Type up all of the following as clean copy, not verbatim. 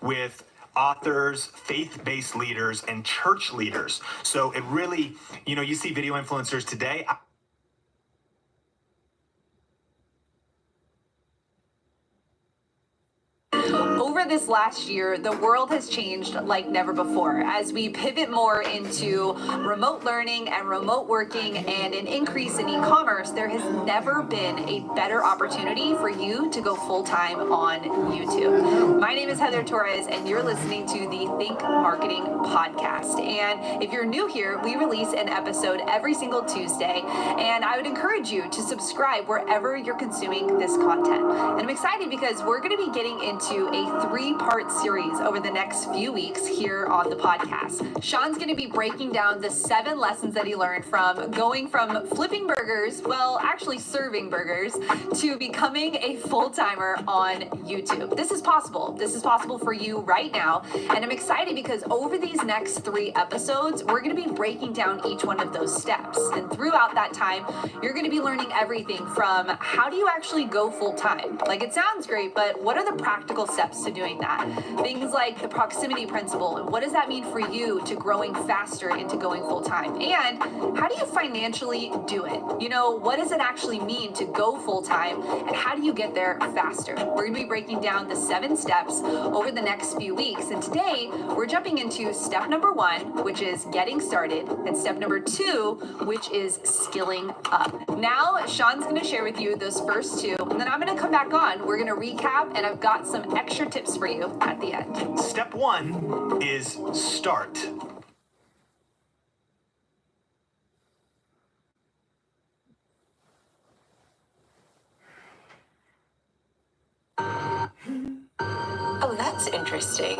with authors, faith-based leaders, and church leaders. So it really, you see video influencers today. Over this last year, the world has changed like never before as we pivot more into remote learning and remote working and an increase in e-commerce. There has never been a better opportunity for you to go full-time on YouTube. My name is Heather Torres, and you're listening to the Think Marketing Podcast. And if you're new here, we release an episode every single Tuesday, and I would encourage you to subscribe wherever you're consuming this content. And I'm excited because we're going to be getting into a 3-part series over the next few weeks here on the podcast. Sean's going to be breaking down the 7 lessons that he learned from going from flipping burgers, well, actually serving burgers, to becoming a full-timer on YouTube. This is possible. This is possible for you right now. And I'm excited because over these next 3 episodes, we're going to be breaking down each one of those steps. And throughout that time, you're going to be learning everything from how do you actually go full-time? Like, it sounds great, but what are the practical steps to doing that? Things like the proximity principle, and what does that mean for you to growing faster into going full-time? And how do you financially do it? What does it actually mean to go full-time, and how do you get there faster? We're going to be breaking down the 7 steps over the next few weeks, and today we're jumping into step number 1, which is getting started, and step number 2, which is skilling up. Now, Sean's going to share with you those first 2, and then I'm going to come back on. We're going to recap, and I've got some extra tips for you at the end. Step 1 is start. Oh, that's interesting.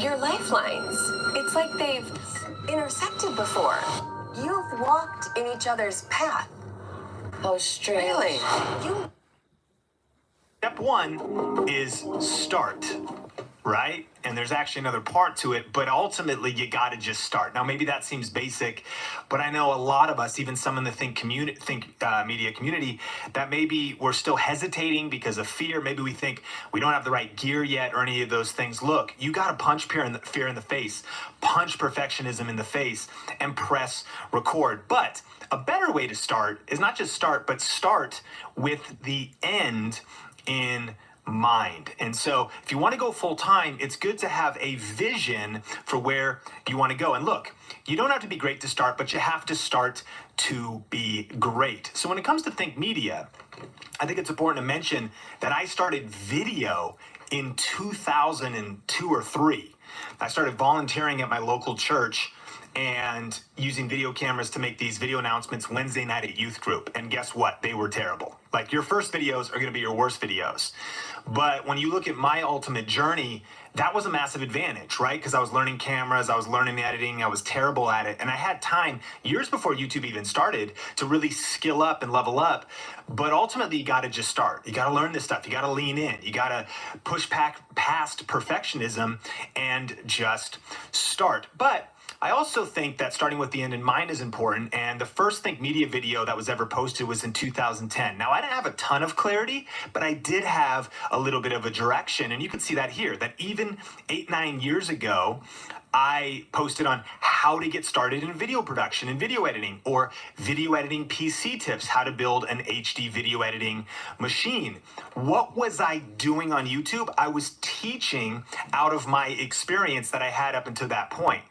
Your lifelines. It's like they've intersected before. You've walked in each other's path. Oh, strange. Really? Step 1 is start, right? And there's actually another part to it, but ultimately you got to just start. Now, maybe that seems basic, but I know a lot of us, even some in the think media community, that maybe we're still hesitating because of fear. Maybe we think we don't have the right gear yet or any of those things. Look, you got to punch fear in the face, punch perfectionism in the face, and press record. But a better way to start is not just start, but start with the end in mind. And so if you want to go full time, it's good to have a vision for where you want to go. And look, you don't have to be great to start, but you have to start to be great. So when it comes to Think Media, I think it's important to mention that I started video in 2002 or 3. I started volunteering at my local church and using video cameras to make these video announcements Wednesday night at youth group. And guess what? They were terrible. Like, your first videos are going to be your worst videos. But when you look at my ultimate journey, that was a massive advantage, right? Because I was learning cameras, I was learning the editing, I was terrible at it. And I had time, years before YouTube even started, to really skill up and level up. But ultimately, you got to just start. You got to learn this stuff. You got to lean in. You got to push past perfectionism and just start. But I also think that starting with the end in mind is important, and the first Think Media video that was ever posted was in 2010. Now, I didn't have a ton of clarity, but I did have a little bit of a direction, and you can see that here, that even 8-9 years ago, I posted on how to get started in video production and video editing, or video editing PC tips, how to build an HD video editing machine. What was I doing on YouTube? I was teaching out of my experience that I had up until that point.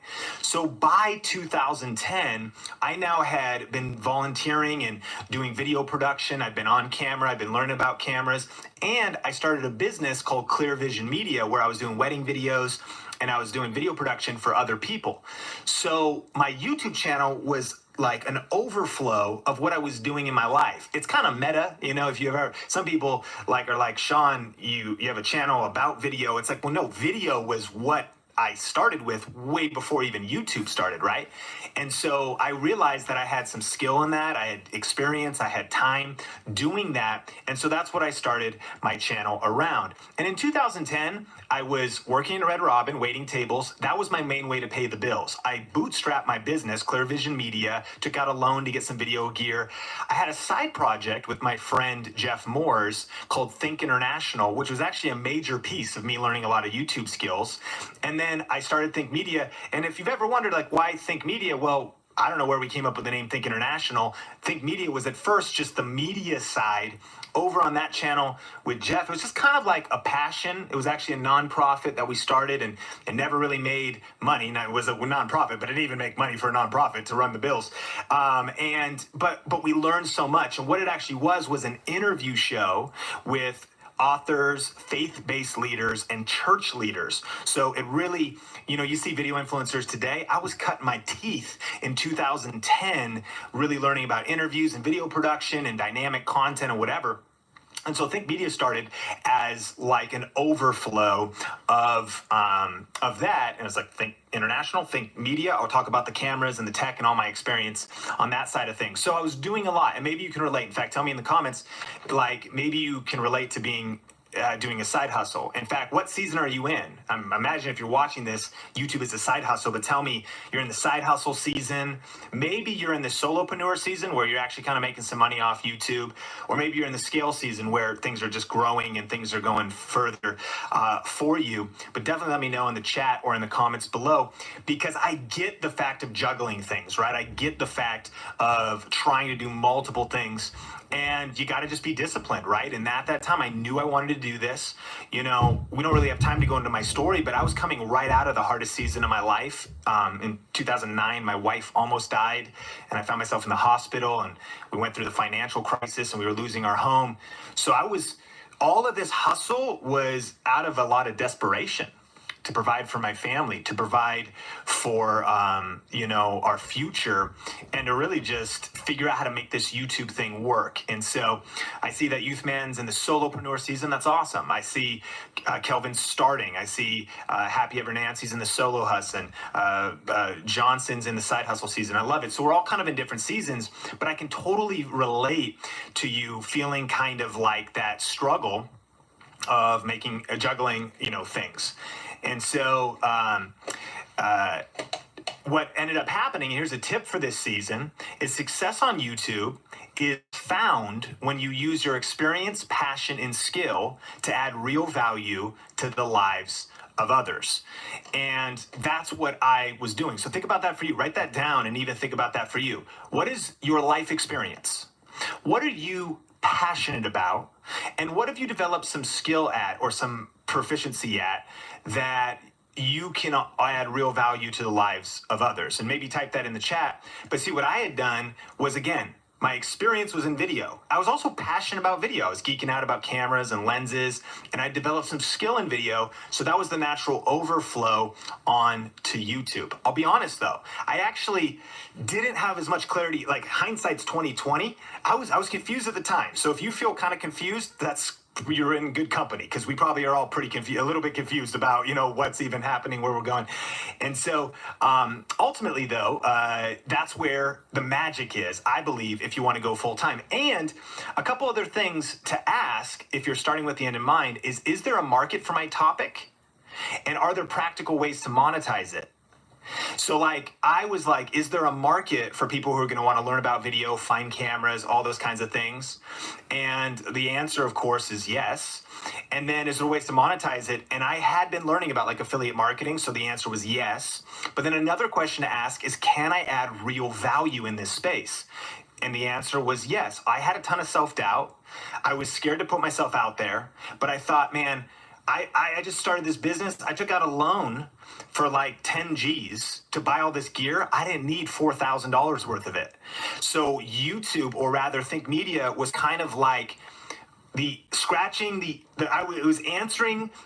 So by 2010, I now had been volunteering and doing video production. I've been on camera. I've been learning about cameras. And I started a business called Clear Vision Media, where I was doing wedding videos and I was doing video production for other people. So my YouTube channel was like an overflow of what I was doing in my life. It's kind of meta, if you ever, some people are like, Sean, you have a channel about video. It's like, well, no, video was what I started with way before even YouTube started, right? And so I realized that I had some skill in that. I had experience, I had time doing that. And so that's what I started my channel around. And in 2010, I was working at Red Robin, waiting tables. That was my main way to pay the bills. I bootstrapped my business, Clear Vision Media, took out a loan to get some video gear. I had a side project with my friend Jeff Moores called Think International, which was actually a major piece of me learning a lot of YouTube skills. And then I started Think Media. And if you've ever wondered, like, why Think Media? Well, I don't know where we came up with the name Think International. Think Media was at first just the media side over on that channel with Jeff. It was just kind of like a passion. It was actually a nonprofit that we started and never really made money. Now, it was a nonprofit, but it didn't even make money for a nonprofit to run the bills. But we learned so much. And what it actually was an interview show with authors, faith-based leaders, and church leaders. So it really, you see video influencers today. I was cutting my teeth in 2010, really learning about interviews and video production and dynamic content and whatever. And so Think Media started as like an overflow of that. And it's like Think International, Think Media. I'll talk about the cameras and the tech and all my experience on that side of things. So I was doing a lot, and maybe you can relate. In fact, tell me in the comments, like maybe you can relate to being doing a side hustle. In fact, what season are you in? Imagine if you're watching this, YouTube is a side hustle, but tell me you're in the side hustle season. Maybe you're in the solopreneur season where you're actually kind of making some money off YouTube, or maybe you're in the scale season where things are just growing and things are going further for you. But definitely let me know in the chat or in the comments below, because I get the fact of juggling things, right? I get the fact of trying to do multiple things. And you got to just be disciplined, right? And at that time, I knew I wanted to do this. We don't really have time to go into my story, but I was coming right out of the hardest season of my life. In 2009, my wife almost died, and I found myself in the hospital, and we went through the financial crisis, and we were losing our home. So all of this hustle was out of a lot of desperation to provide for my family, to provide for, our future, and to really just figure out how to make this YouTube thing work. And so I see that Youth Man's in the solopreneur season. That's awesome. I see Kelvin starting. I see Happy Ever Nancy's in the solo hustle. Johnson's in the side hustle season. I love it. So we're all kind of in different seasons, but I can totally relate to you feeling kind of like that struggle of juggling, things. And so what ended up happening, and here's a tip for this season, is success on YouTube is found when you use your experience, passion, and skill to add real value to the lives of others. And that's what I was doing. So think about that for you. Write that down and even think about that for you. What is your life experience? What are you passionate about? And what have you developed some skill at or some proficiency at that you can add real value to the lives of others? And maybe type that in the chat. But see, what I had done was, again, my experience was in video. I was also passionate about video. I was geeking out about cameras and lenses, and I developed some skill in video. So that was the natural overflow on to YouTube. I'll be honest though, I actually didn't have as much clarity. Like, hindsight's 2020. I was confused at the time. So if you feel kind of confused, you're in good company, because we probably are all pretty confused, a little bit confused about, what's even happening, where we're going. And so ultimately though, that's where the magic is, I believe, if you want to go full time. And a couple other things to ask if you're starting with the end in mind is there a market for my topic? And are there practical ways to monetize it? So I was like, is there a market for people who are going to want to learn about video, find cameras, all those kinds of things? And the answer, of course, is yes. And then is there ways to monetize it? And I had been learning about affiliate marketing, so the answer was yes. But then another question to ask is, can I add real value in this space? And the answer was yes. I had a ton of self-doubt. I was scared to put myself out there, but I thought, man, I just started this business. I took out a loan for 10 G's to buy all this gear. I didn't need $4,000 worth of it. So YouTube, or rather Think Media, was kind of like it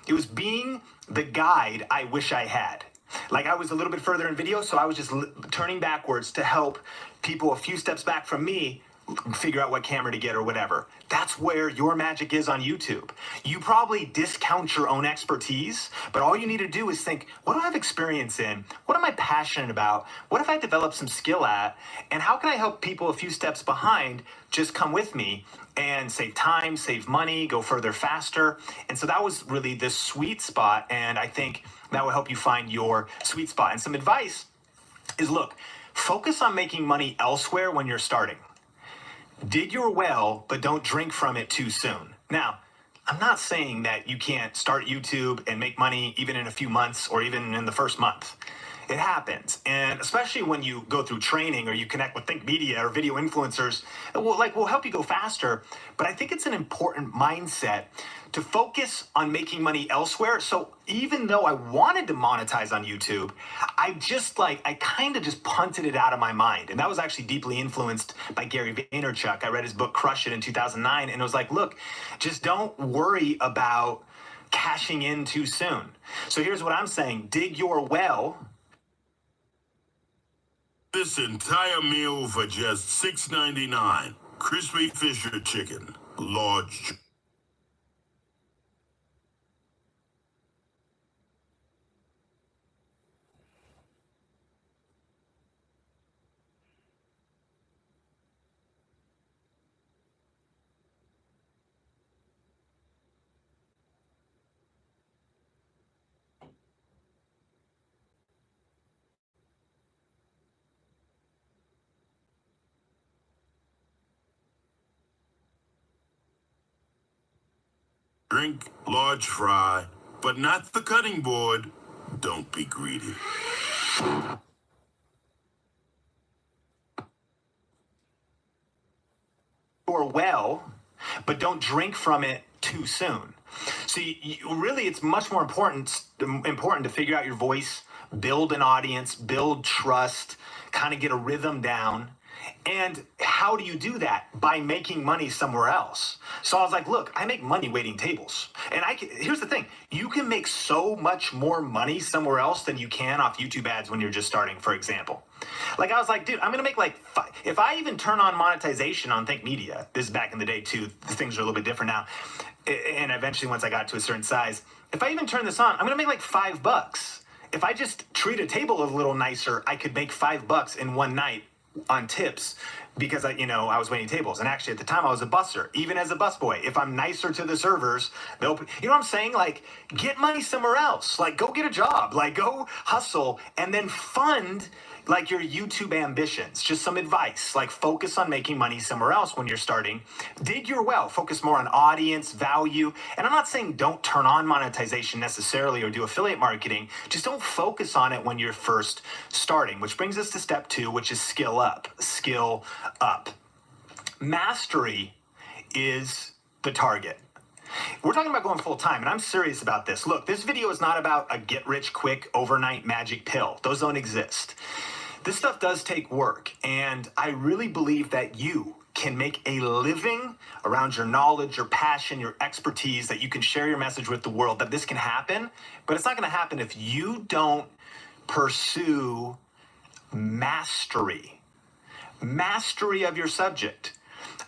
was being the guide I wish I had. I was a little bit further in video, so I was just turning backwards to help people a few steps back from me figure out what camera to get or whatever. That's where your magic is on YouTube. You probably discount your own expertise, but all you need to do is think, what do I have experience in? What am I passionate about? What if I develop some skill at? And how can I help people a few steps behind just come with me and save time, save money, go further faster? And so that was really the sweet spot. And I think that will help you find your sweet spot. And some advice is, look, focus on making money elsewhere when you're starting. Dig your well, but don't drink from it too soon. Now, I'm not saying that you can't start YouTube and make money even in a few months or even in the first month. It happens. And especially when you go through training or you connect with Think Media or video influencers, will help you go faster. But I think it's an important mindset to focus on making money elsewhere. So even though I wanted to monetize on YouTube, I kind of just punted it out of my mind. And that was actually deeply influenced by Gary Vaynerchuk. I read his book, Crush It, in 2009. And it was like, look, just don't worry about cashing in too soon. So here's what I'm saying. Dig your well. This entire meal for just $6.99. Crispy Fisher chicken, large. Drink, large fry, but not the cutting board. Don't be greedy. Or well, but don't drink from it too soon. So really, it's much more important to figure out your voice, build an audience, build trust, kind of get a rhythm down. And how do you do that? By making money somewhere else. So I was like, look, I make money waiting tables. And here's the thing. You can make so much more money somewhere else than you can off YouTube ads when you're just starting, for example. Like I was like, dude, I'm going to make if I even turn on monetization on Think Media, this is back in the day too, things are a little bit different now. And eventually once I got to a certain size, if I even turn this on, I'm going to make like $5. If I just treat a table a little nicer, I could make $5 in one night on tips because I was waiting tables. And actually at the time I was a busser, even as a busboy. If I'm nicer to the servers, they'll, you know what I'm saying? Like, get money somewhere else. Like, go get a job. Like, go hustle and then fund like your YouTube ambitions. Just some advice, like focus on making money somewhere else when you're starting. Dig your well, focus more on audience value. And I'm not saying don't turn on monetization necessarily or do affiliate marketing. Just don't focus on it when you're first starting, which brings us to step 2, which is skill up. Skill up. Mastery is the target. We're talking about going full time, and I'm serious about this. Look, this video is not about a get rich quick overnight magic pill. Those don't exist. This stuff does take work, and I really believe that you can make a living around your knowledge, your passion, your expertise, that you can share your message with the world, that this can happen, but it's not going to happen if you don't pursue mastery of your subject.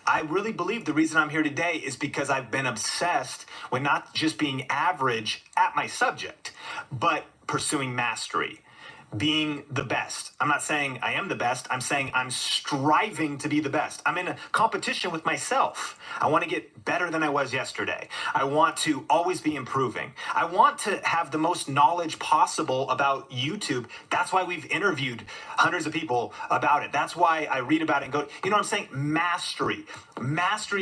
I really believe the reason I'm here today is because I've been obsessed with not just being average at my subject, but pursuing mastery, being the best. I'm not saying I am the best. I'm saying I'm striving to be the best. I'm in a competition with myself. I want to get better than I was yesterday. I want to always be improving. I want to have the most knowledge possible about YouTube. That's why we've interviewed hundreds of people about it. That's why I read about it and go, you know what I'm saying? Mastery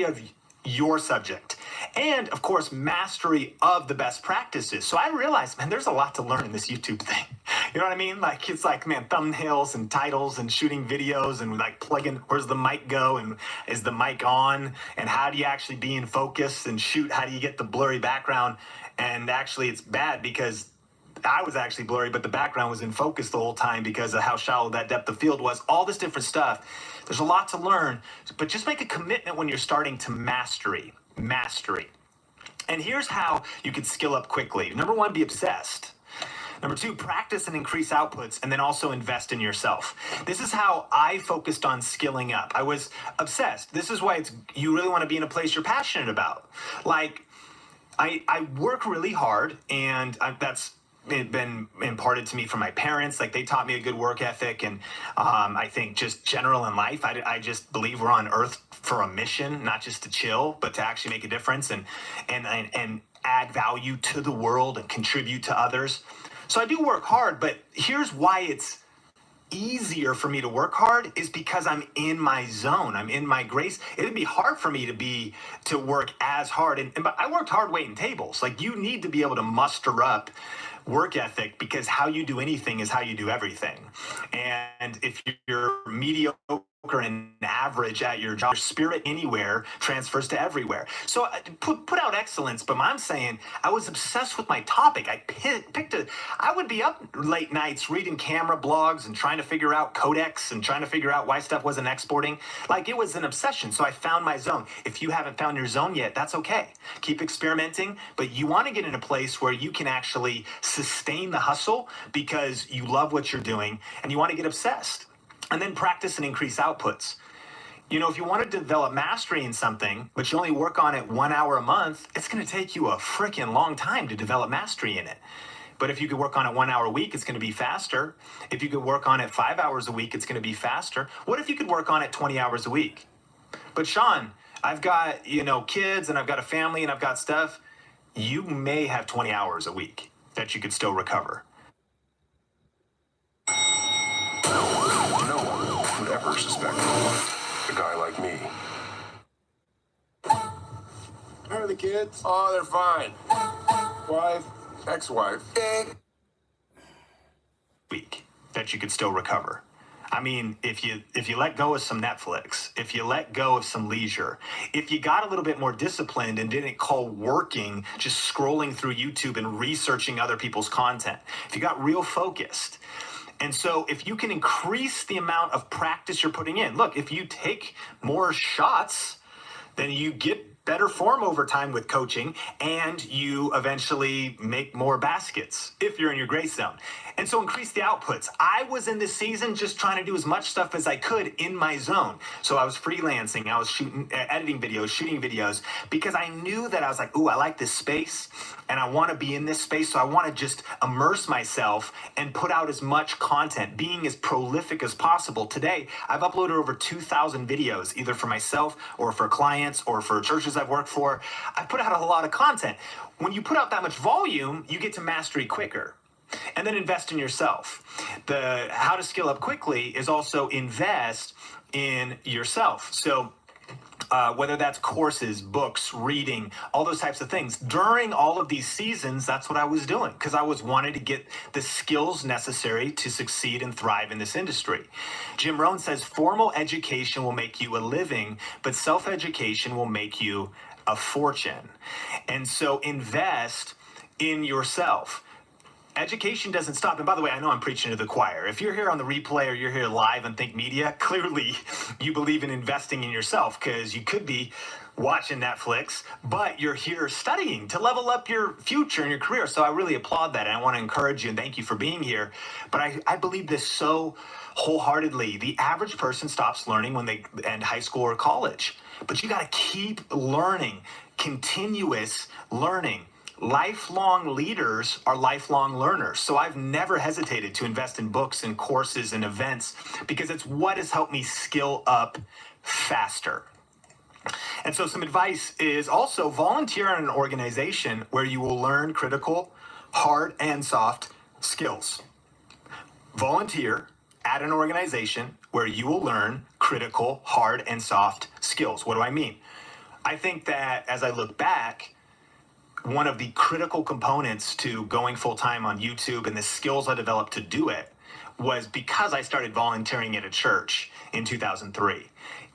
of your subject. And of course, mastery of the best practices. So I realized, man, there's a lot to learn in this YouTube thing. You know what I mean? Like, it's like, man, thumbnails and titles and shooting videos and like plugging, where's the mic go? And is the mic on? And how do you actually be in focus and shoot? How do you get the blurry background? And actually it's bad because I was actually blurry, but the background was in focus the whole time because of how shallow that depth of field was. All this different stuff. There's a lot to learn, but just make a commitment when you're starting to mastery. And here's how you can skill up quickly. Number 1, be obsessed. Number two, practice and increase outputs, and then also invest in yourself. This is how I focused on skilling up. I was obsessed. This is why you really want to be in a place you're passionate about. Like, I work really hard, and that's been imparted to me from my parents. Like, they taught me a good work ethic, and I think just general in life, I just believe we're on earth for a mission, not just to chill, but to actually make a difference and add value to the world and contribute to others. So I do work hard, but here's why it's easier for me to work hard is because I'm in my zone. I'm in my grace. It'd be hard for me to work as hard. But I worked hard waiting tables. Like, you need to be able to muster up work ethic, because how you do anything is how you do everything. And if you're mediocre and average at your job, your spirit anywhere transfers to everywhere. So put out excellence, but I'm saying I was obsessed with my topic. I would be up late nights reading camera blogs and trying to figure out codecs and trying to figure out why stuff wasn't exporting. Like, it was an obsession. So I found my zone. If you haven't found your zone yet, that's okay. Keep experimenting, but you want to get in a place where you can actually sustain the hustle because you love what you're doing and you want to get obsessed. And then practice and increase outputs. You know, if you want to develop mastery in something, but you only work on it 1 hour a month, it's going to take you a freaking long time to develop mastery in it. But if you could work on it 1 hour a week, it's going to be faster. If you could work on it 5 hours a week, it's going to be faster. What if you could work on it 20 hours a week? But Sean, I've got, kids, and I've got a family, and I've got stuff. You may have 20 hours a week that you could still recover. No one would ever suspect a guy like me. How are the kids? Oh, they're fine. Wife, ex-wife. Week that you could still recover. I mean, if you let go of some Netflix, if you let go of some leisure, if you got a little bit more disciplined and didn't call working just scrolling through YouTube and researching other people's content, if you got real focused. And so if you can increase the amount of practice you're putting in, look, if you take more shots, then you get better form over time with coaching, and you eventually make more baskets if you're in your grace zone. And so increase the outputs. I was in this season just trying to do as much stuff as I could in my zone. So I was freelancing, I was editing videos, shooting videos, because I knew that I was like, ooh, I like this space and I want to be in this space. So I want to just immerse myself and put out as much content, being as prolific as possible. Today, I've uploaded over 2,000 videos, either for myself or for clients or for churches I've worked for. I put out a lot of content. When you put out that much volume, you get to mastery quicker. And then invest in yourself. The how to skill up quickly is also invest in yourself. So whether that's courses, books, reading, all those types of things. During all of these seasons, that's what I was doing, because I was wanting to get the skills necessary to succeed and thrive in this industry. Jim Rohn says formal education will make you a living, but self-education will make you a fortune. And so invest in yourself. Education doesn't stop. And by the way, I know I'm preaching to the choir. If you're here on the replay or you're here live on Think Media, clearly you believe in investing in yourself, because you could be watching Netflix, but you're here studying to level up your future and your career. So I really applaud that. And I want to encourage you and thank you for being here. But I believe this so wholeheartedly. The average person stops learning when they end high school or college. But you got to keep learning, continuous learning. Lifelong leaders are lifelong learners. So I've never hesitated to invest in books and courses and events, because it's what has helped me skill up faster. And so some advice is also volunteer in an organization where you will learn critical, hard, and soft skills. Volunteer at an organization where you will learn critical, hard, and soft skills. What do I mean? I think that as I look back, one of the critical components to going full-time on YouTube and the skills I developed to do it was because I started volunteering at a church in 2003.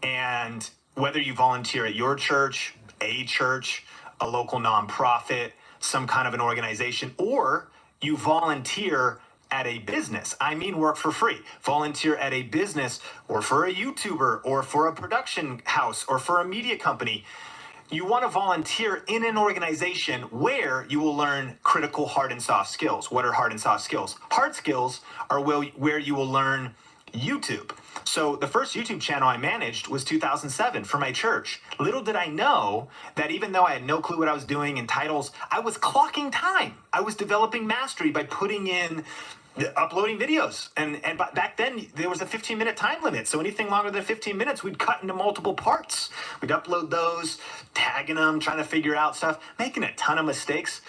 And whether you volunteer at your church, a local nonprofit, some kind of an organization, or you volunteer at a business, I mean work for free, volunteer at a business or for a YouTuber or for a production house or for a media company, you want to volunteer in an organization where you will learn critical hard and soft skills. What are hard and soft skills? Hard skills are where you will learn YouTube. So the first YouTube channel I managed was 2007 for my church. Little did I know that even though I had no clue what I was doing in titles, I was clocking time. I was developing mastery by putting in uploading videos. And back then there was a 15-minute time limit. So anything longer than 15 minutes, we'd cut into multiple parts. We'd upload those, tagging them, trying to figure out stuff, making a ton of mistakes.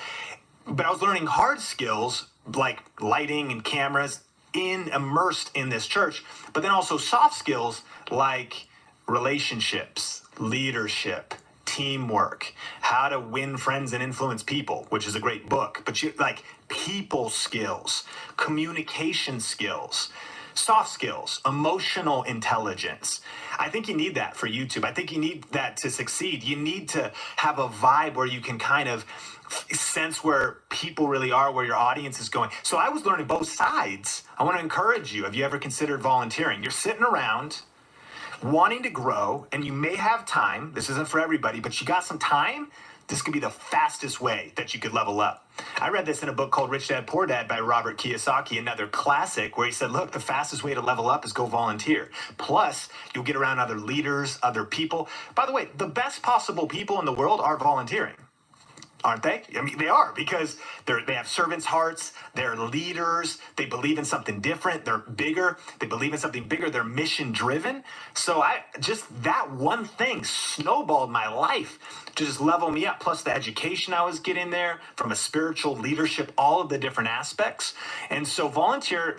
But I was learning hard skills like lighting and cameras immersed in this church, but then also soft skills like relationships, leadership, teamwork, how to win friends and influence people, which is a great book, but you like people skills, communication skills, soft skills, emotional intelligence. I think you need that for YouTube. I think you need that to succeed. You need to have a vibe where you can kind of sense where people really are, where your audience is going. So I was learning both sides. I want to encourage you. Have you ever considered volunteering? You're sitting around wanting to grow, and you may have time. This isn't for everybody, but you got some time. This could be the fastest way that you could level up. I read this in a book called Rich Dad, Poor Dad by Robert Kiyosaki, another classic, where he said, look, the fastest way to level up is go volunteer. Plus, you'll get around other leaders, other people. By the way, the best possible people in the world are volunteering. Aren't they? I mean, they are, because they have servants' hearts, they're leaders, they believe in something different, they're bigger, they believe in something bigger, they're mission-driven. So that one thing snowballed my life to just level me up, plus the education I was getting there from a spiritual leadership, all of the different aspects. And so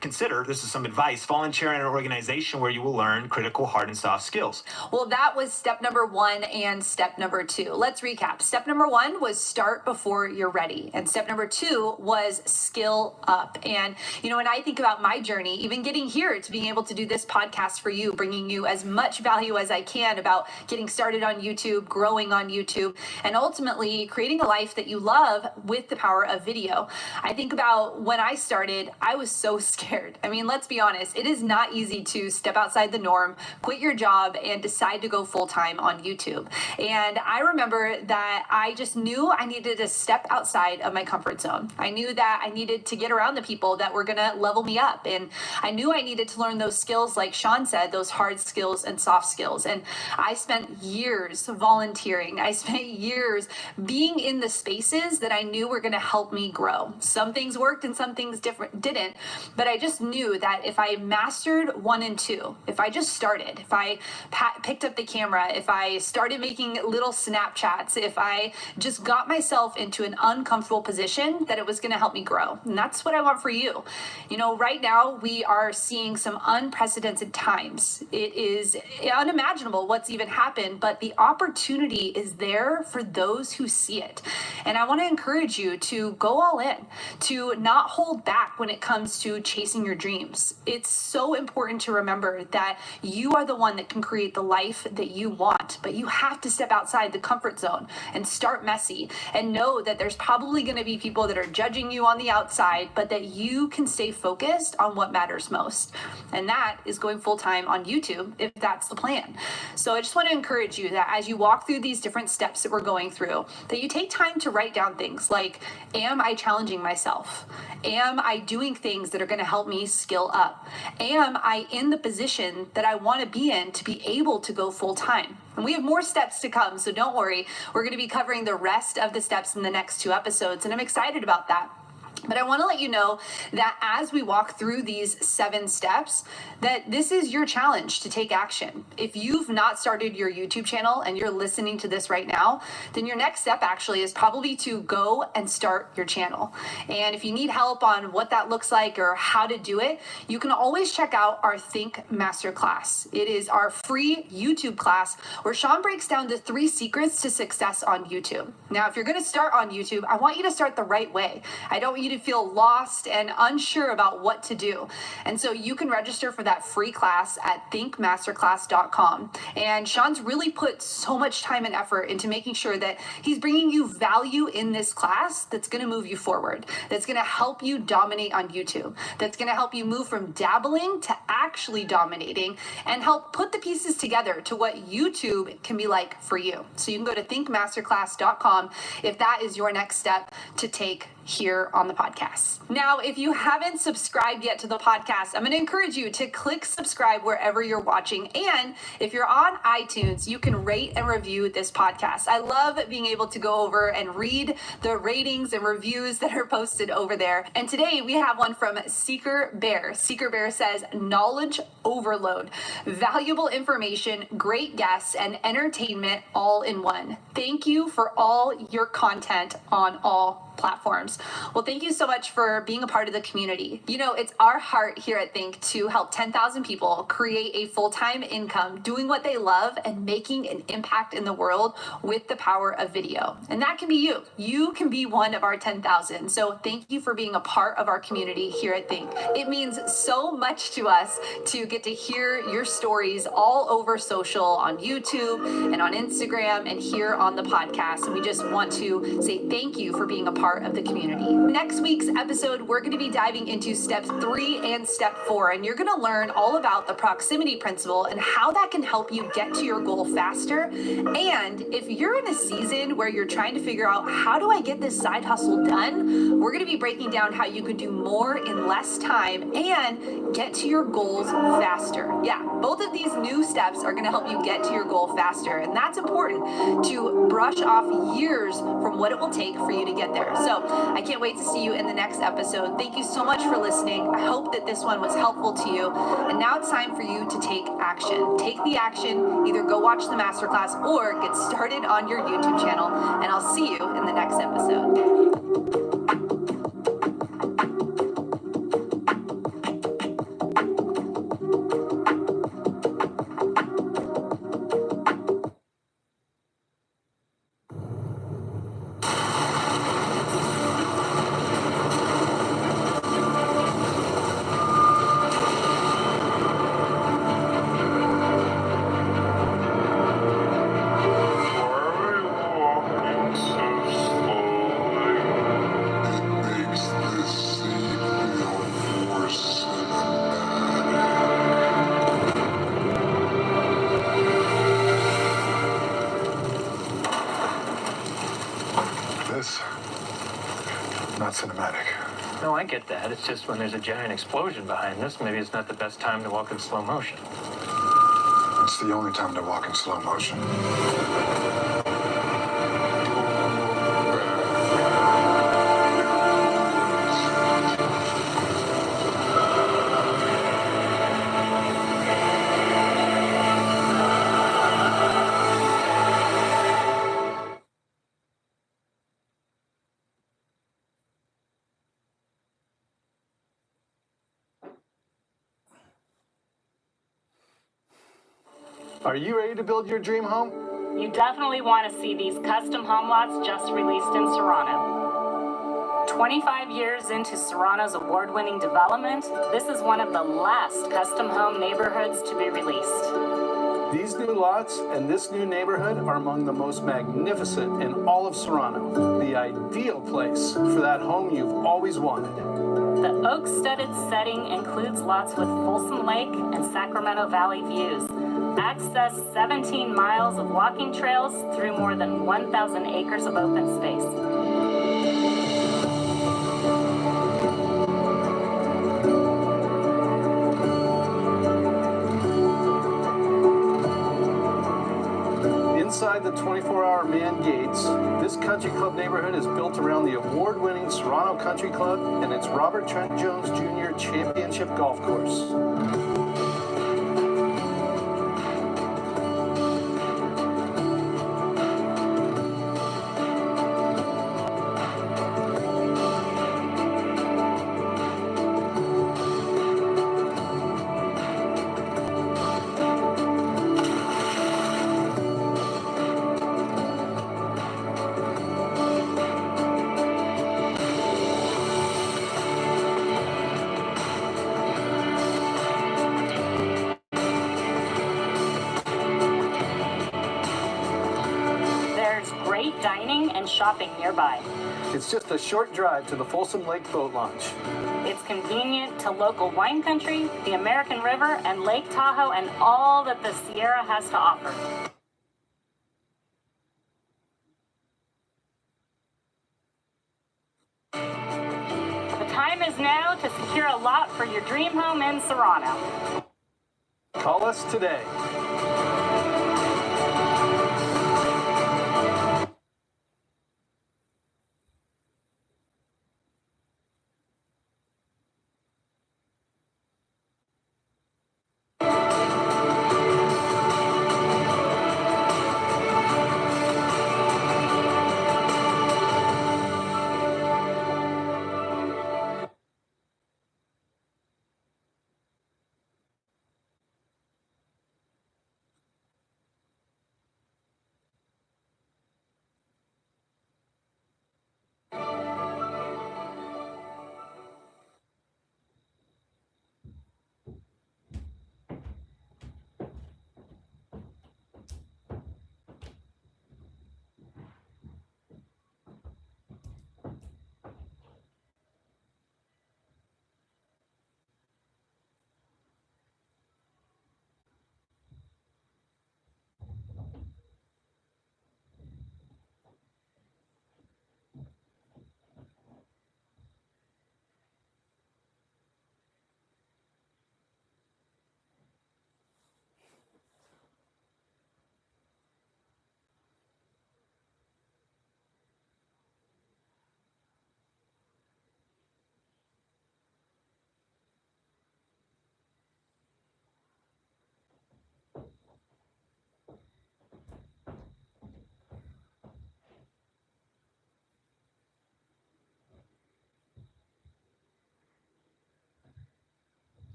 consider, this is some advice, volunteer in an organization where you will learn critical hard and soft skills. Well, that was step number 1 and step number 2. Let's recap. Step number 1 was start before you're ready. And step number 2 was skill up. And, when I think about my journey, even getting here to being able to do this podcast for you, bringing you as much value as I can about getting started on YouTube, growing on YouTube, and ultimately creating a life that you love with the power of video. I think about when I started, I was so scared. I mean, let's be honest. It is not easy to step outside the norm, quit your job, and decide to go full-time on YouTube. And I remember that I just knew I needed to step outside of my comfort zone. I knew that I needed to get around the people that were going to level me up. And I knew I needed to learn those skills, like Sean said, those hard skills and soft skills. And I spent years volunteering. I spent years being in the spaces that I knew were going to help me grow. Some things worked and some things didn't. But I just knew that if I mastered 1 and 2, if I just started, if I picked up the camera, if I started making little Snapchats, if I just got myself into an uncomfortable position, that it was going to help me grow. And that's what I want for you. Right now we are seeing some unprecedented times. It is unimaginable what's even happened, but the opportunity is there for those who see it. And I want to encourage you to go all in, to not hold back when it comes to chasing your dreams. It's so important to remember that you are the one that can create the life that you want, but you have to step outside the comfort zone and start messy and know that there's probably going to be people that are judging you on the outside, but that you can stay focused on what matters most. And that is going full-time on YouTube, if that's the plan. So I just want to encourage you that as you walk through these different steps that we're going through, that you take time to write down things like, am I challenging myself? Am I doing things that are going to help me skill up? Am I in the position that I want to be in to be able to go full-time? And we have more steps to come, so don't worry. We're going to be covering the rest of the steps in the next 2 episodes, and I'm excited about that. But I want to let you know that as we walk through these 7 steps, that this is your challenge to take action. If you've not started your YouTube channel and you're listening to this right now, then your next step actually is probably to go and start your channel. And if you need help on what that looks like or how to do it, you can always check out our Think Masterclass. It is our free YouTube class where Sean breaks down the 3 secrets to success on YouTube. Now, if you're going to start on YouTube, I want you to start the right way. I don't want you to to feel lost and unsure about what to do. And so you can register for that free class at thinkmasterclass.com. And Sean's really put so much time and effort into making sure that he's bringing you value in this class that's going to move you forward, that's going to help you dominate on YouTube, that's going to help you move from dabbling to actually dominating, and help put the pieces together to what YouTube can be like for you. So you can go to thinkmasterclass.com if that is your next step to take here on the podcast. Now, if you haven't subscribed yet to the podcast, I'm going to encourage you to click subscribe wherever you're watching. And if you're on iTunes, you can rate and review this podcast. I love being able to go over and read the ratings and reviews that are posted over there. And today we have one from Seeker Bear. Seeker Bear says, knowledge overload, valuable information, great guests, and entertainment all in one. Thank you for all your content on all platforms. Well, thank you so much for being a part of the community. You know, it's our heart here at Think to help 10,000 people create a full-time income, doing what they love and making an impact in the world with the power of video. And that can be you. You can be one of our 10,000. So thank you for being a part of our community here at Think. It means so much to us to get to hear your stories all over social, on YouTube and on Instagram and here on the podcast. And we just want to say thank you for being a part of the community. Next week's episode, we're going to be diving into step 3 and step 4, and you're going to learn all about the proximity principle and how that can help you get to your goal faster. And if you're in a season where you're trying to figure out, how do I get this side hustle done? We're going to be breaking down how you could do more in less time and get to your goals faster. Yeah, both of these new steps are going to help you get to your goal faster. And that's important, to brush off years from what it will take for you to get there. So I can't wait to see you in the next episode. Thank you so much for listening. I hope that this one was helpful to you. And now it's time for you to take action. Take the action, either go watch the masterclass or get started on your YouTube channel. And I'll see you in the next episode. Not cinematic. No, I get that. It's just when there's a giant explosion behind this, maybe it's not the best time to walk in slow motion. It's the only time to walk in slow motion. Are you ready to build your dream home? You definitely want to see these custom home lots just released in Serrano. 25 years into Serrano's award-winning development, this is one of the last custom home neighborhoods to be released. These new lots and this new neighborhood are among the most magnificent in all of Serrano. The ideal place for that home you've always wanted. The oak-studded setting includes lots with Folsom Lake and Sacramento Valley views. Access 17 miles of walking trails through more than 1,000 acres of open space. Inside the 24-hour man gates, this country club neighborhood is built around the award-winning Serrano Country Club and its Robert Trent Jones Jr. Championship Golf Course. great dining and shopping nearby. It's just a short drive to the Folsom Lake Boat Launch. It's convenient to local wine country, the American River, and Lake Tahoe, and all that the Sierra has to offer. The time is now to secure a lot for your dream home in Serrano. Call us today.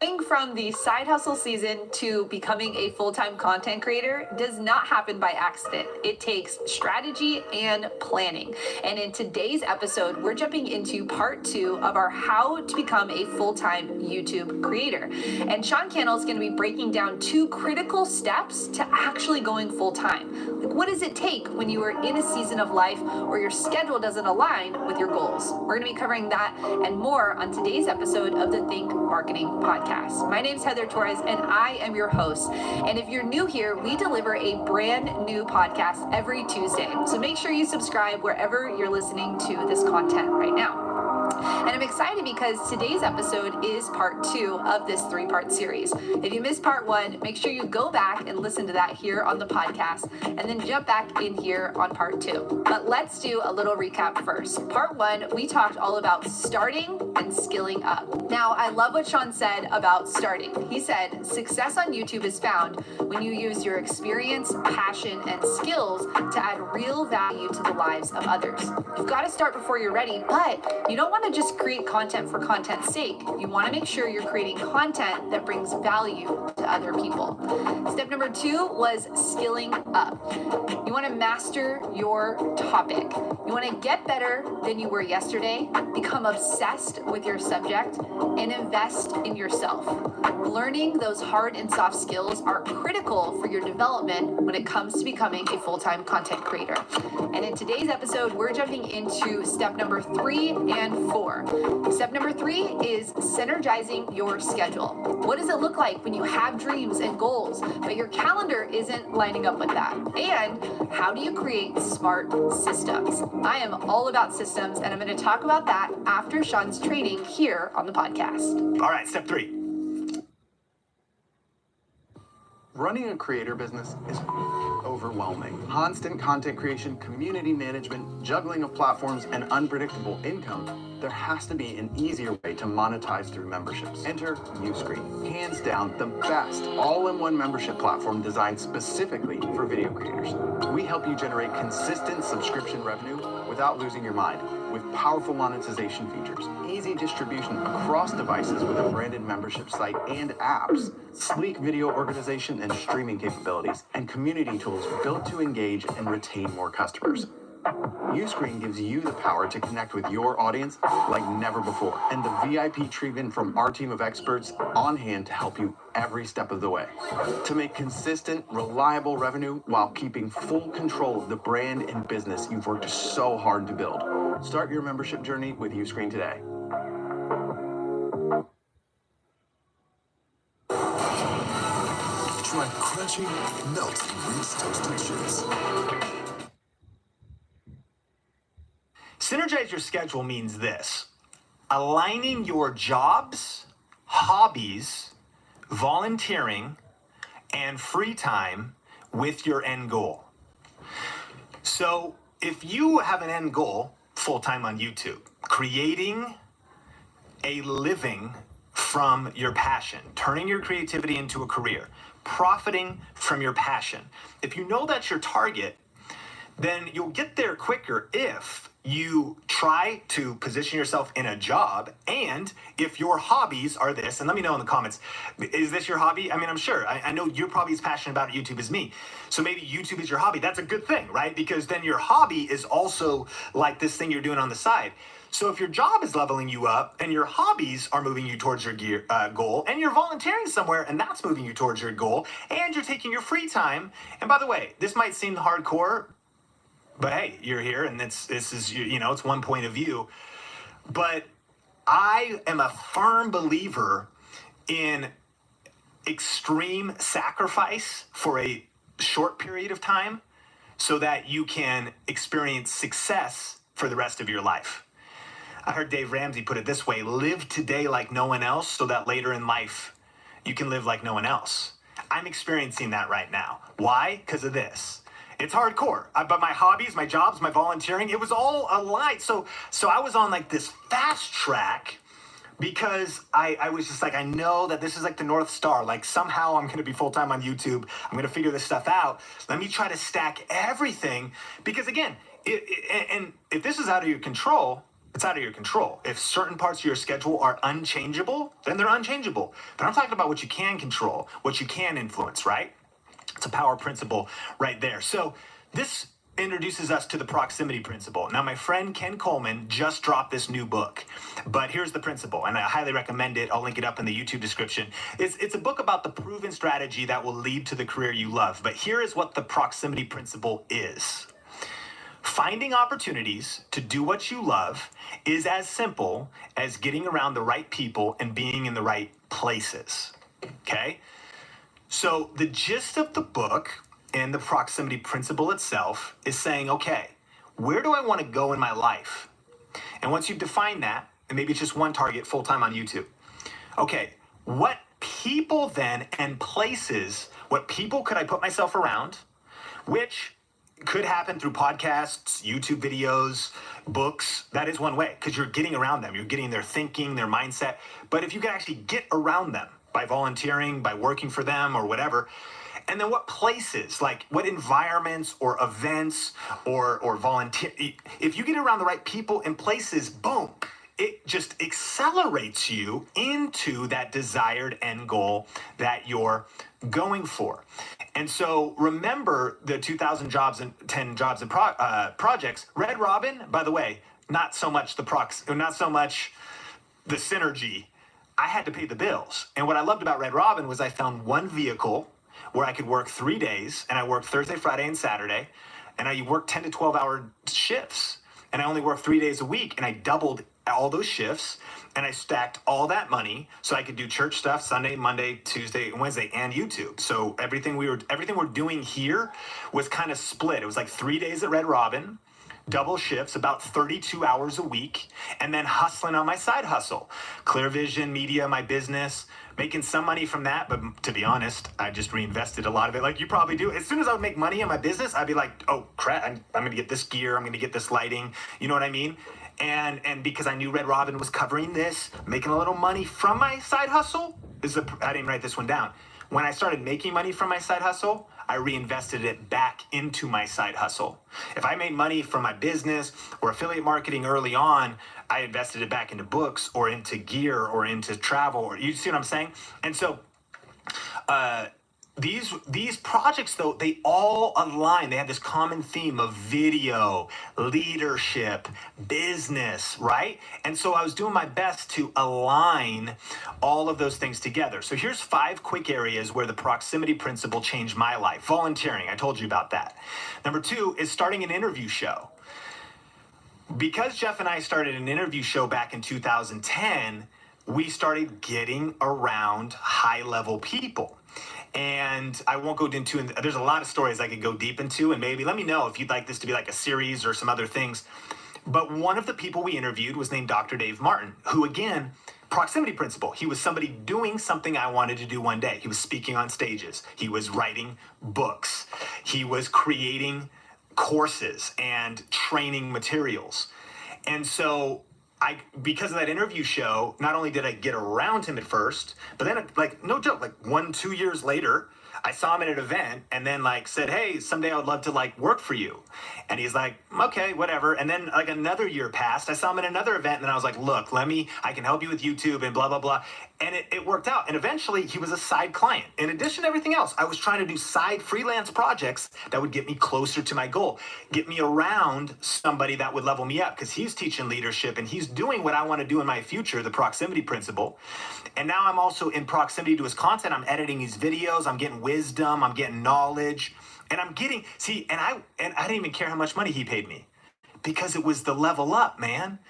Going from the side hustle season to becoming a full-time content creator does not happen by accident. It takes strategy and planning. And in today's episode, we're jumping into part 2 of our how to become a full-time YouTube creator. And Sean Cannell is going to be breaking down 2 critical steps to actually going full-time. Like, what does it take when you are in a season of life where your schedule doesn't align with your goals? We're going to be covering that and more on today's episode of the Think Marketing Podcast. My name is Heather Torres, and I am your host. And if you're new here, we deliver a brand new podcast every Tuesday. So make sure you subscribe wherever you're listening to this content right now. And I'm excited because today's episode is part 2 of this 3-part series. If you missed part 1, make sure you go back and listen to that here on the podcast, and then jump back in here on part 2. But let's do a little recap first. Part 1, we talked all about starting and skilling up. Now, I love what Sean said about starting. He said, success on YouTube is found when you use your experience, passion, and skills to add real value to the lives of others. You've got to start before you're ready, but you don't want to just create content for content's sake. You want to make sure you're creating content that brings value to other people. Step number 2 was skilling up. You want to master your topic. You want to get better than you were yesterday, become obsessed with your subject, and invest in yourself. Learning those hard and soft skills are critical for your development when it comes to becoming a full-time content creator. And in today's episode, we're jumping into step number 3 and 4. Step number 3 is synergizing your schedule. What does it look like when you have dreams and goals, but your calendar isn't lining up with that? And how do you create smart systems? I am all about systems, and I'm going to talk about that after Sean's training here on the podcast. All right, step 3. Running a creator business is overwhelming. Constant content creation, community management, juggling of platforms, and unpredictable income. There has to be an easier way to monetize through memberships. Enter Uscreen. Hands down, the best all-in-one membership platform designed specifically for video creators. We help you generate consistent subscription revenue without losing your mind, with powerful monetization features, easy distribution across devices with a branded membership site and apps, sleek video organization and streaming capabilities, and community tools built to engage and retain more customers. Uscreen gives you the power to connect with your audience like never before, and the VIP treatment from our team of experts on hand to help you every step of the way. To make consistent, reliable revenue while keeping full control of the brand and business you've worked so hard to build. Start your membership journey with Uscreen today. Try crunchy, melty Reese toasted chips. Synergize your schedule means this: aligning your jobs, hobbies, volunteering, and free time with your end goal. So if you have an end goal, full-time on YouTube, creating a living from your passion, turning your creativity into a career, profiting from your passion. If you know that's your target, then you'll get there quicker if you try to position yourself in a job, and if your hobbies are this, and let me know in the comments, is this your hobby? I mean, I'm sure, I know you're probably as passionate about YouTube as me, so maybe YouTube is your hobby. That's a good thing, right? Because then your hobby is also like this thing you're doing on the side. So if your job is leveling you up and your hobbies are moving you towards your goal, and you're volunteering somewhere and that's moving you towards your goal, and you're taking your free time, and by the way, this might seem hardcore, but hey, you're here, and this is, you know, it's one point of view. But I am a firm believer in extreme sacrifice for a short period of time so that you can experience success for the rest of your life. I heard Dave Ramsey put it this way: live today like no one else so that later in life you can live like no one else. I'm experiencing that right now. Why? Because of this. It's hardcore, but my hobbies, my jobs, my volunteering, it was all aligned. So I was on like this fast track because I was just like, I know that this is like the North Star. Like somehow I'm going to be full-time on YouTube. I'm going to figure this stuff out. Let me try to stack everything, because again, and if this is out of your control, it's out of your control. If certain parts of your schedule are unchangeable, then they're unchangeable. But I'm talking about what you can control, what you can influence, right? It's a power principle right there. So this introduces us to the proximity principle. Now, my friend Ken Coleman just dropped this new book, but here's the principle, and I highly recommend it. I'll link it up in the YouTube description. It's a book about the proven strategy that will lead to the career you love. But here is what the proximity principle is. Finding opportunities to do what you love is as simple as getting around the right people and being in the right places. Okay? So the gist of the book and the proximity principle itself is saying, okay, where do I want to go in my life? And once you've defined that, and maybe it's just one target full-time on YouTube, okay, what people then and places, what people could I put myself around, which could happen through podcasts, YouTube videos, books. That is one way, because you're getting around them. You're getting their thinking, their mindset. But if you can actually get around them by volunteering, by working for them or whatever, and then what places, like what environments or events or volunteer, if you get around the right people and places, boom, it just accelerates you into that desired end goal that you're going for. And so remember the 2,000 jobs and 10 jobs and projects. Red Robin, by the way, not so much the synergy. I had to pay the bills. And what I loved about Red Robin was I found one vehicle where I could work 3 days, and I worked Thursday, Friday, and Saturday, and I worked 10 to 12-hour shifts. And I only worked 3 days a week, and I doubled all those shifts, and I stacked all that money so I could do church stuff Sunday, Monday, Tuesday, Wednesday, and YouTube. So everything we're doing here was kind of split. It was like 3 days at Red Robin, double shifts, about 32 hours a week, and then hustling on my side hustle. Clear Vision, media, my business, making some money from that. But to be honest, I just reinvested a lot of it like you probably do. As soon as I would make money in my business, I'd be like, oh crap, I'm going to get this gear. I'm going to get this lighting. You know what I mean? And because I knew Red Robin was covering this, making a little money from my side hustle. I didn't write this one down. When I started making money from my side hustle, I reinvested it back into my side hustle. If I made money from my business or affiliate marketing early on, I invested it back into books or into gear or into travel. Or you see what I'm saying? And so these projects, though, they all align. They have this common theme of video, leadership, business, right? And so I was doing my best to align all of those things together. So here's 5 quick areas where the proximity principle changed my life. Volunteering, I told you about that. Number 2 is starting an interview show. Because Jeff and I started an interview show back in 2010, we started getting around high-level people. And I won't go into, and there's a lot of stories I could go deep into, and maybe let me know if you'd like this to be like a series or some other things. But one of the people we interviewed was named Dr. Dave Martin, who, again, proximity principle. He was somebody doing something I wanted to do one day. He was speaking on stages. He was writing books. He was creating courses and training materials. And so because of that interview show, not only did I get around him at first, but then, like, no joke, like 1-2 years later, I saw him at an event and then like said, hey, someday I would love to like work for you. And he's like, okay, whatever. And then like another year passed. I saw him at another event and then I was like, look, I can help you with YouTube and blah, blah, blah. And it worked out. And eventually he was a side client. In addition to everything else, I was trying to do side freelance projects that would get me closer to my goal, get me around somebody that would level me up, because he's teaching leadership and he's doing what I want to do in my future, the proximity principle. And now I'm also in proximity to his content. I'm editing his videos. I'm getting wisdom. I'm getting knowledge. And I'm getting, and I didn't even care how much money he paid me, because it was the level up, man.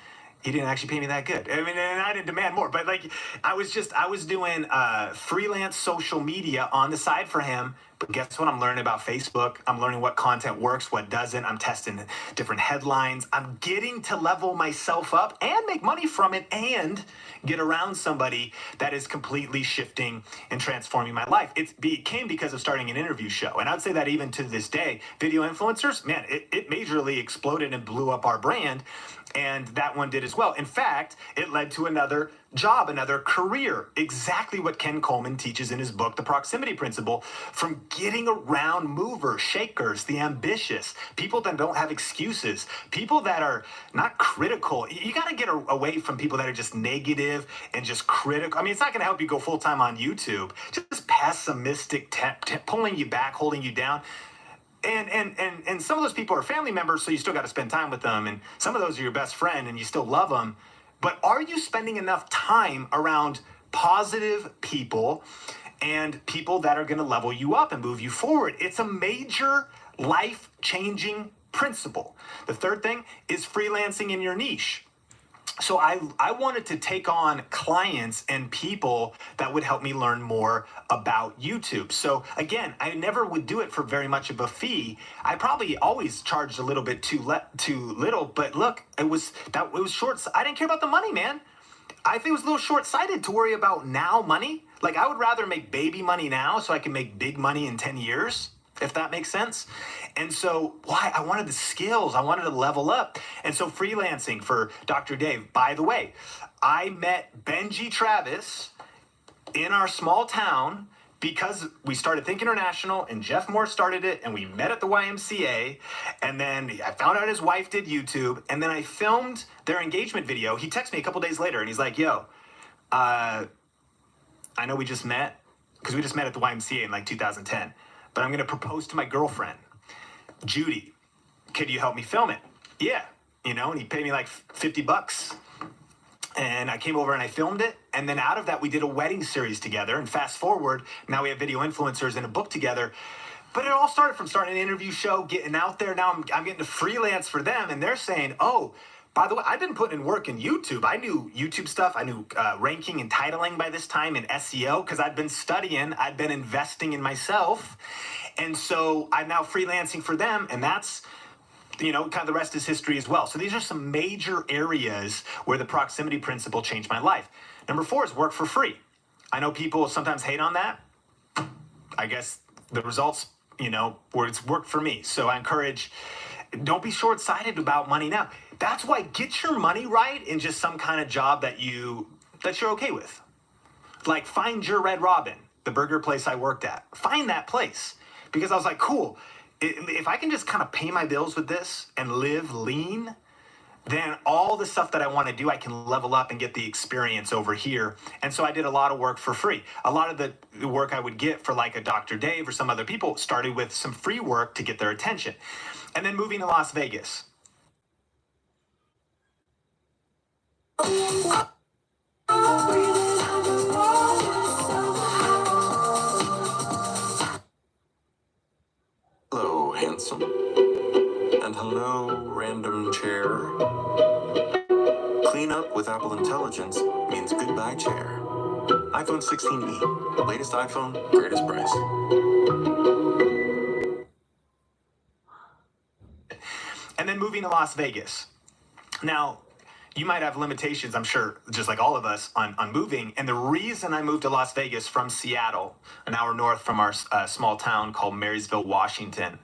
He didn't actually pay me that good. I mean, and I didn't demand more, but like, I was doing freelance social media on the side for him. But guess what? I'm learning about Facebook. I'm learning what content works, what doesn't. I'm testing different headlines. I'm getting to level myself up and make money from it and get around somebody that is completely shifting and transforming my life. It came because of starting an interview show. And I'd say that even to this day, video influencers, man, it majorly exploded and blew up our brand. And that one did as well. In fact, it led to another job, another career. Exactly what Ken Coleman teaches in his book, The Proximity Principle, from getting around movers, shakers, the ambitious, people that don't have excuses, people that are not critical. You got to get away from people that are just negative and just critical. I mean, it's not going to help you go full-time on YouTube. Just pessimistic, pulling you back, holding you down. And some of those people are family members, so you still got to spend time with them. And some of those are your best friend, and you still love them. But are you spending enough time around positive people and people that are going to level you up and move you forward? It's a major life-changing principle. The third thing is freelancing in your niche. So I wanted to take on clients and people that would help me learn more about YouTube. So again, I never would do it for very much of a fee. I probably always charged a little bit too little, but look, it was short. I didn't care about the money, man. I think it was a little short-sighted to worry about now money. Like, I would rather make baby money now so I can make big money in 10 years. If that makes sense. And so I wanted the skills. I wanted to level up. And so freelancing for Dr. Dave. By the way, I met Benji Travis in our small town because we started Think International and Jeff Moore started it, and we met at the YMCA. And then I found out his wife did YouTube, and then I filmed their engagement video. He texted me a couple days later and he's like, yo, I know we just met, because we just met at the YMCA in like 2010. But I'm going to propose to my girlfriend, Judy. Could you help me film it? Yeah. And he paid me like $50. And I came over and I filmed it. And then out of that, we did a wedding series together. And fast forward, now we have video influencers and a book together. But it all started from starting an interview show, getting out there. Now I'm getting to freelance for them. And they're saying, oh, by the way, I've been putting in work in YouTube. I knew YouTube stuff. I knew ranking and titling by this time and SEO, because I've been studying. I've been investing in myself. And so I'm now freelancing for them. And that's kind of the rest is history as well. So these are some major areas where the proximity principle changed my life. Number 4 is work for free. I know people sometimes hate on that. I guess the results, where it's worked for me. So I encourage, don't be short-sighted about money now. That's why get your money right in just some kind of job that you're okay with. Like find your Red Robin, the burger place I worked at. Find that place. Because I was like, cool, if I can just kind of pay my bills with this and live lean, then all the stuff that I want to do, I can level up and get the experience over here. And so I did a lot of work for free. A lot of the work I would get for like a Dr. Dave or some other people started with some free work to get their attention. And then moving to Las Vegas. Hello, handsome. And hello, random chair. Clean up with Apple Intelligence means goodbye, chair. iPhone 16e. Latest iPhone, greatest price. And then moving to Las Vegas. Now, you might have limitations, I'm sure, just like all of us, on moving. And the reason I moved to Las Vegas from Seattle, an hour north from our small town called Marysville, Washington,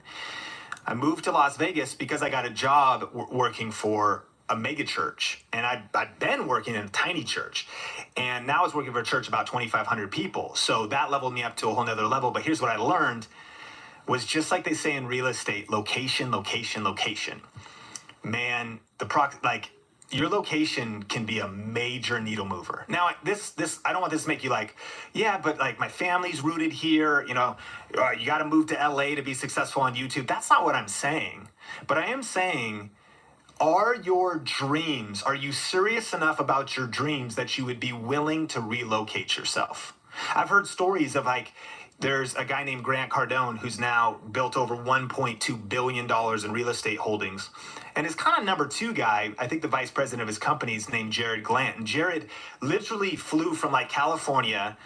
I moved to Las Vegas because I got a job working for a mega church. And I'd been working in a tiny church. And now I was working for a church about 2,500 people. So that leveled me up to a whole nother level. But here's what I learned was just like they say in real estate, location, location, location. Man, your location can be a major needle mover. Now, this I don't want this to make you like, yeah, but like my family's rooted here, you got to move to LA to be successful on YouTube. That's not what I'm saying. But I am saying, are you serious enough about your dreams that you would be willing to relocate yourself? I've heard stories of there's a guy named Grant Cardone who's now built over $1.2 billion in real estate holdings. And his kind of number 2 guy, I think the vice president of his company is named Jared Glant. And Jared literally flew from California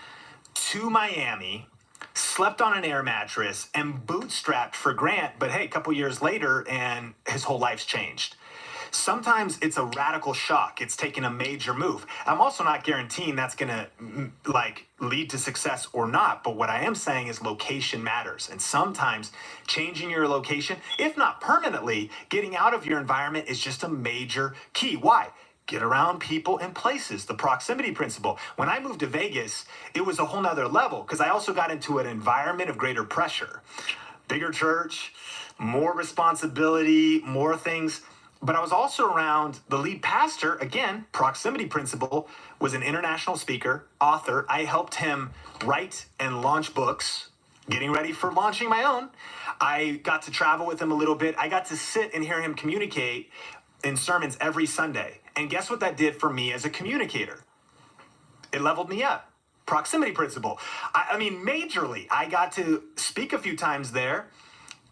to Miami, slept on an air mattress, and bootstrapped for Grant. But hey, a couple years later, and his whole life's changed. Sometimes it's a radical shock. It's taking a major move. I'm also not guaranteeing that's going to lead to success or not. But what I am saying is location matters. And sometimes changing your location, if not permanently, getting out of your environment is just a major key. Why? Get around people and places, the proximity principle. When I moved to Vegas, it was a whole nother level because I also got into an environment of greater pressure. Bigger church, more responsibility, more things. But I was also around the lead pastor, again, proximity principle, was an international speaker, author. I helped him write and launch books, getting ready for launching my own. I got to travel with him a little bit. I got to sit and hear him communicate in sermons every Sunday. And guess what that did for me as a communicator? It leveled me up. Proximity principle. I mean, majorly. I got to speak a few times there,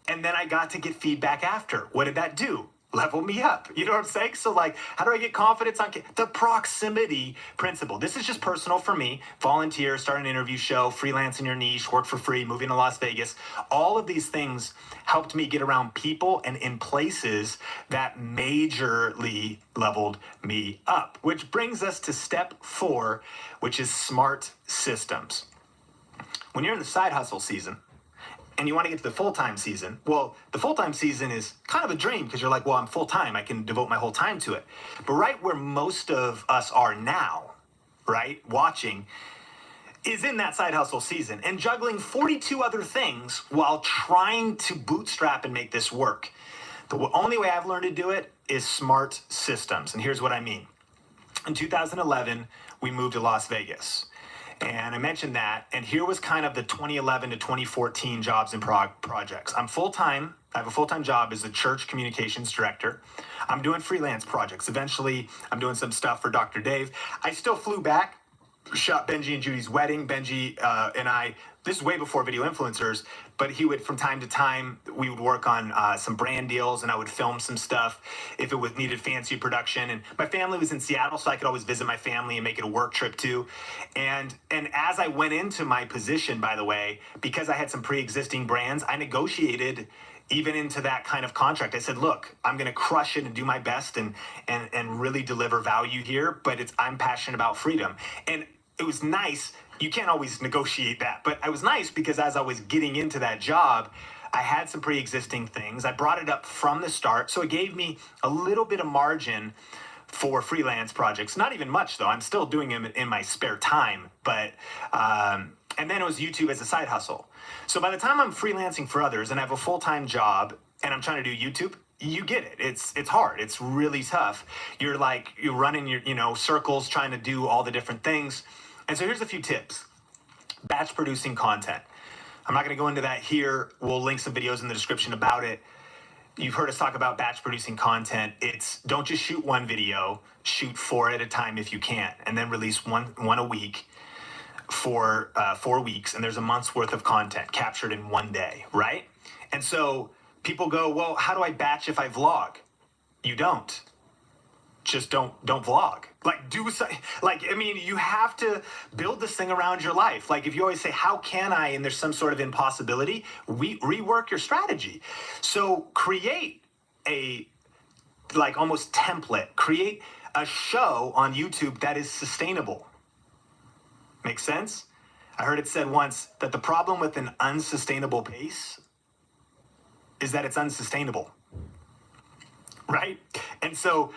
and then I got to get feedback after. What did that do? Level me up. You know what I'm saying? So how do I get confidence on the proximity principle? This is just personal for me. Volunteer, start an interview show, freelance in your niche, work for free, moving to Las Vegas. All of these things helped me get around people and in places that majorly leveled me up, which brings us to step 4, which is smart systems. When you're in the side hustle season, and you want to get to the full-time season, well, the full-time season is kind of a dream because you're like, well, I'm full-time. I can devote my whole time to it. But right where most of us are now, right, watching, is in that side hustle season and juggling 42 other things while trying to bootstrap and make this work. The only way I've learned to do it is smart systems. And here's what I mean. In 2011, we moved to Las Vegas. And I mentioned that, and here was kind of the 2011 to 2014 jobs and projects. I'm full-time. I have a full-time job as a church communications director. I'm doing freelance projects. Eventually, I'm doing some stuff for Dr. Dave. I still flew back, shot Benji and Judy's wedding. Benji and I, this is way before video influencers, but he would, from time to time, we would work on some brand deals, and I would film some stuff if it was needed fancy production. And my family was in Seattle, so I could always visit my family and make it a work trip too. And as I went into my position, by the way, because I had some pre-existing brands, I negotiated even into that kind of contract. I said, look, I'm going to crush it and do my best and really deliver value here, but I'm passionate about freedom. And it was nice. You can't always negotiate that, but it was nice because as I was getting into that job, I had some pre-existing things. I brought it up from the start, so it gave me a little bit of margin for freelance projects. Not even much, though. I'm still doing them in my spare time, but and then it was YouTube as a side hustle. So by the time I'm freelancing for others and I have a full-time job and I'm trying to do YouTube, you get it. It's hard. It's really tough. You're running your circles trying to do all the different things. And so here's a few tips. Batch producing content. I'm not going to go into that here. We'll link some videos in the description about it. You've heard us talk about batch producing content. It's don't just shoot one video, shoot 4 at a time if you can, and then release one a week for 4 weeks, and there's a month's worth of content captured in one day, right? And so people go, well, how do I batch if I vlog? You don't. Just don't vlog. You have to build this thing around your life. Like if you always say, how can I, and there's some sort of impossibility, rework your strategy. So create a almost template, create a show on YouTube that is sustainable. Make sense? I heard it said once that the problem with an unsustainable pace is that it's unsustainable, right? And so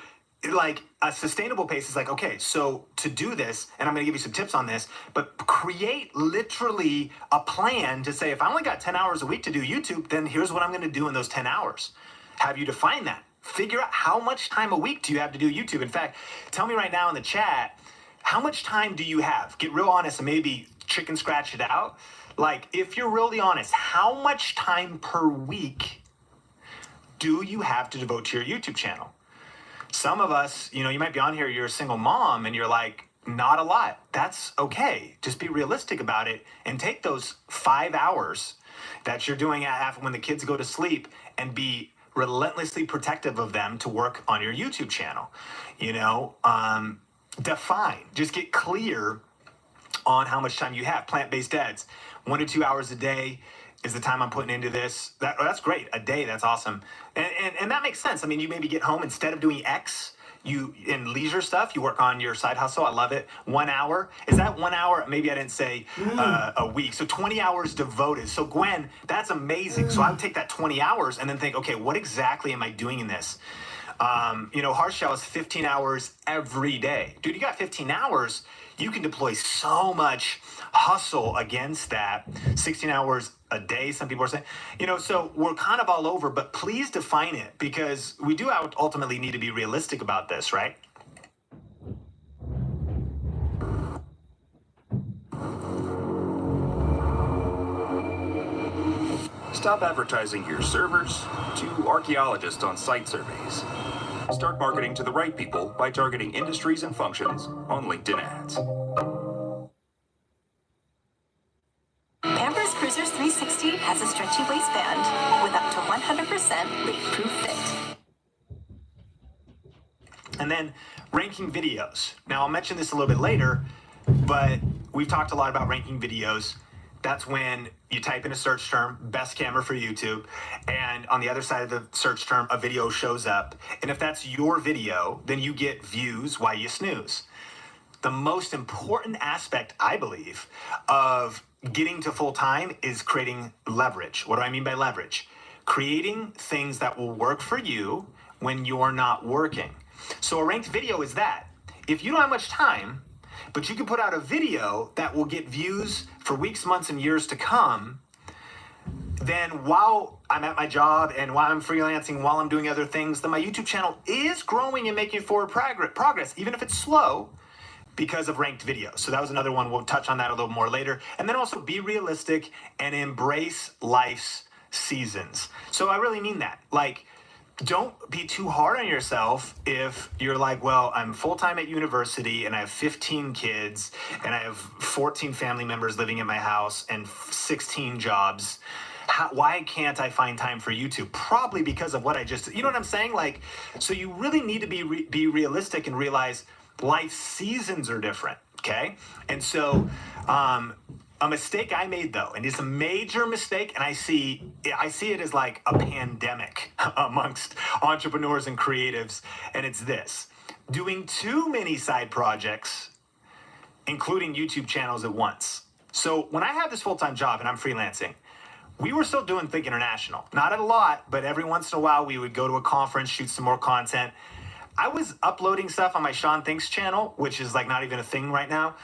a sustainable pace is okay, so to do this, and I'm going to give you some tips on this, but create literally a plan to say, if I only got 10 hours a week to do YouTube, then here's what I'm going to do in those 10 hours. Have you define that? Figure out how much time a week do you have to do YouTube. In fact, tell me right now in the chat, how much time do you have? Get real honest and maybe chicken scratch it out. If you're really honest, how much time per week do you have to devote to your YouTube channel? Some of us, you might be on here, you're a single mom, and you're not a lot. That's okay. Just be realistic about it and take those 5 hours that you're doing when the kids go to sleep and be relentlessly protective of them to work on your YouTube channel. Define, just get clear on how much time you have. Plant-based diets, 1 to 2 hours a day is the time I'm putting into this. That's great. A day, that's awesome. And that makes sense. You maybe get home, instead of doing X, you in leisure stuff, you work on your side hustle. I love it. 1 hour. Is that 1 hour? Maybe I didn't say a week. So 20 hours devoted. So Gwen, that's amazing. So I would take that 20 hours and then think, okay, what exactly am I doing in this? Hardshell is 15 hours every day. Dude, you got 15 hours. You can deploy so much hustle against that. 16 hours a day, some people are saying. So we're kind of all over, but please define it, because we do ultimately need to be realistic about this, right? Stop advertising your servers to archaeologists on site surveys. Start marketing to the right people by targeting industries and functions on LinkedIn ads. Pampers Cruisers 360 has a stretchy waistband with up to 100% leak-proof fit. And then ranking videos. Now, I'll mention this a little bit later, but we've talked a lot about ranking videos. That's when you type in a search term, best camera for YouTube, and on the other side of the search term, a video shows up. And if that's your video, then you get views while you snooze. The most important aspect, I believe, of getting to full time is creating leverage. What do I mean by leverage? Creating things that will work for you when you're not working. So a ranked video is that. If you don't have much time, but you can put out a video that will get views for weeks, months, and years to come, then while I'm at my job and while I'm freelancing, while I'm doing other things, then my YouTube channel is growing and making forward progress, even if it's slow, because of ranked videos. So that was another one. We'll touch on that a little more later. And then also be realistic and embrace life's seasons. So I really mean that. Don't be too hard on yourself if you're well, I'm full-time at university and I have 15 kids and I have 14 family members living in my house and 16 jobs. Why can't I find time for YouTube? Probably because of what I just, you know what I'm saying? So you really need to be realistic and realize life seasons are different, okay? And so A mistake I made though, and it's a major mistake, and I see it as like a pandemic amongst entrepreneurs and creatives, and it's this: doing too many side projects, including YouTube channels at once. So when I had this full-time job and I'm freelancing, we were still doing Think International. Not a lot, but every once in a while we would go to a conference, shoot some more content. I was uploading stuff on my Sean Thinks channel, which is like not even a thing right now.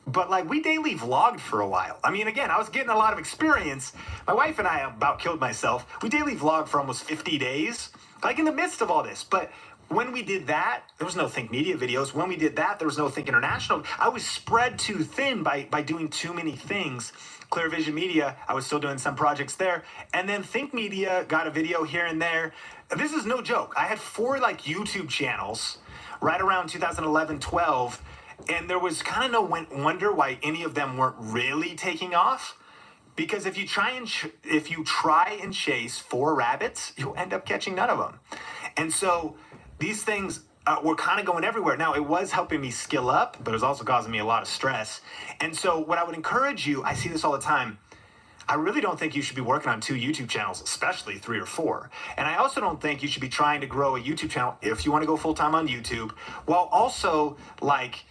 But like we daily vlogged for a while. I mean, again, I was getting a lot of experience. My wife and I about killed myself. We daily vlogged for almost 50 days, like in the midst of all this. But when we did that, there was no Think Media videos. When we did that, there was no Think International. I was spread too thin by doing too many things. Clear Vision Media, I was still doing some projects there. And then Think Media got a video here and there. This is no joke. I had 4 like YouTube channels right around 2011, 12. And there was kind of no wonder why any of them weren't really taking off. Because if you try and chase 4 rabbits, you'll end up catching none of them. And so these things were kind of going everywhere. Now, it was helping me skill up, but it was also causing me a lot of stress. And so what I would encourage you, I see this all the time, I really don't think you should be working on 2 YouTube channels, especially 3 or 4. And I also don't think you should be trying to grow a YouTube channel if you want to go full-time on YouTube, while also like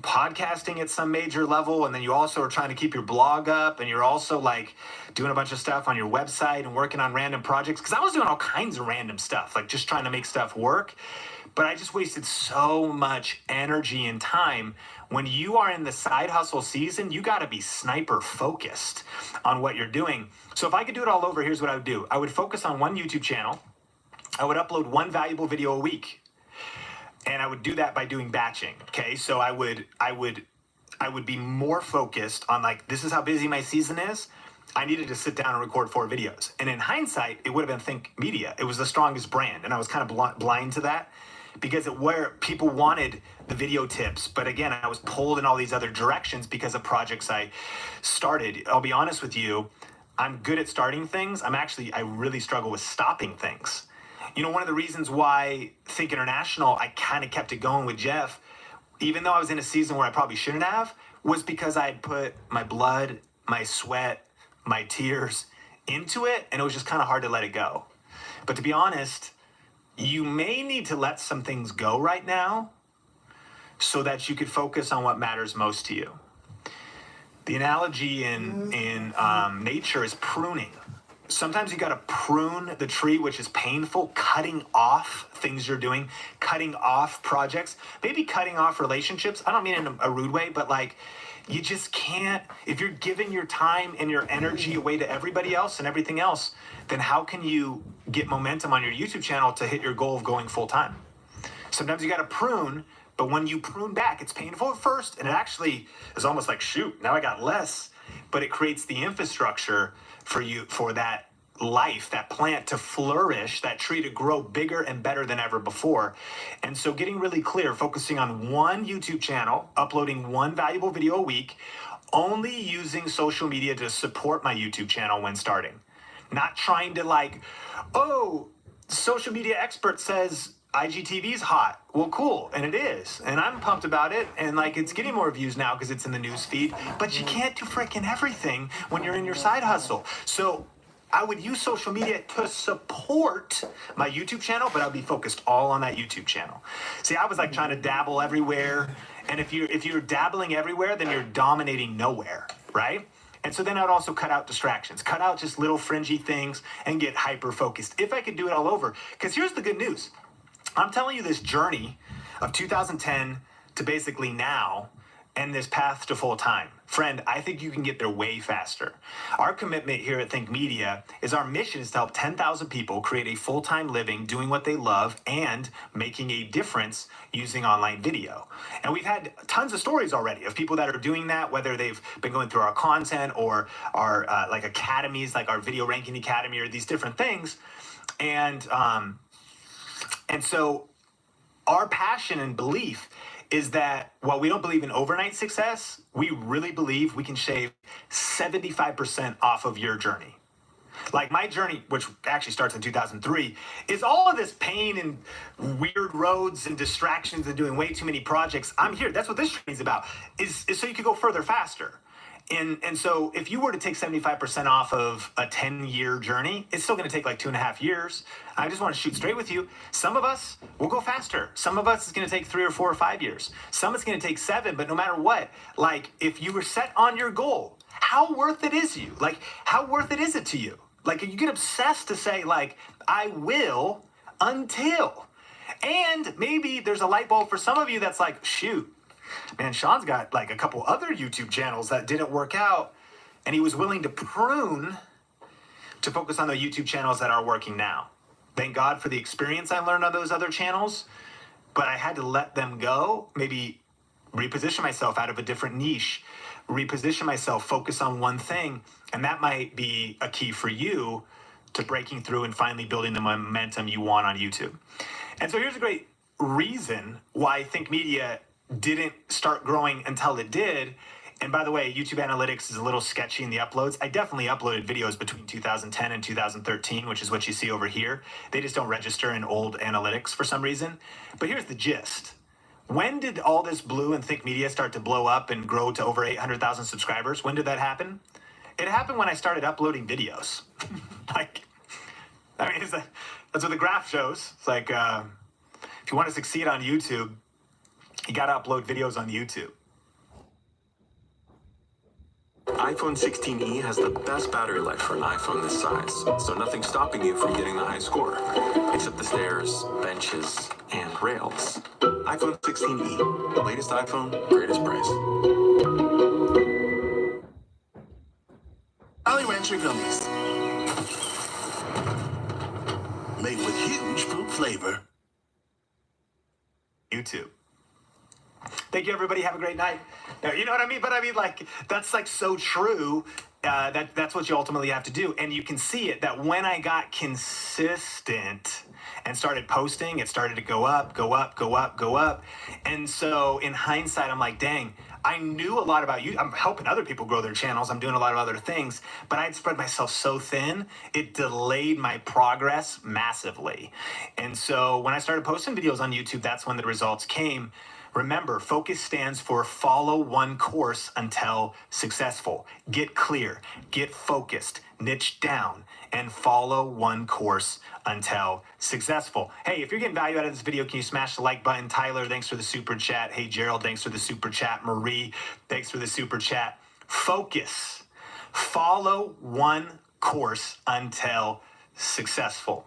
podcasting at some major level, and then you also are trying to keep your blog up, and you're also like doing a bunch of stuff on your website and working on random projects, because I was doing all kinds of random stuff, like just trying to make stuff work. But I just wasted so much energy and time. When you are in the side hustle season, you got to be sniper focused on what you're doing. So if I could do it all over, here's what I would do. I would focus on one YouTube channel. I would upload 1 valuable video a week. And I would do that by doing batching. Okay, so I would be more focused on like, this is how busy my season is. I needed to sit down and record 4 videos. And in hindsight, it would have been Think Media. It was the strongest brand, and I was kind of blind to that because where people wanted the video tips, but again, I was pulled in all these other directions because of projects I started. I'll be honest with you, I'm good at starting things. I really struggle with stopping things. You know, one of the reasons why Think International, I kind of kept it going with Jeff, even though I was in a season where I probably shouldn't have, was because I had put my blood, my sweat, my tears into it, and it was just kind of hard to let it go. But to be honest, you may need to let some things go right now so that you could focus on what matters most to you. The analogy in nature is pruning. Sometimes you got to prune the tree, which is painful, cutting off things you're doing, cutting off projects, maybe cutting off relationships. I don't mean in a rude way, but like you just can't, if you're giving your time and your energy away to everybody else and everything else, then how can you get momentum on your YouTube channel to hit your goal of going full time? Sometimes you got to prune, but when you prune back, it's painful at first, and it actually is almost like, shoot, now I got less, but it creates the infrastructure for you, for that life, that plant to flourish, that tree to grow bigger and better than ever before. And so getting really clear, focusing on one YouTube channel, uploading 1 valuable video a week, only using social media to support my YouTube channel when starting. Not trying to like, oh, social media expert says IGTV's hot. Well, cool, and it is, and I'm pumped about it, and like it's getting more views now because it's in the news feed, but you can't do freaking everything when you're in your side hustle. So I would use social media to support my YouTube channel, but I'd be focused all on that YouTube channel. See, I was like trying to dabble everywhere, and if you're dabbling everywhere, then you're dominating nowhere, right? And so then I'd also cut out distractions, cut out just little fringy things, and get hyper focused. If I could do it all over, because here's the good news. I'm telling you this journey of 2010 to basically now and this path to full time. Friend, I think you can get there way faster. Our commitment here at Think Media is our mission is to help 10,000 people create a full-time living doing what they love and making a difference using online video. And we've had tons of stories already of people that are doing that, whether they've been going through our content or our like academies, like our Video Ranking Academy or these different things. And so our passion and belief is that while we don't believe in overnight success, we really believe we can shave 75% off of your journey. Like my journey, which actually starts in 2003, is all of this pain and weird roads and distractions and doing way too many projects. I'm here. That's what this journey is about, is so you can go further faster. And so if you were to take 75% off of a 10-year journey, it's still going to take like 2.5 years. I just want to shoot straight with you. Some of us will go faster. Some of us it's going to take 3 or 4 or 5 years. Some it's going to take 7, but no matter what, like if you were set on your goal, how worth it is you? Like how worth it is it to you? Like you get obsessed to say like, I will until. And maybe there's a light bulb for some of you that's like, shoot, man, Sean's got like a couple other YouTube channels that didn't work out, and he was willing to prune to focus on the YouTube channels that are working now. Thank God for the experience I learned on those other channels, but I had to let them go, maybe reposition myself out of a different niche, reposition myself, focus on one thing, and that might be a key for you to breaking through and finally building the momentum you want on YouTube. And so here's a great reason why Think Media didn't start growing until it did. And by the way, YouTube analytics is a little sketchy in the uploads. I definitely uploaded videos between 2010 and 2013, which is what you see over here. They just don't register in old analytics for some reason. But here's the gist. When did all this blue and Think Media start to blow up and grow to over 800,000 subscribers? When did that happen? It happened when I started uploading videos. That's what the graph shows. It's like, if you want to succeed on YouTube, you got to upload videos on YouTube. iPhone 16e has the best battery life for an iPhone this size, so nothing's stopping you from getting the high score, except the stairs, benches, and rails. iPhone 16e, the latest iPhone, greatest price. Jolly Rancher gummies. Made with huge fruit flavor. YouTube. Thank you, everybody. Have a great night. You know what I mean? But I mean, like, that's like so true. That's what you ultimately have to do. And you can see it that when I got consistent and started posting, it started to go up, go up, go up, go up. And so in hindsight, I'm like, dang, I knew a lot about you. I'm helping other people grow their channels. I'm doing a lot of other things, but I'd spread myself so thin, it delayed my progress massively. And so when I started posting videos on YouTube, that's when the results came. Remember, focus stands for follow one course until successful. Get clear, get focused, niche down, and follow one course until successful. Hey, if you're getting value out of this video, can you smash the like button? Tyler, thanks for the super chat. Hey, Gerald, thanks for the super chat. Marie, thanks for the super chat. Focus. Follow one course until successful.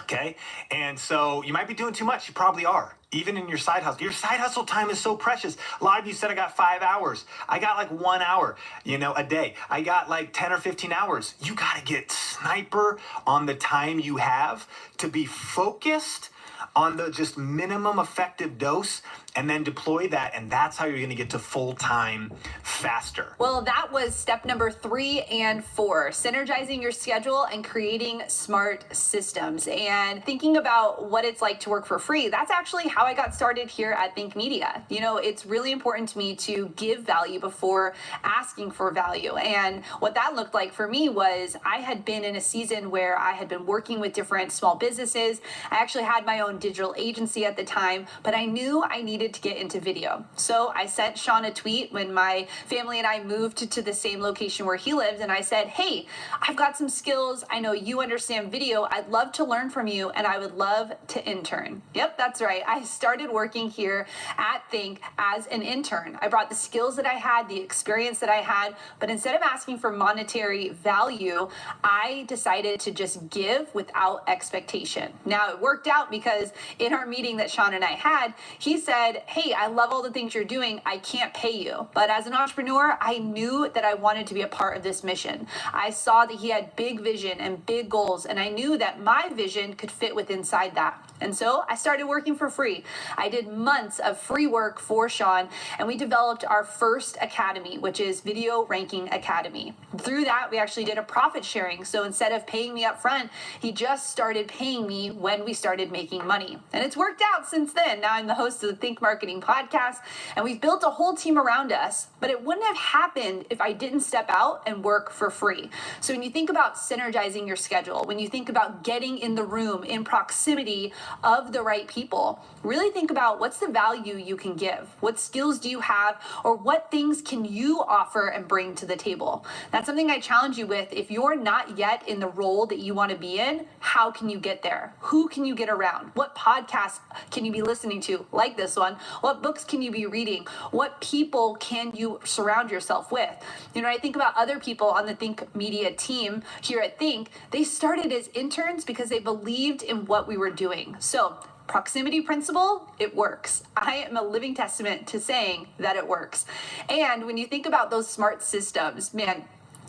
Okay? And so you might be doing too much. You probably are. Even in your side hustle. Your side hustle time is so precious. A lot of you said I got 5 hours. I got like 1 hour, a day. I got like 10 or 15 hours. You got to get sniper on the time you have to be focused on the just minimum effective dose and then deploy that. And that's how you're going to get to full time faster. Well, that was step number 3 and 4, synergizing your schedule and creating smart systems. And thinking about what it's like to work for free, that's actually how I got started here at Think Media. It's really important to me to give value before asking for value. And what that looked like for me was I had been in a season where I had been working with different small businesses. I actually had my own digital agency at the time, but I knew I needed to get into video. So I sent Sean a tweet when my family and I moved to the same location where he lives, and I said, hey, I've got some skills. I know you understand video. I'd love to learn from you, and I would love to intern. Yep, that's right. I started working here at Think as an intern. I brought the skills that I had, the experience that I had, but instead of asking for monetary value, I decided to just give without expectation. Now, it worked out because in our meeting that Sean and I had, he said, hey, I love all the things you're doing. I can't pay you. But as an entrepreneur, I knew that I wanted to be a part of this mission. I saw that he had big vision and big goals, and I knew that my vision could fit with inside that. And so I started working for free. I did months of free work for Sean, and we developed our first academy, which is Video Ranking Academy. Through that, we actually did a profit sharing. So instead of paying me up front, he just started paying me when we started making money. And it's worked out since then. Now I'm the host of the Think Marketing Podcast, and we've built a whole team around us, but it wouldn't have happened if I didn't step out and work for free. So when you think about synergizing your schedule, when you think about getting in the room, in proximity of the right people, really think about what's the value you can give, what skills do you have, or what things can you offer and bring to the table. That's something I challenge you with. If you're not yet in the role that you want to be in, how can you get there? Who can you get around? What podcasts can you be listening to, like this one? What books can you be reading? What people can you surround yourself with? You know, I think about other people on the Think Media team here at Think. They started as interns because they believed in what we were doing. So proximity principle, it works. I am a living testament to saying that it works. And when you think about those smart systems, man,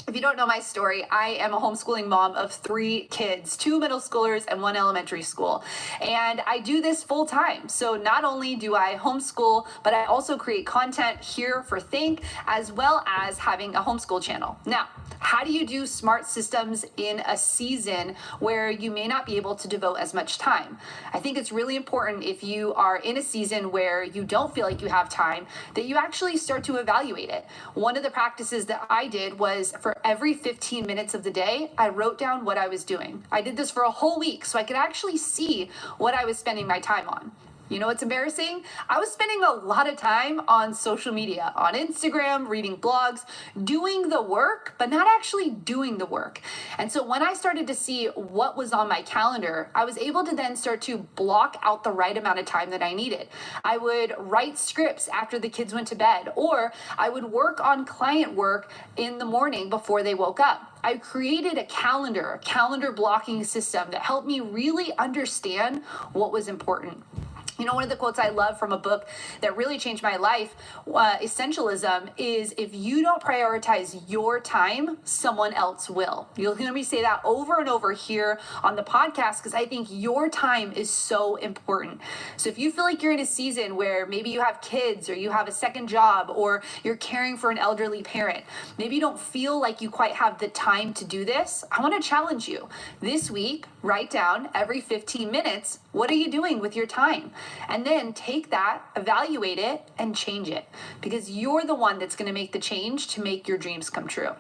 if you don't know my story, I am a homeschooling mom of 3 kids, 2 middle schoolers and 1 elementary school. And I do this full time. So not only do I homeschool, but I also create content here for Think, as well as having a homeschool channel. Now, how do you do smart systems in a season where you may not be able to devote as much time? I think it's really important, if you are in a season where you don't feel like you have time, that you actually start to evaluate it. One of the practices that I did was, for every 15 minutes of the day, I wrote down what I was doing. I did this for a whole week so I could actually see what I was spending my time on. You know what's embarrassing? I was spending a lot of time on social media, on Instagram, reading blogs, doing the work, but not actually doing the work. And so when I started to see what was on my calendar, I was able to then start to block out the right amount of time that I needed. I would write scripts after the kids went to bed, or I would work on client work in the morning before they woke up. I created a calendar blocking system that helped me really understand what was important. You know, one of the quotes I love from a book that really changed my life, Essentialism, is if you don't prioritize your time, someone else will. You'll hear me say that over and over here on the podcast, because I think your time is so important. So if you feel like you're in a season where maybe you have kids, or you have a second job, or you're caring for an elderly parent, maybe you don't feel like you quite have the time to do this, I want to challenge you. This week, write down every 15 minutes, what are you doing with your time? And then take that, evaluate it, and change it, because you're the one that's going to make the change to make your dreams come true.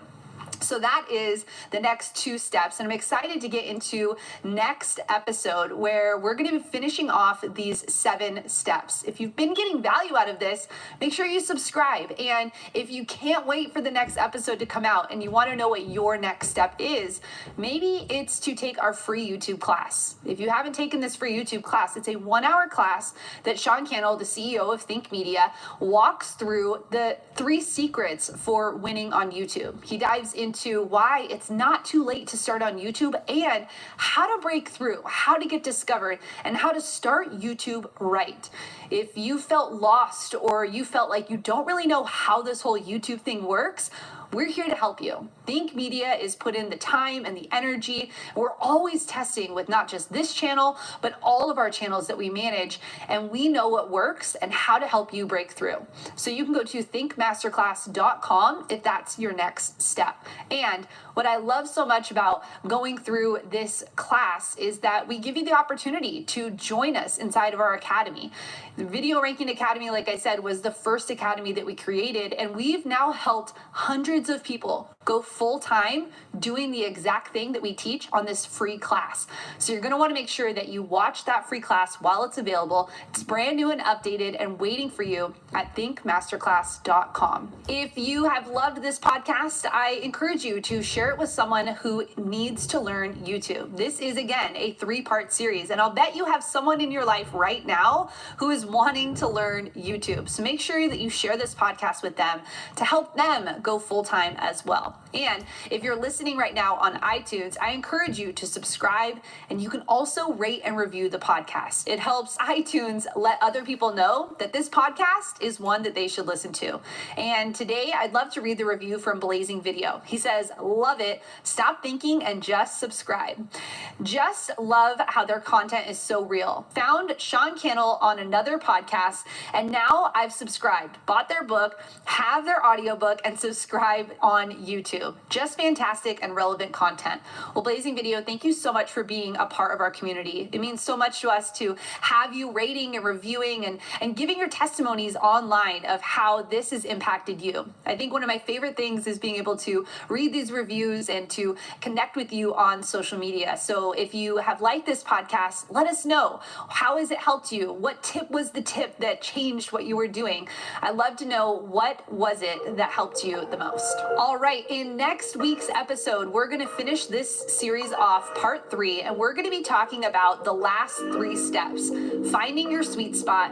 So that is the next 2 steps, and I'm excited to get into next episode where we're going to be finishing off these 7 steps. If you've been getting value out of this, make sure you subscribe. And if you can't wait for the next episode to come out and you want to know what your next step is, maybe it's to take our free YouTube class. If you haven't taken this free YouTube class, it's a 1-hour class that Sean Cannell, the CEO of Think Media, walks through the 3 secrets for winning on YouTube. He dives into why it's not too late to start on YouTube, and how to break through, how to get discovered, and how to start YouTube right. If you felt lost, or you felt like you don't really know how this whole YouTube thing works, we're here to help you. Think Media is put in the time and the energy. We're always testing with not just this channel, but all of our channels that we manage, and we know what works and how to help you break through. So you can go to thinkmasterclass.com if that's your next step. And what I love so much about going through this class is that we give you the opportunity to join us inside of our academy. The Video Ranking Academy, like I said, was the first academy that we created, and we've now helped hundreds of people go full-time doing the exact thing that we teach on this free class. So you're going to want to make sure that you watch that free class while it's available. It's brand new and updated and waiting for you at thinkmasterclass.com. If you have loved this podcast, I encourage you to share it with someone who needs to learn YouTube. This is, again, a 3-part series, and I'll bet you have someone in your life right now who is wanting to learn YouTube. So make sure that you share this podcast with them to help them go full-time as well. And if you're listening right now on iTunes, I encourage you to subscribe, and you can also rate and review the podcast. It helps iTunes let other people know that this podcast is one that they should listen to. And today, I'd love to read the review from Blazing Video. He says, "Love it. Stop thinking and just subscribe. Just love how their content is so real. Found Sean Cannell on another podcast, and now I've subscribed, bought their book, have their audiobook, and subscribe on YouTube. YouTube. Just fantastic and relevant content. Well, Blazing Video, thank you so much for being a part of our community. It means so much to us to have you rating and reviewing and giving your testimonies online of how this has impacted you. I think one of my favorite things is being able to read these reviews and to connect with you on social media. So if you have liked this podcast, let us know. How has it helped you? What tip was the tip that changed what you were doing? I'd love to know, what was it that helped you the most? All right, in next week's episode, we're going to finish this series off, part 3, and we're going to be talking about the last 3 steps: finding your sweet spot,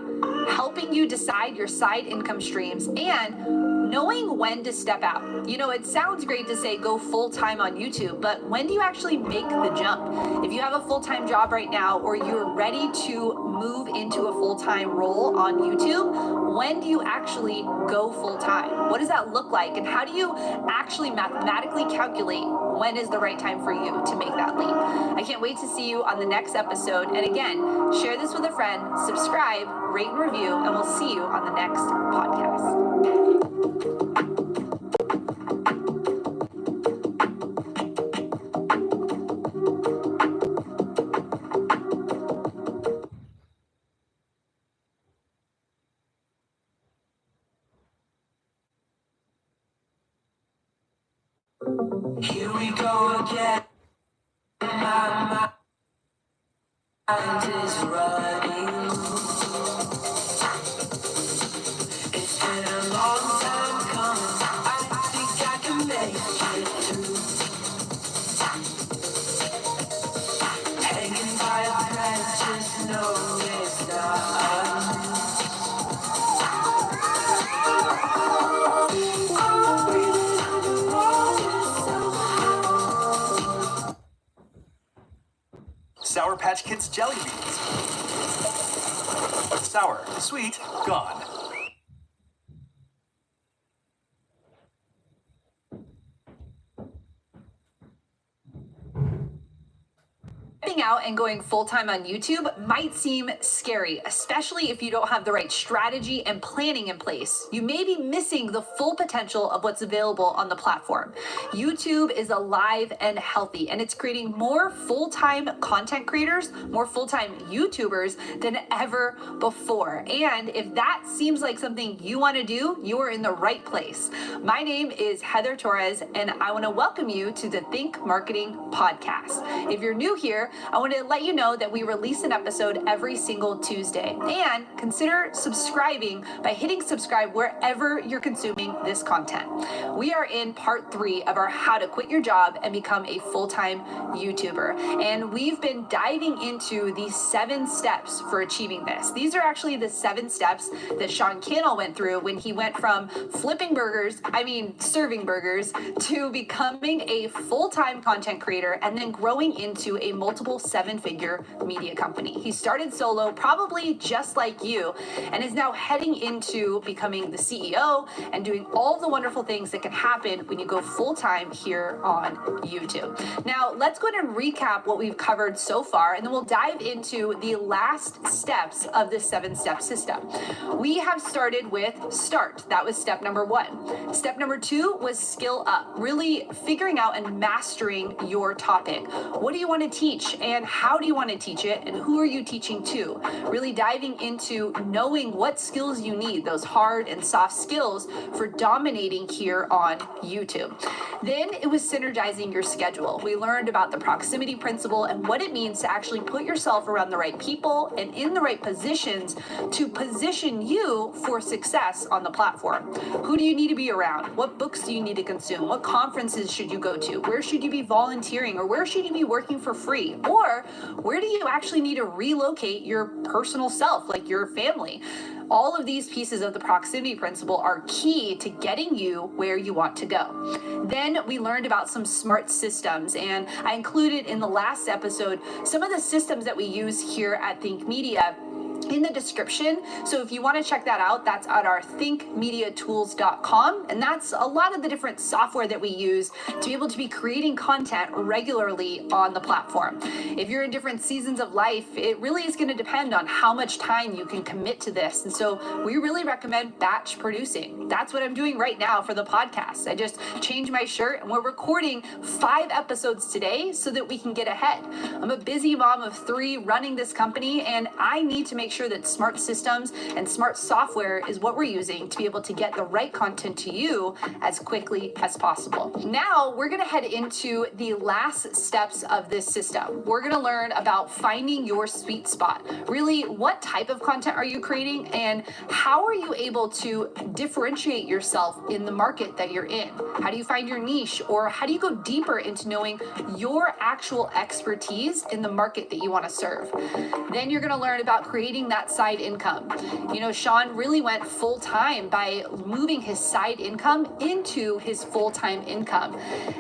helping you decide your side income streams, and knowing when to step out. You know, it sounds great to say go full-time on YouTube, but when do you actually make the jump? If you have a full-time job right now, or you're ready to move into a full-time role on YouTube, when do you actually go full-time? What does that look like? And how do you actually mathematically calculate when is the right time for you to make that leap? I can't wait to see you on the next episode. And again, share this with a friend, subscribe, rate and review, and we'll see you on the next podcast. Here we go again. My mind is running. It's been a long time coming. I think I can make it through. Hanging by a thread, just know it's not. Sour Patch Kids jelly beans. Sour, sweet, gone. Stepping out and going full-time on YouTube might seem scary, especially if you don't have the right strategy and planning in place. You may be missing the full potential of what's available on the platform. YouTube is alive and healthy, and it's creating more full-time content creators, more full-time YouTubers than ever before. And if that seems like something you want to do, you are in the right place. My name is Heather Torres, and I want to welcome you to the Think Marketing Podcast. If you're new here, I want to let you know that we release an episode every single Tuesday, and consider subscribing by hitting subscribe wherever you're consuming this content. We are in part 3 of our How to Quit Your Job and Become a Full-Time YouTuber, and we've been diving into the 7 steps for achieving this. These are actually the 7 steps that Sean Cannell went through when he went from serving burgers, to becoming a full-time content creator and then growing into a multiple 7-figure media company. He started solo, probably just like you, and is now heading into becoming the CEO and doing all the wonderful things that can happen when you go full-time here on YouTube. Now, let's go ahead and recap what we've covered so far, and then we'll dive into the last steps of this 7-step system. We have started with start. That was step number 1. Step number 2 was skill up, really figuring out and mastering your topic. What do you want to teach, and how do you want to teach it, and who are you teaching to? Really diving into knowing what skills you need, those hard and soft skills for dominating here on YouTube. Then it was synergizing your schedule. We learned about the proximity principle and what it means to actually put yourself around the right people and in the right positions to position you for success on the platform. Who do you need to be around? What books do you need to consume? What conferences should you go to? Where should you be volunteering, or where should you be working for free? Or where do you actually need to relocate your personal self, like your family? All of these pieces of the proximity principle are key to getting you where you want to go. Then we learned about some smart systems, and I included in the last episode some of the systems that we use here at Think Media in the description. So if you want to check that out, that's at our thinkmediatools.com. And that's a lot of the different software that we use to be able to be creating content regularly on the platform. If you're in different seasons of life, it really is going to depend on how much time you can commit to this. And so we really recommend batch producing. That's what I'm doing right now for the podcast. I just changed my shirt and we're recording 5 episodes today so that we can get ahead. I'm a busy mom of 3 running this company, and I need to make sure that smart systems and smart software is what we're using to be able to get the right content to you as quickly as possible. Now we're going to head into the last steps of this system. We're going to learn about finding your sweet spot. Really, what type of content are you creating, and how are you able to differentiate yourself in the market that you're in? How do you find your niche, or how do you go deeper into knowing your actual expertise in the market that you want to serve? Then you're going to learn about creating that side income. You know, Sean really went full time by moving his side income into his full-time income.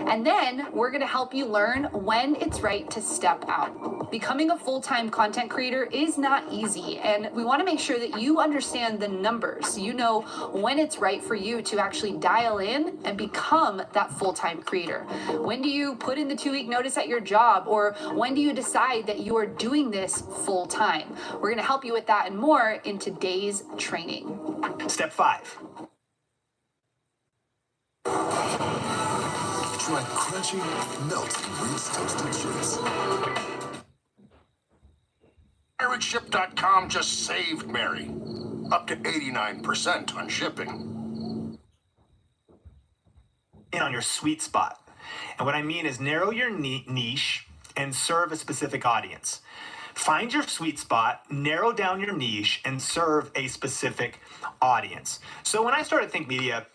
And then we're going to help you learn when it's right to step out. Becoming a full-time content creator is not easy, and we want to make sure that you understand the numbers. You know when it's right for you to actually dial in and become that full-time creator. When do you put in the 2-week notice at your job, or when do you decide that you are doing this full-time? We're going to help you with that and more in today's training. Step 5. Try crunchy, melting Reese toasted chips. PirateShip.com just saved Mary. Up to 89% on shipping. In on your sweet spot. And what I mean is narrow your niche and serve a specific audience. Find your sweet spot, narrow down your niche, and serve a specific audience. So when I started Think Media,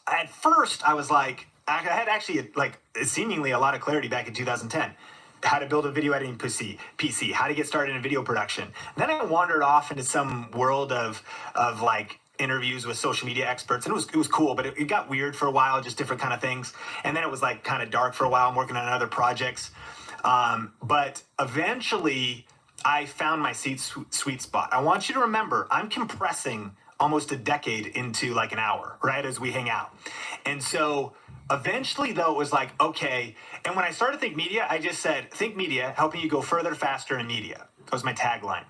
at first I was like, I had actually like seemingly a lot of clarity back in 2010. How to build a video editing PC, how to get started in video production. Then I wandered off into some world of like interviews with social media experts, and it was cool, but it got weird for a while, just different kind of things. And then it was like kind of dark for a while. I'm working on other projects. But eventually I found my sweet spot. I want you to remember, I'm compressing almost a decade into like an hour, right, as we hang out. And so eventually, though, it was like, okay. And when I started Think Media, I just said, Think Media, helping you go further, faster in media. That was my tagline.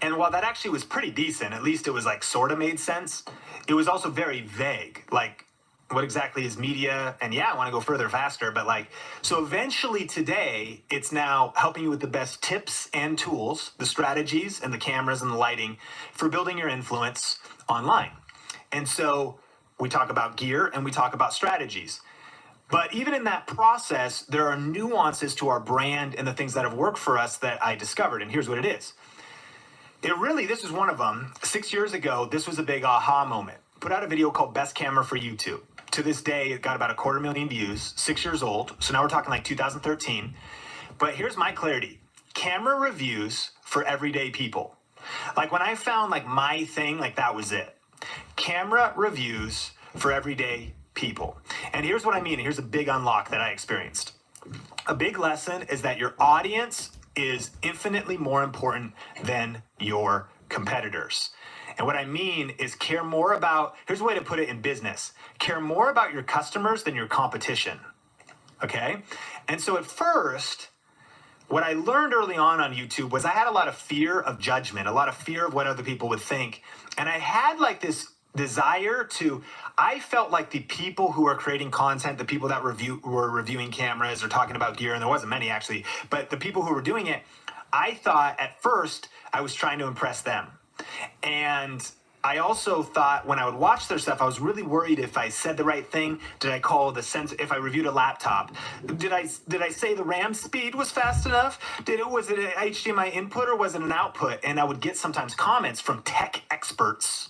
And while that actually was pretty decent, at least it was like sort of made sense, it was also very vague. Like, what exactly is media? And yeah, I want to go further, faster. But like, so eventually today, it's now helping you with the best tips and tools, the strategies and the cameras and the lighting for building your influence online. And so we talk about gear and we talk about strategies. But even in that process, there are nuances to our brand and the things that have worked for us that I discovered. And here's what it is. This is one of them. 6 years ago, this was a big aha moment. Put out a video called Best Camera for YouTube. To this day, it got about 250,000 views, 6 years old. So now we're talking like 2013. But here's my clarity. Camera reviews for everyday people. Like when I found like my thing, like that was it. Camera reviews for everyday people. And here's what I mean. Here's a big unlock that I experienced. A big lesson is that your audience is infinitely more important than your competitors. And what I mean is care more about, here's a way to put it in business, care more about your customers than your competition. Okay? And so at first, what I learned early on YouTube was I had a lot of fear of judgment, a lot of fear of what other people would think. And I had like this desire I felt like the people who are creating content, the people that were reviewing cameras or talking about gear, and there wasn't many actually, but the people who were doing it, I thought at first I was trying to impress them. And I also thought when I would watch their stuff, I was really worried if I said the right thing. Did I call the sense, if I reviewed a laptop, did I say the RAM speed was fast enough? Was it an HDMI input or was it an output? And I would get sometimes comments from tech experts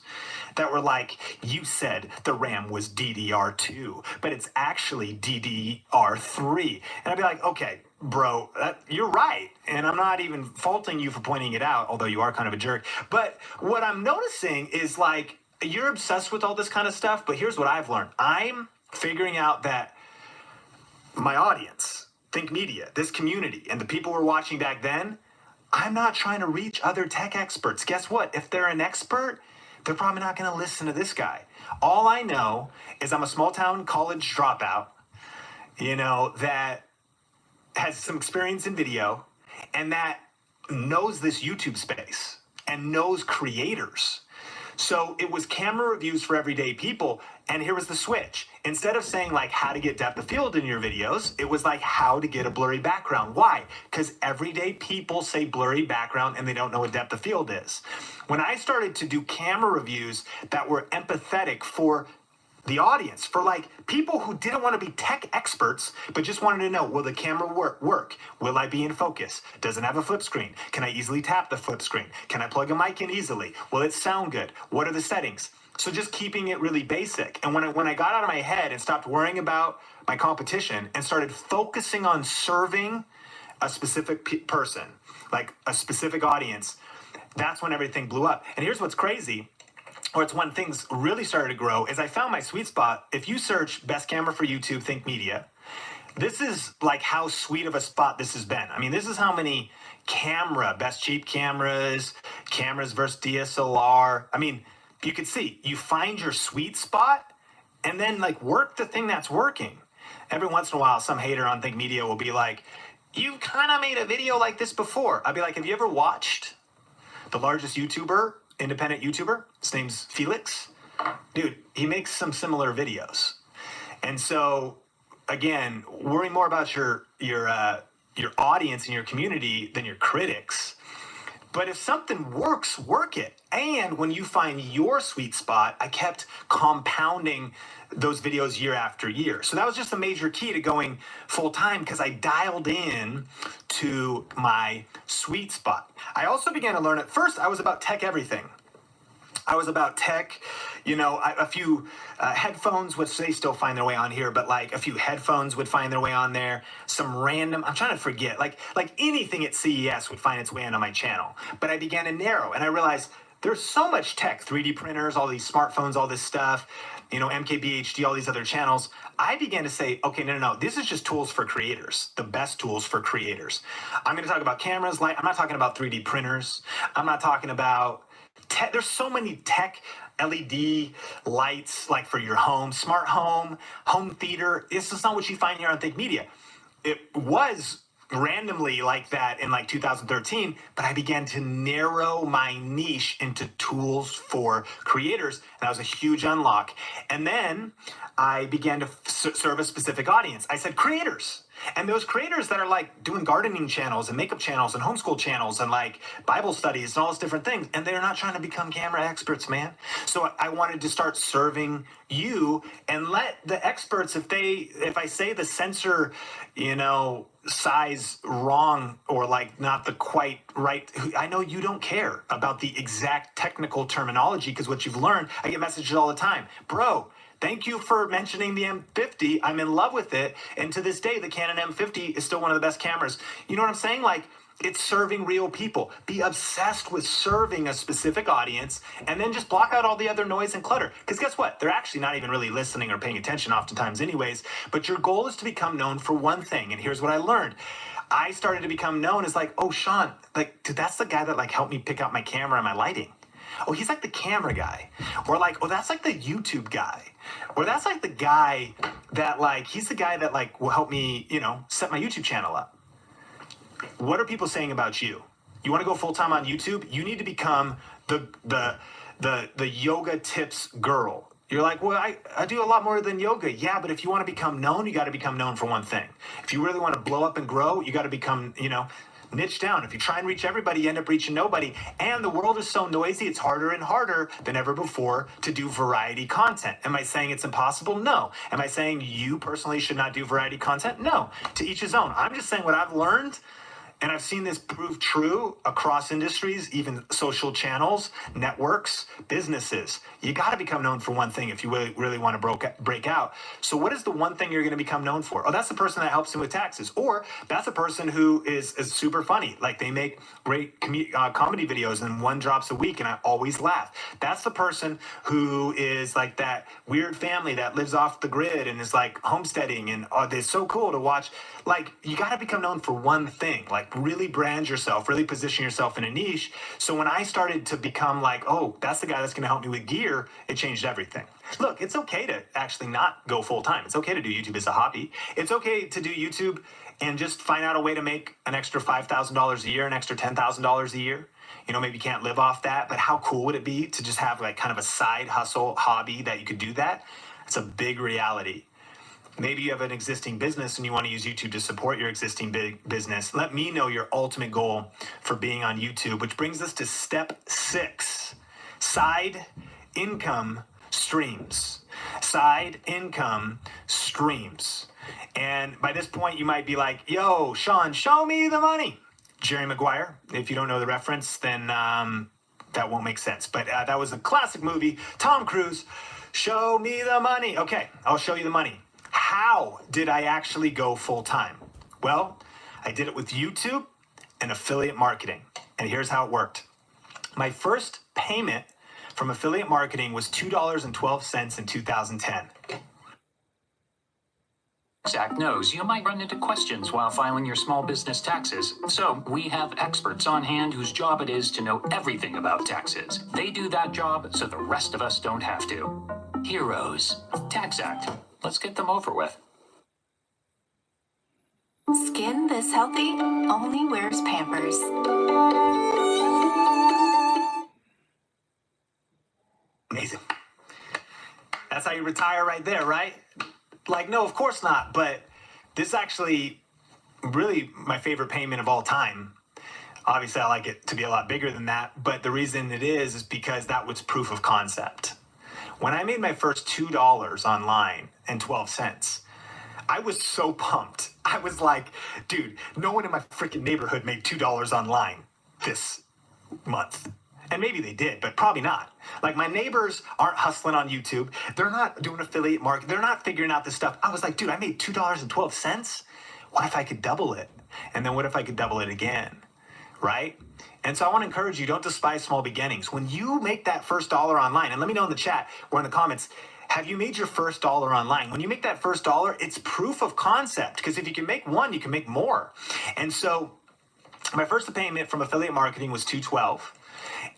that were like, you said the RAM was DDR2, but it's actually DDR3. And I'd be like, okay, bro, you're right. And I'm not even faulting you for pointing it out, although you are kind of a jerk. But what I'm noticing is like, you're obsessed with all this kind of stuff, but here's what I've learned. I'm figuring out that my audience, Think Media, this community, and the people who were watching back then, I'm not trying to reach other tech experts. Guess what? If they're an expert, they're probably not going to listen to this guy. All I know is I'm a small town college dropout, that has some experience in video and that knows this YouTube space and knows creators. So it was camera reviews for everyday people. And here was the switch. Instead of saying like how to get depth of field in your videos, it was like how to get a blurry background. Why? Because everyday people say blurry background and they don't know what depth of field is. When I started to do camera reviews that were empathetic for the audience, for like people who didn't want to be tech experts, but just wanted to know, will the camera work? Will I be in focus? Does it have a flip screen? Can I easily tap the flip screen? Can I plug a mic in easily? Will it sound good? What are the settings? So just keeping it really basic. And when I got out of my head and stopped worrying about my competition and started focusing on serving a specific person, like a specific audience, that's when everything blew up. And here's what's crazy. Or it's when things really started to grow, is I found my sweet spot. If you search best camera for YouTube, think media. This is like how sweet of a spot this has been. I mean, this is how many best cheap cameras versus DSLR. I mean, you could see, you find your sweet spot and then like work the thing that's working. Every once in a while, some hater on Think Media will be like, you kind of made a video like this before. I'll be like, have you ever watched the largest independent YouTuber? His name's Felix. Dude, he makes some similar videos. And so, again, worry more about your audience and your community than your critics. But if something works, work it. And when you find your sweet spot, I kept compounding those videos year after year. So that was just a major key to going full time, because I dialed in to my sweet spot. I also began to learn at first, I was about tech everything. I was about tech, a few headphones, which they still find their way on here, but like a few headphones would find their way on there. Some random, I'm trying to forget, like anything at CES would find its way onto my channel. But I began to narrow, and I realized there's so much tech, 3D printers, all these smartphones, all this stuff, MKBHD, all these other channels. I began to say, okay, no, this is just tools for creators, the best tools for creators. I'm going to talk about cameras, I'm not talking about 3D printers. I'm not talking about there's so many tech LED lights, like for your home, smart home theater. This is not what you find here on Think Media. It was randomly like that in like 2013, but I began to narrow my niche into tools for creators. And that was a huge unlock. And then I began to serve a specific audience. I said creators. And those creators that are like doing gardening channels and makeup channels and homeschool channels and like Bible studies and all those different things. And they're not trying to become camera experts, man. So I wanted to start serving you and let the experts, if I say the sensor, size wrong or like not the quite right, I know you don't care about the exact technical terminology, because what you've learned, I get messages all the time. Bro, thank you for mentioning the M50. I'm in love with it. And to this day, the Canon M50 is still one of the best cameras. You know what I'm saying? Like, it's serving real people. Be obsessed with serving a specific audience and then just block out all the other noise and clutter. Because guess what? They're actually not even really listening or paying attention oftentimes anyways. But your goal is to become known for one thing. And here's what I learned. I started to become known as like, oh, Sean, like, dude, that's the guy that like helped me pick out my camera and my lighting. Oh, he's like the camera guy. Or like, oh, that's like the YouTube guy. Or that's like the guy that like, he's the guy that like will help me, set my YouTube channel up. What are people saying about you? You want to go full-time on YouTube? You need to become the yoga tips girl. You're like, well, I do a lot more than yoga. Yeah, but if you want to become known, you got to become known for one thing. If you really want to blow up and grow, you got to become, niche down. If you try and reach everybody, you end up reaching nobody. And the world is so noisy, it's harder and harder than ever before to do variety content. Am I saying it's impossible? No. Am I saying you personally should not do variety content? No. To each his own. I'm just saying what I've learned, and I've seen this prove true across industries, even social channels, networks, businesses. You got to become known for one thing if you really want to break out. So what is the one thing you're going to become known for? Oh, that's the person that helps him with taxes. Or that's a person who is super funny. Like they make great comedy videos and one drops a week and I always laugh. That's the person who is like that weird family that lives off the grid and is like homesteading and it's so cool to watch. Like you got to become known for one thing. Like really brand yourself, really position yourself in a niche. So when I started to become like, oh, that's the guy that's going to help me with gear, it changed everything. Look, it's okay to actually not go full time. It's okay to do YouTube as a hobby. It's okay to do YouTube and just find out a way to make an extra $5,000 a year, an extra $10,000 a year. You know, maybe you can't live off that, but how cool would it be to just have like kind of a side hustle hobby that you could do that? It's a big reality. Maybe you have an existing business and you want to use YouTube to support your existing big business. Let me know your ultimate goal for being on YouTube, which brings us to step 6, side income streams. Side income streams. And by this point, you might be like, yo, Sean, show me the money. Jerry Maguire. If you don't know the reference, then that won't make sense. But that was a classic movie. Tom Cruise, show me the money. Okay, I'll show you the money. How did I actually go full time? Well, I did it with YouTube and affiliate marketing. And here's how it worked. My first payment from affiliate marketing was $2.12 in 2010. Act knows you might run into questions while filing your small business taxes. So we have experts on hand whose job it is to know everything about taxes. They do that job so the rest of us don't have to. Heroes. Tax Act. Let's get them over with. Skin this healthy only wears Pampers. Amazing. That's how you retire right there, right? Like, no, of course not. But this is actually really my favorite payment of all time. Obviously, I like it to be a lot bigger than that. But the reason it is because that was proof of concept. When I made my first $2 online and 12 cents, I was so pumped. I was like, dude, no one in my freaking neighborhood made $2 online this month. And maybe they did, but probably not. Like, my neighbors aren't hustling on YouTube. They're not doing affiliate marketing. They're not figuring out this stuff. I was like, dude, I made $2.12. What if I could double it? And then what if I could double it again? Right? And so I want to encourage you, don't despise small beginnings. When you make that first dollar online, and let me know in the chat or in the comments, have you made your first dollar online? When you make that first dollar, it's proof of concept. Because if you can make one, you can make more. And so my first payment from affiliate marketing was $2.12.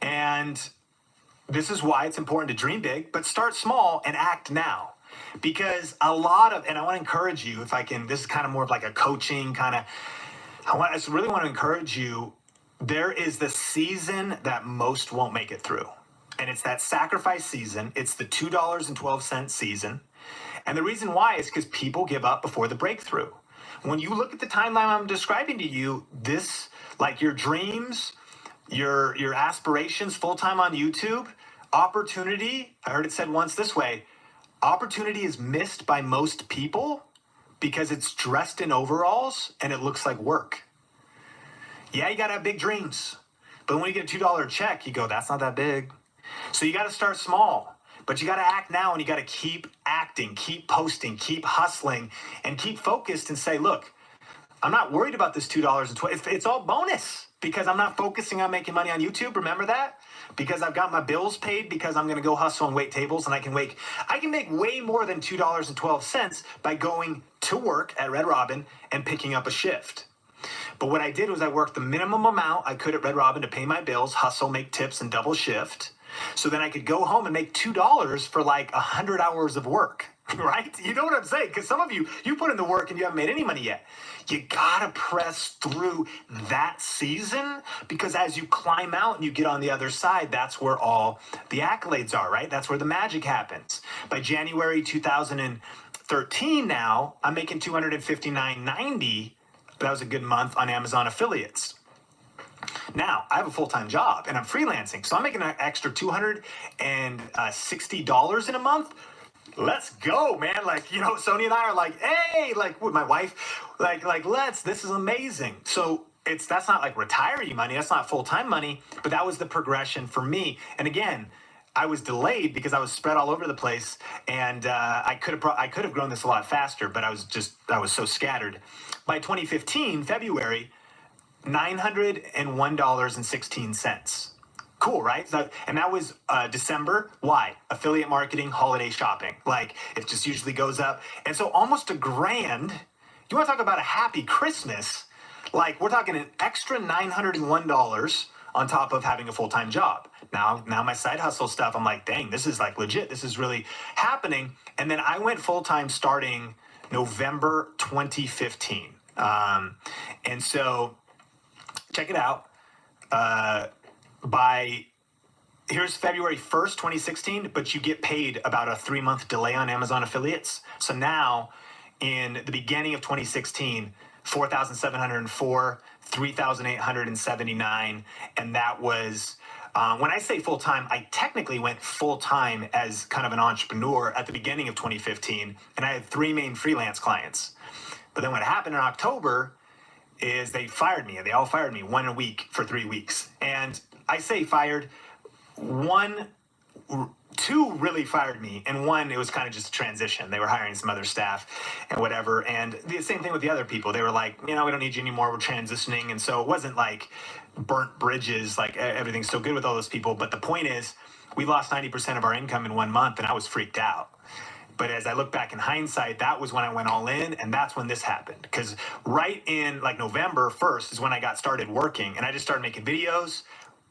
And this is why it's important to dream big, but start small and act now. Because a lot of, and I want to encourage you, if I can, this is kind of more of like a coaching kind of, I just really want to encourage you. There is the season that most won't make it through. And it's that sacrifice season. It's the $2.12 season. And the reason why is because people give up before the breakthrough. When you look at the timeline I'm describing to you, this, like your dreams, your aspirations, full-time on YouTube, opportunity, I heard it said once this way, opportunity is missed by most people because it's dressed in overalls and it looks like work. Yeah, you got to have big dreams. But when you get a $2 check, you go, that's not that big. So you got to start small. But you got to act now, and you got to keep acting, keep posting, keep hustling, and keep focused and say, look, I'm not worried about this $2.12. It's all bonus because I'm not focusing on making money on YouTube. Remember that? Because I've got my bills paid, because I'm going to go hustle and wait tables, and I can make way more than $2.12 by going to work at Red Robin and picking up a shift. But what I did was I worked the minimum amount I could at Red Robin to pay my bills, hustle, make tips, and double shift. So then I could go home and make $2 for like 100 hours of work, right? You know what I'm saying? Because some of you put in the work and you haven't made any money yet. You gotta press through that season, because as you climb out and you get on the other side, that's where all the accolades are, right? That's where the magic happens. By January 2013 now, I'm making $259.90. That was a good month on Amazon affiliates. Now, I have a full-time job and I'm freelancing, so I'm making an extra $260 in a month. Let's go, man. Like, you know, Sonia and I are like, hey, like with my wife, this is amazing. So that's not like retiree money. That's not full-time money, but that was the progression for me. And again, I was delayed because I was spread all over the place, and I could have grown this a lot faster, but I was so scattered. By 2015, February, $901.16. Cool, right? And that was December. Why? Affiliate marketing, holiday shopping. Like, it just usually goes up. And so almost $1,000. You want to talk about a happy Christmas? Like, we're talking an extra $901 on top of having a full-time job. Now my side hustle stuff, I'm like, dang, this is like legit. This is really happening. And then I went full-time starting November 2015. And so check it out. Here's February 1st, 2016, but you get paid about a 3-month delay on Amazon affiliates. So now in the beginning of 2016, 4,704, 3,879. And that was, when I say full-time, I technically went full-time as kind of an entrepreneur at the beginning of 2015. And I had 3 main freelance clients. But then what happened in October is they fired me. They all fired me 1 a week for 3 weeks. And I say fired, 2 really fired me, and 1, it was kind of just a transition. They were hiring some other staff and whatever. And the same thing with the other people. They were like, we don't need you anymore. We're transitioning. And so it wasn't like burnt bridges, like everything's still good with all those people. But the point is, we lost 90% of our income in 1 month, and I was freaked out. But as I look back in hindsight, that was when I went all in, and that's when this happened. Because right in like November 1st is when I got started working, and I just started making videos,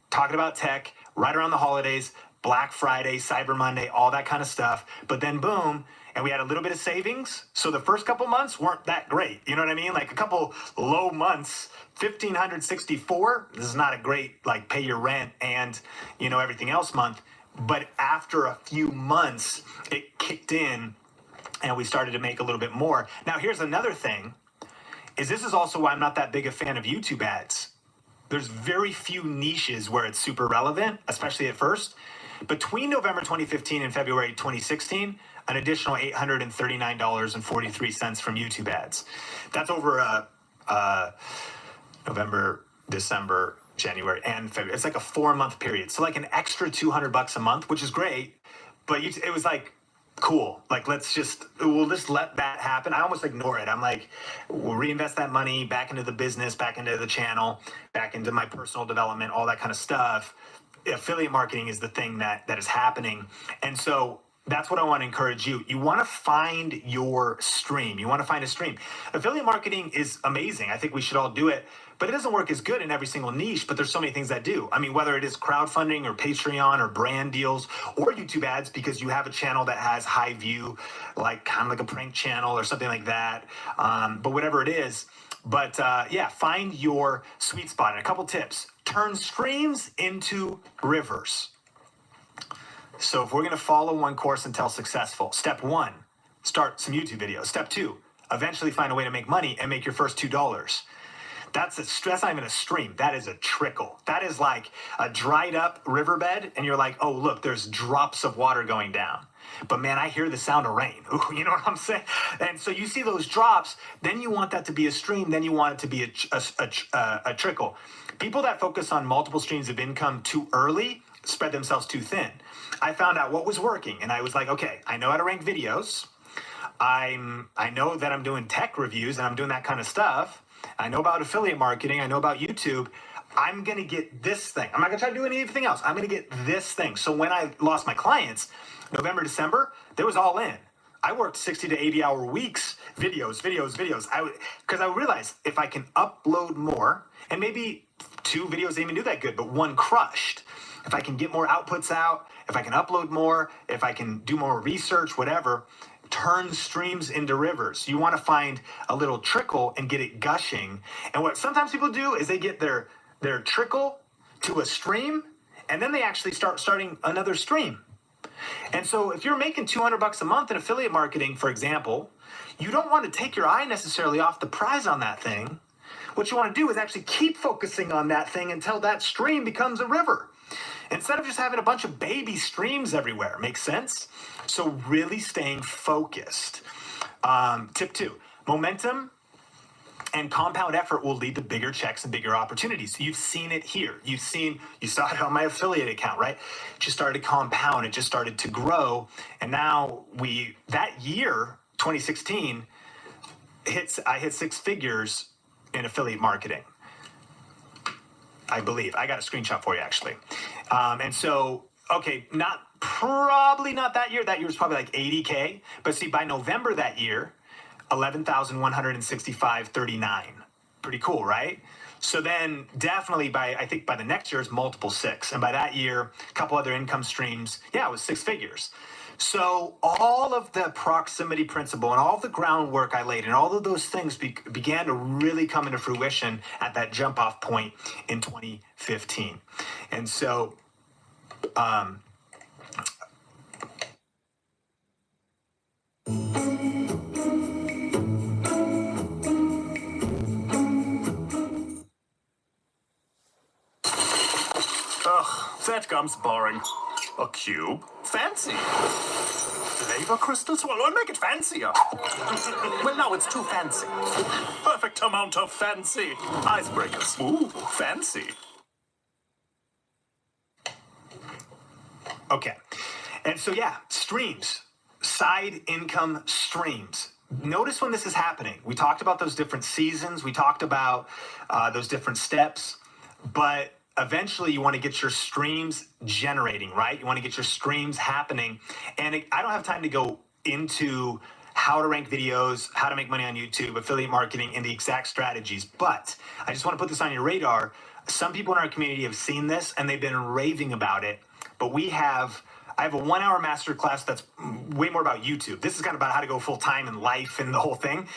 talking about tech, right around the holidays, Black Friday, Cyber Monday, all that kind of stuff. But then boom, and we had a little bit of savings. So the first couple months weren't that great. You know what I mean? Like a couple low months, 1,564. This is not a great like pay your rent and everything else month. But after a few months, it kicked in and we started to make a little bit more. Now, here's another thing, is this is also why I'm not that big a fan of YouTube ads. There's very few niches where it's super relevant, especially at first. Between November 2015 and February 2016, an additional $839.43 from YouTube ads. That's over November, December, January, and February. It's like a 4-month period. So like an extra $200 a month, which is great. But it was like, cool. Like, we'll just let that happen. I almost ignore it. I'm like, we'll reinvest that money back into the business, back into the channel, back into my personal development, all that kind of stuff. Affiliate marketing is the thing that is happening. And so that's what I want to encourage you. You want to find your stream. You want to find a stream. Affiliate marketing is amazing. I think we should all do it, but it doesn't work as good in every single niche, but there's so many things that do. I mean, whether it is crowdfunding or Patreon or brand deals or YouTube ads, because you have a channel that has high view, like kind of like a prank channel or something like that. But whatever it is, yeah, find your sweet spot. And a couple tips: turn streams into rivers. So if we're going to follow one course until successful, step 1, start some YouTube videos. Step 2, eventually find a way to make money and make your first $2. That's not even a stream. That is a trickle. That is like a dried up riverbed, and you're like, oh, look, there's drops of water going down. But man, I hear the sound of rain. Ooh, you know what I'm saying? And so you see those drops, then you want that to be a stream, then you want it to be a trickle. People that focus on multiple streams of income too early spread themselves too thin. I found out what was working, and I was like, okay, I know how to rank videos. I know that I'm doing tech reviews and I'm doing that kind of stuff. I know about affiliate marketing. I know about YouTube. I'm going to get this thing. I'm not going to try to do anything else. I'm going to get this thing. So when I lost my clients, November, December, they was all in. I worked 60 to 80 hour weeks, videos. Because I realized if I can upload more, and maybe 2 videos didn't even do that good, but 1 crushed. If I can get more outputs out, if I can upload more, if I can do more research, whatever, turn streams into rivers. You want to find a little trickle and get it gushing. And what sometimes people do is they get their trickle to a stream, and then they actually starting another stream. And so if you're making $200 a month in affiliate marketing, for example, you don't want to take your eye necessarily off the prize on that thing. What you want to do is actually keep focusing on that thing until that stream becomes a river, instead of just having a bunch of baby streams everywhere. Makes sense? So really staying focused. Tip 2, momentum and compound effort will lead to bigger checks and bigger opportunities. So you've seen it here. You saw it on my affiliate account, right? It just started to compound. It just started to grow. And now that year, 2016, I hit 6 figures in affiliate marketing. I believe. I got a screenshot for you, actually. And so, okay, probably not that year. That year was probably like 80K. But see, by November that year, 11,165.39. Pretty cool, right? So then definitely I think by the next year is multiple 6. And by that year, a couple other income streams, yeah, it was 6 figures. So all of the proximity principle and all of the groundwork I laid and all of those things began to really come into fruition at that jump off point in 2015. And so, Ugh, that gum's boring. A cube? Fancy. Flavor crystals? Well, make it fancier. Well, no, it's too fancy. Perfect amount of fancy. Icebreakers. Ooh, fancy. okay. And so, yeah, streams, side income streams. Notice when this is happening. We talked about those different seasons. We talked about those different steps. But eventually you want to get your streams generating, right? You want to get your streams happening. And I don't have time to go into how to rank videos, how to make money on YouTube, affiliate marketing, and the exact strategies. But I just want to put this on your radar. Some people in our community have seen this and they've been raving about it. But I have a 1-hour masterclass that's way more about YouTube. This is kind of about how to go full time in life and the whole thing.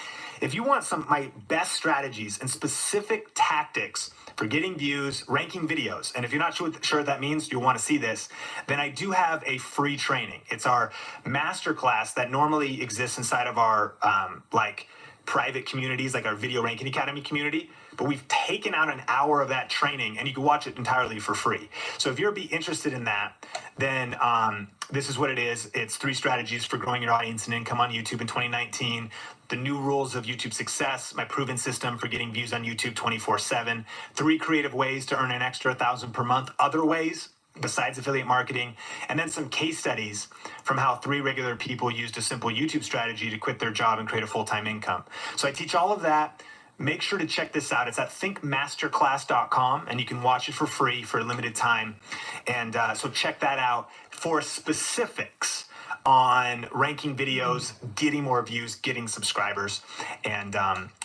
If you want some of my best strategies and specific tactics for getting views, ranking videos, and if you're not sure what that means, you'll want to see this, then I do have a free training. It's our masterclass that normally exists inside of our private communities, like our Video Ranking Academy community. But we've taken out an hour of that training and you can watch it entirely for free. So if you're interested in that, then this is what it is. It's 3 strategies for growing your audience and income on YouTube in 2019. The new rules of YouTube success, my proven system for getting views on YouTube 24/7, 3 creative ways to earn an extra 1,000 per month, other ways besides affiliate marketing, and then some case studies from how 3 regular people used a simple YouTube strategy to quit their job and create a full-time income. So I teach all of that. Make sure to check this out. It's at thinkmasterclass.com, and you can watch it for free for a limited time. And so check that out for specifics on ranking videos, getting more views, getting subscribers. And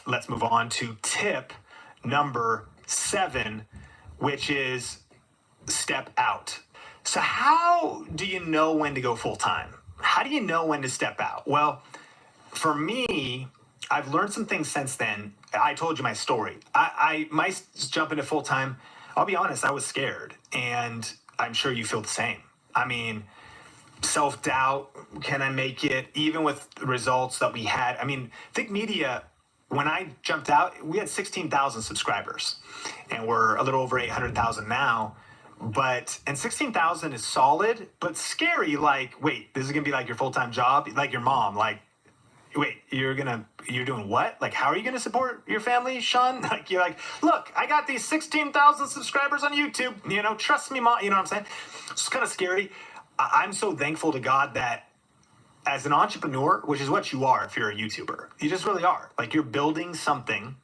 let's move on to tip number 7, which is step out. So how do you know when to go full time? How do you know when to step out? Well, for me, I've learned some things since then. I told you my story. I might jump into full time. I'll be honest, I was scared, and I'm sure you feel the same. I mean, self-doubt, can I make it? Even with the results that we had. I mean, Think Media, when I jumped out, we had 16,000 subscribers, and we're a little over 800,000 now. And 16,000 is solid, but scary. Like, wait, this is gonna be like your full-time job, like your mom. Like, wait, you're doing what? Like, how are you gonna support your family, Sean? Like, you're like, look, I got these 16,000 subscribers on YouTube. You know, trust me, mom. You know what I'm saying? It's kind of scary. I'm so thankful to God that as an entrepreneur, which is what you are if you're a YouTuber, you just really are. Like, you're building something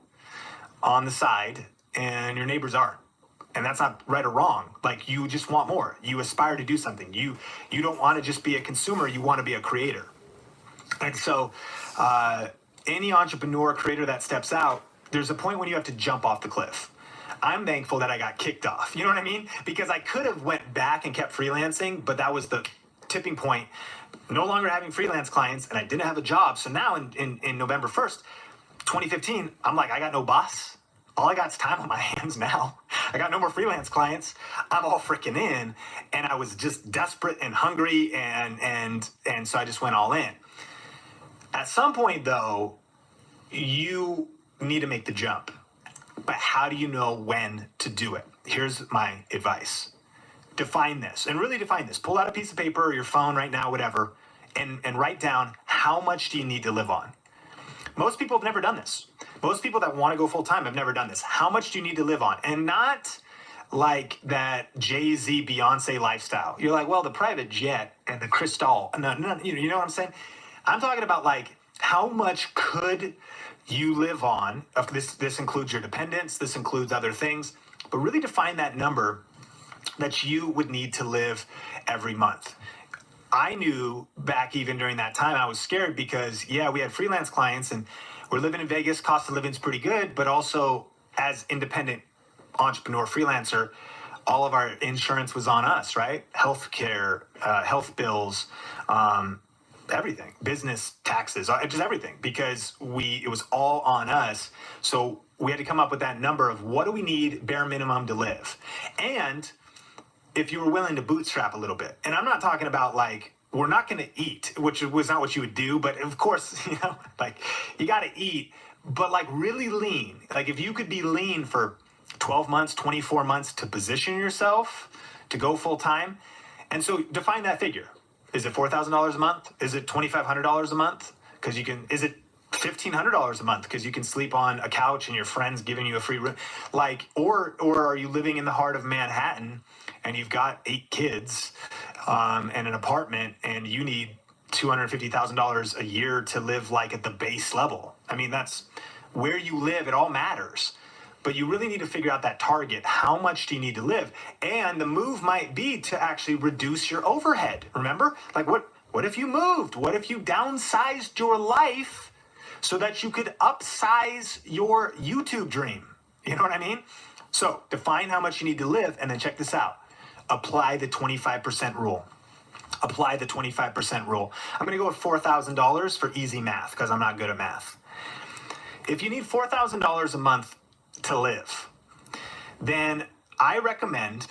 on the side, and your neighbors aren't. And that's not right or wrong. Like, you just want more. You aspire to do something. You don't want to just be a consumer. You want to be a creator. And so any entrepreneur creator that steps out, there's a point when you have to jump off the cliff. I'm thankful that I got kicked off. You know what I mean? Because I could have went back and kept freelancing, but that was the tipping point. No longer having freelance clients, and I didn't have a job. So now in November 1st, 2015, I'm like, I got no boss. All I got is time on my hands now. I got no more freelance clients. I'm all freaking in. And I was just desperate and hungry, and so I just went all in. At some point, though, you need to make the jump. But how do you know when to do it? Here's my advice. Define this, and really define this. Pull out a piece of paper or your phone right now, whatever, and write down how much do you need to live on. Most people have never done this. Most people that want to go full time have never done this. How much do you need to live on? And not like that Jay-Z, Beyonce lifestyle. You're like, well, the private jet and the crystal. No, you know what I'm saying? I'm talking about, like, how much could you live on? This includes your dependents. This includes other things. But really define that number that you would need to live every month. I knew back even during that time, I was scared because, yeah, we had freelance clients and we're living in Vegas. Cost of living is pretty good, but also as independent entrepreneur freelancer, all of our insurance was on us, right? Healthcare, health bills, everything, business taxes, just everything, because it was all on us. So we had to come up with that number of what do we need bare minimum to live, and if you were willing to bootstrap a little bit. And I'm not talking about like, we're not going to eat, which was not what you would do. But of course, like you got to eat, but like really lean. Like if you could be lean for 12 months, 24 months to position yourself to go full time. And so define that figure. Is it $4,000 a month? Is it $2,500 a month? Because you can, is it $1,500 a month because you can sleep on a couch and your friends giving you a free room, like, or are you living in the heart of Manhattan and you've got 8 kids and an apartment and you need $250,000 a year to live like at the base level? I mean, that's where you live. It all matters. But you really need to figure out that target. How much do you need to live? And the move might be to actually reduce your overhead. Remember, like what if you moved? What if you downsized your life so that you could upsize your YouTube dream? You know what I mean? So define how much you need to live, and then check this out. Apply the 25% rule. Apply the 25% rule. I'm going to go with $4,000 for easy math because I'm not good at math. If you need $4,000 a month to live, then I recommend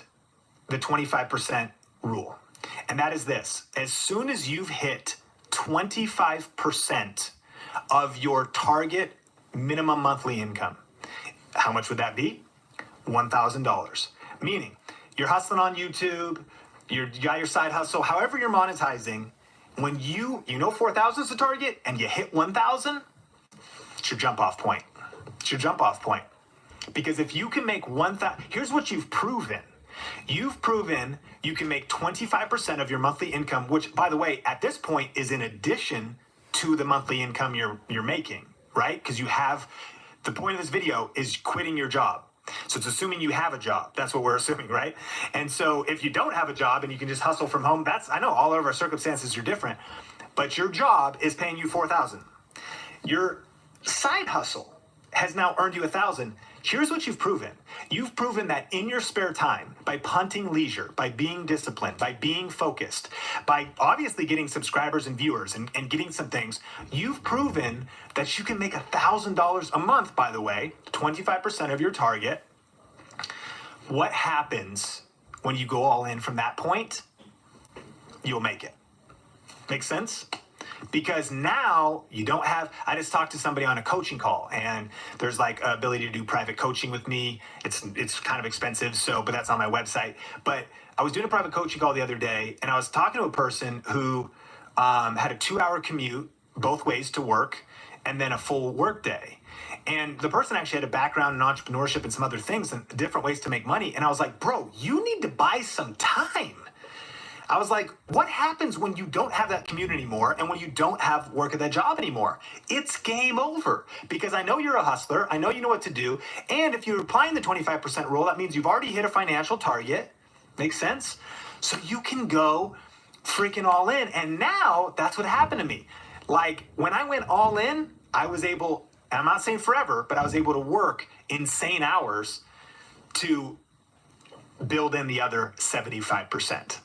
the 25% rule. And that is this: as soon as you've hit 25% of your target minimum monthly income, how much would that be? $1,000. Meaning you're hustling on YouTube, you got your side hustle, however you're monetizing, when you know 4,000 is the target and you hit 1,000, it's your jump off point. It's your jump off point. Because if you can make 1,000, here's what you've proven. You've proven you can make 25% of your monthly income, which, by the way, at this point is in addition to the monthly income you're making, right? Because you have, the point of this video is quitting your job. So it's assuming you have a job. That's what we're assuming, right? And so if you don't have a job and you can just hustle from home, I know all of our circumstances are different, but your job is paying you 4,000. Your side hustle has now earned you 1,000. Here's what you've proven. You've proven that in your spare time, by punting leisure, by being disciplined, by being focused, by obviously getting subscribers and viewers and getting some things, you've proven that you can make $1,000 a month, by the way, 25% of your target. What happens when you go all in from that point? You'll make it. Make sense? Because now you don't have, I just talked to somebody on a coaching call and there's like ability to do private coaching with me. It's kind of expensive, but that's on my website. But I was doing a private coaching call the other day and I was talking to a person who had a 2-hour commute both ways to work and then a full work day. And the person actually had a background in entrepreneurship and some other things and different ways to make money. And I was like, bro, you need to buy some time. I was like, what happens when you don't have that commute anymore and when you don't have work at that job anymore? It's game over, because I know you're a hustler. I know you know what to do. And if you're applying the 25% rule, that means you've already hit a financial target. Makes sense? So you can go freaking all in. And now that's what happened to me. Like when I went all in, I was able, and I'm not saying forever, but I was able to work insane hours to build in the other 75%.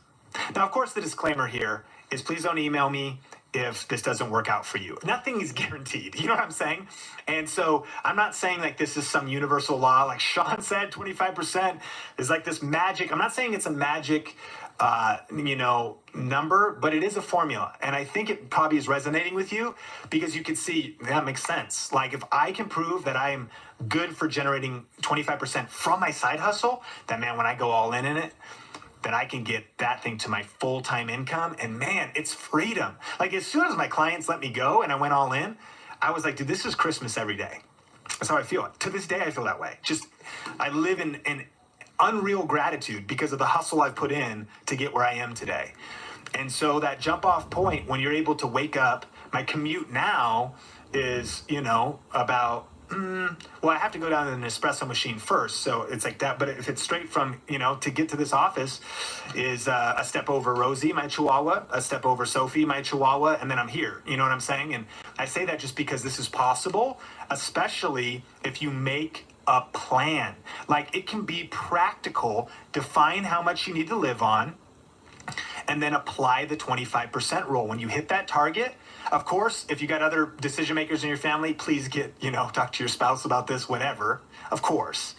Now, of course, the disclaimer here is please don't email me if this doesn't work out for you. Nothing is guaranteed. You know what I'm saying? And so I'm not saying like this is some universal law. Like Sean said, 25% is like this magic. I'm not saying it's a magic, number, but it is a formula. And I think it probably is resonating with you because you can see that makes sense. Like if I can prove that I am good for generating 25% from my side hustle, then man, when I go all in it, that I can get that thing to my full-time income. And man, it's freedom. Like as soon as my clients let me go and I went all in, I was like, dude, this is Christmas every day. That's how I feel. To this day, I feel that way. Just, I live in unreal gratitude because of the hustle I've put in to get where I am today. And so that jump off point, when you're able to wake up, my commute now is, about well, I have to go down to an espresso machine first. So it's like that. But if it's straight from, to get to this office is a step over Rosie, my Chihuahua, a step over Sophie, my Chihuahua, and then I'm here. You know what I'm saying? And I say that just because this is possible, especially if you make a plan. Like, it can be practical. Define how much you need to live on, and then apply the 25% rule. When you hit that target, of course, if you got other decision makers in your family, please talk to your spouse about this, whatever, of course.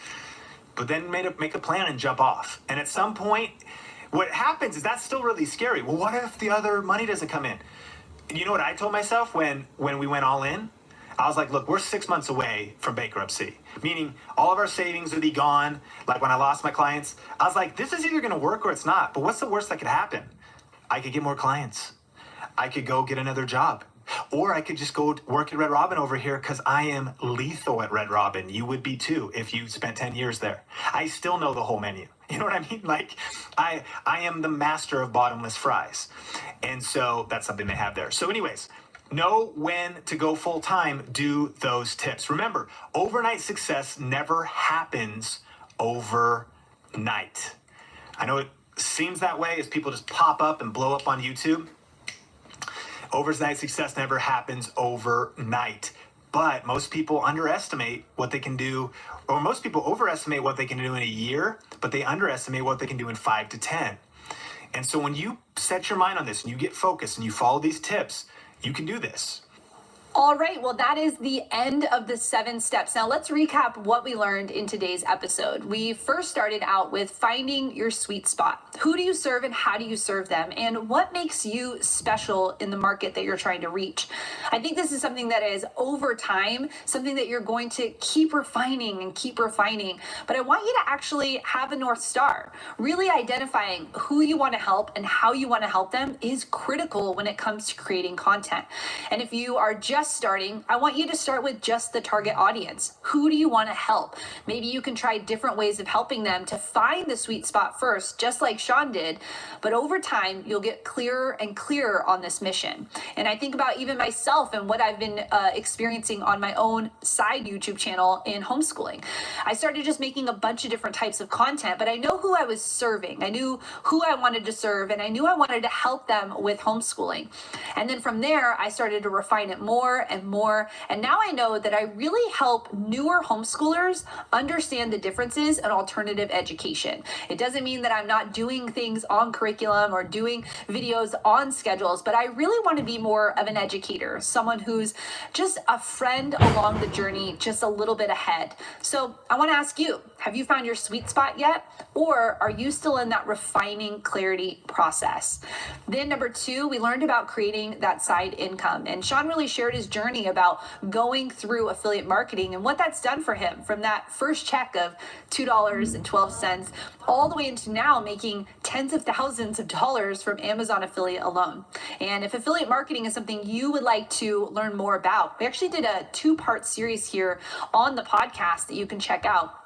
But then make a plan and jump off. And at some point, what happens is that's still really scary. Well, what if the other money doesn't come in? You know what I told myself when we went all in? I was like, look, we're 6 months away from bankruptcy, meaning all of our savings would be gone. Like when I lost my clients, I was like, this is either going to work or it's not. But what's the worst that could happen? I could get more clients. I could go get another job. Or I could just go work at Red Robin over here because I am lethal at Red Robin. You would be too if you spent 10 years there. I still know the whole menu. You know what I mean? Like, I am the master of bottomless fries. And so that's something they have there. So anyways, know when to go full time. Do those tips. Remember, overnight success never happens overnight. I know it seems that way as people just pop up and blow up on YouTube. Overnight success never happens overnight. But most people underestimate what they can do, or most people overestimate what they can do in a year, but they underestimate what they can do in 5 to 10. And so when you set your mind on this and you get focused and you follow these tips, you can do this. All right, well, that is the end of the 7 steps. Now let's recap what we learned in today's episode. We first started out with finding your sweet spot. Who do you serve and how do you serve them? And what makes you special in the market that you're trying to reach? I think this is something that is over time, something that you're going to keep refining and keep refining. But I want you to actually have a North Star. Really identifying who you want to help and how you want to help them is critical when it comes to creating content. And if you are just starting, I want you to start with just the target audience. Who do you want to help? Maybe you can try different ways of helping them to find the sweet spot first, just like Sean did. But over time, you'll get clearer and clearer on this mission. And I think about even myself and what I've been experiencing on my own side YouTube channel in homeschooling. I started just making a bunch of different types of content, but I know who I was serving. I knew who I wanted to serve, and I knew I wanted to help them with homeschooling. And then from there, I started to refine it more and more. And now I know that I really help newer homeschoolers understand the differences in alternative education. It doesn't mean that I'm not doing things on curriculum or doing videos on schedules, but I really want to be more of an educator, someone who's just a friend along the journey, just a little bit ahead. So I want to ask you, have you found your sweet spot yet? Or are you still in that refining clarity process? Then number 2, we learned about creating that side income. And Sean really shared his journey about going through affiliate marketing and what that's done for him from that first check of $2.12 all the way into now making tens of thousands of dollars from Amazon affiliate alone. And if affiliate marketing is something you would like to learn more about, we actually did a 2-part series here on the podcast that you can check out.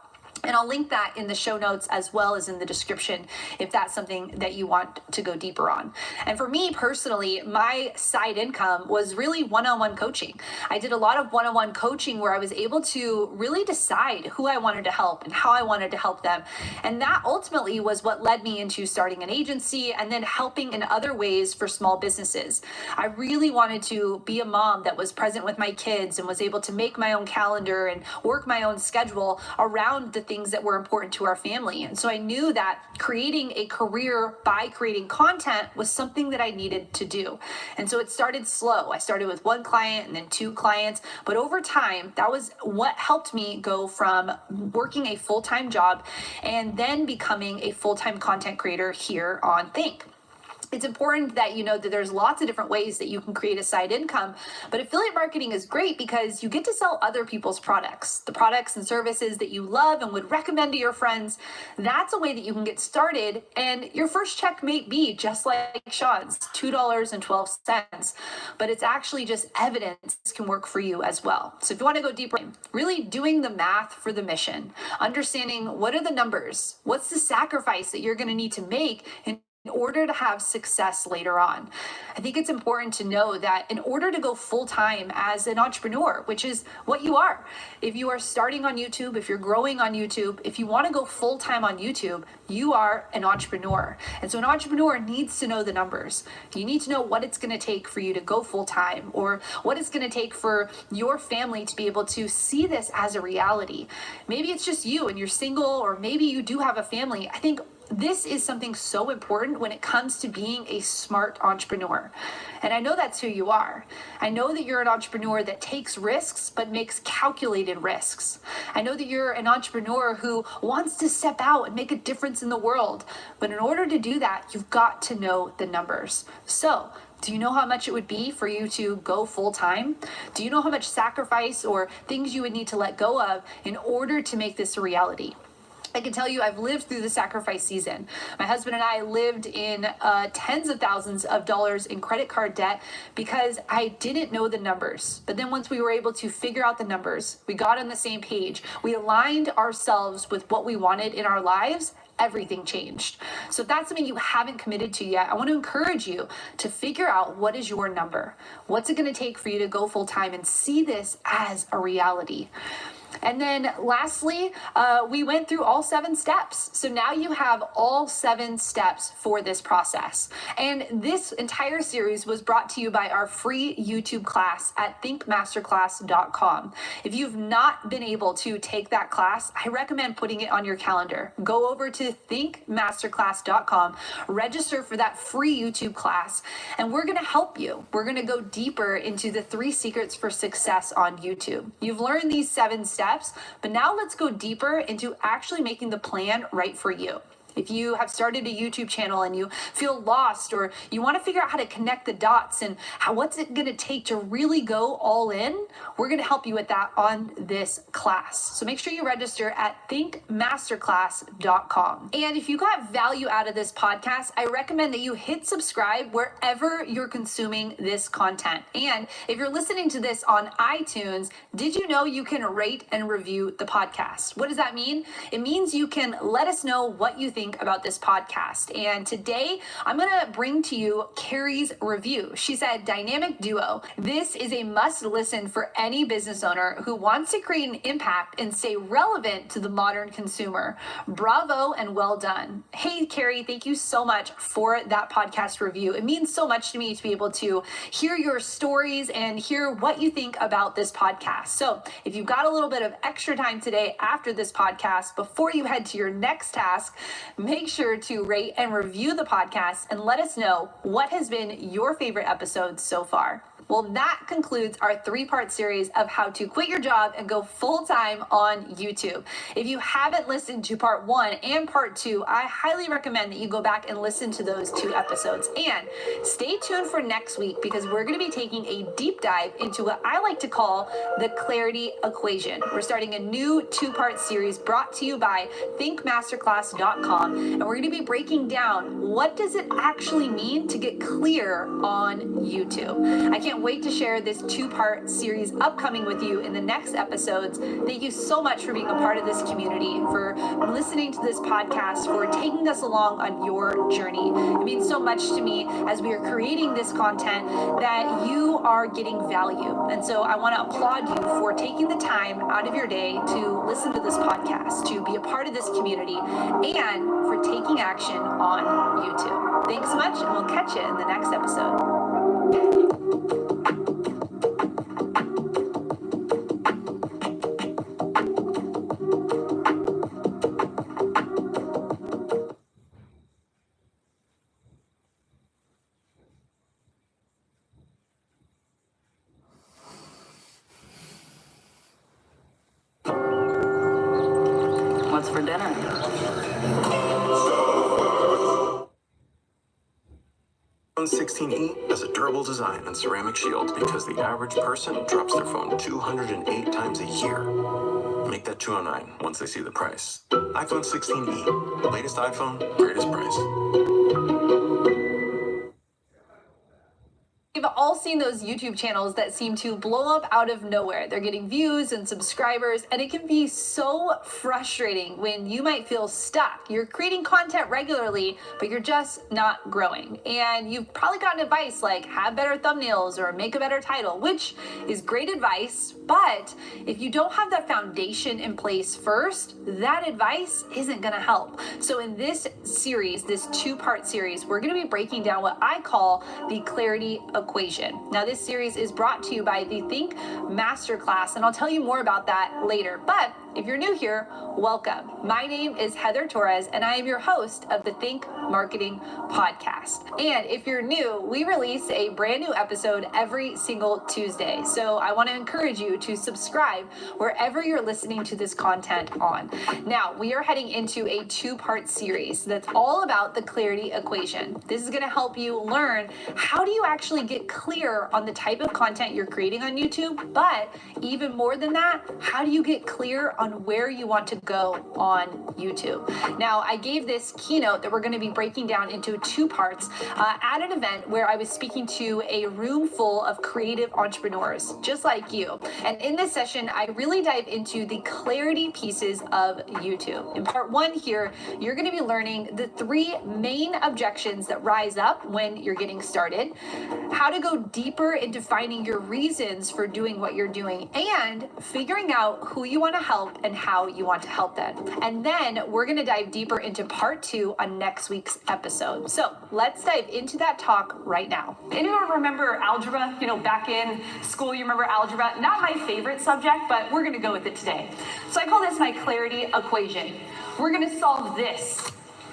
And I'll link that in the show notes as well as in the description if that's something that you want to go deeper on. And for me personally, my side income was really one-on-one coaching. I did a lot of one-on-one coaching where I was able to really decide who I wanted to help and how I wanted to help them. And that ultimately was what led me into starting an agency and then helping in other ways for small businesses. I really wanted to be a mom that was present with my kids and was able to make my own calendar and work my own schedule around the things that were important to our family. And so I knew that creating a career by creating content was something that I needed to do. And so it started slow. I started with 1 client and then 2 clients, but over time, that was what helped me go from working a full-time job and then becoming a full-time content creator here on Think. It's important that you know that there's lots of different ways that you can create a side income, but affiliate marketing is great because you get to sell other people's products, the products and services that you love and would recommend to your friends. That's a way that you can get started, and your first check may be just like Sean's, $2.12, but it's actually just evidence this can work for you as well. So if you want to go deeper, really doing the math for the mission, understanding what are the numbers, what's the sacrifice that you're going to need to make in in order to have success later on. I think it's important to know that in order to go full-time as an entrepreneur, which is what you are, if you are starting on YouTube, if you're growing on YouTube, if you want to go full-time on YouTube, you are an entrepreneur. And so an entrepreneur needs to know the numbers. You need to know what it's going to take for you to go full-time, or what it's going to take for your family to be able to see this as a reality. Maybe it's just you and you're single, or maybe you do have a family. I think this is something so important when it comes to being a smart entrepreneur. And I know that's who you are. I know that you're an entrepreneur that takes risks, but makes calculated risks. I know that you're an entrepreneur who wants to step out and make a difference in the world. But in order to do that, you've got to know the numbers. So, do you know how much it would be for you to go full time? Do you know how much sacrifice or things you would need to let go of in order to make this a reality? I can tell you I've lived through the sacrifice season. My husband and I lived in tens of thousands of dollars in credit card debt because I didn't know the numbers. But then once we were able to figure out the numbers, we got on the same page, we aligned ourselves with what we wanted in our lives, everything changed. So if that's something you haven't committed to yet, I want to encourage you to figure out what is your number. What's it going to take for you to go full time and see this as a reality? And then lastly, we went through all 7 steps. So now you have all 7 steps for this process. And this entire series was brought to you by our free YouTube class at thinkmasterclass.com. If you've not been able to take that class, I recommend putting it on your calendar. Go over to thinkmasterclass.com, register for that free YouTube class, and we're going to help you. We're going to go deeper into the 3 secrets for success on YouTube. You've learned these 7 steps, but now let's go deeper into actually making the plan right for you. If you have started a YouTube channel and you feel lost, or you want to figure out how to connect the dots and what's it going to take to really go all in, we're going to help you with that on this class. So make sure you register at thinkmasterclass.com. And if you got value out of this podcast, I recommend that you hit subscribe wherever you're consuming this content. And if you're listening to this on iTunes, did you know you can rate and review the podcast? What does that mean? It means you can let us know what you think about this podcast. And today I'm going to bring to you Carrie's review. She said, "Dynamic duo. This is a must listen for any business owner who wants to create an impact and stay relevant to the modern consumer. Bravo and well done." Hey, Carrie, thank you so much for that podcast review. It means so much to me to be able to hear your stories and hear what you think about this podcast. So if you've got a little bit of extra time today after this podcast, before you head to your next task, make sure to rate and review the podcast and let us know what has been your favorite episode so far. Well, that concludes our 3-part series of how to quit your job and go full-time on YouTube. If you haven't listened to part 1 and part 2, I highly recommend that you go back and listen to those 2 episodes. And stay tuned for next week, because we're going to be taking a deep dive into what I like to call the clarity equation. We're starting a new 2-part series brought to you by thinkmasterclass.com, and we're going to be breaking down what does it actually mean to get clear on YouTube. I can't wait to share this 2-part series upcoming with you in the next episodes. Thank you so much for being a part of this community, for listening to this podcast, for taking us along on your journey. It means so much to me as we are creating this content that you are getting value. And so I want to applaud you for taking the time out of your day to listen to this podcast, to be a part of this community, and for taking action on YouTube. Thanks so much, and we'll catch you in the next episode. What's for dinner? iPhone 16e has a durable design and ceramic shield because the average person drops their phone 208 times a year. Make that 209 once they see the price. iPhone 16e. Latest iPhone, greatest price. We've all seen seen those YouTube channels that seem to blow up out of nowhere. They're getting views and subscribers, and it can be so frustrating when you might feel stuck. You're creating content regularly, but you're just not growing. And you've probably gotten advice like have better thumbnails or make a better title, which is great advice, but if you don't have that foundation in place first, that advice isn't gonna help. So in this series, this two-part series, we're gonna be breaking down what I call the clarity equation. Now, this series is brought to you by the Think Masterclass, and I'll tell you more about that later. But if you're new here, welcome. My name is Heather Torres, and I am your host of the Think Marketing Podcast. And if you're new, we release a brand new episode every single Tuesday. So I want to encourage you to subscribe wherever you're listening to this content on. Now, we are heading into a two-part series that's all about the clarity equation. This is going to help you learn how do you actually get clear on the type of content you're creating on YouTube, but even more than that, how do you get clear on where you want to go on YouTube? Now, I gave this keynote that we're going to be breaking down into two parts at an event where I was speaking to a room full of creative entrepreneurs, just like you. And in this session, I really dive into the clarity pieces of YouTube. In part one here, you're going to be learning the three main objections that rise up when you're getting started, how to go deeper into finding your reasons for doing what you're doing, and figuring out who you want to help and how you want to help them. And then we're going to dive deeper into part two on next week's episode. So let's dive into that talk right now. Anyone remember algebra? You know, back in school, you remember algebra? Not my favorite subject, but we're going to go with it today. So I call this my clarity equation. We're going to solve this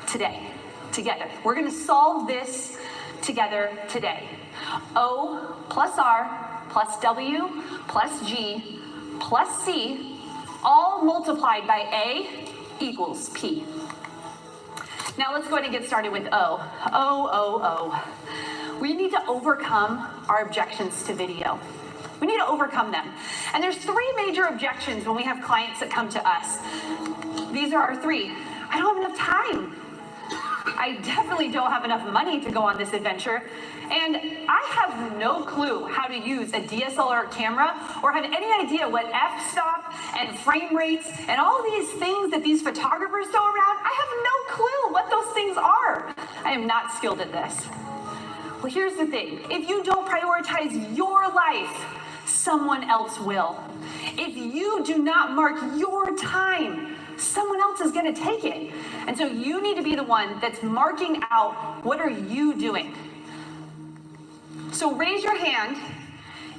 today, together. We're going to solve this together today. O plus R plus W plus G plus C all multiplied by A equals P. Now let's go ahead and get started with O. We need to overcome our objections to video. We need to overcome them. And there's three major objections when we have clients that come to us. These are our three. I don't have enough time. I definitely don't have enough money to go on this adventure. And I have no clue how to use a DSLR camera or have any idea what f-stop and frame rates and all these things that these photographers throw around. I have no clue what those things are. I am not skilled at this. Well, here's the thing. If you don't prioritize your life, someone else will. If you do not mark your time, someone else is going to take it. And so you need to be the one that's marking out what are you doing. So raise your hand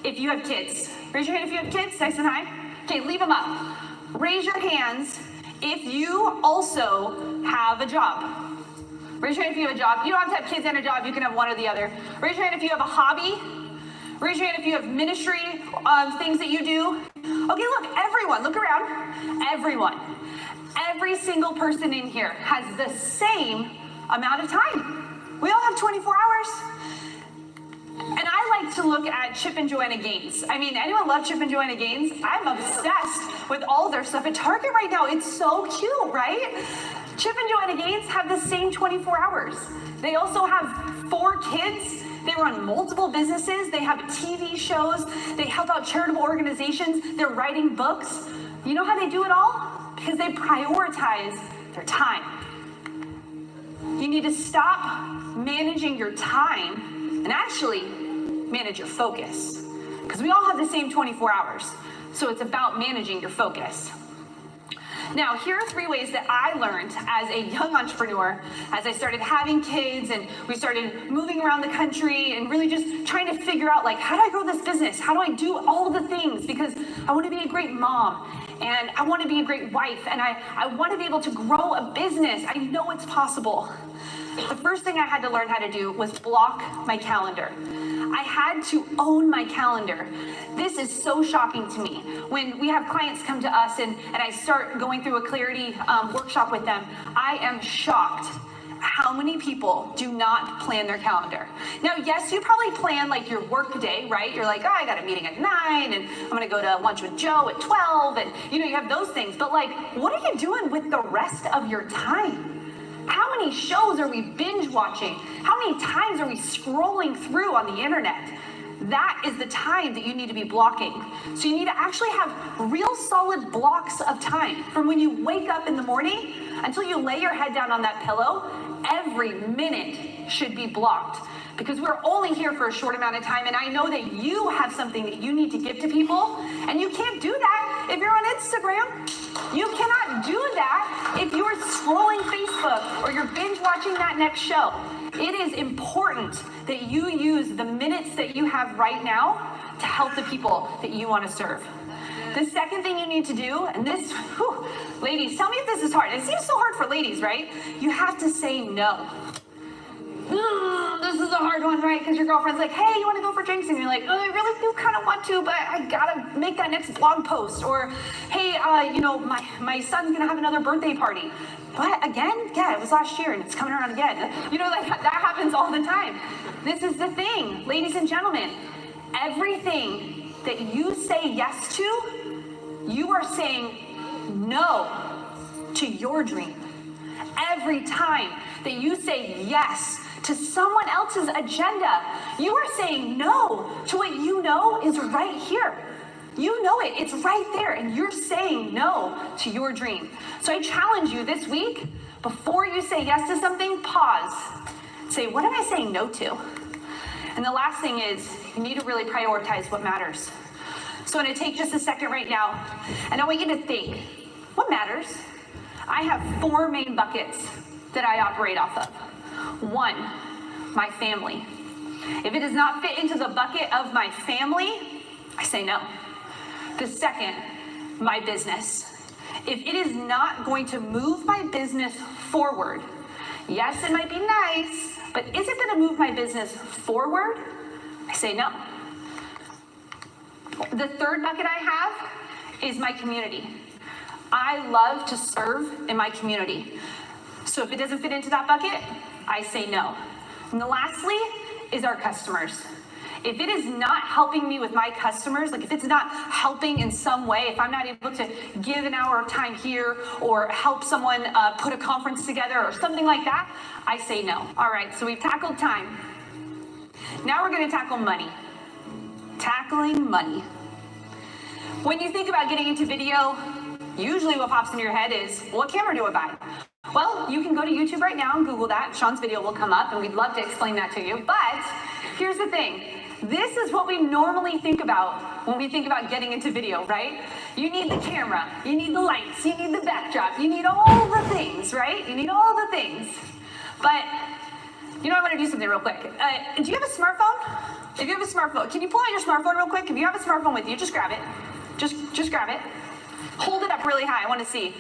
if you have kids. Raise your hand if you have kids, nice and high. Okay, leave them up. Raise your hands if you also have a job. Raise your hand if you have a job. You don't have to have kids and a job, you can have one or the other. Raise your hand if you have a hobby. Raise your hand if you have ministry, things that you do. Okay, look, everyone, look around. Everyone. Every single person in here has the same amount of time. We all have 24 hours. And I like to look at Chip and Joanna Gaines. I mean, anyone love Chip and Joanna Gaines? I'm obsessed with all their stuff at Target right now. It's so cute, right? Chip and Joanna Gaines have the same 24 hours. They also have 4 kids. They run multiple businesses. They have TV shows. They help out charitable organizations. They're writing books. You know how they do it all? Because they prioritize their time. You need to stop managing your time and actually manage your focus. Because we all have the same 24 hours. So it's about managing your focus. Now, here are 3 ways that I learned as a young entrepreneur, as I started having kids and we started moving around the country and really just trying to figure out, like, how do I grow this business? How do I do all the things? Because I want to be a great mom and I want to be a great wife and I want to be able to grow a business. I know it's possible. The first thing I had to learn how to do was block my calendar. I had to own my calendar. This is so shocking to me. When we have clients come to us and I start going through a clarity workshop with them, I am shocked how many people do not plan their calendar. Now, yes, you probably plan like your work day, right? You're like, oh, I got a meeting at 9 and I'm gonna go to lunch with Joe at 12 and you have those things. But like, what are you doing with the rest of your time? How many shows are we binge watching? How many times are we scrolling through on the internet? that is the time that you need to be blocking. So you need to actually have real solid blocks of time from when you wake up in the morning until you lay your head down on that pillow. Every minute should be blocked because we're only here for a short amount of time, and I know that you have something that you need to give to people, and you can't do that if you're on Instagram. You cannot do that if you're scrolling Facebook or you're binge watching that next show. It is important that you use the minutes that you have right now to help the people that you want to serve. The second thing you need to do, and this, ladies, tell me if this is hard. It seems so hard for ladies, right? You have to say no. This is a hard one, right? Because your girlfriend's like, hey, you want to go for drinks? And you're like, oh, I really do kind of want to, but I gotta make that next blog post. Or, hey, my son's gonna have another birthday party. But again, yeah, it was last year and it's coming around again. You know, like that happens all the time. This is the thing, ladies and gentlemen. Everything that you say yes to, you are saying no to your dream. Every time that you say yes to someone else's agenda, you are saying no to what you know is right here. You know it, it's right there, and you're saying no to your dream. So I challenge you this week, before you say yes to something, pause. Say, what am I saying no to? And the last thing is, you need to really prioritize what matters. So I'm gonna take just a second right now, and I want you to think, what matters? I have 4 main buckets that I operate off of. 1, my family. If it does not fit into the bucket of my family, I say no. The second, my business. If it is not going to move my business forward, yes, it might be nice, but is it gonna move my business forward? I say no. The third bucket I have is my community. I love to serve in my community. So if it doesn't fit into that bucket, I say no. And lastly is our customers. If it is not helping me with my customers, like if it's not helping in some way, if I'm not able to give an hour of time here or help someone put a conference together or something like that, I say no. All right, so we've tackled time. Now we're gonna tackle money. Tackling money. When you think about getting into video, usually what pops into your head is, what camera do I buy? Well, you can go to YouTube right now and Google that. Sean's video will come up and we'd love to explain that to you. But here's the thing. This is what we normally think about when we think about getting into video, right? You need the camera, you need the lights, you need the backdrop, you need all the things, right? You need all the things. But, you know, I want to do something real quick. Do you have a smartphone? If you have a smartphone, can you pull out your smartphone real quick? If you have a smartphone with you, just grab it. Just grab it. Hold it up really high, I want to see.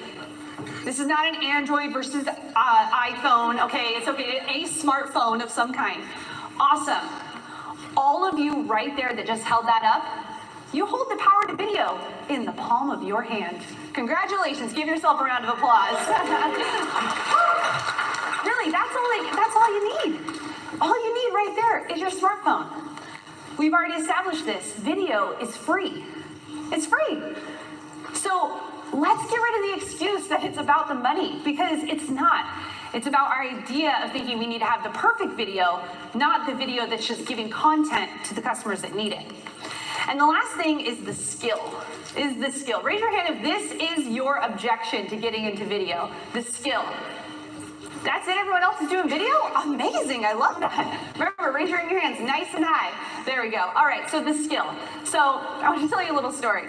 This is not an Android versus iPhone, okay? It's okay, a smartphone of some kind. Awesome. All of you right there that just held that up, you hold the power to video in the palm of your hand. Congratulations, give yourself a round of applause. Really, that's all you need. All you need right there is your smartphone. We've already established this. Video is free. It's free. So let's get rid of the excuse that it's about the money, because it's not. It's about our idea of thinking we need to have the perfect video, not the video that's just giving content to the customers that need it. And the last thing is the skill. Raise your hand if this is your objection to getting into video. The skill. That's it? Everyone else is doing video? Amazing, I love that. Remember, raise your hands nice and high. There we go. All right, so the skill. So I want to tell you a little story.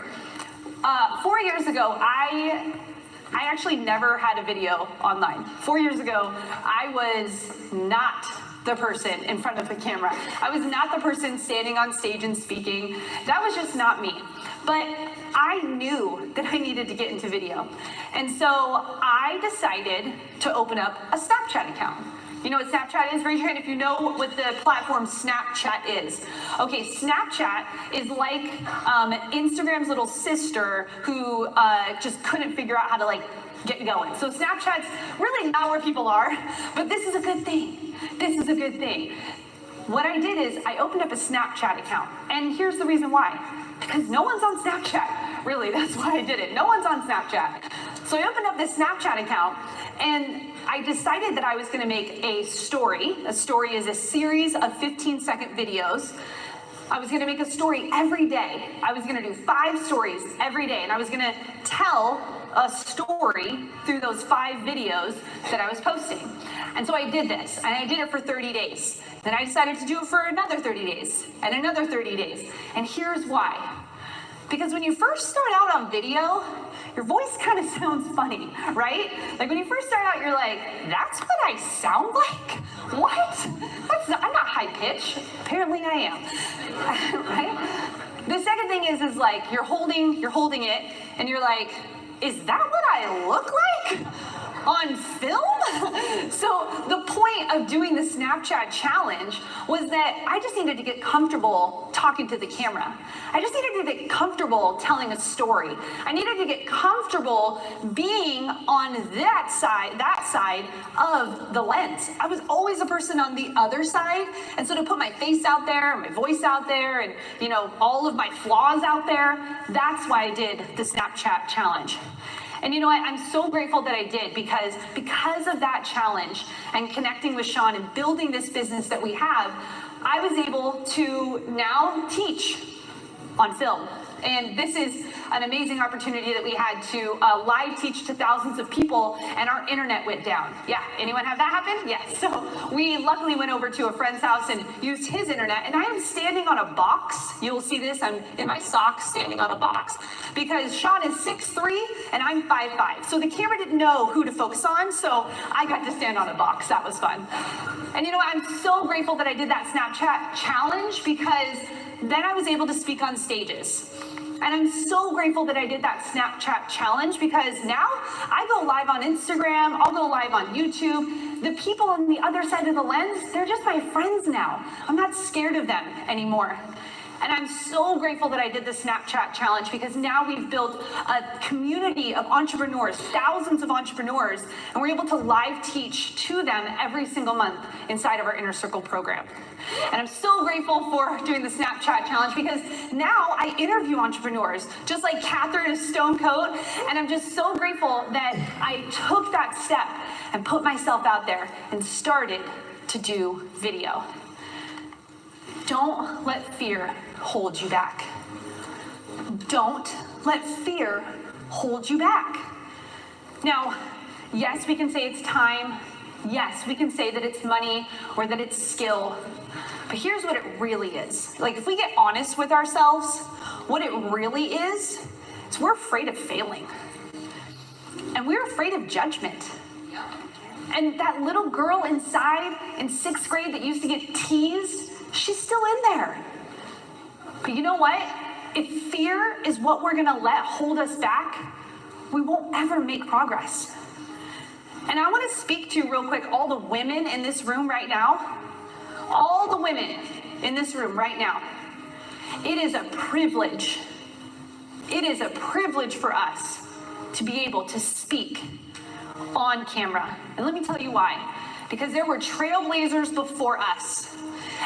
4 years ago, I actually never had a video online. 4 years ago, I was not the person in front of the camera. I was not the person standing on stage and speaking. That was just not me. But I knew that I needed to get into video. And so I decided to open up a Snapchat account. You know what Snapchat is? Raise your hand if you know what the platform Snapchat is. Okay, Snapchat is like Instagram's little sister who just couldn't figure out how to get going. So Snapchat's really not where people are, but this is a good thing. This is a good thing. What I did is I opened up a Snapchat account, and here's the reason why. Because no one's on Snapchat. Really, that's why I did it. No one's on Snapchat. So I opened up this Snapchat account, and I decided that I was going to make a story. A story is a series of 15-second videos I was gonna make a story every day. I was gonna do 5 stories every day, and I was gonna tell a story through those 5 videos that I was posting. And so I did this, and I did it for 30 days. Then I decided to do it for another 30 days, and another 30 days. And here's why. Because when you first start out on video, your voice kind of sounds funny, right? Like when you first start out, you're like, that's what I sound like? What? I'm not high pitch. Apparently I am, right? The second thing is like you're holding it and you're like, is that what I look like on film? So the point of doing the Snapchat challenge was that I just needed to get comfortable talking to the camera. I just needed to get comfortable telling a story. I needed to get comfortable being on that side of the lens. I was always a person on the other side, and so to put my face out there, my voice out there, and all of my flaws out there, that's why I did the Snapchat challenge. And you know what? I'm so grateful that I did because of that challenge and connecting with Sean and building this business that we have, I was able to now teach on film. And this is an amazing opportunity that we had to live teach to thousands of people, and our internet went down. Yeah, anyone have that happen? Yes. So we luckily went over to a friend's house and used his internet, and I am standing on a box. You'll see this, I'm in my socks standing on a box, because Sean is 6'3", and I'm 5'5". So the camera didn't know who to focus on, so I got to stand on a box. That was fun. And you know what? I'm so grateful that I did that Snapchat challenge, because then I was able to speak on stages. And I'm so grateful that I did that Snapchat challenge, because now I go live on Instagram, I'll go live on YouTube. The people on the other side of the lens, they're just my friends now. I'm not scared of them anymore. And I'm so grateful that I did the Snapchat challenge, because now we've built a community of entrepreneurs, thousands of entrepreneurs, and we're able to live teach to them every single month inside of our Inner Circle program. And I'm so grateful for doing the Snapchat challenge, because now I interview entrepreneurs, just like Catherine is Stone Coat, and I'm just so grateful that I took that step and put myself out there and started to do video. Don't let fear hold you back. Don't let fear hold you back. Now, yes, we can say it's time. Yes, we can say that it's money or that it's skill. But here's what it really is. Like, if we get honest with ourselves, what it really is we're afraid of failing. And we're afraid of judgment. And that little girl inside in 6th grade that used to get teased, she's still in there. But you know what? If fear is what we're gonna let hold us back, we won't ever make progress. And I wanna speak to real quick all the women in this room right now. All the women in this room right now. It is a privilege. It is a privilege for us to be able to speak on camera. And let me tell you why. Because there were trailblazers before us.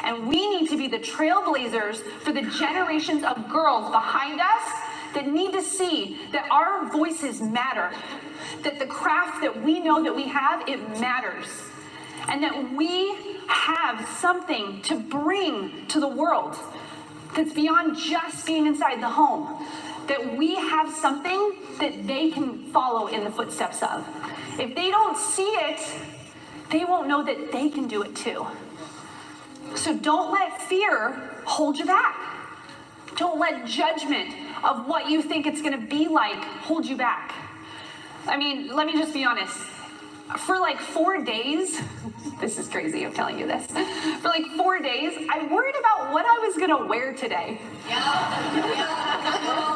And we need to be the trailblazers for the generations of girls behind us that need to see that our voices matter. That the craft that we know that we have, it matters. And that we have something to bring to the world that's beyond just being inside the home. That we have something that they can follow in the footsteps of. If they don't see it, they won't know that they can do it too. So don't let fear hold you back. Don't let judgment of what you think it's gonna be like hold you back. I mean, let me just be honest. For like 4 days, this is crazy, I'm telling you this. For like 4 days, I worried about what I was gonna wear today.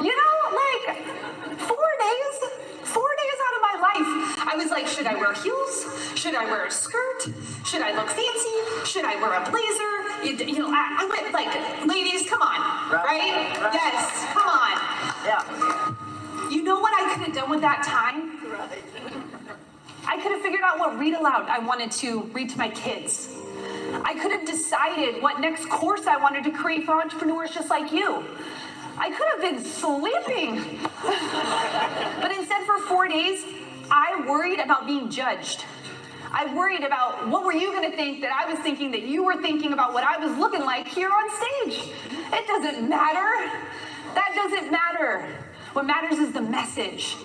You know, like 4 days? 4 days out of my life, I was like, should I wear heels? Should I wear a skirt? Should I look fancy? Should I wear a blazer? You know, I went like, ladies, come on, right? Yes, come on. Yeah. You know what I could have done with that time? I could have figured out what read aloud I wanted to read to my kids. I could have decided what next course I wanted to create for entrepreneurs just like you. I could have been sleeping. But instead, for 4 days, I worried about being judged. I worried about what were you going to think that I was thinking that you were thinking about what I was looking like here on stage. It doesn't matter. That doesn't matter. What matters is the message.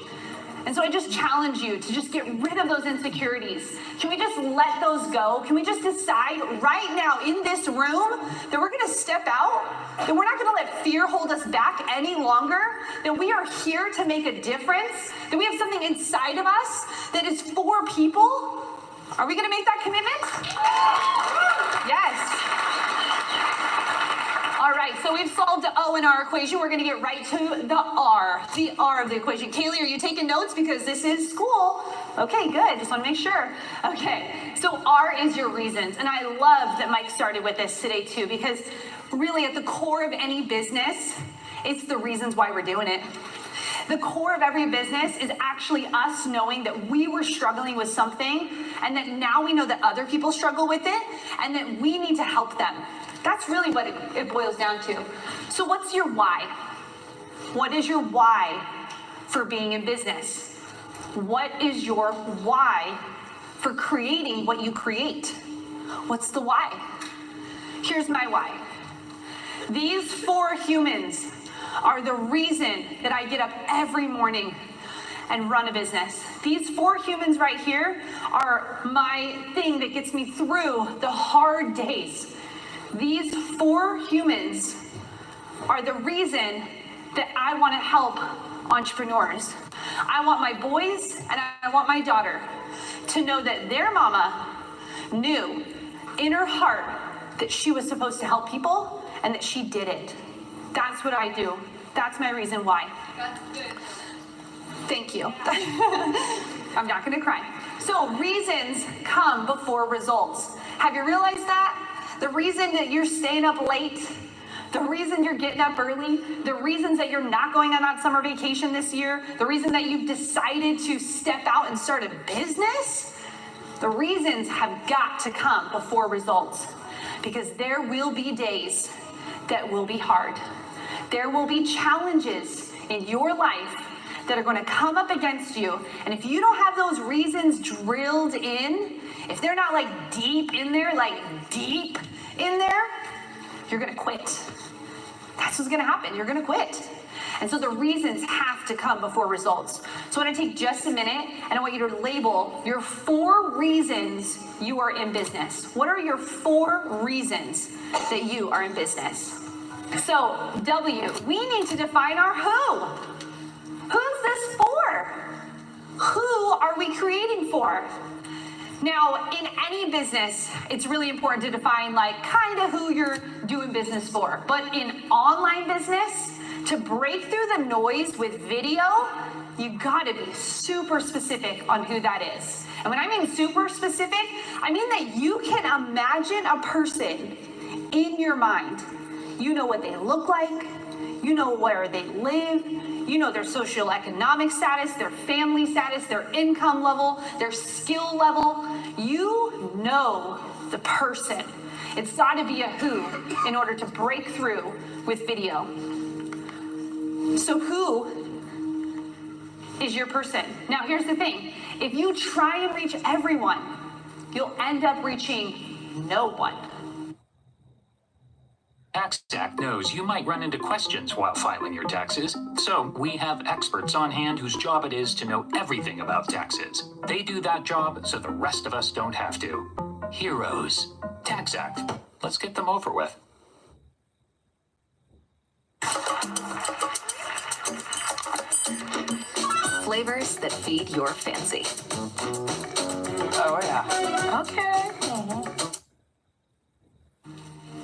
And so I just challenge you to just get rid of those insecurities. Can we just let those go? Can we just decide right now in this room that we're going to step out, that we're not going to let fear hold us back any longer, that we are here to make a difference, that we have something inside of us that is for people? Are we going to make that commitment? Yes. All right, so we've solved the O in our equation. We're going to get right to the R of the equation. Kaylee, are you taking notes? Because this is school. Okay, good. Just want to make sure. Okay, so R is your reasons. And I love that Mike started with this today too, because really at the core of any business, it's the reasons why we're doing it. The core of every business is actually us knowing that we were struggling with something and that now we know that other people struggle with it and that we need to help them. That's really what it boils down to. So what's your why? What is your why for being in business? What is your why for creating what you create? What's the why? Here's my why. These 4 humans are the reason that I get up every morning and run a business. These 4 humans right here are my thing that gets me through the hard days. These 4 humans are the reason that I want to help entrepreneurs. I want my boys and I want my daughter to know that their mama knew in her heart that she was supposed to help people and that she did it. That's what I do. That's my reason why. Thank you. I'm not going to cry. So reasons come before results. Have you realized that? The reason that you're staying up late, the reason you're getting up early, the reasons that you're not going on that summer vacation this year, the reason that you've decided to step out and start a business, the reasons have got to come before results. Because there will be days that will be hard. There will be challenges in your life that are going to come up against you. And if you don't have those reasons drilled in, if they're not like deep in there, you're going to quit. That's what's going to happen. You're going to quit. And so the reasons have to come before results. So I want to take just a minute and I want you to label your 4 reasons you are in business. What are your 4 reasons that you are in business? So W, we need to define our who. Who's this for? Who are we creating for? Now, in any business, it's really important to define kind of who you're doing business for. But in online business, to break through the noise with video, you gotta be super specific on who that is. And when I mean super specific, I mean that you can imagine a person in your mind. You know what they look like, you know where they live, you know their socioeconomic status, their family status, their income level, their skill level. You know the person. It's got to be a who in order to break through with video. So who is your person? Now here's the thing. If you try and reach everyone, you'll end up reaching no one. Tax Act knows you might run into questions while filing your taxes, so we have experts on hand whose job it is to know everything about taxes. They do that job so the rest of us don't have to. Heroes. Tax Act. Let's get them over with. Flavors that feed your fancy. Oh, yeah. Okay.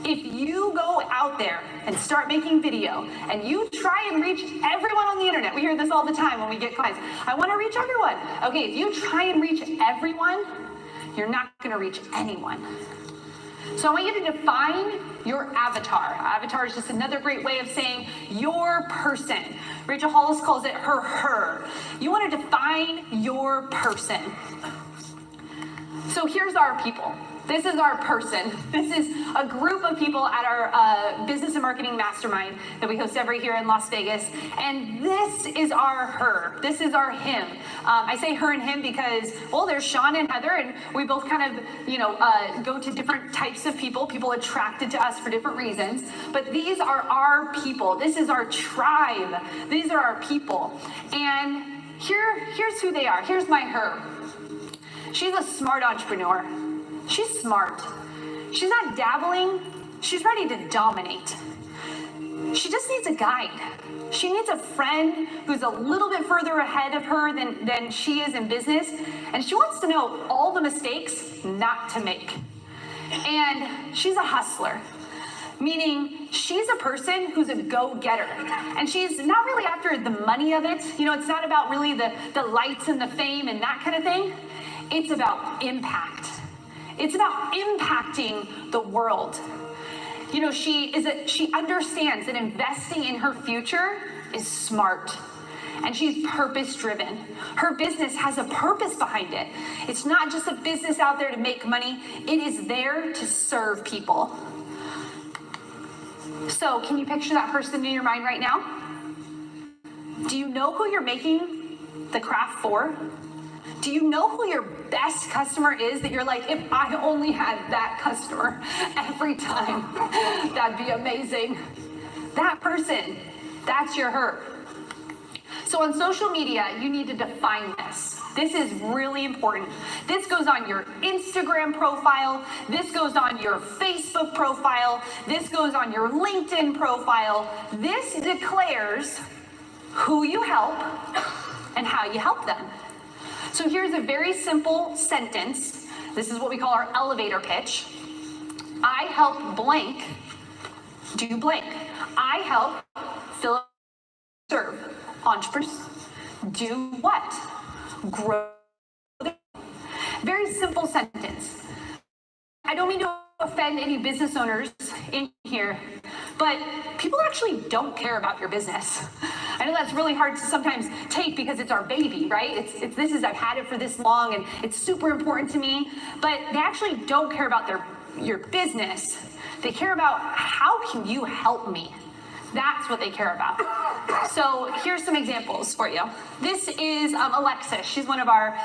If you go out there and start making video and you try and reach everyone on the internet, we hear this all the time when we get clients. I want to reach everyone. Okay, if you try and reach everyone, you're not going to reach anyone. So I want you to define your avatar. Avatar is just another great way of saying your person. Rachel Hollis calls it her. You want to define your person. So here's our people. This is our person. This is a group of people at our business and marketing mastermind that we host every year in Las Vegas. And this is our her. This is our him. I say her and him because, well, there's Sean and Heather, and we both kind of, go to different types of people attracted to us for different reasons. But these are our people. This is our tribe. These are our people. And here's who they are. Here's my her. She's a smart entrepreneur. She's smart. She's not dabbling. She's ready to dominate. She just needs a guide. She needs a friend who's a little bit further ahead of her than she is in business. And she wants to know all the mistakes not to make. And she's a hustler, meaning she's a person who's a go-getter. And she's not really after the money of it. It's not about really the lights and the fame and that kind of thing. It's about impact. It's about impacting the world. She understands that investing in her future is smart. And she's purpose-driven. Her business has a purpose behind it. It's not just a business out there to make money. It is there to serve people. So, can you picture that person in your mind right now? Do you know who you're making the craft for? Do you know who your best customer is that you're like, if I only had that customer every time, that'd be amazing? That person, that's your her. So on social media, you need to define this. This is really important. This goes on your Instagram profile. This goes on your Facebook profile. This goes on your LinkedIn profile. This declares who you help and how you help them. So here's a very simple sentence. This is what we call our elevator pitch. I help blank do blank. I help fill serve entrepreneurs do what? Grow. Very simple sentence. I don't mean to offend any business owners in here, but people actually don't care about your business. I know that's really hard to sometimes take because it's our baby, right? I've had it for this long and it's super important to me, but they actually don't care about your business. They care about how can you help me? That's what they care about. So here's some examples for you. This is Alexis. She's one of our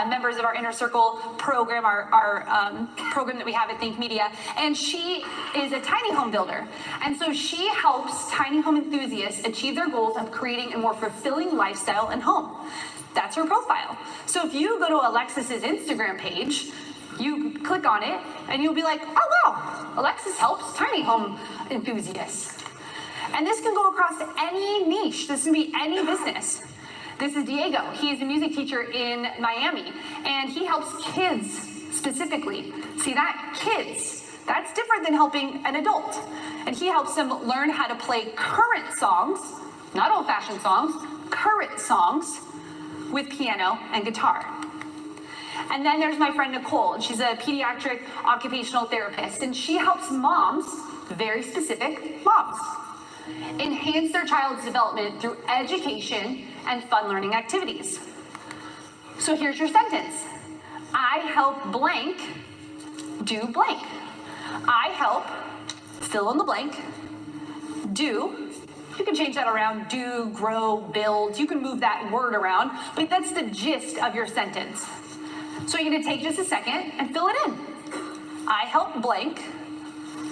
members of our Inner Circle program, our program that we have at Think Media. And she is a tiny home builder. And so she helps tiny home enthusiasts achieve their goals of creating a more fulfilling lifestyle and home. That's her profile. So if you go to Alexis's Instagram page, you click on it and you'll be like, oh wow, Alexis helps tiny home enthusiasts. And this can go across any niche. This can be any business. This is Diego. He's a music teacher in Miami, and he helps kids specifically. See that? Kids. That's different than helping an adult. And he helps them learn how to play current songs, not old-fashioned songs, current songs with piano and guitar. And then there's my friend Nicole. She's a pediatric occupational therapist, and she helps moms, very specific moms, enhance their child's development through education and fun learning activities. So here's your sentence. I help blank do blank. I help fill in the blank do. You can change that around, do, grow, build. You can move that word around, but that's the gist of your sentence. So you're gonna take just a second and fill it in. I help blank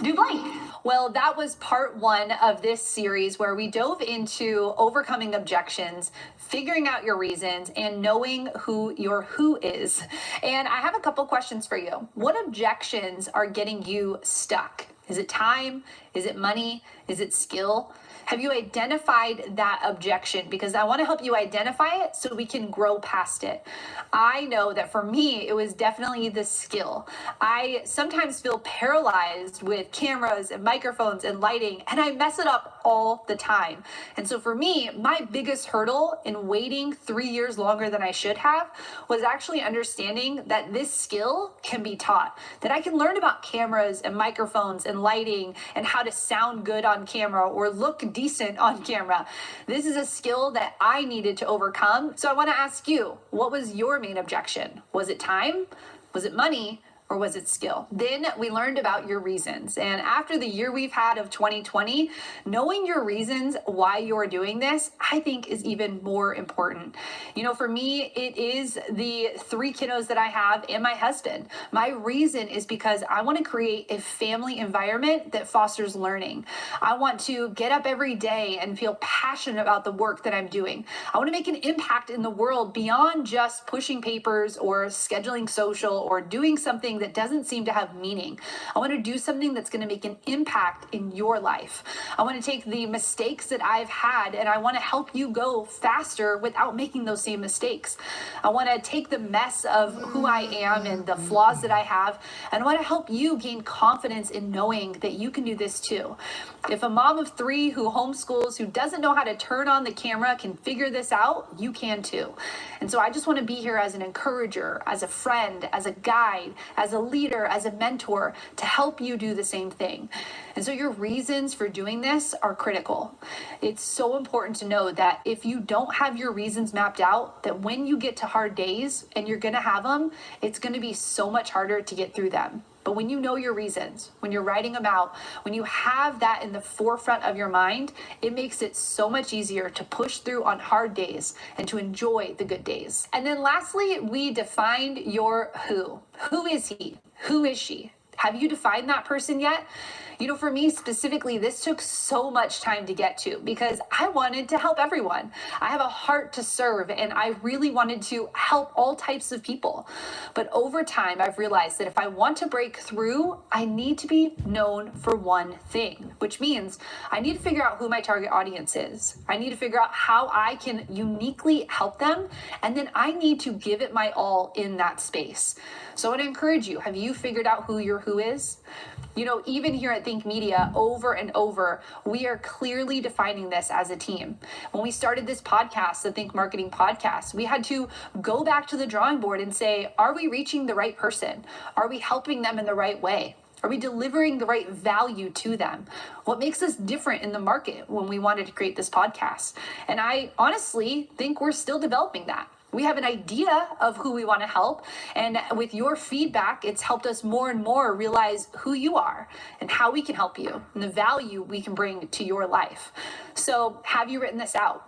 do blank. Well, that was part one of this series where we dove into overcoming objections, figuring out your reasons, and knowing who your who is. And I have a couple questions for you. What objections are getting you stuck? Is it time? Is it money? Is it skill? Have you identified that objection? Because I want to help you identify it so we can grow past it. I know that for me, it was definitely the skill. I sometimes feel paralyzed with cameras and microphones and lighting, and I mess it up all the time. And so for me, my biggest hurdle in waiting 3 years longer than I should have was actually understanding that this skill can be taught, that I can learn about cameras and microphones and lighting and how to sound good on camera or look decent on camera. This is a skill that I needed to overcome. So I want to ask you, what was your main objection? Was it time? Was it money? or was it skill? Then we learned about your reasons. And after the year we've had of 2020, knowing your reasons why you're doing this, I think is even more important. You know, for me, it is the 3 kiddos that I have and my husband. My reason is because I want to create a family environment that fosters learning. I want to get up every day and feel passionate about the work that I'm doing. I want to make an impact in the world beyond just pushing papers or scheduling social or doing something that doesn't seem to have meaning. I want to do something that's going to make an impact in your life. I want to take the mistakes that I've had and I want to help you go faster without making those same mistakes. I want to take the mess of who I am and the flaws that I have, and I want to help you gain confidence in knowing that you can do this too. If a mom of 3 who homeschools, who doesn't know how to turn on the camera can figure this out, you can too. And so I just want to be here as an encourager, as a friend, as a guide, as a leader, as a mentor to help you do the same thing. And so your reasons for doing this are critical. It's so important to know that if you don't have your reasons mapped out, that when you get to hard days, and you're going to have them, it's going to be so much harder to get through them. But when you know your reasons, when you're writing them out, when you have that in the forefront of your mind, it makes it so much easier to push through on hard days and to enjoy the good days. And then lastly, we defined your who. Who is he? Who is she? Have you defined that person yet? You know, for me specifically, this took so much time to get to because I wanted to help everyone. I have a heart to serve and I really wanted to help all types of people. But over time, I've realized that if I want to break through, I need to be known for one thing, which means I need to figure out who my target audience is. I need to figure out how I can uniquely help them. And then I need to give it my all in that space. So I want to encourage you, have you figured out who your who is? You know, even here at Think Media, over and over, we are clearly defining this as a team. When we started this podcast, the Think Marketing Podcast, we had to go back to the drawing board and say, are we reaching the right person? Are we helping them in the right way? Are we delivering the right value to them? What makes us different in the market when we wanted to create this podcast? And I honestly think we're still developing that. We have an idea of who we want to help, and with your feedback, it's helped us more and more realize who you are and how we can help you and the value we can bring to your life. So have you written this out?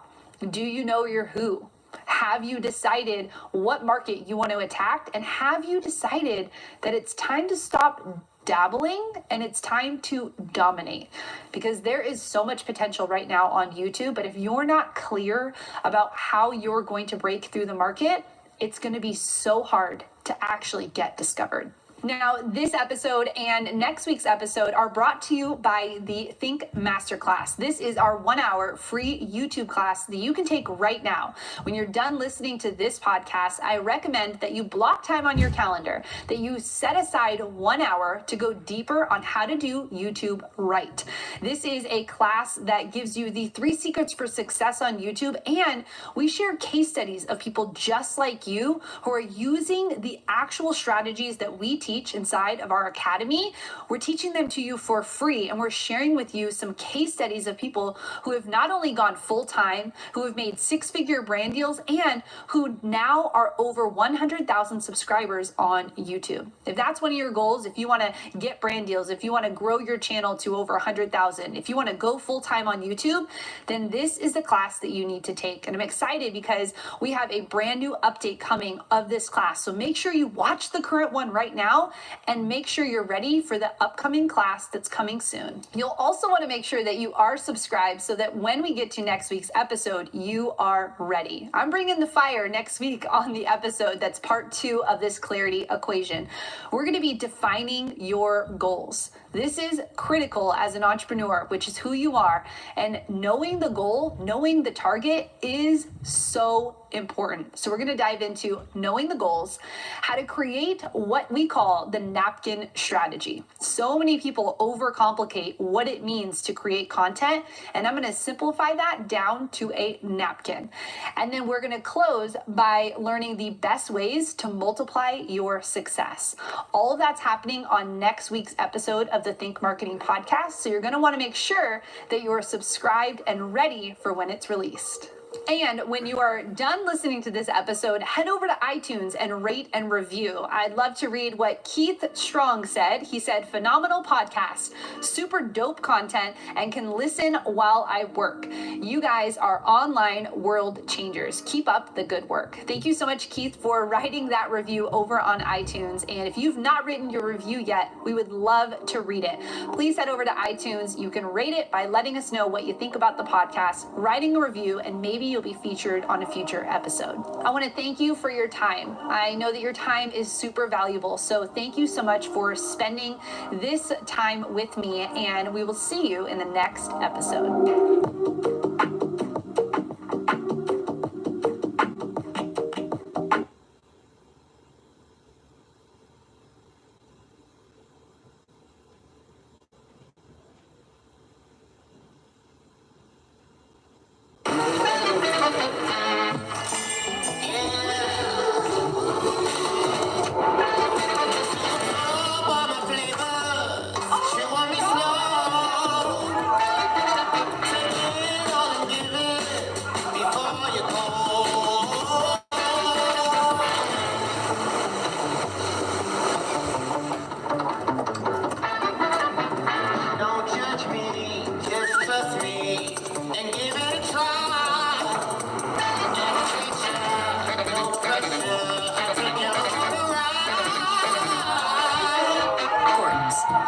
Do you know your who? Have you decided what market you want to attack? And have you decided that it's time to stop dabbling and it's time to dominate? Because there is so much potential right now on YouTube, but if you're not clear about how you're going to break through the market, it's going to be so hard to actually get discovered. Now, this episode and next week's episode are brought to you by the Think Masterclass. This is our 1-hour free YouTube class that you can take right now. When you're done listening to this podcast, I recommend that you block time on your calendar, that you set aside 1 hour to go deeper on how to do YouTube right. This is a class that gives you the 3 secrets for success on YouTube, and we share case studies of people just like you who are using the actual strategies that we teach inside of our academy. We're teaching them to you for free, and we're sharing with you some case studies of people who have not only gone full-time, who have made 6-figure brand deals, and who now are over 100,000 subscribers on YouTube. If that's one of your goals, if you want to get brand deals, if you want to grow your channel to over 100,000, if you want to go full-time on YouTube, then this is the class that you need to take. And I'm excited because we have a brand new update coming of this class. So make sure you watch the current one right now and make sure you're ready for the upcoming class that's coming soon. You'll also want to make sure that you are subscribed so that when we get to next week's episode, you are ready. I'm bringing the fire next week on the episode that's part 2 of this clarity equation. We're going to be defining your goals. This is critical as an entrepreneur, which is who you are. And knowing the goal, knowing the target is so important. So we're going to dive into knowing the goals, how to create what we call the napkin strategy. So many people overcomplicate what it means to create content, and I'm going to simplify that down to a napkin. And then we're going to close by learning the best ways to multiply your success. All of that's happening on next week's episode of the Think Marketing Podcast. So you're going to want to make sure that you're subscribed and ready for when it's released. And when you are done listening to this episode, head over to iTunes and rate and review. I'd love to read what Keith Strong said. He said, phenomenal podcast, super dope content, and can listen while I work. You guys are online world changers. Keep up the good work. Thank you so much, Keith, for writing that review over on iTunes. And if you've not written your review yet, we would love to read it. Please head over to iTunes. You can rate it by letting us know what you think about the podcast, writing a review, and maybe you'll be featured on a future episode. I want to thank you for your time. I know that your time is super valuable, so thank you so much for spending this time with me, and we will see you in the next episode.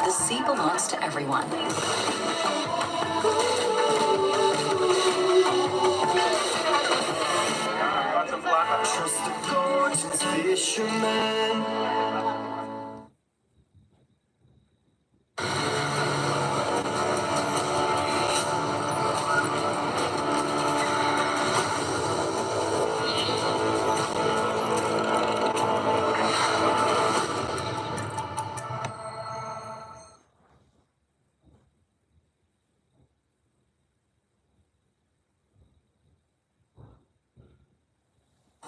The sea belongs to everyone. Trust the gorgeous fisherman.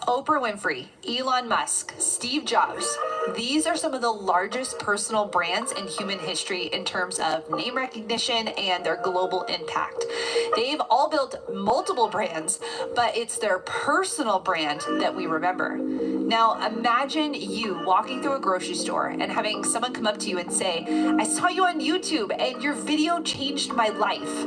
Oprah Winfrey, Elon Musk, Steve Jobs. These are some of the largest personal brands in human history in terms of name recognition and their global impact. They've all built multiple brands, but it's their personal brand that we remember. Now, imagine you walking through a grocery store and having someone come up to you and say, I saw you on YouTube and your video changed my life.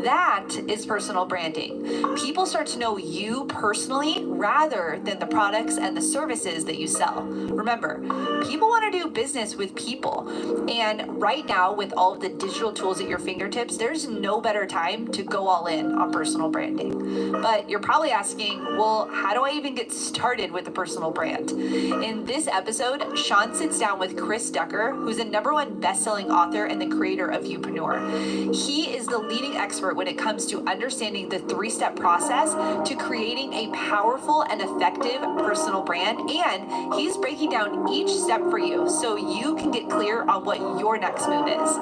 That is personal branding. People start to know you personally rather than the products and the services that you sell. Remember, people want to do business with people. And right now, with all of the digital tools at your fingertips, there's no better time to go all in on personal branding. But you're probably asking, well, how do I even get started with a personal brand? In this episode, Sean sits down with Chris Ducker, who's a #1 best-selling author and the creator of Youpreneur. He is the leading expert when it comes to understanding the 3-step process to creating a powerful and effective personal brand, and he's breaking down each step for you so you can get clear on what your next move is.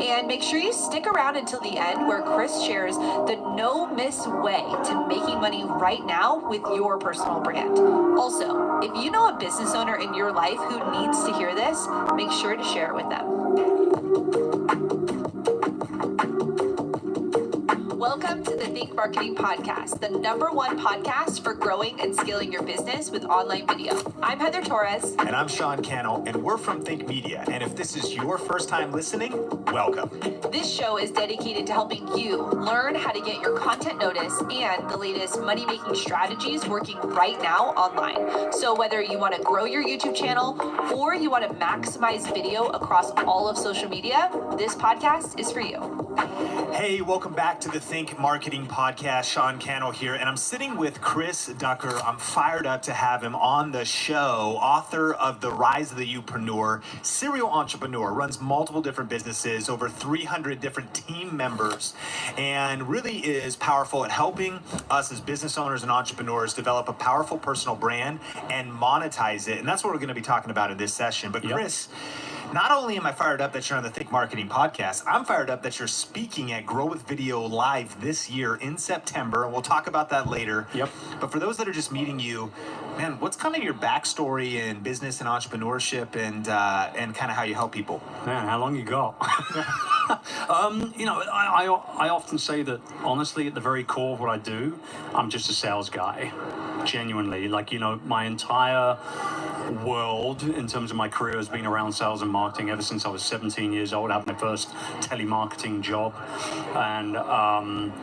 And make sure you stick around until the end, where Chris shares the no-miss way to making money right now with your personal brand. Also, if you know a business owner in your life who needs to hear this, make sure to share it with them. Welcome to the Think Marketing Podcast, the #1 podcast for growing and scaling your business with online video. I'm Heather Torres. And I'm Sean Cannell, and we're from Think Media. And if this is your first time listening, welcome. This show is dedicated to helping you learn how to get your content noticed and the latest money-making strategies working right now online. So whether you want to grow your YouTube channel or you want to maximize video across all of social media, this podcast is for you. Hey, welcome back to the Think Marketing Podcast. Sean Cannell here, and I'm sitting with Chris Ducker. I'm fired up to have him on the show. Author of The Rise of the Youpreneur, serial entrepreneur, runs multiple different businesses, over 300 different team members, and really is powerful at helping us as business owners and entrepreneurs develop a powerful personal brand and monetize it. And that's what we're going to be talking about in this session. But Chris, not only am I fired up that you're on the Think Marketing Podcast, I'm fired up that you're speaking at Grow with Video Live this year in September, and we'll talk about that later. But for those that are just meeting you, man, what's kind of your backstory in business and entrepreneurship and kind of how you help people? Man, how long you got? You know, I often say that, honestly, at the very core of what I do, I'm just a sales guy. Genuinely. Like, you know, my entire world in terms of my career has been around sales and marketing ever since I was 17 years old. I had my first telemarketing job. And,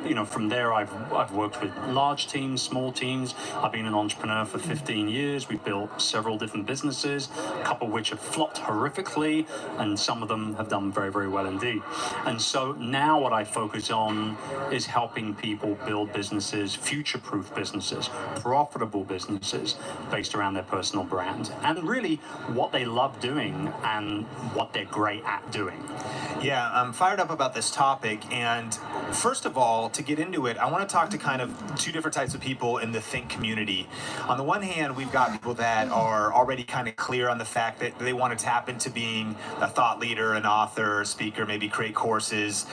you know, from there, I've worked with large teams, small teams. I've been an entrepreneur for 15 years. We've built several different businesses, a couple of which have flopped horrifically, and some of them have done very, very well indeed. And so now what I focus on is helping people build businesses, future-proof businesses, profitable businesses based around their personal brand and really what they love doing and what they're great at doing. Yeah, I'm fired up about this topic. And first of all, to get into it, I want to talk to kind of two different types of people in the Think community. On the one hand, we've got people that are already kind of clear on the fact that they want to tap into being a thought leader, an author, a speaker, maybe create courses,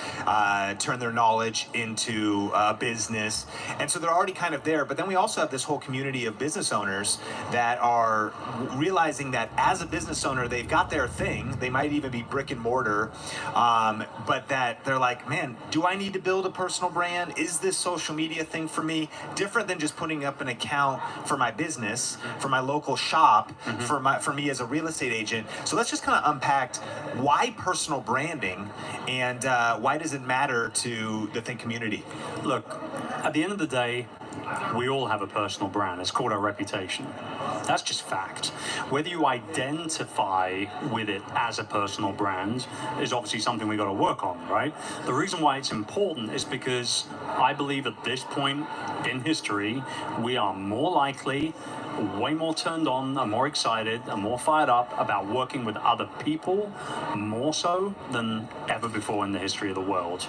turn their knowledge into a business. And so they're already kind of there. But then we also have this whole community of business owners that are realizing that as a business owner, they've got their thing. They might even be brick and mortar. But that they're like, man, do I need to build a personal brand? Is this social media thing for me different than just putting up an account for my business, for my local shop, for me as a real estate agent? So let's just kind of unpack why personal branding and why does it matter to the Think community? Look, at the end of the day, we all have a personal brand. It's called our reputation. That's just fact. Whether you identify with it as a personal brand is obviously something we got to work on, right? The reason why it's important is because I believe at this point in history, we are more likely, way more turned on and more excited and more fired up about working with other people, more so than ever before in the history of the world.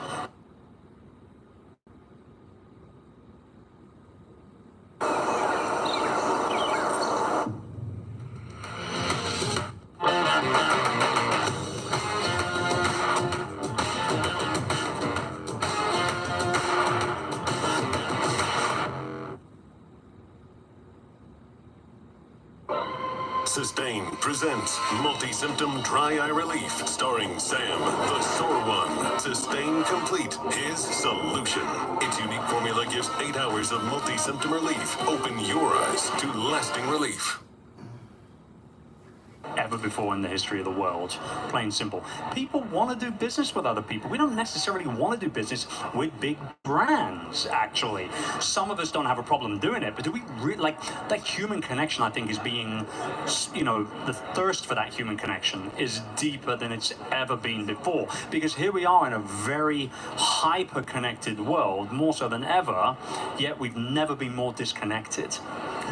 Sustain presents Multi-Symptom Dry Eye Relief, starring Sam, the Sore One. Sustain Complete, his solution. Its unique formula gives 8 hours of multi-symptom relief. Open your eyes to lasting relief. Ever before in the history of the world. Plain simple. People want to do business with other people. We don't necessarily want to do business with big brands, actually. Some of us don't have a problem doing it, but do we really, like, that human connection, I think, is being, you know, the thirst for that human connection is deeper than it's ever been before. Because here we are in a very hyper-connected world, more so than ever, yet we've never been more disconnected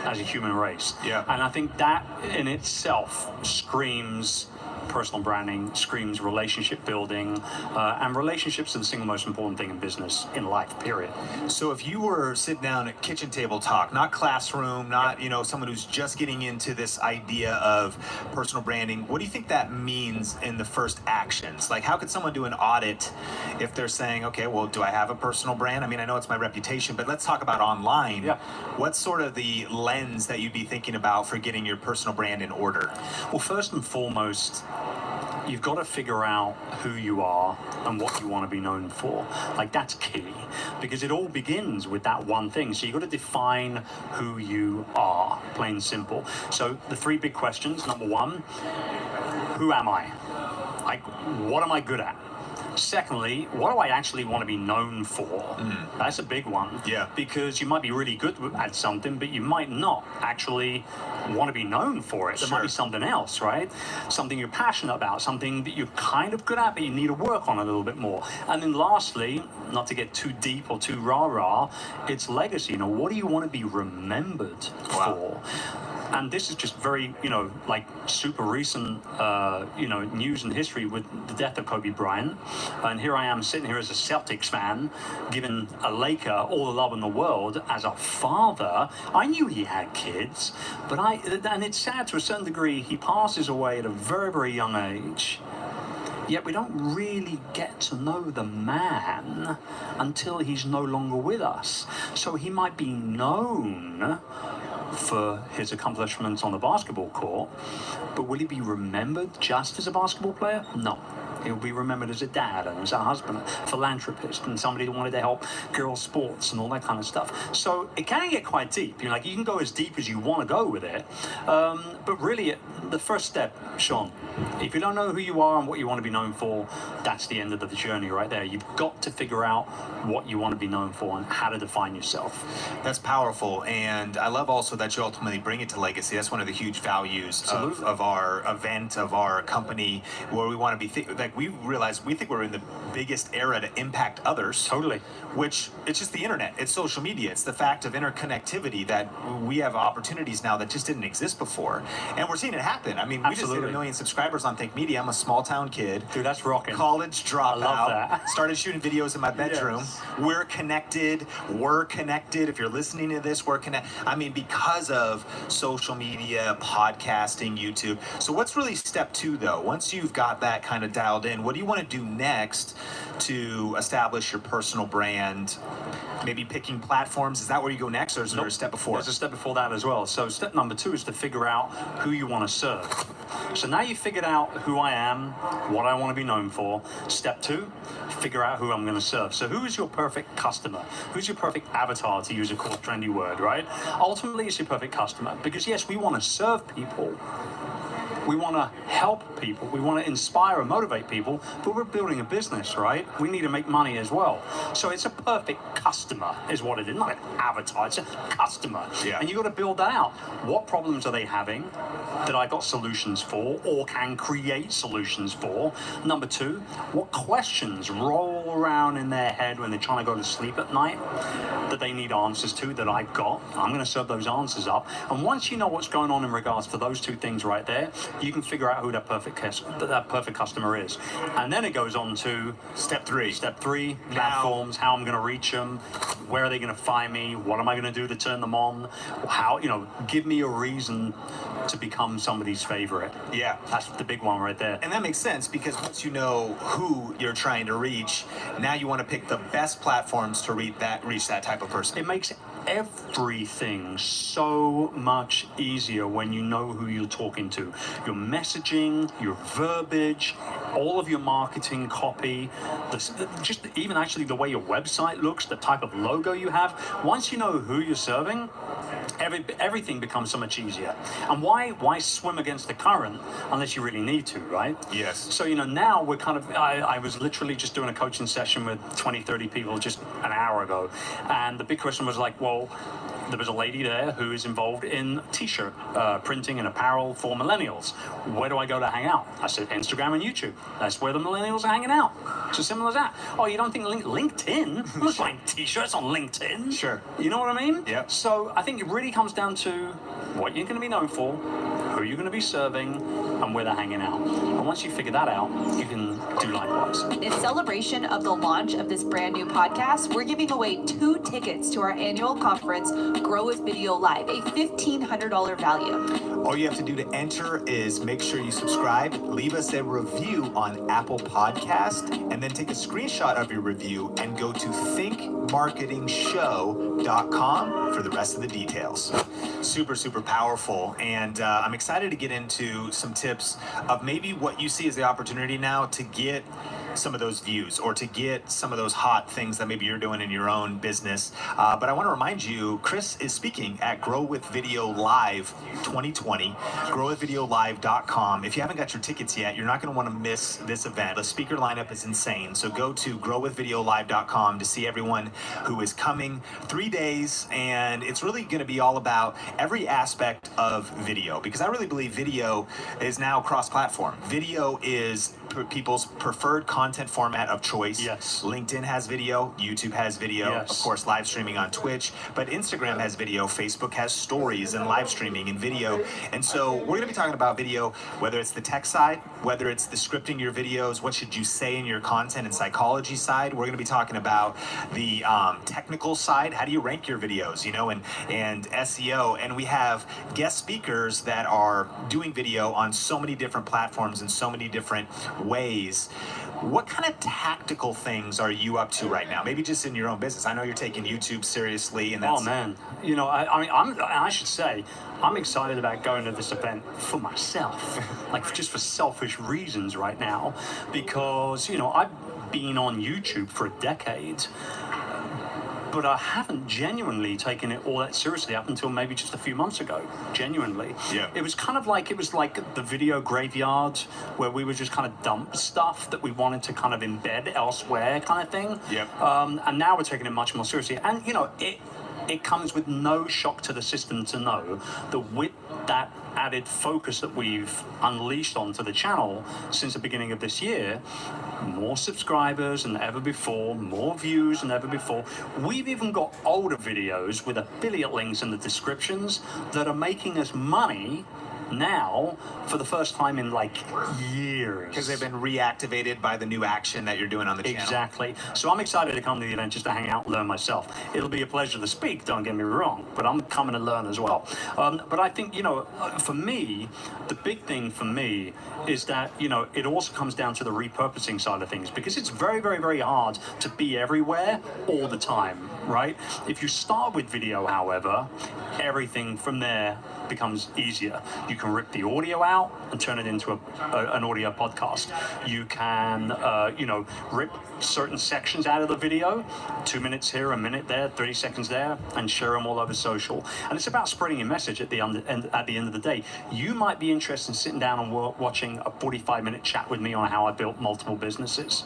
as a human race. Yeah. And I think that in itself screams personal branding, screams relationship building, and relationships are the single most important thing in business, in life, period. So if you were sitting down at kitchen table talk, not classroom, not, you know, someone who's just getting into this idea of personal branding, what do you think that means in the first actions? Like, how could someone do an audit if they're saying, okay, well, do I have a personal brand? I mean, I know it's my reputation, but let's talk about online. Yeah. What's sort of the lens that you'd be thinking about for getting your personal brand in order? Well, first and foremost, you've got to figure out who you are and what you want to be known for. Like, that's key, because it all begins with that one thing. So you've got to define who you are, plain simple. So the 3 big questions. Number 1, who am I? Like, what am I good at? Secondly, what do I actually want to be known for? That's a big one. Yeah. Because you might be really good at something, but you might not actually want to be known for it. There might be something else, right? Something you're passionate about, something that you're kind of good at, but you need to work on a little bit more. And then lastly, not to get too deep or too rah-rah, it's legacy. You know, what do you want to be remembered for? And this is just very, you know, like super recent, you know, news and history with the death of Kobe Bryant. And here I am sitting here as a Celtics fan, giving a Laker all the love in the world. As a father, I knew he had kids, but and it's sad to a certain degree, he passes away at a very, very young age. Yet we don't really get to know the man until he's no longer with us. So he might be known for his accomplishments on the basketball court, but will he be remembered just as a basketball player? No. He'll be remembered as a dad and as a husband, a philanthropist, and somebody who wanted to help girls' sports and all that kind of stuff. So it can get quite deep. You know, like you can go as deep as you want to go with it. But really, the first step, Sean, if you don't know who you are and what you want to be known for, that's the end of the journey right there. You've got to figure out what you want to be known for and how to define yourself. That's powerful, and I love also that you ultimately bring it to legacy. That's one of the huge values of our event, of our company, where we want to be we realize we think we're in the biggest era to impact others. Totally. Which it's just the internet, it's social media, it's the fact of interconnectivity that we have opportunities now that just didn't exist before, and we're seeing it happen. I mean, we just hit 1 million subscribers on Think Media. I'm a small town kid. Dude, that's rocking. College dropout. I love that. Started shooting videos in my bedroom. Yes. We're connected. If you're listening to this, we're connected. I mean, because of social media, podcasting, YouTube. So what's really step 2 though? Once you've got that kind of dialed in, what do you want to do next to establish your personal brand? Maybe picking platforms. Is that where you go next, or is there a step before? There's a step before that as well. So step number 2 is to figure out who you want to serve. So now you've figured out who I am, what I want to be known for. Step 2, figure out who I'm going to serve. So who is your perfect customer? Who's your perfect avatar, to use a cool trendy word, right? Ultimately, it's your perfect customer. Because yes, we want to serve people. We want to help people. We want to inspire and motivate people, but we're building a business, right? We need to make money as well. So it's a perfect customer is what it is, not an avatar, it's a customer. Yeah. And you've got to build that out. What problems are they having that I got solutions for or can create solutions for? Number 2, what questions roll around in their head when they're trying to go to sleep at night that they need answers to that I've got? I'm going to serve those answers up. And once you know what's going on in regards to those 2 things right there, you can figure out who that perfect customer is. And then it goes on to step 3, platforms, how I'm going to reach them, where are they going to find me, what am I going to do to turn them on, how, give me a reason to become somebody's favorite. Yeah. That's the big one right there. And that makes sense, because once you know who you're trying to reach, now you want to pick the best platforms to reach that type of person. It makes everything so much easier when you know who you're talking to. Your messaging, your verbiage, all of your marketing copy, just even actually the way your website looks, the type of logo you have. Once you know who you're serving, everything becomes so much easier. And why swim against the current unless you really need to, right? Yes. So, now we're kind of, I was literally just doing a coaching session with 20, 30 people just an hour ago. And the big question was like, well, there was a lady there who is involved in t-shirt printing and apparel for millennials. Where do I go to hang out? I said Instagram and YouTube. That's where the millennials are hanging out. It's as simple as that. Oh, you don't think LinkedIn? I'm not buying t-shirts on LinkedIn. Sure. You know what I mean? Yeah. So I think it really comes down to what you're going to be known for, who you're going to be serving, and where they're hanging out. And once you figure that out, you can do likewise. In celebration of the launch of this brand new podcast, we're giving away 2 tickets to our annual conference, Grow with Video Live, a $1,500 value. All you have to do to enter is make sure you subscribe, leave us a review on Apple Podcast, and then take a screenshot of your review and go to thinkmarketingshow.com for the rest of the details. Super, super powerful. And I'm excited to get into some tips of maybe what you see as the opportunity now to get some of those views or to get some of those hot things that maybe you're doing in your own business. But I want to remind you, Chris is speaking at Grow with Video Live 2020, growwithvideolive.com. If you haven't got your tickets yet, you're not going to want to miss this event. The speaker lineup is insane. So go to growwithvideolive.com to see everyone who is coming. 3 days, and it's really going to be all about every aspect of video, because I really believe video is now cross-platform. Video is people's preferred content format of choice. Yes. LinkedIn has video, YouTube has video, Yes. of course live streaming on Twitch, but Instagram has video, Facebook has stories and live streaming and video. And so we're going to be talking about video, whether it's the tech side, whether it's the scripting your videos, what should you say in your content and psychology side. We're going to be talking about the technical side, how do you rank your videos, and SEO. And we have guest speakers that are doing video on so many different platforms in so many different ways What kind of tactical things are you up to right now? Maybe just in your own business. I know you're taking YouTube seriously, and that's... Oh man, you know, I should say, I'm excited about going to this event for myself, like just for selfish reasons right now, because you know I've been on YouTube for a decade. But I haven't genuinely taken it all that seriously up until maybe just a few months ago. Genuinely. Yeah. It was like the video graveyard where we would just kind of dump stuff that we wanted to kind of embed elsewhere kind of thing. Yep. And now we're taking it much more seriously. And, you know, it comes with no shock to the system to know that with that added focus that we've unleashed onto the channel since the beginning of this year, more subscribers than ever before, more views than ever before. We've even got older videos with affiliate links in the descriptions that are making us money now for the first time in like years. Because they've been reactivated by the new action that you're doing on the channel. Exactly. So I'm excited to come to the event just to hang out and learn myself. It'll be a pleasure to speak, don't get me wrong, but I'm coming to learn as well. But I think, you know, for me, the big thing for me is that, you know, it also comes down to the repurposing side of things, because it's very, very, very hard to be everywhere all the time, right? If you start with video, however, everything from there becomes easier. You can rip the audio out and turn it into an audio podcast. You can, you know, rip certain sections out of the video, 2 minutes here, a minute there, 30 seconds there, and share them all over social. And it's about spreading your message at the end of the day. You might be interested in sitting down and watching a 45-minute chat with me on how I built multiple businesses.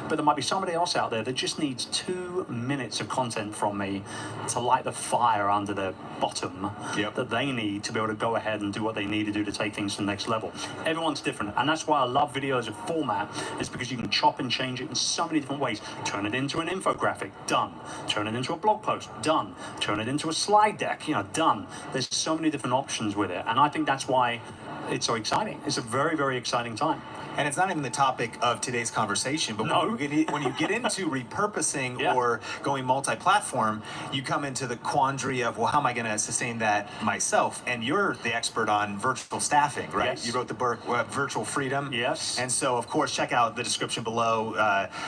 But there might be somebody else out there that just needs 2 minutes of content from me to light the fire under their bottom that they need to be able to go ahead and do what they need to do to take things to the next level. Everyone's different, and that's why I love video as a format, is because you can chop and change it in so many different ways. Turn it into an infographic, done. Turn it into a blog post, done. Turn it into a slide deck, you know, done. There's so many different options with it, and I think that's why it's so exciting. It's a very, very exciting time. And it's not even the topic of today's conversation, but when you get into repurposing or going multi-platform, you come into the quandary of, well, how am I going to sustain that myself? And you're the expert on virtual staffing, right? Yes. You wrote the book, Virtual Freedom. Yes. And so, of course, check out the description below,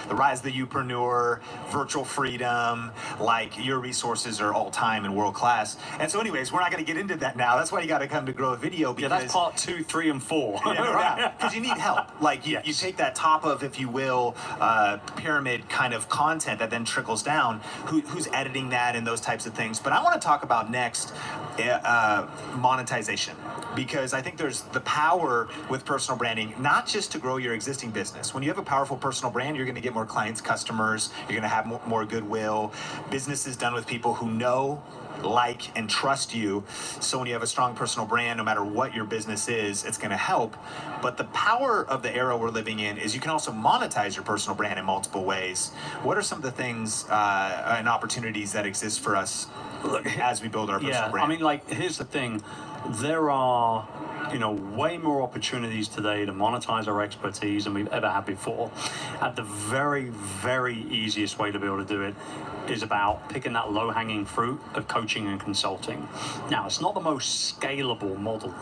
The Rise of the Upreneur, Virtual Freedom, like your resources are all time and world class. And so anyways, we're not going to get into that now. That's why you got to come to Grow a Video. Because, that's part 2, 3, and 4. Because you need help. Like you take that top of, if you will, pyramid kind of content that then trickles down. Who's editing that and those types of things. But I want to talk about next monetization, because I think there's the power with personal branding, not just to grow your existing business. When you have a powerful personal brand, you're going to get more clients, customers. You're going to have more goodwill. Business is done with people who know, like, and trust you. So when you have a strong personal brand, no matter what your business is, it's going to help. But the power of the era we're living in is you can also monetize your personal brand in multiple ways. What are some of the things and opportunities that exist for us as we build our personal brand? I mean, like, here's the thing. There are, you know, way more opportunities today to monetize our expertise than we've ever had before. And the very, very easiest way to be able to do it is about picking that low-hanging fruit of coaching and consulting. Now, it's not the most scalable model,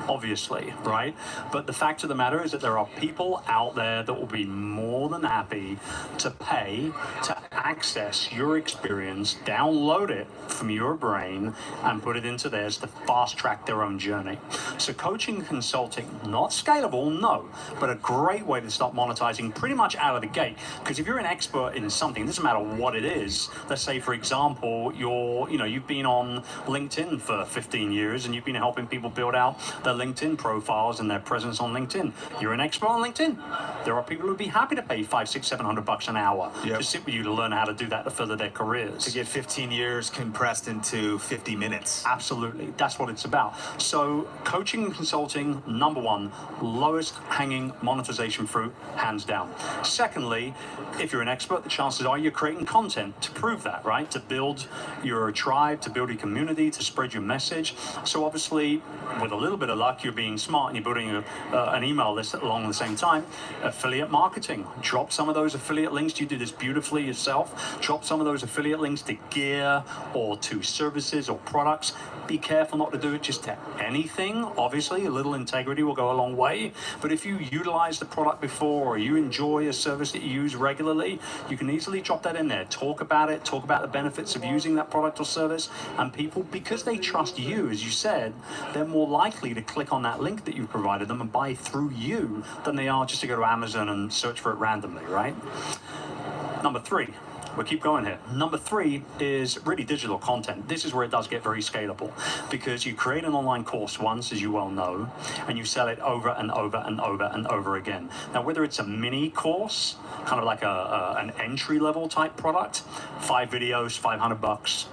obviously, right? But the fact of the matter is that there are people out there that will be more than happy to pay to access your experience, download it from your brain, and put it into theirs to fast-track their own journey. So coaching and consulting, not scalable, no, but a great way to start monetizing pretty much out of the gate. Because if you're an expert in something, it doesn't matter what it is. Let's say, for example, you've been on LinkedIn for 15 years and you've been helping people build out their LinkedIn profiles and their presence on LinkedIn. You're an expert on LinkedIn. There are people who would be happy to pay $500, $600, $700 an hour to sit with you to learn how to do that to further their careers. To get 15 years compressed into 50 minutes. Absolutely. That's what it's about. So coaching and consulting, number one, lowest hanging monetization fruit, hands down. Secondly, if you're an expert, the chances are you're creating content to prove that, right? To build your tribe, to build your community, to spread your message. So obviously, with a little bit of luck, you're being smart and you're building an email list along the same time. Affiliate marketing. Drop some of those affiliate links. You do this beautifully yourself. Drop some of those affiliate links to gear or to services or products. Be careful not to do it just to anything, obviously. honestly, a little integrity will go a long way. But if you utilize the product before, or you enjoy a service that you use regularly, you can easily drop that in there. Talk about it, talk about the benefits of using that product or service, and people, because they trust you, as you said, they're more likely to click on that link that you've provided them and buy through you than they are just to go to Amazon and search for it randomly, right? Number 3. We'll keep going here. Number 3 is really digital content. This is where it does get very scalable, because you create an online course once, as you well know, and you sell it over and over and over and over again. Now, whether it's a mini course, kind of like an entry-level type product, 5 videos, $500,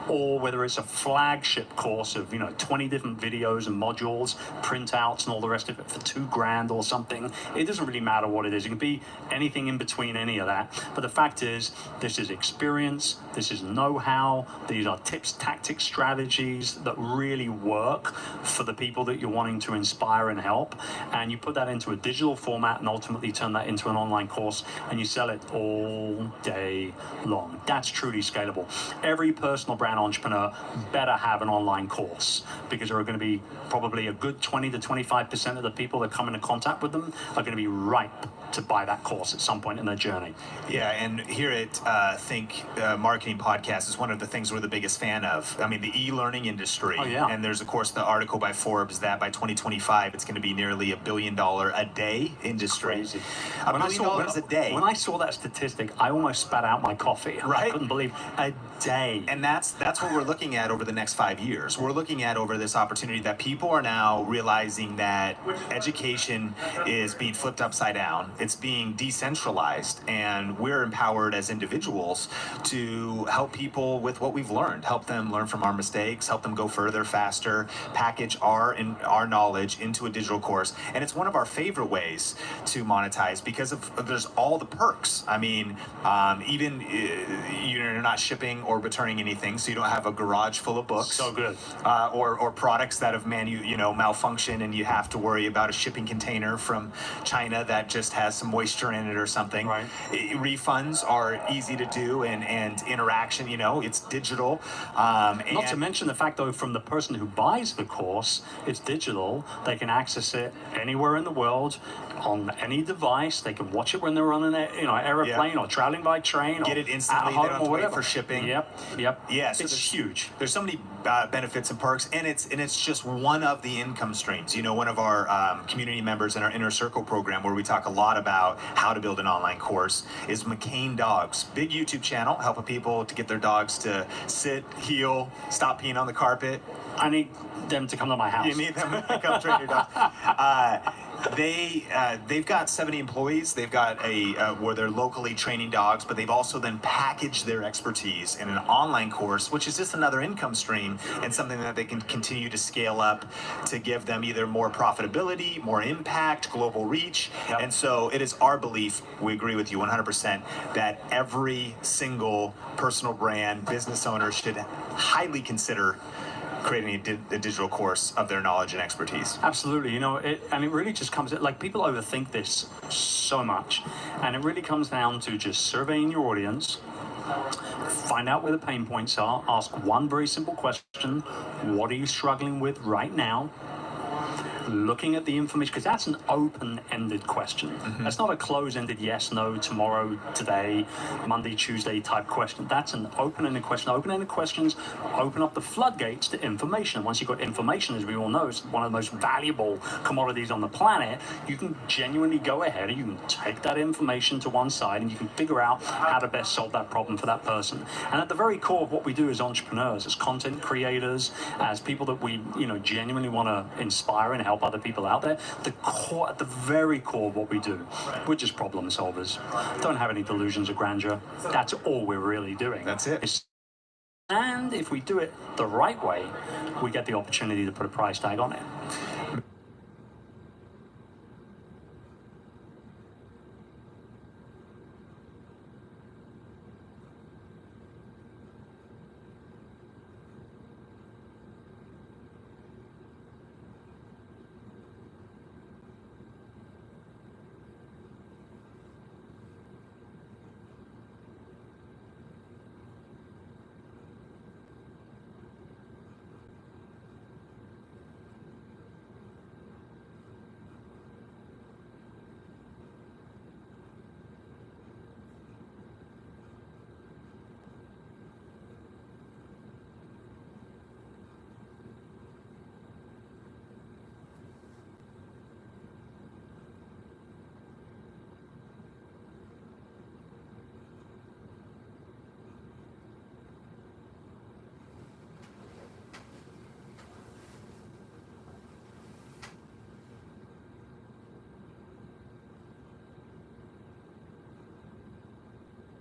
or whether it's a flagship course of 20 different videos and modules, printouts, and all the rest of it for $2,000 or something. It doesn't really matter what it is. It can be anything in between any of that. But the fact is, this is experience, this is know-how, these are tips, tactics, strategies that really work for the people that you're wanting to inspire and help, and you put that into a digital format and ultimately turn that into an online course, and you sell it all day long. That's truly scalable. Every personal brand entrepreneur better have an online course, because there are going to be probably a good 20 to 25% of the people that come into contact with them are going to be ripe to buy that course at some point in their journey. Yeah, and here at Think Marketing Podcast is one of the things we're the biggest fan of. I mean, the e-learning industry. Oh, yeah. And there's, of course, the article by Forbes that by 2025, it's going to be nearly $1 billion a day industry. Crazy. $1 billion a day. When I saw that statistic, I almost spat out my coffee. Right? I couldn't believe a day. And that's what we're looking at over the next 5 years. We're looking at over this opportunity that people are now realizing that education is being flipped upside down. It's being decentralized, and we're empowered as individuals to help people with what we've learned, help them learn from our mistakes, help them go further, faster, package our knowledge into a digital course. And it's one of our favorite ways to monetize because there's all the perks. I mean, even you're not shipping or returning anything, so you don't have a garage full of books. So good. Or products that have malfunction, and you have to worry about a shipping container from China that just has some moisture in it or something. Right. Refunds are easy to do, and interaction, it's digital. Not to mention the fact, though, from the person who buys the course, it's digital. They can access it anywhere in the world, on any device. They can watch it when they're on an airplane or traveling by train. Get or it instantly. at home They don't have to or wait whatever. for shipping. Yep. Yeah, so it's huge. There's so many benefits and perks, and it's just one of the income streams. One of our community members in our Inner Circle program, where we talk a lot about how to build an online course, is McCain Dogs. Big YouTube channel, helping people to get their dogs to sit, heel, stop peeing on the carpet. I need them to come to my house. You need them to come train your dog. They've got 70 employees. They've got where they're locally training dogs, but they've also then packaged their expertise in an online course, which is just another income stream and something that they can continue to scale up to give them either more profitability, more impact, global reach. Yep. And so it is our belief, we agree with you 100%, that every single personal brand business owner should highly consider creating a digital course of their knowledge and expertise. Absolutely, and it really just comes, like, people overthink this so much, and it really comes down to just surveying your audience, find out where the pain points are, ask one very simple question: what are you struggling with right now? Looking at the information, because that's an open-ended question. Mm-hmm. That's not a close-ended yes, no, tomorrow, today, Monday, Tuesday type question. That's an open-ended question. Open-ended questions open up the floodgates to information. Once you've got information, as we all know, is one of the most valuable commodities on the planet. You can genuinely go ahead and you can take that information to one side and you can figure out how to best solve that problem for that person. And at the very core of what we do as entrepreneurs, as content creators, as people that we genuinely want to inspire and help other people out there, at the very core of what we do, we're just problem solvers. Don't have any delusions of grandeur. That's all we're really doing. That's it. And if we do it the right way, we get the opportunity to put a price tag on it.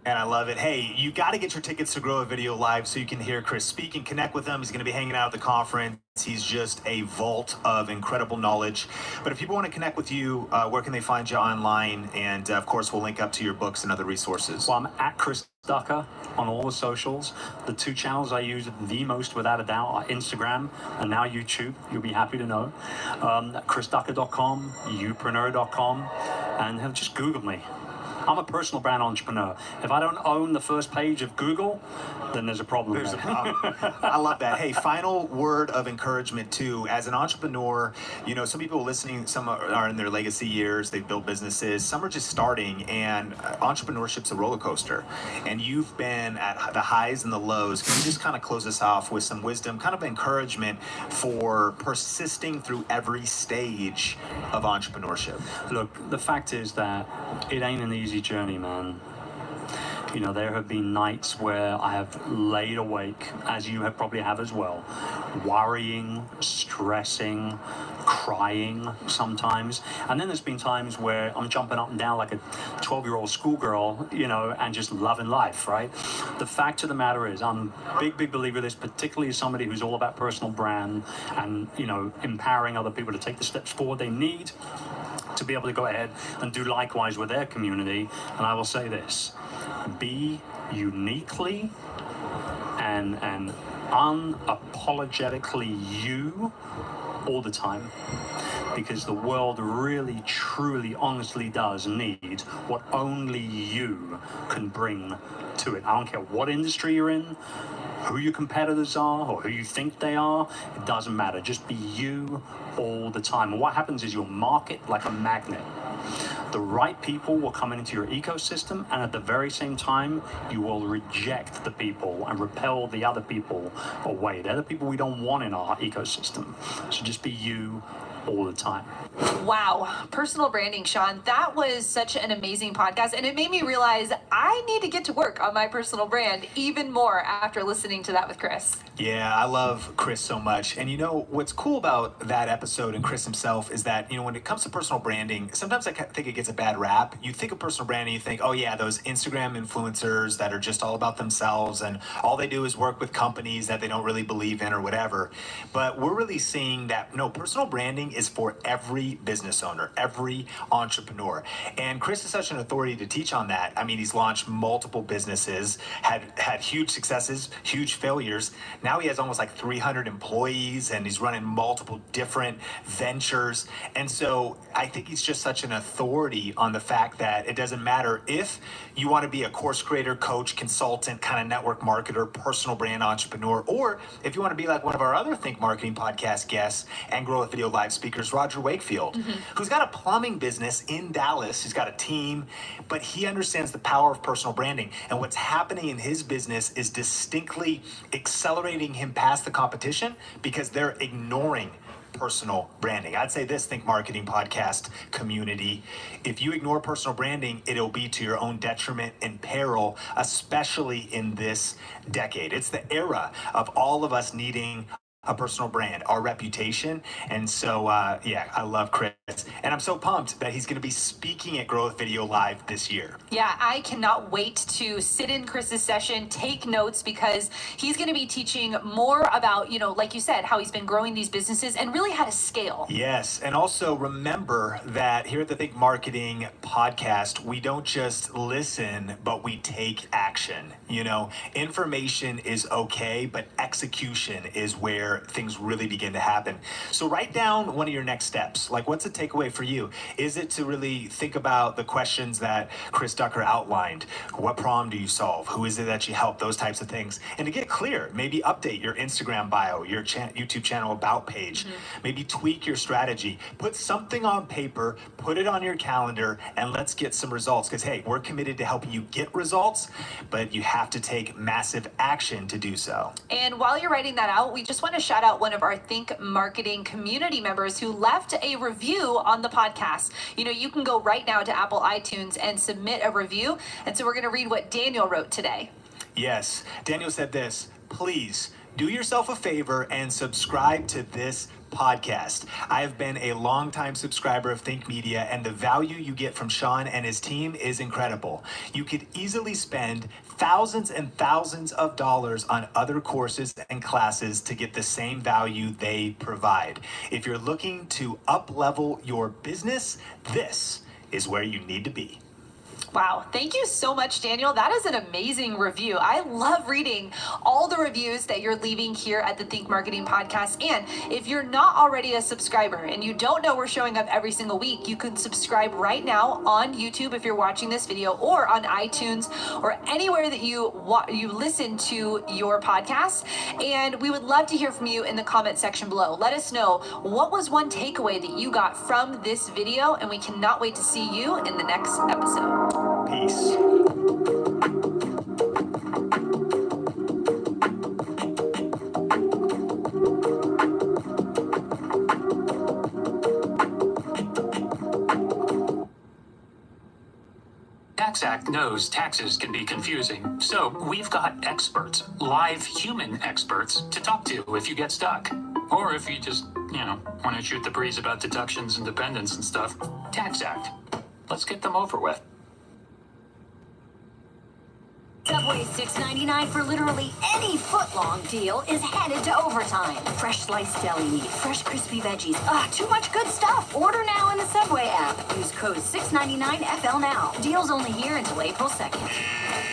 And I love it. Hey, you got to get your tickets to Grow a Video Live so you can hear Chris speak and connect with him. He's going to be hanging out at the conference. He's just a vault of incredible knowledge. But if people want to connect with you, where can they find you online? And of course, we'll link up to your books and other resources. Well, I'm at Chris Ducker on all the socials. The two channels I use the most, without a doubt, are Instagram and now YouTube. You'll be happy to know. ChrisDucker.com, youpreneur.com, and just Google me. I'm a personal brand entrepreneur. If I don't own the first page of Google, then there's a problem. There's a problem. I love that. Hey, final word of encouragement too. As an entrepreneur, you know, some people listening, some are in their legacy years, they've built businesses, some are just starting, and entrepreneurship's a roller coaster. And you've been at the highs and the lows. Can you just kind of close us off with some wisdom, kind of encouragement for persisting through every stage of entrepreneurship? Look, the fact is that it ain't an easy journey, man. You know, there have been nights where I have laid awake, as you have probably have as well, worrying, stressing, crying sometimes. And then there's been times where I'm jumping up and down like a 12-year-old schoolgirl, you know, and just loving life, right? The fact of the matter is, I'm a big believer in this, particularly as somebody who's all about personal brand and, you know, empowering other people to take the steps forward they need to be able to go ahead and do likewise with their community. And I will say this: be uniquely and unapologetically you all the time, because the world really, truly, honestly does need what only you can bring to it. I don't care what industry you're in, who your competitors are, or who you think they are. It doesn't matter. Just be you all the time. And what happens is you'll market like a magnet. The right people will come into your ecosystem, and at the very same time, you will reject the people and repel the other people away. They're the people we don't want in our ecosystem. So just be you all the time. Wow. Personal branding, Sean. That was such an amazing podcast. And it made me realize I need to get to work on my personal brand even more after listening to that with Chris. Yeah, I love Chris so much. And you know, what's cool about that episode and Chris himself is that, you know, when it comes to personal branding, sometimes I think it gets a bad rap. You think of personal branding, you think, oh yeah, those Instagram influencers that are just all about themselves and all they do is work with companies that they don't really believe in or whatever. But we're really seeing that, no, personal branding is for every business owner, every entrepreneur. And Chris is such an authority to teach on that. I mean, he's launched multiple businesses, had huge successes, huge failures. Now he has almost like 300 employees and he's running multiple different ventures. And so I think he's just such an authority on the fact that it doesn't matter if you want to be a course creator, coach, consultant, kind of network marketer, personal brand entrepreneur, or if you want to be like one of our other Think Marketing podcast guests and Grow a Video Live speakers, Roger Wakefield, who's got a plumbing business in Dallas. He's got a team, but he understands the power of personal branding. And what's happening in his business is distinctly accelerating him past the competition because they're ignoring personal branding. I'd say this, Think Marketing podcast community, if you ignore personal branding, it'll be to your own detriment and peril, especially in this decade. It's the era of all of us needing a personal brand, our reputation. And so, yeah, I love Chris. And I'm so pumped that he's going to be speaking at Growth Video Live this year. Yeah, I cannot wait to sit in Chris's session, take notes, because he's going to be teaching more about, you know, like you said, how he's been growing these businesses and really how to scale. Yes. And also remember that here at the Think Marketing podcast, we don't just listen, but we take action. You know, information is okay, but execution is where things really begin to happen. So write down one of your next steps. Like, what's a takeaway for you? Is it to really think about the questions that Chris Ducker outlined? What problem do you solve? Who is it that you help? Those types of things. And to get clear, maybe update your Instagram bio, your YouTube channel about page. Maybe tweak your strategy. Put something on paper, put it on your calendar, and let's get some results. Because, hey, we're committed to helping you get results, but you have to take massive action to do so. And while you're writing that out, we just want to shout out one of our Think Marketing community members who left a review on the podcast. You know, you can go right now to Apple iTunes and submit a review. And so we're going to read what Daniel wrote today. Yes. Daniel said this: please do yourself a favor and subscribe to this podcast. I have been a longtime subscriber of Think Media, and the value you get from Sean and his team is incredible. You could easily spend thousands and thousands of dollars on other courses and classes to get the same value they provide. If you're looking to up-level your business, this is where you need to be. Wow, thank you so much, Daniel. That is an amazing review. I love reading all the reviews that you're leaving here at the Think Marketing Podcast. And if you're not already a subscriber and you don't know we're showing up every single week, you can subscribe right now on YouTube if you're watching this video, or on iTunes, or anywhere that you listen to your podcast. And we would love to hear from you in the comment section below. Let us know what was one takeaway that you got from this video, and we cannot wait to see you in the next episode. Peace. Tax Act knows taxes can be confusing, so we've got experts, live human experts, to talk to if you get stuck. Or if you just, want to shoot the breeze about deductions and dependents and stuff. Tax Act. Let's get them over with. Subway's $6.99 for literally any foot-long deal is headed to overtime. Fresh sliced deli meat, fresh crispy veggies. Too much good stuff. Order now in the Subway app. Use code 699FL now. Deals only here until April 2nd.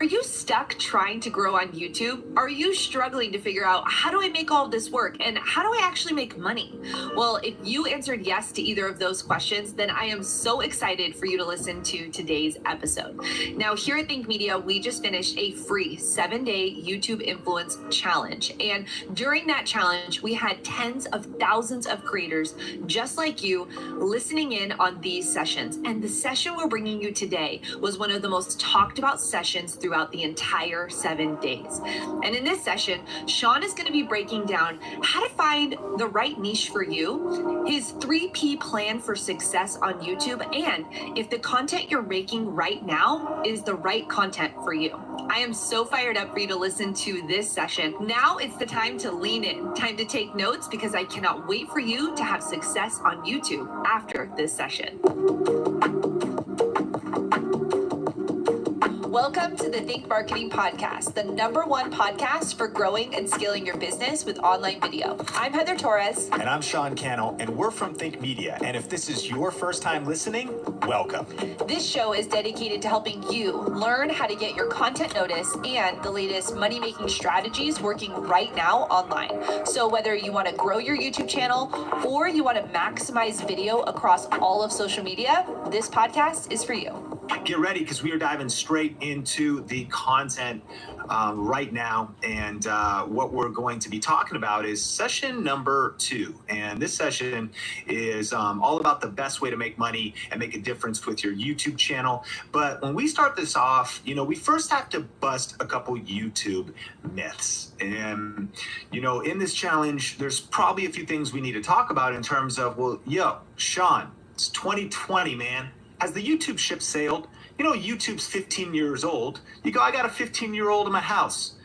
Are you stuck trying to grow on YouTube? Are you struggling to figure out, how do I make all of this work, and how do I actually make money? Well, if you answered yes to either of those questions, then I am so excited for you to listen to today's episode. Now, here at Think Media, we just finished a free 7-day YouTube Influence Challenge. And during that challenge, we had tens of thousands of creators just like you listening in on these sessions. And the session we're bringing you today was one of the most talked about sessions throughout the entire 7 days. And in this session, Sean is going to be breaking down how to find the right niche for you, his 3P plan for success on YouTube, and if the content you're making right now is the right content for you. I am so fired up for you to listen to this session. Now it's the time to lean in, time to take notes, because I cannot wait for you to have success on YouTube after this session. Welcome to the Think Marketing Podcast, the #1 podcast for growing and scaling your business with online video. I'm Heather Torres. And I'm Sean Cannell, and we're from Think Media. And if this is your first time listening, welcome. This show is dedicated to helping you learn how to get your content noticed and the latest money-making strategies working right now online. So whether you want to grow your YouTube channel or you want to maximize video across all of social media, this podcast is for you. Get ready, because we are diving straight into the content right now. And what we're going to be talking about is session number 2. And this session is all about the best way to make money and make a difference with your YouTube channel. But when we start this off, we first have to bust a couple YouTube myths. And, in this challenge, there's probably a few things we need to talk about in terms of, Sean, it's 2020, man. Has the YouTube ship sailed? YouTube's 15 years old. You go, I got a 15-year-old in my house,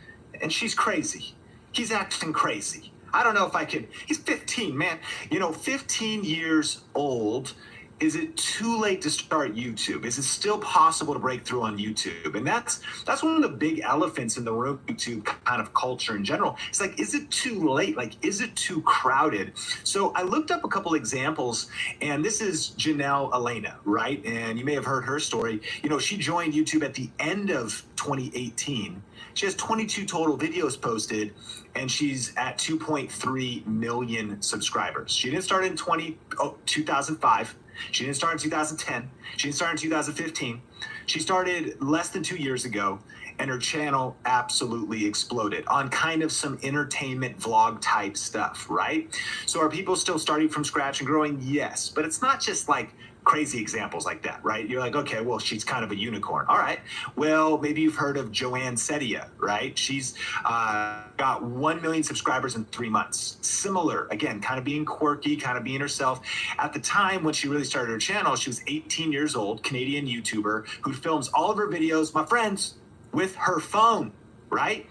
and she's crazy. He's acting crazy. I don't know if I can. He's 15, man. 15 years old. Is it too late to start YouTube? Is it still possible to break through on YouTube? And that's one of the big elephants in the room, YouTube kind of culture in general. It's like, is it too late? Like, is it too crowded? So I looked up a couple examples, and this is Janelle Elena, right? And you may have heard her story. She joined YouTube at the end of 2018. She has 22 total videos posted, and she's at 2.3 million subscribers. She didn't start in 2005. She didn't start in 2010. She didn't start in 2015. She started less than 2 years ago, and her channel absolutely exploded on kind of some entertainment vlog type stuff, right? So are people still starting from scratch and growing? Yes, but it's not just like crazy examples like that, right? You're like, okay, well, she's kind of a unicorn. All right. Well, maybe you've heard of Joanne Sedia, right? She's got 1 million subscribers in 3 months. Similar, again, kind of being quirky, kind of being herself. At the time when she really started her channel, she was 18 years old, Canadian YouTuber who films all of her videos, my friends, with her phone, right?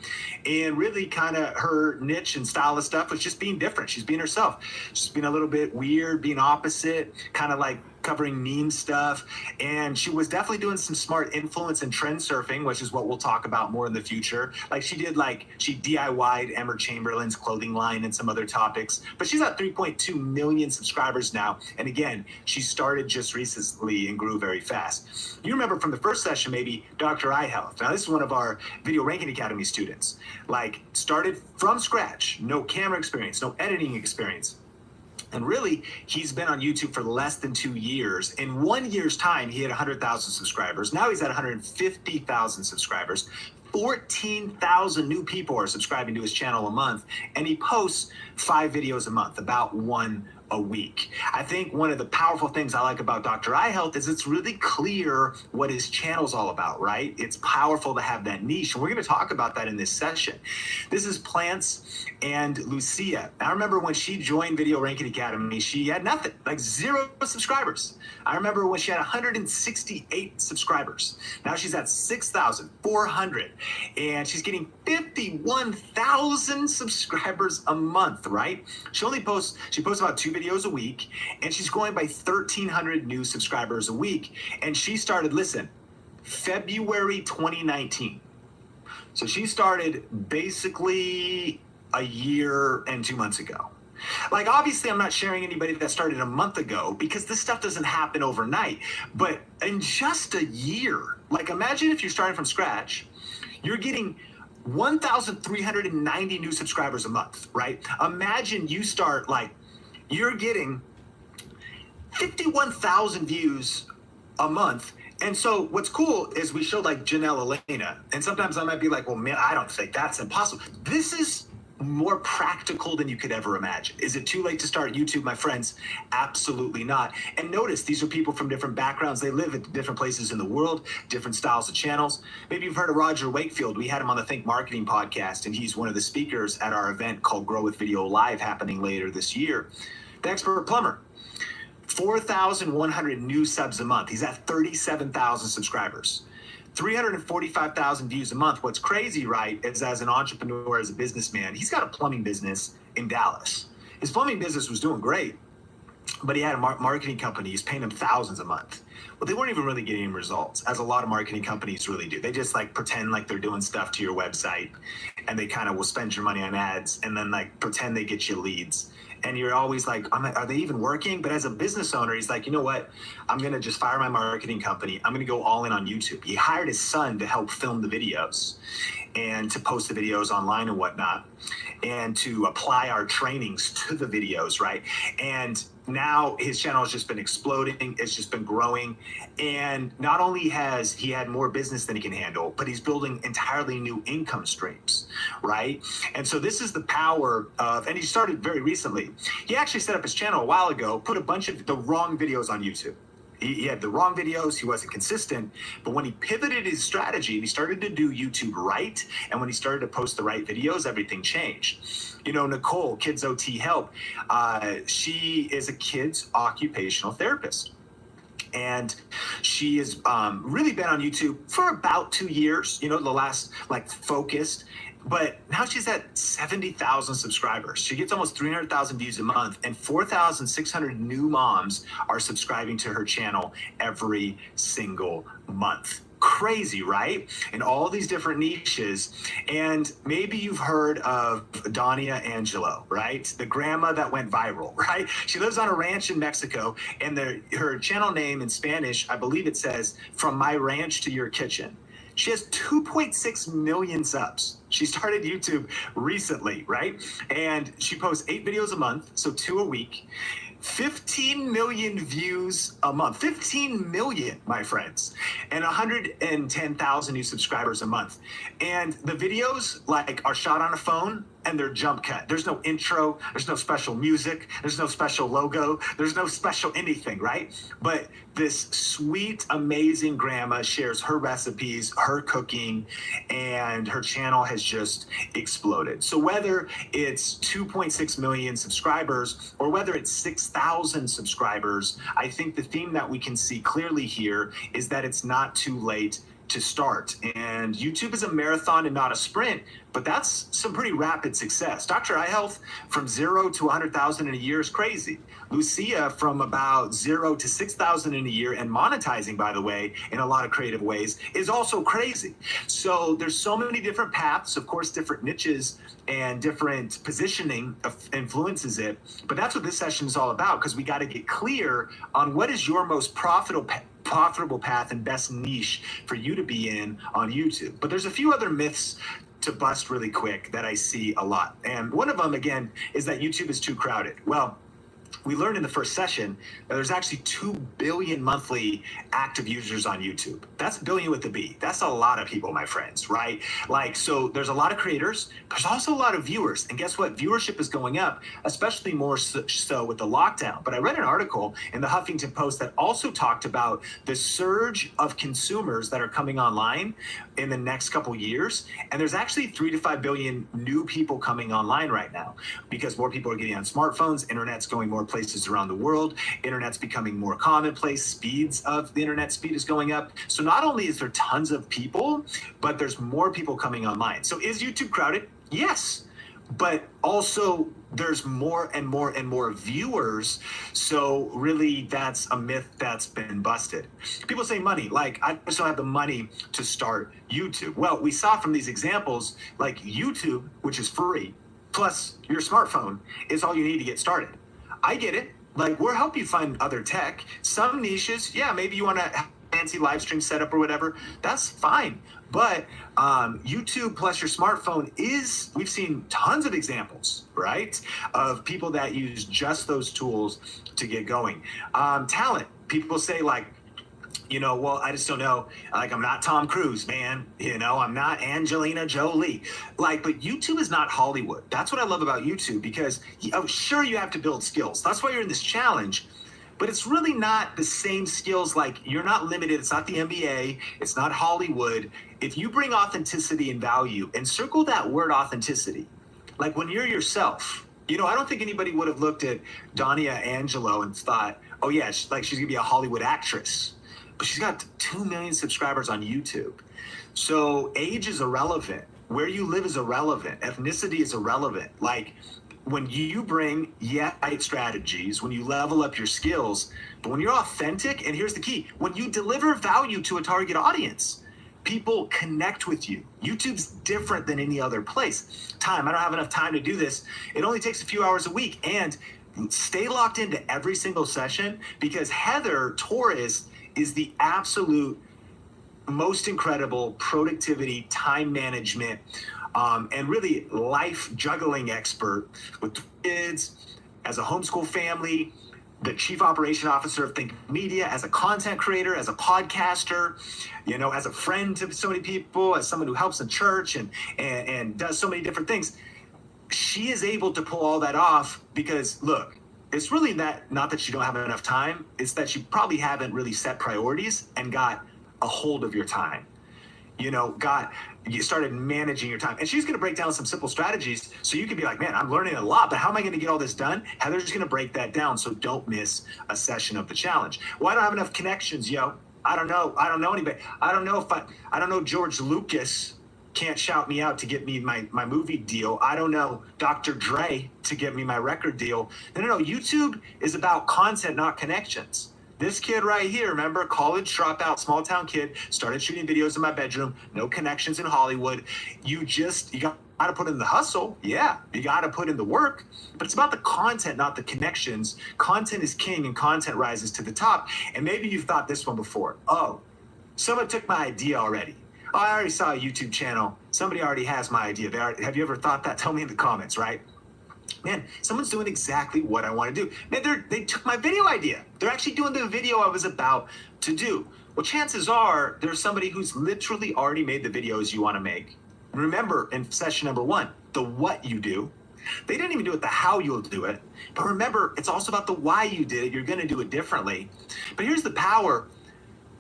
And really kind of her niche and style of stuff was just being different. She's being herself. She's being a little bit weird, being opposite, kind of like covering meme stuff. And she was definitely doing some smart influence and trend surfing, which is what we'll talk about more in the future. Like she DIY'd Emma Chamberlain's clothing line and some other topics, but she's at 3.2 million subscribers now. And again, she started just recently and grew very fast. You remember from the first session, maybe Dr. Eye Health. Now this is one of our Video Ranking Academy students, like started from scratch, no camera experience, no editing experience. And really, he's been on YouTube for less than 2 years. In 1 year's time, he had 100,000 subscribers. Now he's at 150,000 subscribers. 14,000 new people are subscribing to his channel a month. And he posts 5 videos a month, about 1 a week. I think one of the powerful things I like about Dr. Eye Health is it's really clear what his channel's all about, right? It's powerful to have that niche. And we're going to talk about that in this session. This is Plants and Lucia. I remember when she joined Video Ranking Academy, she had nothing, like 0 subscribers. I remember when she had 168 subscribers. Now she's at 6,400 and she's getting 51,000 subscribers a month, right? She posts about 2 videos a week and she's growing by 1,300 new subscribers a week. And she started, listen, February 2019. So she started basically a year and 2 months ago. Like, obviously, I'm not sharing anybody that started a month ago because this stuff doesn't happen overnight. But in just a year, like, imagine if you're starting from scratch, you're getting 1,390 new subscribers a month, right? Imagine you start, like, you're getting 51,000 views a month. And so what's cool is we showed, like, Janelle Elena. And sometimes I might be like, well, man, I don't think that's impossible. This is more practical than you could ever imagine. Is it too late to start YouTube, my friends? Absolutely not. And notice these are people from different backgrounds. They live at different places in the world, different styles of channels. Maybe you've heard of Roger Wakefield. We had him on the Think Marketing podcast, and he's one of the speakers at our event called Grow with Video Live happening later this year. The Expert Plumber, 4,100 new subs a month. He's at 37,000 subscribers. 345,000 views a month. What's crazy, right, is as an entrepreneur, as a businessman, he's got a plumbing business in Dallas. His plumbing business was doing great, but he had a marketing company. He's paying them thousands a month. Well, they weren't even really getting results, as a lot of marketing companies really do. They just like pretend like they're doing stuff to your website, and they kind of will spend your money on ads and then like pretend they get you leads. And you're always like, are they even working? But as a business owner, he's like, you know what? I'm going to just fire my marketing company. I'm going to go all in on YouTube. He hired his son to help film the videos and to post the videos online and whatnot, and to apply our trainings to the videos, right? And now his channel has just been exploding. It's just been growing. And not only has he had more business than he can handle, but he's building entirely new income streams, right? And so this is the power of, and he started very recently. He actually set up his channel a while ago, put a bunch of the wrong videos on YouTube. He had the wrong videos, he wasn't consistent, but when he pivoted his strategy and he started to do YouTube right, and when he started to post the right videos, everything changed. You know, Nicole, Kids OT Help, she is a kids occupational therapist. And she has really been on YouTube for about 2 years, you know, the last, like, focused. But now she's at 70,000 subscribers. She gets almost 300,000 views a month, and 4,600 new moms are subscribing to her channel every single month. Crazy, right? In all these different niches. And maybe you've heard of Donia Angelo, right? The grandma that went viral, right? She lives on a ranch in Mexico, and her channel name in Spanish, I believe it says, From My Ranch to Your Kitchen. She has 2.6 million subs. She started YouTube recently, right? And she posts 8 videos a month, so 2 a week. 15 million views a month. 15 million, my friends. And 110,000 new subscribers a month. And the videos, like, are shot on a phone. and they're jump cut. There's no intro, there's no special music, there's no special logo, there's no special anything, right? But this sweet, amazing grandma shares her recipes, her cooking, and her channel has just exploded. So whether it's 2.6 million subscribers or whether it's 6,000 subscribers, I think the theme that we can see clearly here is that it's not too late to start. And YouTube is a marathon and not a sprint, but that's some pretty rapid success. Dr. iHealth from 0 to 100,000 in a year is crazy. Lucia from about 0 to 6,000 in a year and monetizing, by the way, in a lot of creative ways is also crazy. So there's so many different paths, of course, different niches and different positioning influences it. But that's what this session is all about, because we got to get clear on what is your most profitable path and best niche for you to be in on YouTube. But there's a few other myths to bust really quick that I see a lot. And one of them, again, is that YouTube is too crowded. Well, we learned in the first session that there's actually 2 billion monthly active users on YouTube. That's billion with a B. That's a lot of people, my friends, right? Like, so there's a lot of creators, there's also a lot of viewers. And guess what? Viewership is going up, especially more so with the lockdown. But I read an article in the Huffington Post that also talked about the surge of consumers that are coming online in the next couple years. And there's actually 3 to 5 billion new people coming online right now because more people are getting on smartphones, internet's going more places around the world, internet's becoming more commonplace, speeds of the internet speed is going up. So not only is there tons of people, but there's more people coming online. So is YouTube crowded? Yes. But also there's more and more and more viewers. So really that's a myth that's been busted. People say money, like I just don't have the money to start YouTube. Well, we saw from these examples, like YouTube, which is free, plus your smartphone is all you need to get started. I get it. Like, we'll help you find other tech. Some niches, yeah, maybe you want to have a fancy live stream setup or whatever. That's fine. But YouTube plus your smartphone is, we've seen tons of examples, right, of people that use just those tools to get going. Talent. People say, like, you know, well, I just don't know. Like, I'm not Tom Cruise, man. You know, I'm not Angelina Jolie. Like, but YouTube is not Hollywood. That's what I love about YouTube, because sure, you have to build skills. That's why you're in this challenge. But it's really not the same skills. Like, you're not limited. It's not the NBA. It's not Hollywood. If you bring authenticity and value, and circle that word authenticity, like when you're yourself, you know, I don't think anybody would have looked at Dania Angelo and thought, oh yeah, she's going to be a Hollywood actress. But she's got 2 million subscribers on YouTube. So age is irrelevant. Where you live is irrelevant. Ethnicity is irrelevant. Like, when you bring right strategies, when you level up your skills, but when you're authentic, and here's the key, when you deliver value to a target audience, people connect with you. YouTube's different than any other place. Time, I don't have enough time to do this. It only takes a few hours a week. And stay locked into every single session, because Heather Torres is the absolute most incredible productivity, time management, and really life juggling expert with kids, as a homeschool family, the chief operation officer of Think Media, as a content creator, as a podcaster, you know, as a friend to so many people, as someone who helps in church and does so many different things. She is able to pull all that off because, look, it's really not that you don't have enough time. It's that you probably haven't really set priorities and got a hold of your time. You know, you started managing your time. And she's going to break down some simple strategies so you can be like, man, I'm learning a lot, but how am I going to get all this done? Heather's just going to break that down, so don't miss a session of the challenge. Well, I don't have enough connections, yo. I don't know anybody. I don't know George Lucas can't shout me out to get me my movie deal. I don't know Dr. Dre to get me my record deal. No. YouTube is about content, not connections. This kid right here, remember, college dropout, small town kid, started shooting videos in my bedroom, no connections in Hollywood. You got to put in the hustle. Yeah, you got to put in the work, but it's about the content, not the connections. Content is king and content rises to the top. And maybe you've thought this one before. Oh, someone took my idea already. Oh, I already saw a YouTube channel. Somebody already has my idea. Have you ever thought that? Tell me in the comments, right? Man, someone's doing exactly what I want to do. Man, they took my video idea. They're actually doing the video I was about to do. Well, chances are there's somebody who's literally already made the videos you want to make. Remember, in session number 1, the what you do. They didn't even do it the how you'll do it. But remember, it's also about the why you did it. You're going to do it differently. But here's the power.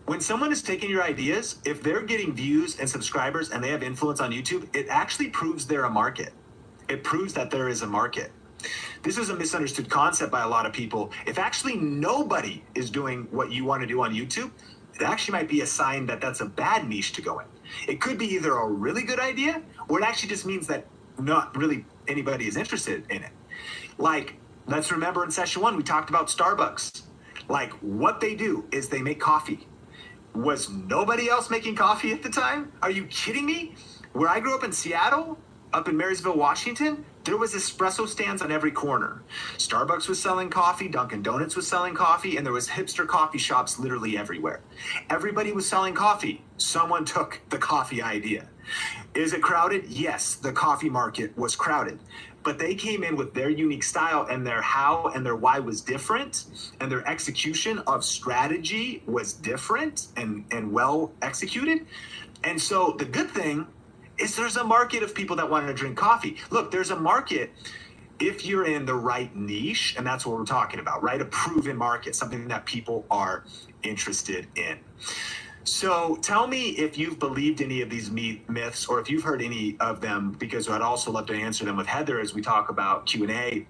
When someone is taking your ideas, if they're getting views and subscribers and they have influence on YouTube, it actually proves they're a market. It proves that there is a market. This is a misunderstood concept by a lot of people. If actually nobody is doing what you want to do on YouTube, it actually might be a sign that that's a bad niche to go in. It could be either a really good idea, or it actually just means that not really anybody is interested in it. Like, let's remember in session 1, we talked about Starbucks. Like, what they do is they make coffee. Was nobody else making coffee at the time? Are you kidding me? Where I grew up in Seattle, up in Marysville, Washington, there was espresso stands on every corner. Starbucks was selling coffee, Dunkin' Donuts was selling coffee, and there was hipster coffee shops literally everywhere. Everybody was selling coffee. Someone took the coffee idea. Is it crowded? Yes, the coffee market was crowded. But they came in with their unique style, and their how and their why was different, and their execution of strategy was different and well executed. And so the good thing is there's a market of people that want to drink coffee. Look, there's a market if you're in the right niche, and that's what we're talking about, right? A proven market, something that people are interested in. So tell me if you've believed any of these myths, or if you've heard any of them, because I'd also love to answer them with Heather as we talk about Q&A.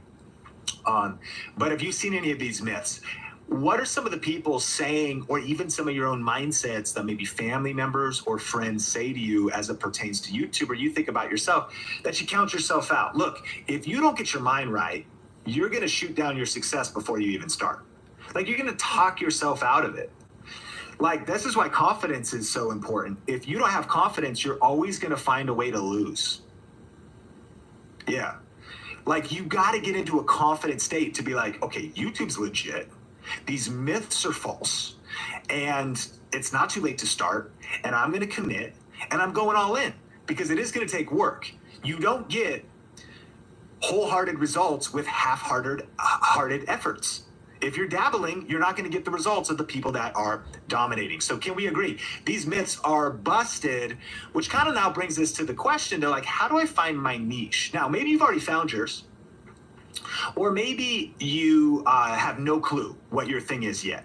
But have you seen any of these myths? What are some of the people saying, or even some of your own mindsets that maybe family members or friends say to you as it pertains to YouTube, or you think about yourself, that you count yourself out? Look, if you don't get your mind right, you're going to shoot down your success before you even start. Like, you're going to talk yourself out of it. Like, this is why confidence is so important. If you don't have confidence, you're always going to find a way to lose. Yeah. Like, you got to get into a confident state to be like, okay, YouTube's legit. These myths are false, and it's not too late to start, and I'm going to commit, and I'm going all in, because it is going to take work. You don't get wholehearted results with half-hearted efforts. If you're dabbling, you're not going to get the results of the people that are dominating. So can we agree? These myths are busted, which kind of now brings us to the question to, like, how do I find my niche? Now, maybe you've already found yours. Or maybe you have no clue what your thing is yet.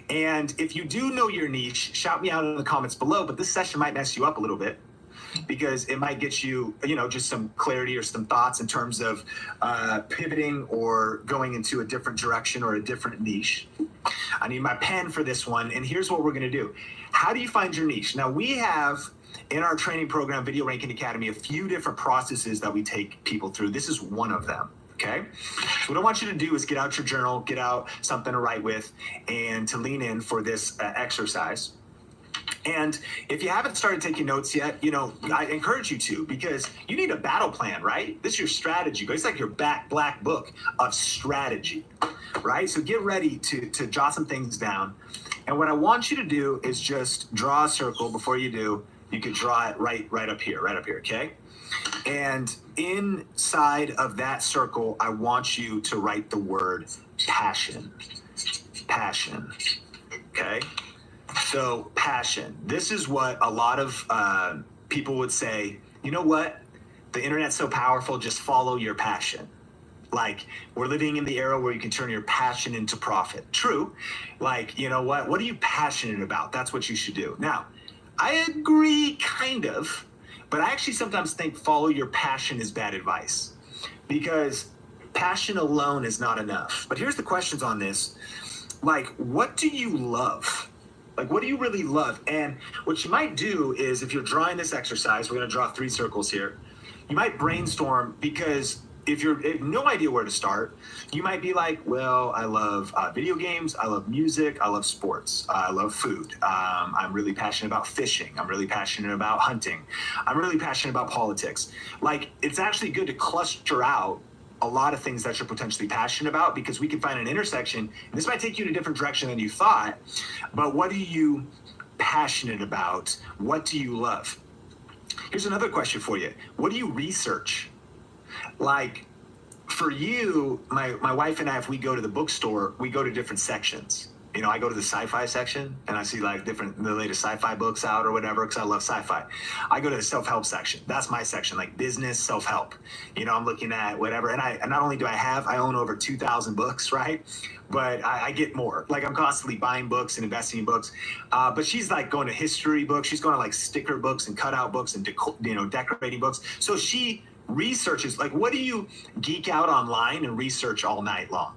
And if you do know your niche, shout me out in the comments below, but this session might mess you up a little bit, because it might get you, just some clarity or some thoughts in terms of pivoting or going into a different direction or a different niche. I need my pen for this one, and here's what we're going to do. How do you find your niche? Now, we have in our training program, Video Ranking Academy, a few different processes that we take people through. This is one of them. Okay. So what I want you to do is get out your journal, get out something to write with, and to lean in for this exercise. And if you haven't started taking notes yet, I encourage you to, because you need a battle plan, right? This is your strategy. It's like your black book of strategy, right? So get ready to jot some things down. And what I want you to do is just draw a circle. Before you do, you could draw it right up here, okay? And inside of that circle, I want you to write the word passion. Passion. Okay? So, passion. This is what a lot of people would say, you know what? The internet's so powerful, just follow your passion. Like, we're living in the era where you can turn your passion into profit. True. Like, you know what? What are you passionate about? That's what you should do. Now, I agree, kind of. But I actually sometimes think follow your passion is bad advice, because passion alone is not enough. But here's the questions on this. Like, what do you love? Like, what do you really love? And what you might do is, if you're drawing this exercise, we're going to draw 3 circles here. You might brainstorm, because if you have no idea where to start, you might be like, well, I love video games, I love music, I love sports, I love food. I'm really passionate about fishing. I'm really passionate about hunting. I'm really passionate about politics. Like, it's actually good to cluster out a lot of things that you're potentially passionate about, because we can find an intersection. And this might take you in a different direction than you thought, but what are you passionate about? What do you love? Here's another question for you. What do you research? Like, for you, my wife and I, if we go to the bookstore, we go to different sections. You know, I go to the sci-fi section and I see like the latest sci-fi books out or whatever, because I love sci-fi. I go to the self-help section. That's my section, like business, self-help. You know, I'm looking at whatever. And not only do I own over 2,000 books, right? But I get more. Like I'm constantly buying books and investing in books. But she's like going to history books. She's going to like sticker books and cutout books and decorating books. So she researches, like, what do you geek out online and research all night long?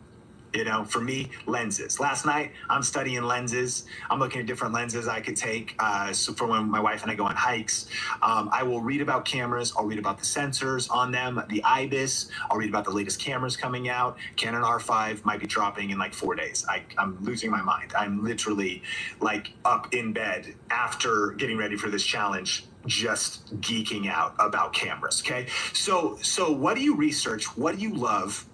You know, for me, lenses. Last night, I'm studying lenses. I'm looking at different lenses I could take. So for when my wife and I go on hikes, I will read about cameras. I'll read about the sensors on them, the IBIS. I'll read about the latest cameras coming out. Canon R5 might be dropping in like 4 days. I'm losing my mind. I'm literally like up in bed after getting ready for this challenge, just geeking out about cameras. Okay. So what do you research? What do you love?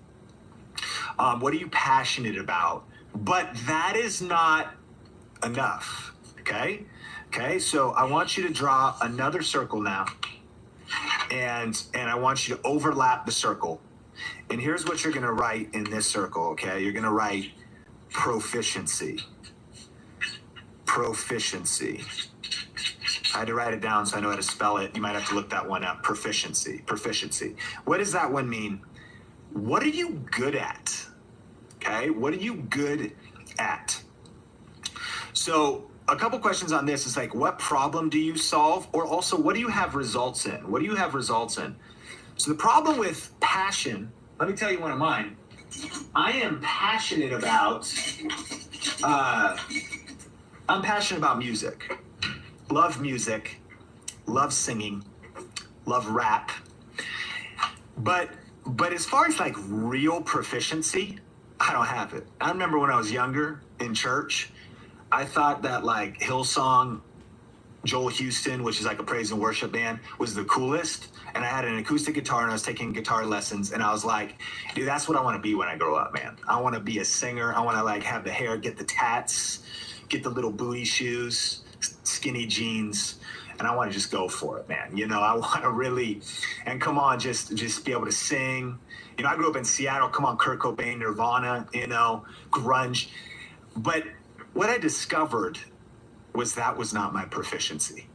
What are you passionate about? But that is not enough, okay? Okay, so I want you to draw another circle now, and I want you to overlap the circle. And here's what you're gonna write in this circle, okay? You're gonna write proficiency. Proficiency. I had to write it down so I know how to spell it. You might have to look that one up. Proficiency. Proficiency. What does that one mean? What are you good at? Okay, what are you good at? So a couple questions on this is like, what problem do you solve? Or also, what do you have results in? What do you have results in? So the problem with passion, let me tell you one of mine. I am passionate about, music. Love music, love singing, love rap. But as far as like real proficiency, I don't have it. I remember when I was younger in church, I thought that like Hillsong, Joel Houston, which is like a praise and worship band, was the coolest. And I had an acoustic guitar and I was taking guitar lessons. And I was like, dude, that's what I want to be when I grow up, man. I want to be a singer. I want to like have the hair, get the tats, get the little booty shoes, skinny jeans. And I want to just go for it, man. You know, I want to really, and come on, just be able to sing. You know, I grew up in Seattle. Come on, Kurt Cobain, Nirvana, you know, grunge. But what I discovered was that was not my proficiency.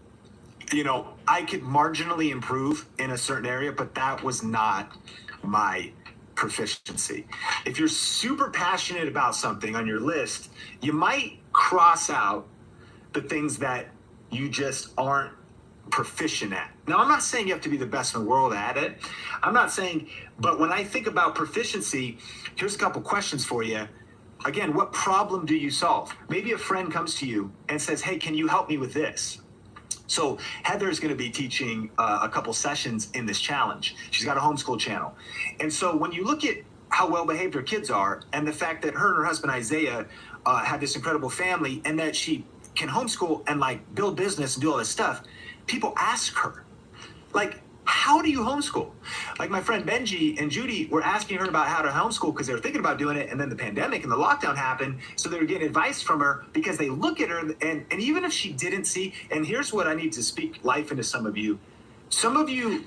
You know, I could marginally improve in a certain area, but that was not my proficiency. If you're super passionate about something on your list, you might cross out the things that you just aren't proficient at. Now, I'm not saying you have to be the best in the world at it. I'm not saying, but when I think about proficiency, here's a couple questions for you. Again, what problem do you solve? Maybe a friend comes to you and says, hey, can you help me with this? So Heather is going to be teaching a couple sessions in this challenge. She's got a homeschool channel. And so when you look at how well behaved her kids are and the fact that her and her husband Isaiah have this incredible family and that she can homeschool and like build business and do all this stuff, people ask her, like, how do you homeschool? Like my friend Benji and Judy were asking her about how to homeschool because they were thinking about doing it, and then the pandemic and the lockdown happened, so they were getting advice from her because they look at her and even if she didn't see, and here's what I need to speak life into some of you,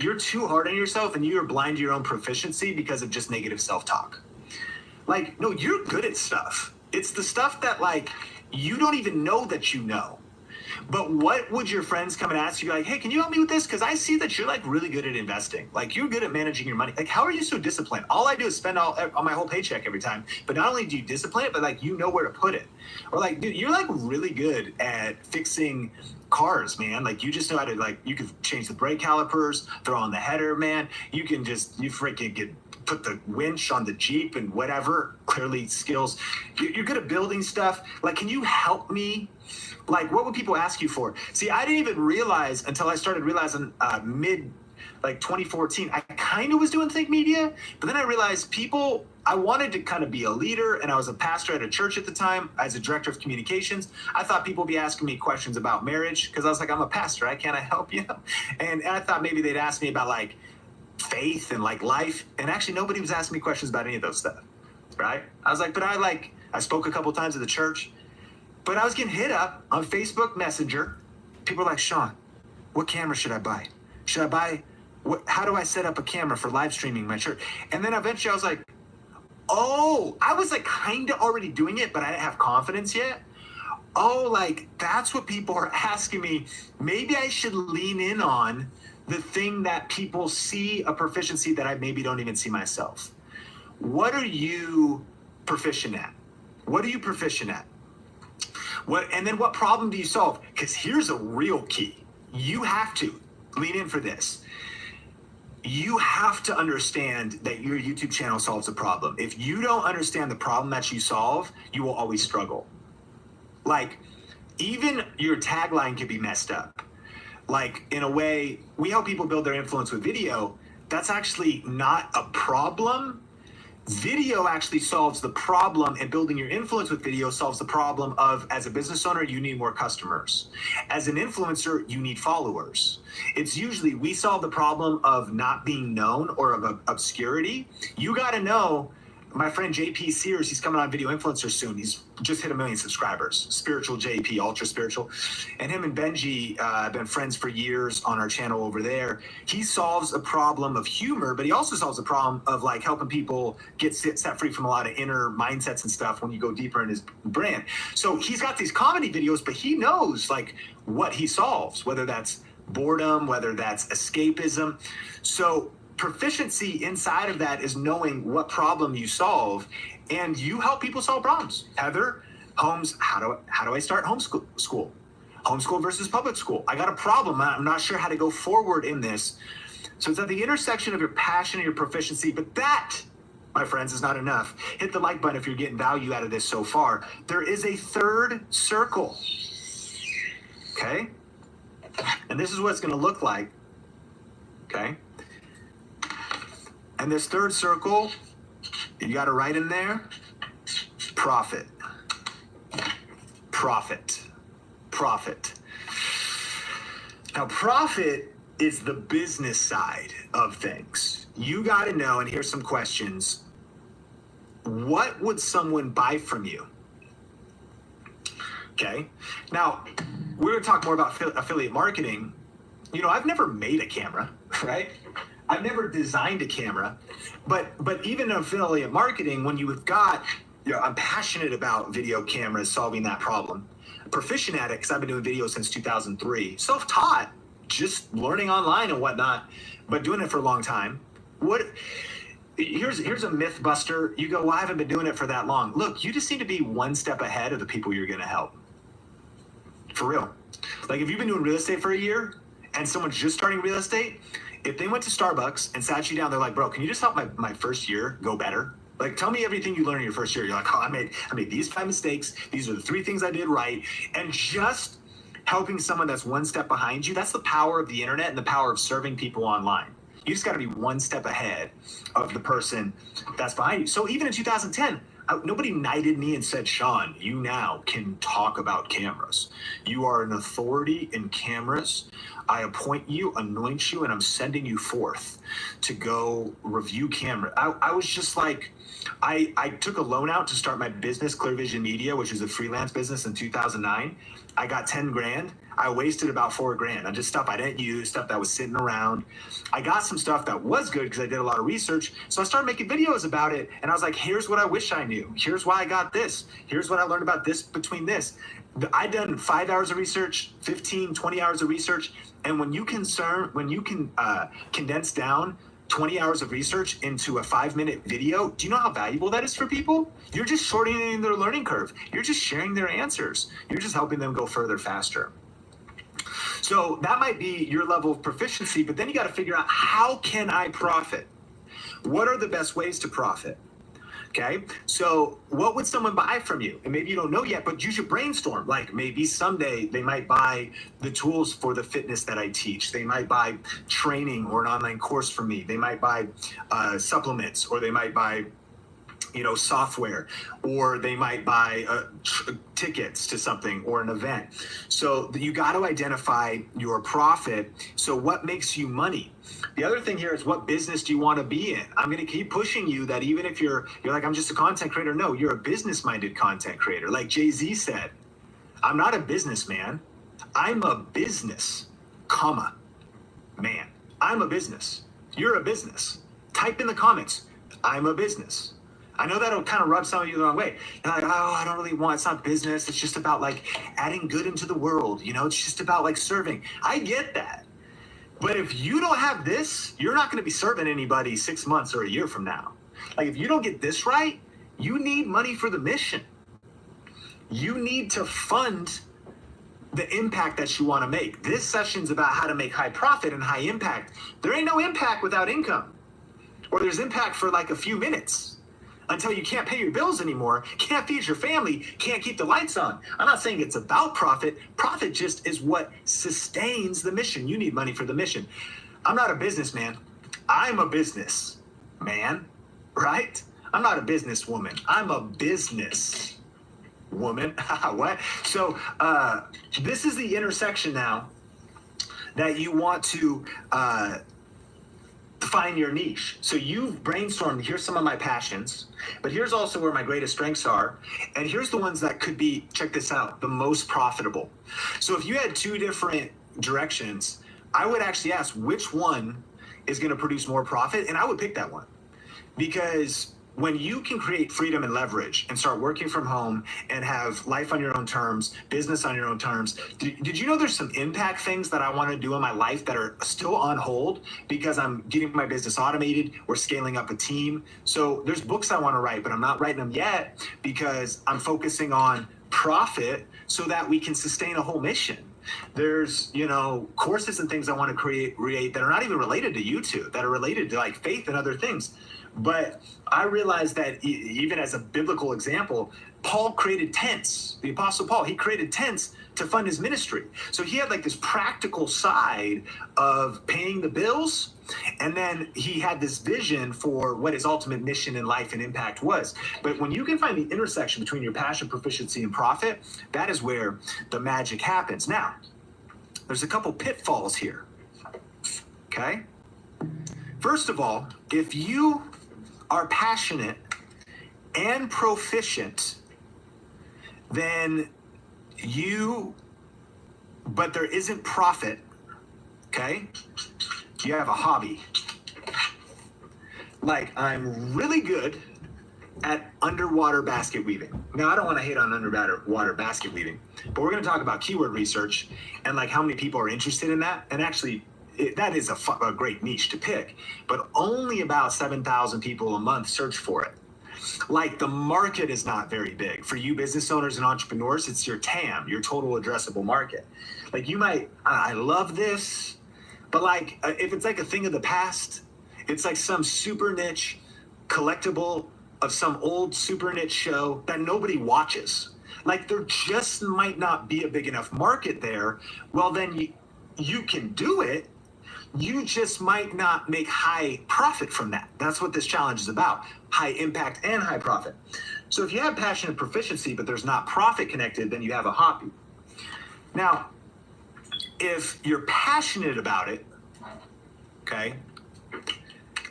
you're too hard on yourself and you're blind to your own proficiency because of just negative self-talk. Like, no, you're good at stuff. It's the stuff that like you don't even know that you know. But what would your friends come and ask you, like, hey, can you help me with this? Because I see that you're like really good at investing. Like you're good at managing your money. Like, how are you so disciplined? All I do is spend all my whole paycheck every time. But not only do you discipline it, but like you know where to put it. Or like, dude, you're like really good at fixing cars, man. Like you just know how to, like, you can change the brake calipers, throw on the header, man. You can just, you freaking put the winch on the Jeep and whatever. Clearly skills. You're good at building stuff. Like, can you help me? Like, what would people ask you for? See, I didn't even realize until I started realizing mid, like 2014, I kind of was doing Think Media, but then I realized I wanted to kind of be a leader, and I was a pastor at a church at the time as a director of communications. I thought people would be asking me questions about marriage because I was like, I'm a pastor, can't I help you? And I thought maybe they'd ask me about like faith and like life, and actually nobody was asking me questions about any of those stuff, right? I was like, but I spoke a couple times at the church. But I was getting hit up on Facebook Messenger. People were like, Sean, what camera should I buy? Should I buy, how do I set up a camera for live streaming my church? And then eventually I was like, oh, I was like kind of already doing it, but I didn't have confidence yet. Oh, like that's what people are asking me. Maybe I should lean in on the thing that people see a proficiency that I maybe don't even see myself. What are you proficient at? What are you proficient at? And then what problem do you solve? Because here's a real key. You have to lean in for this. You have to understand that your YouTube channel solves a problem. If you don't understand the problem that you solve, you will always struggle. Like, even your tagline can be messed up. Like, in a way, we help people build their influence with video. That's actually not a problem. Video actually solves the problem, and building your influence with video solves the problem of, as a business owner, you need more customers. As an influencer, you need followers. It's usually, we solve the problem of not being known or of obscurity. You got to know, my friend JP Sears, he's coming on Video Influencer soon. He's just hit 1 million subscribers. Spiritual JP, ultra spiritual. And him and Benji have been friends for years on our channel over there. He solves a problem of humor, but he also solves a problem of like helping people get set free from a lot of inner mindsets and stuff when you go deeper in his brand. So he's got these comedy videos, but he knows like what he solves, whether that's boredom, whether that's escapism. So proficiency inside of that is knowing what problem you solve, and you help people solve problems. Heather Holmes, how do I start homeschool? Homeschool versus public school. I got a problem. I'm not sure how to go forward in this. So it's at the intersection of your passion and your proficiency, but that, my friends, is not enough. Hit the like button if you're getting value out of this so far. There is a third circle, okay? And this is what it's gonna look like, okay? And this third circle, you got to write in there, profit, profit, profit. Now, profit is the business side of things. You got to know, and here's some questions. What would someone buy from you? Okay. Now, we're going to talk more about affiliate marketing. You know, I've never made a camera, right? I've never designed a camera, but even in affiliate marketing, when you've got, you know, I'm passionate about video cameras, solving that problem. I'm proficient at it because I've been doing videos since 2003. Self-taught, just learning online and whatnot, but doing it for a long time. Here's a myth buster. You go, well, I haven't been doing it for that long. Look, you just need to be one step ahead of the people you're going to help. For real. Like if you've been doing real estate for a year and someone's just starting real estate, if they went to Starbucks and sat you down, they're like, bro, can you just help my first year go better? Like, tell me everything you learned in your first year. You're like, oh, I made these 5 mistakes. These are the 3 things I did right. And just helping someone that's one step behind you, that's the power of the internet and the power of serving people online. You just got to be one step ahead of the person that's behind you. So even in 2010, nobody knighted me and said, Sean, you now can talk about cameras. You are an authority in cameras. I appoint you, anoint you, and I'm sending you forth to go review camera. I was just like, I took a loan out to start my business, Clear Vision Media, which is a freelance business in 2009. I got 10 grand. I wasted about 4 grand on just stuff I didn't use, stuff that was sitting around. I got some stuff that was good because I did a lot of research. So I started making videos about it. And I was like, here's what I wish I knew. Here's why I got this. Here's what I learned about this between this. I done 5 hours of research, 15, 20 hours of research. And when you can condense down 20 hours of research into a 5-minute video, do you know how valuable that is for people? You're just shortening their learning curve. You're just sharing their answers. You're just helping them go further faster. So that might be your level of proficiency, but then you got to figure out, how can I profit? What are the best ways to profit? Okay, so what would someone buy from you? And maybe you don't know yet, but you should brainstorm. Like maybe someday they might buy the tools for the fitness that I teach. They might buy training or an online course from me. They might buy supplements, or they might buy, you know, software, or they might buy tickets to something or an event. So you got to identify your profit. So what makes you money? The other thing here is, what business do you want to be in? I'm going to keep pushing you that even if you're like, I'm just a content creator. No, you're a business-minded content creator. Like Jay-Z said, I'm not a businessman. I'm a business, comma, man. I'm a business. You're a business. Type in the comments, I'm a business. I know that'll kind of rub some of you the wrong way. You're like, oh, I don't really want, it's not business. It's just about like adding good into the world. You know, it's just about like serving. I get that. But if you don't have this, you're not going to be serving anybody 6 months or a year from now. Like if you don't get this right, you need money for the mission. You need to fund the impact that you want to make. This session's about how to make high profit and high impact. There ain't no impact without income. Or there's impact for like a few minutes until you can't pay your bills anymore, can't feed your family, can't keep the lights on. I'm not saying it's about profit. Profit just is what sustains the mission. You need money for the mission. I'm not a businessman. I'm a business man, right? I'm not a businesswoman. I'm a business woman. What? So this is the intersection now that you want to find your niche. So you've brainstormed, here's some of my passions, but here's also where my greatest strengths are. And here's the ones that could be, check this out, the most profitable. So if you had two different directions, I would actually ask which one is going to produce more profit. And I would pick that one, because when you can create freedom and leverage and start working from home and have life on your own terms, business on your own terms, did you know there's some impact things that I want to do in my life that are still on hold because I'm getting my business automated or scaling up a team? So there's books I want to write, but I'm not writing them yet because I'm focusing on profit so that we can sustain a whole mission. There's, you know, courses and things I want to create that are not even related to YouTube, that are related to like faith and other things. But I realized that even as a biblical example, Paul created tents. The Apostle Paul, he created tents to fund his ministry. So he had like this practical side of paying the bills. And then he had this vision for what his ultimate mission in life and impact was. But when you can find the intersection between your passion, proficiency, and profit, that is where the magic happens. Now, there's a couple pitfalls here. Okay? First of all, if you are passionate and proficient, then but there isn't profit, okay? You have a hobby. Like, I'm really good at underwater basket weaving. Now, I don't want to hate on underwater basket weaving, but we're going to talk about keyword research and like how many people are interested in that. And actually, that is a great niche to pick, but only about 7,000 people a month search for it. Like, the market is not very big. For you business owners and entrepreneurs, it's your TAM, your total addressable market. Like, you might, I love this, but like, if it's like a thing of the past, it's like some super niche collectible of some old super niche show that nobody watches. Like, there just might not be a big enough market there. Well, then you can do it. You just might not make high profit from that. That's what this challenge is about. High impact and high profit. So if you have passion and proficiency, but there's not profit connected, then you have a hobby. Now, if you're passionate about it, okay,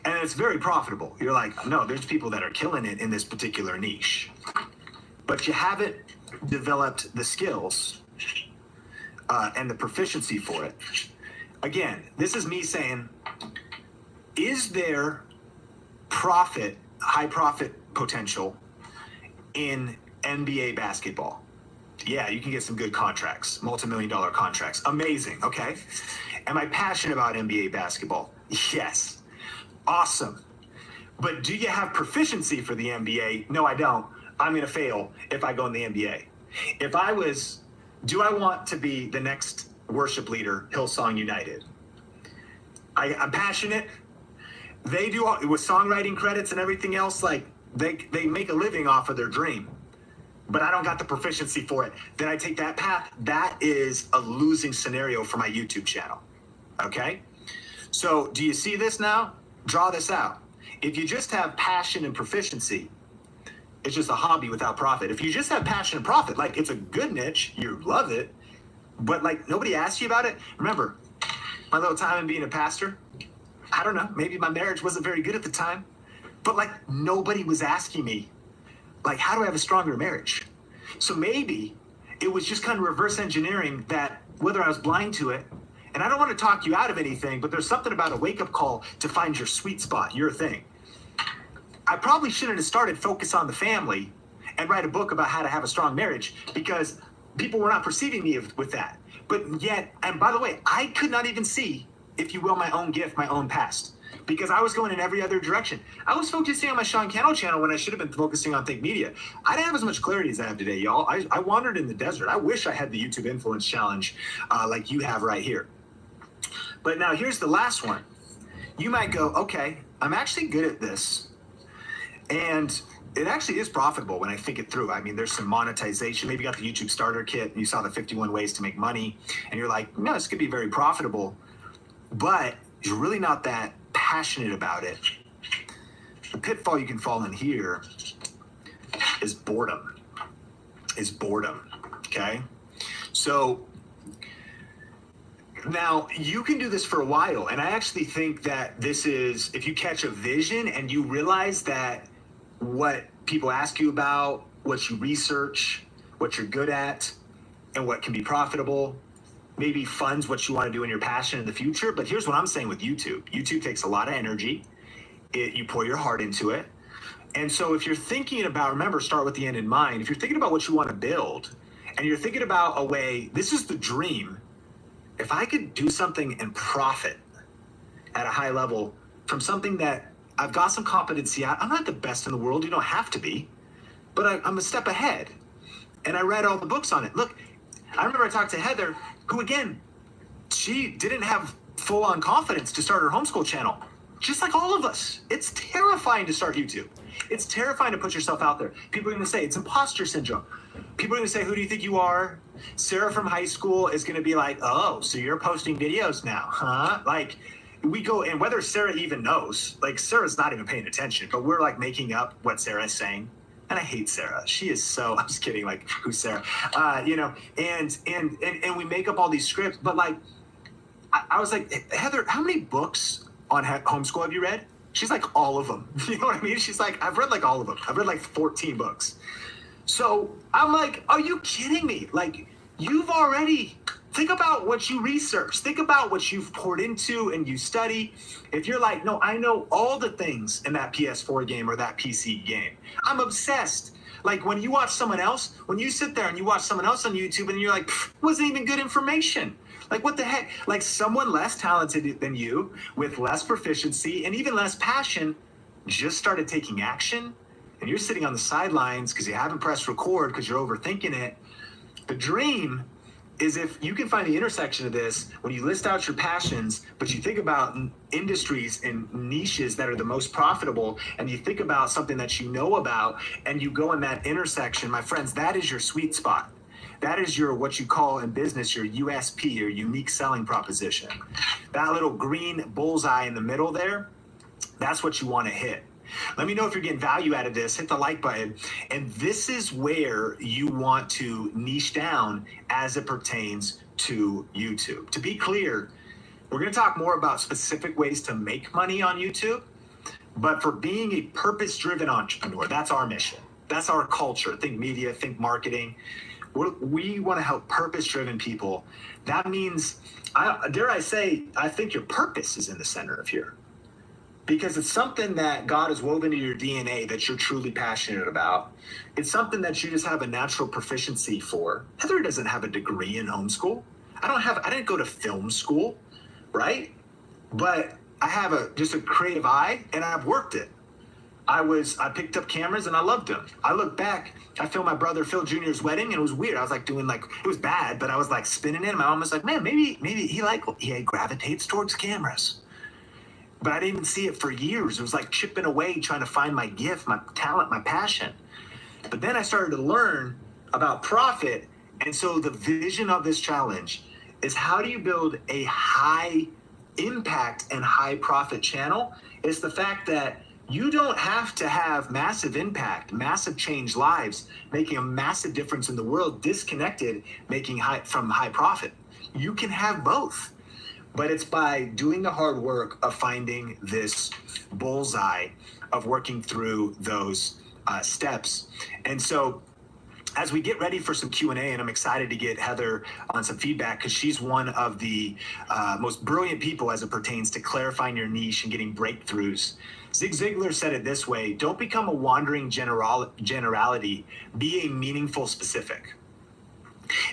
and it's very profitable, you're like, no, there's people that are killing it in this particular niche, but you haven't developed the skills and the proficiency for it. Again, this is me saying, is there profit, high profit potential in NBA basketball? Yeah, you can get some good contracts, multi-million-dollar contracts. Amazing, okay? Am I passionate about NBA basketball? Yes. Awesome. But do you have proficiency for the NBA? No, I don't. I'm going to fail if I go in the NBA. Do I want to be the next worship leader, Hillsong United? I'm passionate. They do all, with songwriting credits and everything else, like they make a living off of their dream, but I don't got the proficiency for it. Then I take that path. That is a losing scenario for my YouTube channel. Okay? So do you see this now? Draw this out. If you just have passion and proficiency, it's just a hobby without profit. If you just have passion and profit, like it's a good niche, you love it, but like nobody asked you about it. Remember, my little time in being a pastor, I don't know, maybe my marriage wasn't very good at the time, but like nobody was asking me, like, how do I have a stronger marriage? So maybe it was just kind of reverse engineering that, whether I was blind to it, and I don't want to talk you out of anything, but there's something about a wake-up call to find your sweet spot, your thing. I probably shouldn't have started Focus on the Family and write a book about how to have a strong marriage, because people were not perceiving me with that. But yet, and by the way, I could not even see, if you will, my own gift, my own past, because I was going in every other direction. I was focusing on my Sean Cannell channel when I should have been focusing on Think Media. I didn't have as much clarity as I have today, y'all. I wandered in the desert. I wish I had the YouTube Influence Challenge like you have right here. But now here's the last one. You might go, okay, I'm actually good at this. And it actually is profitable when I think it through. I mean, there's some monetization. Maybe you got the YouTube starter kit and you saw the 51 ways to make money. And you're like, no, this could be very profitable. But you're really not that passionate about it. The pitfall you can fall in here is boredom. Okay? So now you can do this for a while. And I actually think that this is, if you catch a vision and you realize that what people ask you about, what you research, what you're good at, and what can be profitable, maybe funds what you want to do in your passion in the future. But here's what I'm saying with YouTube. YouTube takes a lot of energy. You pour your heart into it. And so if you're thinking about, remember, start with the end in mind. If you're thinking about what you want to build and you're thinking about a way, this is the dream. If I could do something and profit at a high level from something that I've got some competency at, I'm not the best in the world. You don't have to be, but I'm a step ahead. And I read all the books on it. Look, I remember I talked to Heather, who again, she didn't have full-on confidence to start her homeschool channel. Just like all of us. It's terrifying to start YouTube. It's terrifying to put yourself out there. People are going to say it's imposter syndrome. People are going to say, who do you think you are? Sarah from high school is going to be like, oh, so you're posting videos now, huh? Like, we go, and whether Sarah even knows, like Sarah's not even paying attention, but we're like making up what Sarah's saying. And I hate Sarah. She is so, I'm just kidding, like, who's Sarah? And we make up all these scripts, but like, I was like, Heather, how many books on homeschool have you read? She's like, all of them. You know what I mean? She's like, I've read like all of them. I've read like 14 books. So I'm like, are you kidding me? Like, you've already, think about what you research. Think about what you've poured into and you study. If you're like, no, I know all the things in that PS4 game or that PC game. I'm obsessed. Like when you watch someone else, when you sit there and you watch someone else on YouTube and you're like, wasn't even good information. Like what the heck? Like someone less talented than you with less proficiency and even less passion just started taking action, and you're sitting on the sidelines because you haven't pressed record because you're overthinking it. The dream is if you can find the intersection of this when you list out your passions, but you think about industries and niches that are the most profitable, and you think about something that you know about, and you go in that intersection, my friends, that is your sweet spot. That is your, what you call in business, your USP, your unique selling proposition. That little green bullseye in the middle there, that's what you want to hit. Let me know if you're getting value out of this. Hit the like button. And this is where you want to niche down as it pertains to YouTube. To be clear, we're going to talk more about specific ways to make money on YouTube. But for being a purpose-driven entrepreneur, that's our mission. That's our culture. Think media, think marketing. We want to help purpose-driven people. That means, dare I say, I think your purpose is in the center of here. Because it's something that God has woven into your DNA that you're truly passionate about. It's something that you just have a natural proficiency for. Heather doesn't have a degree in homeschool. I didn't go to film school, right? But I have just a creative eye, and I've worked it. I picked up cameras and I loved them. I look back, I filmed my brother Phil Jr.'s wedding, and it was weird. I was like doing it was bad, but I was like spinning it. And my mom was like, man, maybe he gravitates towards cameras. But I didn't even see it for years. It was like chipping away, trying to find my gift, my talent, my passion. But then I started to learn about profit. And so the vision of this challenge is, how do you build a high impact and high profit channel? It's the fact that you don't have to have massive impact, massive change lives, making a massive difference in the world, disconnected, making from high profit. You can have both. But it's by doing the hard work of finding this bullseye, of working through those steps. And so as we get ready for some Q&A, and I'm excited to get Heather on some feedback because she's one of the most brilliant people as it pertains to clarifying your niche and getting breakthroughs. Zig Ziglar said it this way: don't become a wandering generality, be a meaningful specific.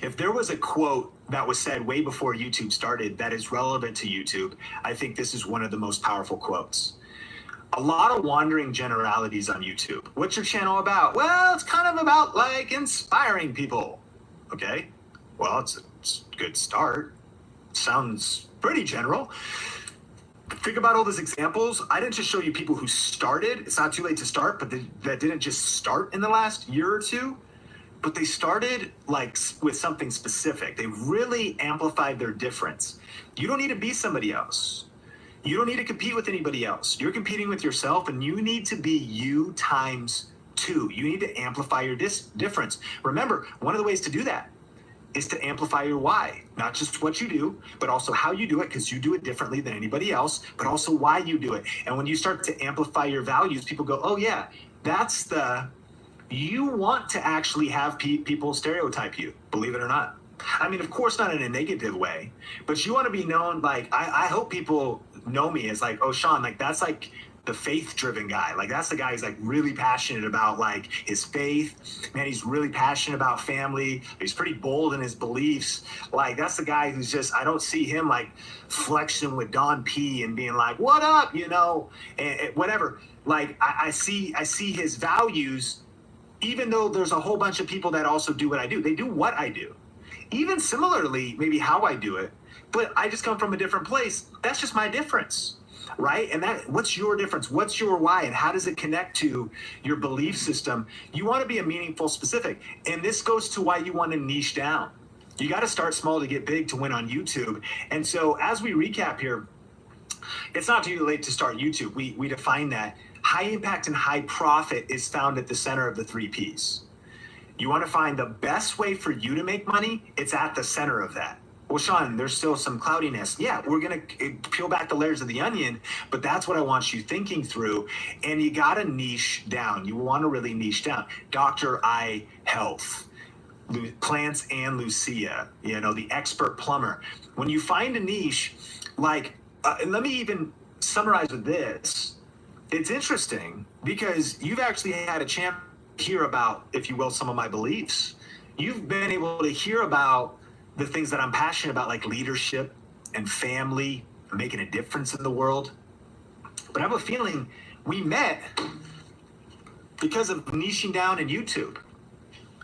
If there was a quote that was said way before YouTube started that is relevant to YouTube, I think this is one of the most powerful quotes. A lot of wandering generalities on YouTube. What's your channel about? Well, it's kind of about like inspiring people. Okay, well, it's a good start. Sounds pretty general. Think about all those examples. I didn't just show you people who started. It's not too late to start, but that didn't just start in the last year or two. But they started like with something specific. They really amplified their difference. You don't need to be somebody else. You don't need to compete with anybody else. You're competing with yourself, and you need to be you times 2. You need to amplify your difference. Remember, one of the ways to do that is to amplify your why. Not just what you do, but also how you do it, because you do it differently than anybody else, but also why you do it. And when you start to amplify your values, people go, oh yeah, that's the... You want to actually have people stereotype you, believe it or not. I mean, of course, not in a negative way, but you want to be known, like, I hope people know me as like, oh, Sean, like, that's like the faith-driven guy. Like, that's the guy who's like really passionate about like his faith. Man, he's really passionate about family. He's pretty bold in his beliefs. Like, that's the guy who's just, I don't see him like flexing with Don P and being like, what up, you know, and whatever. Like, I see his values, even though there's a whole bunch of people that also do what I do. They do what I do. Even similarly, maybe how I do it, but I just come from a different place. That's just my difference, right? And what's your difference? What's your why? And how does it connect to your belief system? You want to be a meaningful specific. And this goes to why you want to niche down. You got to start small to get big to win on YouTube. And so as we recap here, it's not too late to start YouTube. We define that. High impact and high profit is found at the center of the 3 Ps. You want to find the best way for you to make money, it's at the center of that. Well, Sean, there's still some cloudiness. Yeah, we're going to peel back the layers of the onion, but that's what I want you thinking through. And you got to niche down. You want to really niche down. Dr. Eye Health, Plants and Lucia, you know, the expert plumber. When you find a niche, like, let me even summarize with this. It's interesting because you've actually had a chance to hear about, if you will, some of my beliefs. You've been able to hear about the things that I'm passionate about, like leadership and family, making a difference in the world. But I have a feeling we met because of niching down in YouTube.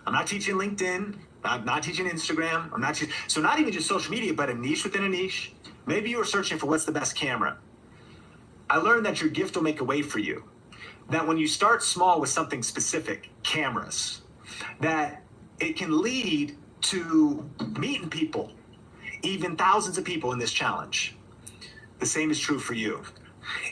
I'm not teaching LinkedIn. I'm not teaching Instagram. I'm not teaching, so not even just social media, but a niche within a niche. Maybe you were searching for what's the best camera. I learned that your gift will make a way for you. That when you start small with something specific, cameras, that it can lead to meeting people, even thousands of people in this challenge. The same is true for you.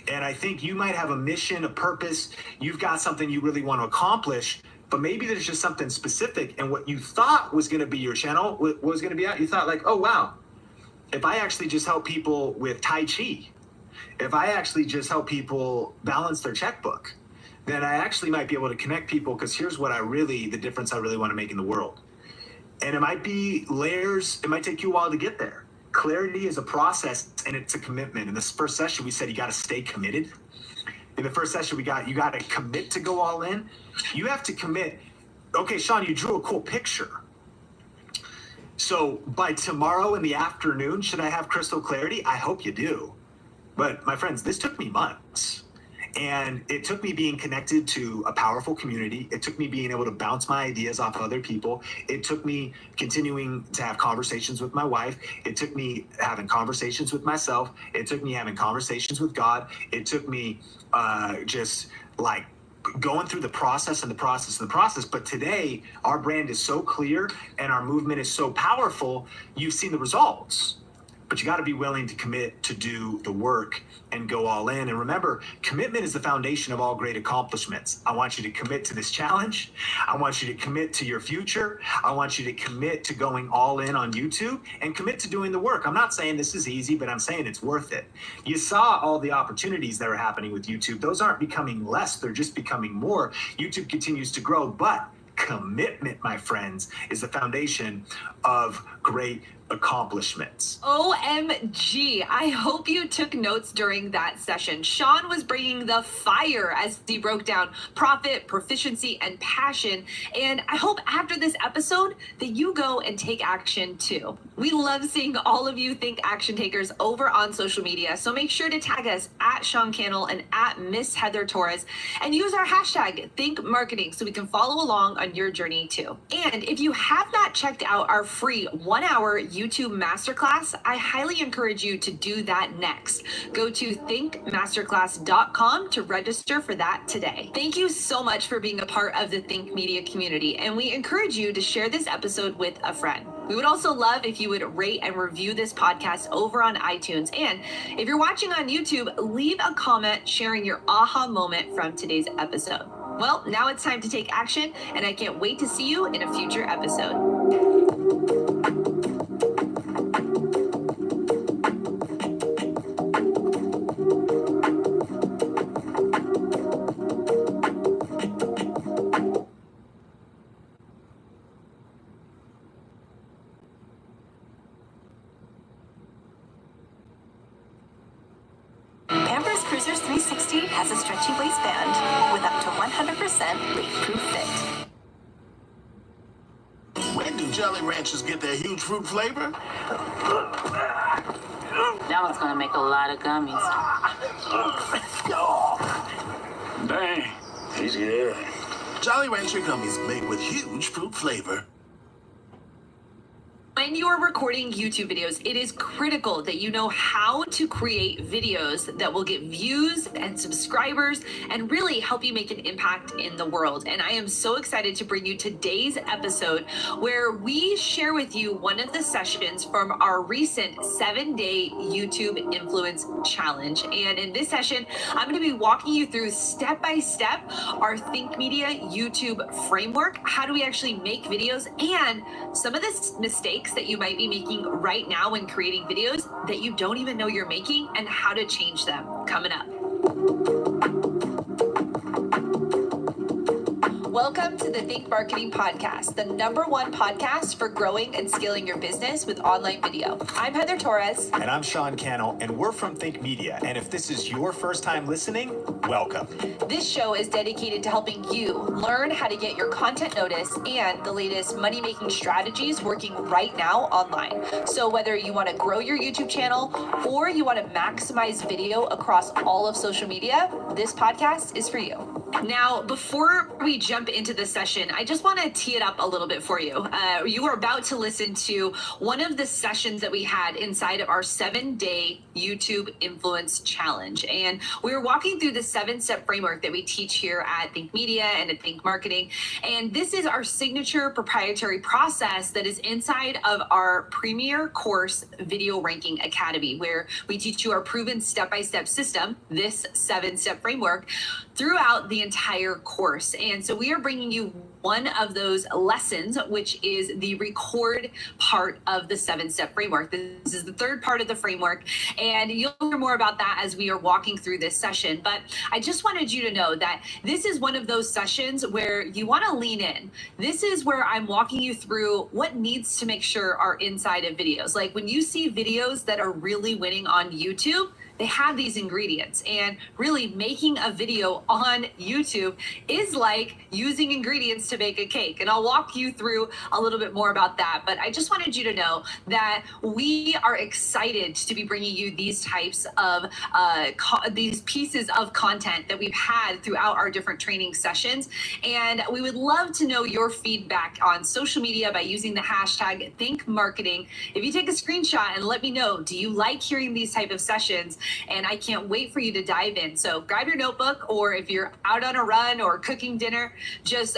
And I think you might have a mission, a purpose. You've got something you really want to accomplish, but maybe there's just something specific. And what you thought was going to be your channel was going to be out. You thought like, oh, wow, if I actually just help people with Tai Chi, if I actually just help people balance their checkbook, then I actually might be able to connect people, because here's what the difference I really want to make in the world. And it might be layers. It might take you a while to get there. Clarity is a process, and it's a commitment. In this first session, we said you got to stay committed. In the first session, you got to commit to go all in. You have to commit. Okay, Sean, you drew a cool picture. So by tomorrow in the afternoon, should I have crystal clarity? I hope you do. But my friends, this took me months. And it took me being connected to a powerful community. It took me being able to bounce my ideas off of other people. It took me continuing to have conversations with my wife. It took me having conversations with myself. It took me having conversations with God. It took me just like going through the process and the process and the process. But today, our brand is so clear and our movement is so powerful. You've seen the results. But you got to be willing to commit to do the work and go all in. And remember, commitment is the foundation of all great accomplishments. I want you to commit to this challenge. I want you to commit to your future. I want you to commit to going all in on YouTube and commit to doing the work. I'm not saying this is easy, but I'm saying it's worth it. You saw all the opportunities that are happening with YouTube. Those aren't becoming less. They're just becoming more. YouTube continues to grow, but commitment, my friends, is the foundation of great accomplishments. OMG. I hope you took notes during that session. Sean was bringing the fire as he broke down profit, proficiency, and passion. And I hope after this episode that you go and take action too. We love seeing all of you Think Action Takers over on social media. So make sure to tag us at Sean Cannell and at Miss Heather Torres and use our hashtag Think Marketing so we can follow along on your journey too. And if you have not checked out our free 1-hour YouTube masterclass, I highly encourage you to do that next. Go to thinkmasterclass.com to register for that today. Thank you so much for being a part of the Think Media community, and we encourage you to share this episode with a friend. We would also love if you would rate and review this podcast over on iTunes. And if you're watching on YouTube, leave a comment sharing your aha moment from today's episode. Well, now it's time to take action, and I can't wait to see you in a future episode. Pampers Cruisers 360 has a stretchy waistband with up to 100% leak-proof fit. Where do Jolly Ranchers get their huge fruit flavor? That one's gonna make a lot of gummies. Dang, easy there. Jolly Rancher gummies made with huge fruit flavor. When you're recording YouTube videos, it is critical that you know how to create videos that will get views and subscribers and really help you make an impact in the world. And I am so excited to bring you today's episode where we share with you one of the sessions from our recent 7-day YouTube Influence Challenge. And in this session, I'm going to be walking you through step by step our Think Media YouTube framework. How do we actually make videos, and some of the mistakes that you might be making right now when creating videos that you don't even know you're making, and how to change them, coming up. Welcome to the Think Marketing Podcast, the #1 podcast for growing and scaling your business with online video. I'm Heather Torres. And I'm Sean Cannell, and we're from Think Media. And if this is your first time listening, welcome. This show is dedicated to helping you learn how to get your content noticed and the latest money-making strategies working right now online. So whether you want to grow your YouTube channel or you want to maximize video across all of social media, this podcast is for you. Now, before we jump into the session, I just want to tee it up a little bit for you. You are about to listen to one of the sessions that we had inside of our 7-day YouTube Influence Challenge. And we were walking through the 7-step framework that we teach here at Think Media and at Think Marketing. And this is our signature proprietary process that is inside of our premier course, Video Ranking Academy, where we teach you our proven step-by-step system, this 7-step framework, throughout the entire course. And so we are bringing you one of those lessons, which is the record part of the 7-step framework. This is the third part of the framework, and you'll hear more about that as we are walking through this session. But I just wanted you to know that this is one of those sessions where you want to lean in. This is where I'm walking you through what needs to make sure are inside of videos. Like when you see videos that are really winning on YouTube, they have these ingredients, and really making a video on YouTube is like using ingredients to bake a cake. And I'll walk you through a little bit more about that. But I just wanted you to know that we are excited to be bringing you these types of these pieces of content that we've had throughout our different training sessions. And we would love to know your feedback on social media by using the hashtag #ThinkMarketing. If you take a screenshot and let me know, do you like hearing these type of sessions? And I can't wait for you to dive in. So grab your notebook, or if you're out on a run or cooking dinner, just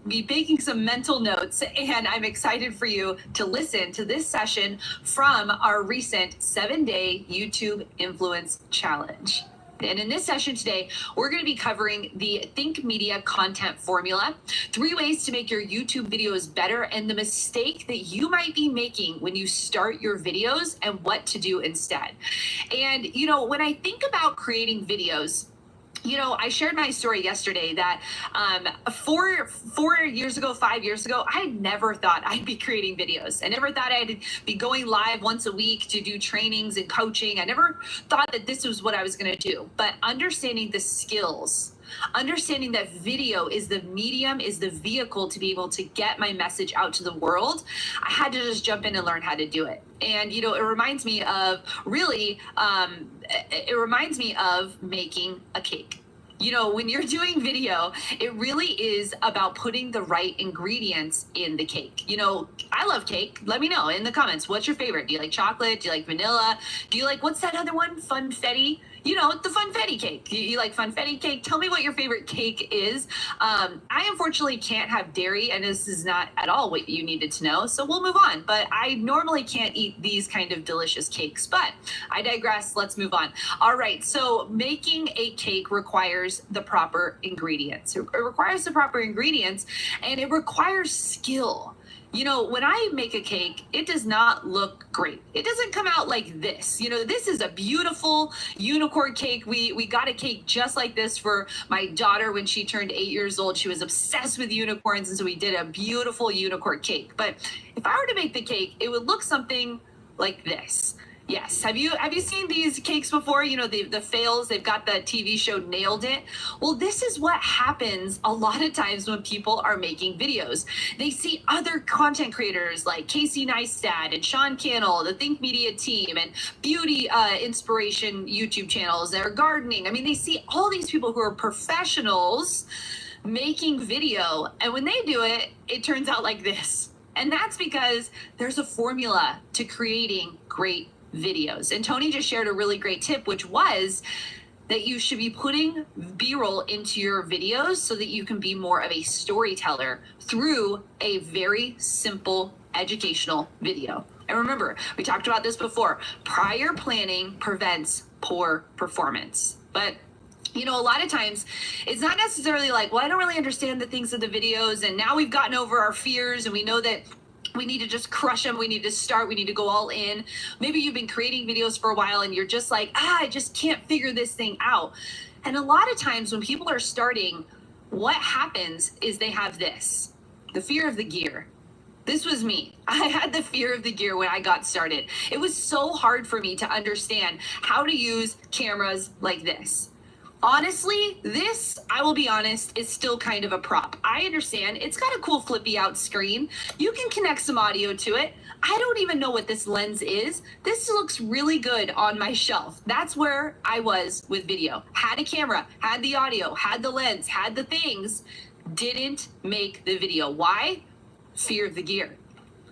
be making some mental notes. And I'm excited for you to listen to this session from our recent 7-day YouTube Influence Challenge. And in this session today, we're going to be covering the Think Media content formula, 3 ways to make your YouTube videos better, and the mistake that you might be making when you start your videos and what to do instead. And, you know, when I think about creating videos, You know, I shared my story yesterday that 4 years ago, 5 years ago, I never thought I'd be creating videos. I never thought I'd be going live once a week to do trainings and coaching. I never thought that this was what I was going to do. But understanding the skills, understanding that video is the medium, is the vehicle to be able to get my message out to the world, I had to just jump in and learn how to do it. And, you know, it reminds me of making a cake. You know, when you're doing video, it really is about putting the right ingredients in the cake. You know, I love cake. Let me know in the comments. What's your favorite? Do you like chocolate? Do you like vanilla? Do you like, what's that other one? Funfetti? You know, the funfetti cake. You like funfetti cake? Tell me what your favorite cake is. I unfortunately can't have dairy, and this is not at all what you needed to know. So we'll move on. But I normally can't eat these kind of delicious cakes, but I digress. Let's move on. All right. So making a cake requires the proper ingredients. It requires the proper ingredients, and it requires skill. You know, when I make a cake, it does not look great. It doesn't come out like this. You know, this is a beautiful unicorn cake. We got a cake just like this for my daughter when she turned 8 years old. She was obsessed with unicorns, and so we did a beautiful unicorn cake. But if I were to make the cake, it would look something like this. Yes. Have you seen these cakes before? You know, the fails, they've got the TV show Nailed It. Well, this is what happens a lot of times when people are making videos. They see other content creators like Casey Neistat and Sean Cannell, the Think Media team, and beauty inspiration YouTube channels. They're gardening. I mean, they see all these people who are professionals making video. And when they do it, it turns out like this. And that's because there's a formula to creating great videos. And Tony just shared a really great tip, which was that you should be putting B-roll into your videos so that you can be more of a storyteller through a very simple educational video. And remember, we talked about this before. Prior planning prevents poor performance. But you know, a lot of times it's not necessarily like, well, I don't really understand the things of the videos, and now we've gotten over our fears and we know that we need to just crush them. We need to start. We need to go all in. Maybe you've been creating videos for a while and you're just like, I just can't figure this thing out. And a lot of times when people are starting, what happens is they have this, the fear of the gear. This was me. I had the fear of the gear when I got started. It was so hard for me to understand how to use cameras like this. Honestly, this, I will be honest, is still kind of a prop. I understand it's got a cool flippy out screen. You can connect some audio to it. I don't even know what this lens is. This looks really good on my shelf. That's where I was with video. Had a camera, had the audio, had the lens, had the things, didn't make the video. Why? Fear of the gear.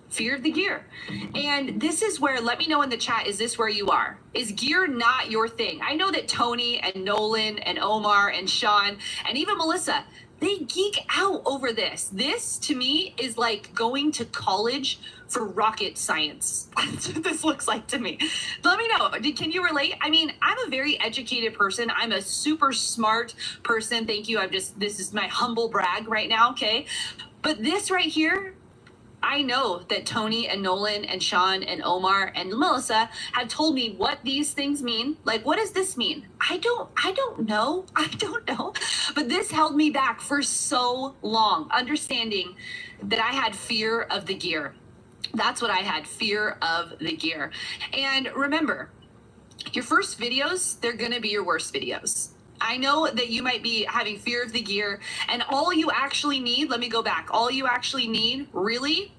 Fear of the gear. And this is where, let me know in the chat, is this where you are? Is gear not your thing? I know that Tony and Nolan and Omar and Sean and even Melissa, they geek out over this. This to me is like going to college for rocket science. That's what this looks like to me. Let me know. Can you relate? I mean, I'm a very educated person. I'm a super smart person. Thank you. This is my humble brag right now. Okay. But this right here, I know that Tony and Nolan and Sean and Omar and Melissa have told me what these things mean. Like, what does this mean? I don't know. I don't know. But this held me back for so long, understanding that I had fear of the gear. That's what I had, fear of the gear. And remember, your first videos, they're going to be your worst videos. I know that you might be having fear of the gear, and all you actually need, let me go back, all you actually need really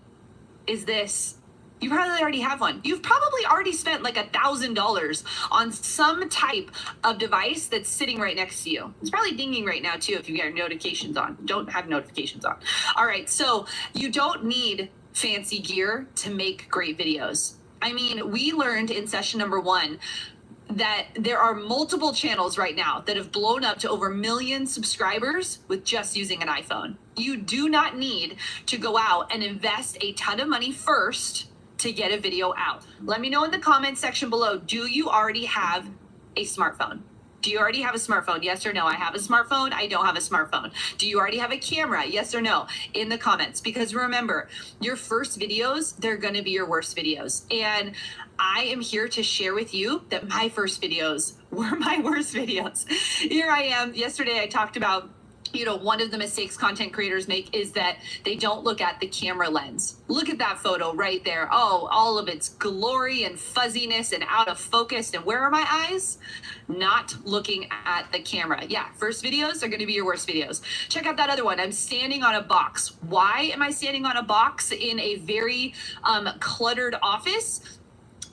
is this. You probably already have one. You've probably already spent like $1,000 on some type of device that's sitting right next to you. It's probably dinging right now too if you got notifications on. Don't have notifications on. All right, so you don't need fancy gear to make great videos. I mean, we learned in session number 1 that there are multiple channels right now that have blown up to over 1 million subscribers with just using an iPhone. You do not need to go out and invest a ton of money first to get a video out. Let me know in the comments section below, do you already have a smartphone? Do you already have a smartphone? Yes or no? I have a smartphone. I don't have a smartphone. Do you already have a camera? Yes or no? In the comments. Because remember, your first videos, they're going to be your worst videos. And I am here to share with you that my first videos were my worst videos. Here I am. Yesterday I talked about, you know, one of the mistakes content creators make is that they don't look at the camera lens. Look at that photo right there. Oh, all of its glory and fuzziness and out of focus. And where are my eyes? Not looking at the camera. Yeah, first videos are going to be your worst videos. Check out that other one. I'm standing on a box. Why am I standing on a box in a very cluttered office?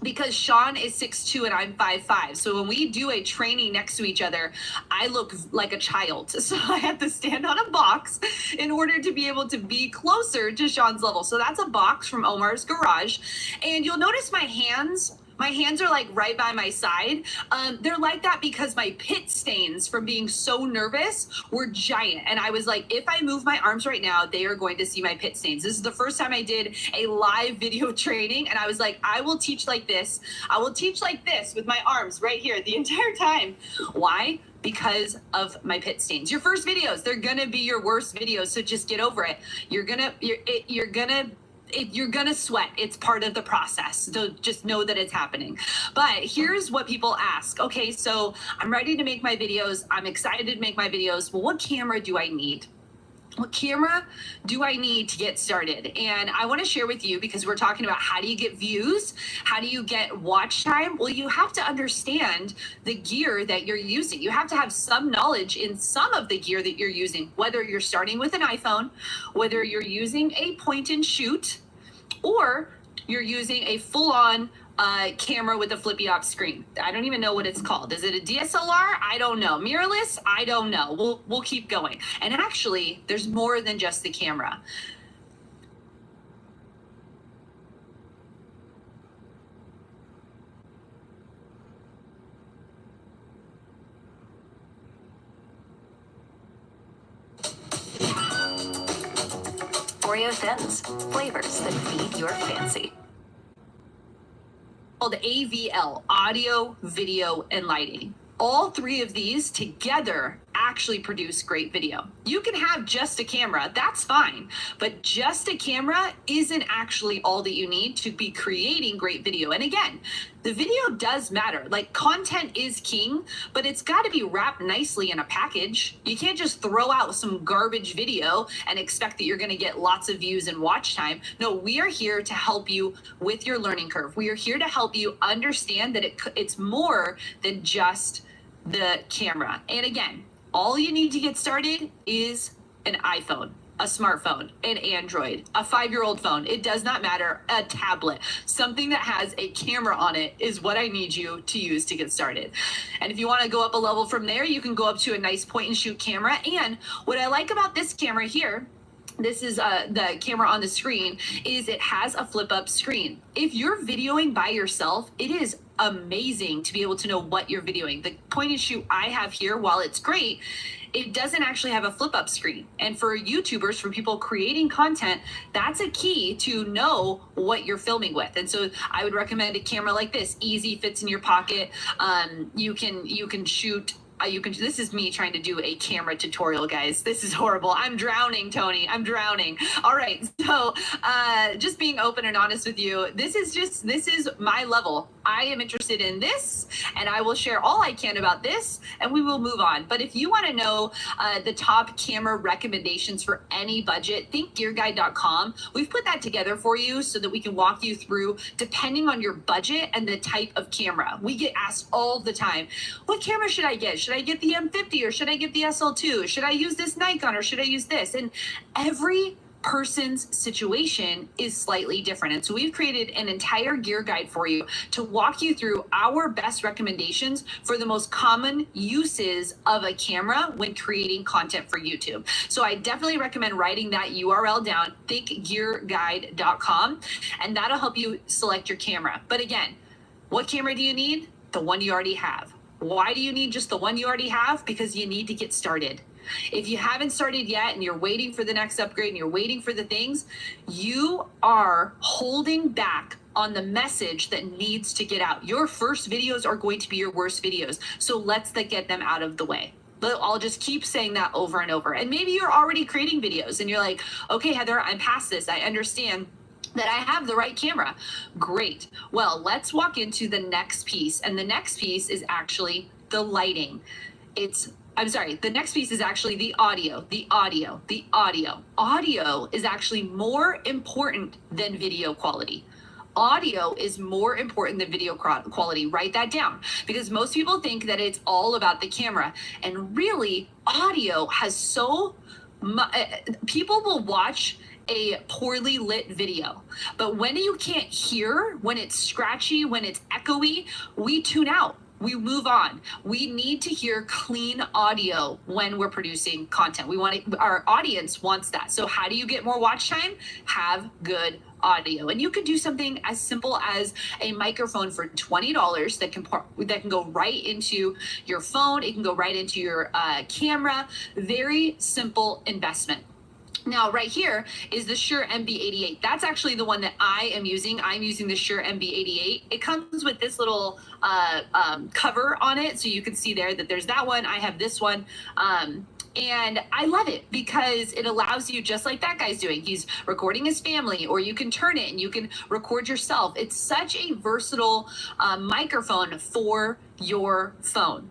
Because Sean is 6'2" and I'm 5'5". So when we do a training next to each other, I look like a child. So I have to stand on a box in order to be able to be closer to Sean's level. So that's a box from Omar's garage. And you'll notice my hands are like right by my side. They're like that because my pit stains from being so nervous were giant. And I was like, if I move my arms right now, they are going to see my pit stains. This is the first time I did a live video training. And I was like, I will teach like this. I will teach like this with my arms right here the entire time. Why? Because of my pit stains. Your first videos, they're gonna be your worst videos. So just get over it. You're gonna sweat. It's part of the process. So just know that it's happening. But here's what people ask. Okay, so I'm ready to make my videos. I'm excited to make my videos. Well, what camera do I need? What camera do I need to get started? And I want to share with you, because we're talking about how do you get views? How do you get watch time? Well, you have to understand the gear that you're using. You have to have some knowledge in some of the gear that you're using, whether you're starting with an iPhone, whether you're using a point and shoot, or you're using a full-on camera with a flippy op screen. I don't even know what it's called. Is it a DSLR? I don't know. Mirrorless? I don't know. We'll keep going. And actually, there's more than just the camera. Oreo Thins, flavors that feed your fancy. Called AVL, audio, video, and lighting. All three of these together actually produce great video. You can have just a camera, that's fine, but just a camera isn't actually all that you need to be creating great video. And again, the video does matter. Like, content is king, but it's got to be wrapped nicely in a package. You can't just throw out some garbage video and expect that you're going to get lots of views and watch time. No, we are here to help you with your learning curve. We are here to help you understand that it's more than just the camera. And again, all you need to get started is an iPhone, a smartphone, an Android, a 5-year-old phone. It does not matter. A tablet, something that has a camera on it is what I need you to use to get started. And if you want to go up a level from there, you can go up to a nice point and shoot camera. And what I like about this camera here, this is the camera on the screen, is it has a flip up screen. If you're videoing by yourself, it is amazing to be able to know what you're videoing. The point and shoot I have here, while it's great, it doesn't actually have a flip up screen. And for YouTubers, for people creating content, that's a key to know what you're filming with. And so I would recommend a camera like this. Easy, fits in your pocket. You can shoot. This is me trying to do a camera tutorial, guys. This is horrible. I'm drowning, Tony. I'm drowning. All right. So just being open and honest with you, this is my level. I am interested in this, and I will share all I can about this, and we will move on. But if you want to know the top camera recommendations for any budget, think gearguide.com. We've put that together for you so that we can walk you through, depending on your budget and the type of camera. We get asked all the time, what camera should I get? Should I get the M50 or should I get the SL2? Should I use this Nikon or should I use this? And every person's situation is slightly different. And so we've created an entire gear guide for you to walk you through our best recommendations for the most common uses of a camera when creating content for YouTube. So I definitely recommend writing that URL down, thinkgearguide.com, and that'll help you select your camera. But again, what camera do you need? The one you already have. Why do you need just the one you already have? Because you need to get started. If you haven't started yet and you're waiting for the next upgrade and you're waiting for the things, you are holding back on the message that needs to get out. Your first videos are going to be your worst videos. So let's get them out of the way. I'll just keep saying that over and over. And maybe you're already creating videos and you're like, okay, Heather, I'm past this. I understand that I have the right camera. Great. Well, let's walk into the next piece. And the next piece is actually the lighting. The next piece is actually the audio. Audio is actually more important than video quality. Audio is more important than video quality. Write that down, because most people think that it's all about the camera, and really audio has so much. People will watch a poorly lit video, but when you can't hear, when it's scratchy, when it's echoey, we tune out. We move on. We need to hear clean audio when we're producing content. Our audience wants that. So how do you get more watch time? Have good audio. And you could do something as simple as a microphone for $20 that can go right into your phone. It can go right into your camera. Very simple investment. Now, right here is the Shure MB88. That's actually the one that I am using. I'm using the Shure MB88. It comes with this little cover on it, so you can see there that there's that one. I have this one. And I love it because it allows you, just like that guy's doing, he's recording his family, or you can turn it and you can record yourself. It's such a versatile microphone for your phone.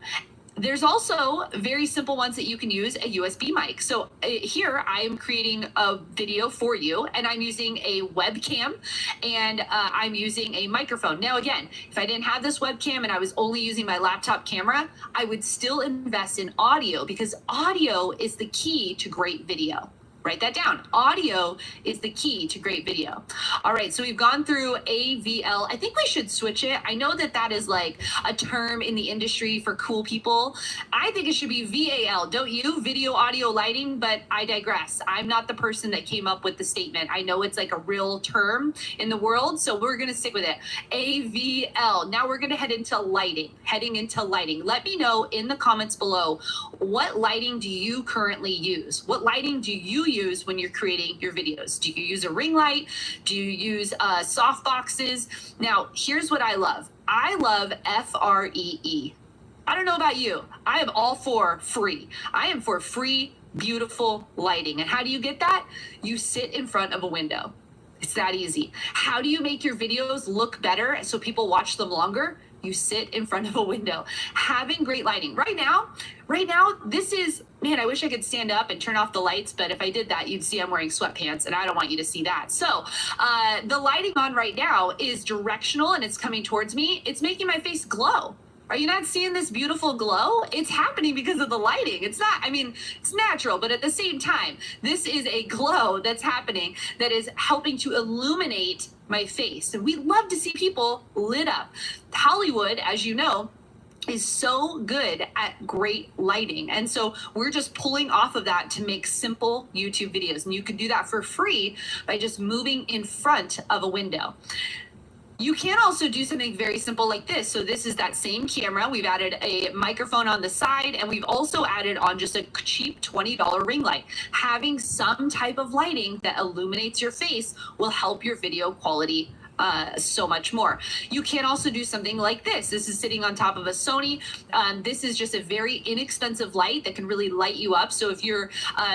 There's also very simple ones that you can use, a USB mic. So here I am creating a video for you, and I'm using a webcam, and I'm using a microphone. Now, again, if I didn't have this webcam and I was only using my laptop camera, I would still invest in audio, because audio is the key to great video. Write that down. Audio is the key to great video. All right, so we've gone through AVL. I think we should switch it. I know that that is like a term in the industry for cool people. I think it should be VAL, don't you? Video, audio, lighting, but I digress. I'm not the person that came up with the statement. I know it's like a real term in the world, so we're gonna stick with it. AVL. Now we're gonna head into lighting. Heading into lighting. Let me know in the comments below, what lighting do you currently use? What lighting do you use when you're creating your videos? Do you use a ring light? Do you use soft boxes? Now, here's what I love. I love FREE. I don't know about you. I am all for free. I am for free, beautiful lighting. And how do you get that? You sit in front of a window. It's that easy. How do you make your videos look better so people watch them longer? You sit in front of a window. Having great lighting. Right now, this is, man, I wish I could stand up and turn off the lights, but if I did that, you'd see I'm wearing sweatpants, and I don't want you to see that. So the lighting on right now is directional, and it's coming towards me. It's making my face glow. Are you not seeing this beautiful glow? It's happening because of the lighting. It's not, I mean, it's natural, but at the same time, this is a glow that's happening that is helping to illuminate my face. And we love to see people lit up. Hollywood, as you know, is so good at great lighting. And so we're just pulling off of that to make simple YouTube videos. And you can do that for free by just moving in front of a window. You can also do something very simple like this. So this is that same camera. We've added a microphone on the side, and we've also added on just a cheap $20 ring light. Having some type of lighting that illuminates your face will help your video quality so much more. You can also do something like this. This is sitting on top of a Sony. This is just a very inexpensive light that can really light you up. So if you're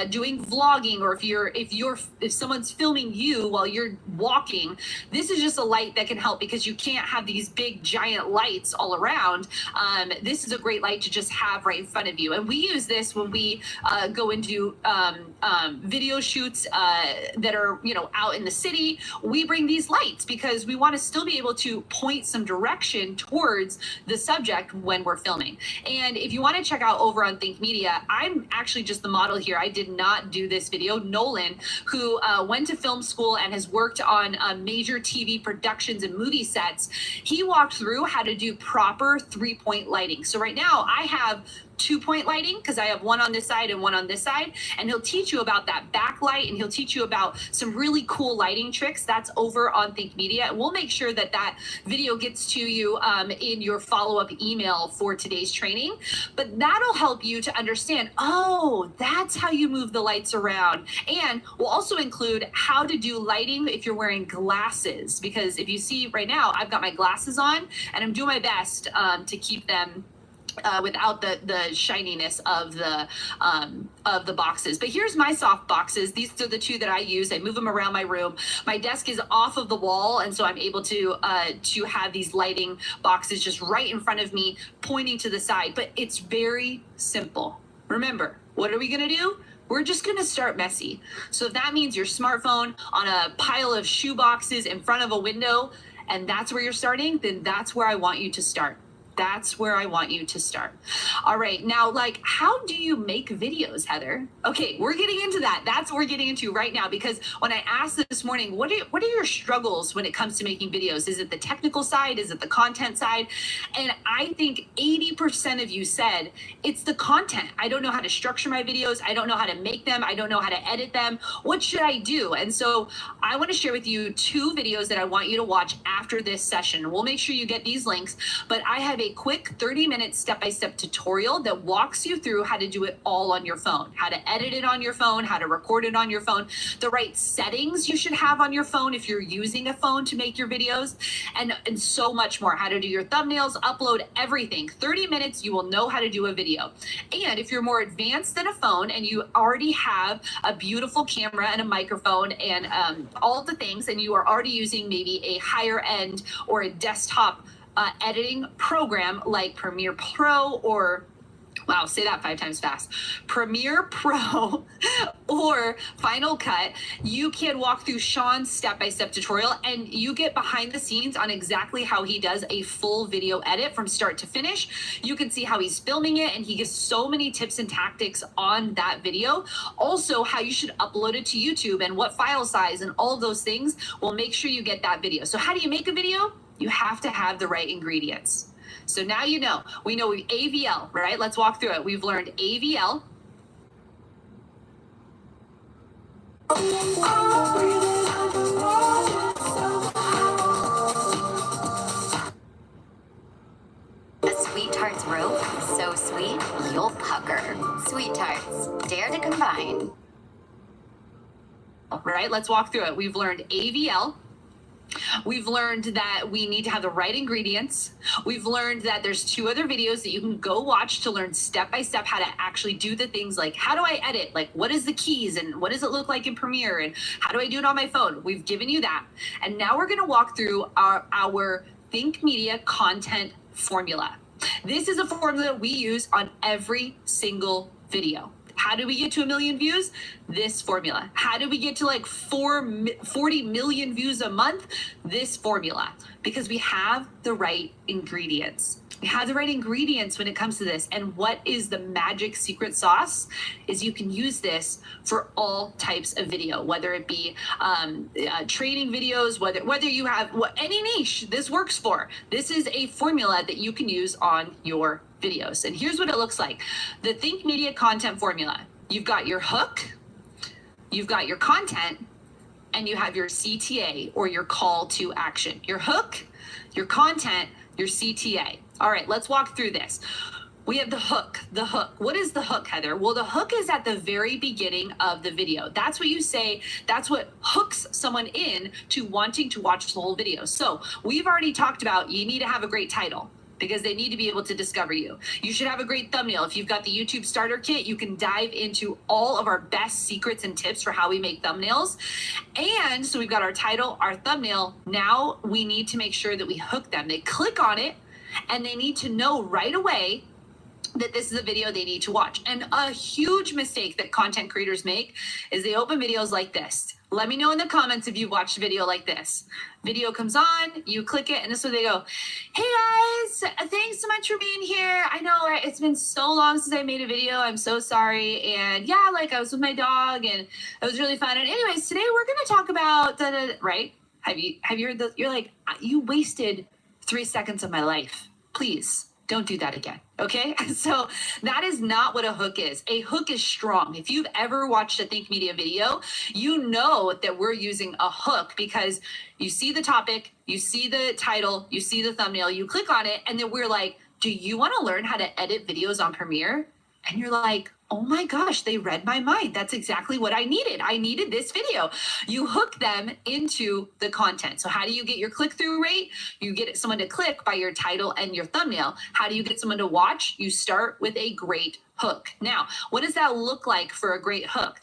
doing vlogging, or if someone's filming you while you're walking, this is just a light that can help, because you can't have these big giant lights all around. This is a great light to just have right in front of you. And we use this when we go into video shoots that are, out in the city. We bring these lights because we want to still be able to point some direction towards the subject when we're filming. And if you want to check out over on Think Media, I'm actually just the model here. I did not do this video. Nolan, who went to film school and has worked on major TV productions and movie sets, he walked through how to do proper 3-point lighting. So right now I have 2-point lighting because I have one on this side and one on this side, and he'll teach you about that backlight, and he'll teach you about some really cool lighting tricks. That's over on Think Media. We'll make sure that that video gets to you in your follow-up email for today's training, but that'll help you to understand, oh, that's how you move the lights around. And we'll also include how to do lighting if you're wearing glasses, because if you see right now, I've got my glasses on and I'm doing my best to keep them without the shininess of the boxes. But here's my soft boxes. These are the two that I use. I move them around my room. My desk is off of the wall, and so I'm able to have these lighting boxes just right in front of me, pointing to the side. But it's very simple. Remember, what are we gonna do? We're just gonna start messy. So if that means your smartphone on a pile of shoe boxes in front of a window, and that's where you're starting, then that's where I want you to start. That's where I want you to start. All right, now, like, how do you make videos, Heather? Okay, we're getting into that. That's what we're getting into right now, because when I asked this morning, what are your struggles when it comes to making videos? Is it the technical side? Is it the content side? And I think 80% of you said it's the content. I don't know how to structure my videos. I don't know how to make them. I don't know how to edit them. What should I do? And so I want to share with you 2 videos that I want you to watch after this session. We'll make sure you get these links, but I have a quick 30-minute step-by-step tutorial that walks you through how to do it all on your phone, how to edit it on your phone, how to record it on your phone, the right settings you should have on your phone if you're using a phone to make your videos, and so much more, how to do your thumbnails, upload everything. 30 minutes, you will know how to do a video. And if you're more advanced than a phone and you already have a beautiful camera and a microphone and all of the things, and you are already using maybe a higher end or a desktop editing program like Premiere Pro or, wow, say that 5 times fast, Premiere Pro or Final Cut, you can walk through Sean's step-by-step tutorial and you get behind the scenes on exactly how he does a full video edit from start to finish. You can see how he's filming it, and he gives so many tips and tactics on that video. Also, how you should upload it to YouTube and what file size and all of those things. We'll make sure you get that video. So how do you make a video? You have to have the right ingredients. So now you know. We know AVL, right? Let's walk through it. We've learned AVL. A Sweet Tarts rope, so sweet, you'll pucker. Sweet Tarts, dare to combine. Right, let's walk through it. We've learned AVL. We've learned that we need to have the right ingredients. We've learned that there's 2 other videos that you can go watch to learn step-by-step how to actually do the things like, how do I edit? Like, what is the keys and what does it look like in Premiere? And how do I do it on my phone? We've given you that. And now we're gonna walk through our Think Media content formula. This is a formula we use on every single video. How do we get to 1 million views? This formula. How do we get to like 40 million views a month? This formula. Because we have the right ingredients. We have the right ingredients when it comes to this. And what is the magic secret sauce is you can use this for all types of video, whether it be training videos, whether you have any niche this works for. This is a formula that you can use on your videos. And here's what it looks like. The Think Media content formula. You've got your hook, you've got your content, and you have your CTA, or your call to action. Your hook, your content, your CTA. All right, let's walk through this. We have the hook. The hook. What is the hook, Heather? Well, the hook is at the very beginning of the video. That's what you say. That's what hooks someone in to wanting to watch the whole video. So we've already talked about you need to have a great title, because they need to be able to discover you. You should have a great thumbnail. If you've got the YouTube starter kit, you can dive into all of our best secrets and tips for how we make thumbnails. And so we've got our title, our thumbnail. Now we need to make sure that we hook them. They click on it and they need to know right away that this is a video they need to watch. And a huge mistake that content creators make is they open videos like this. Let me know in the comments if you've watched a video like this. Video comes on, you click it, and this is where they go, hey guys, thanks so much for being here. I know it's been so long since I made a video. I'm so sorry. And yeah, like I was with my dog and it was really fun. And anyways, today we're gonna talk about, right? Have you heard this? You're like, you wasted 3 seconds of my life. Please Don't do that again. Okay. So that is not what a hook is. A hook is strong. If you've ever watched a Think Media video, you know that we're using a hook because you see the topic, you see the title, you see the thumbnail, you click on it, and then we're like, do you want to learn how to edit videos on Premiere? And you're like, oh my gosh, they read my mind. That's exactly what I needed. I needed this video. You hook them into the content. So how do you get your click-through rate? You get someone to click by your title and your thumbnail. How do you get someone to watch? You start with a great hook. Now, what does that look like for a great hook?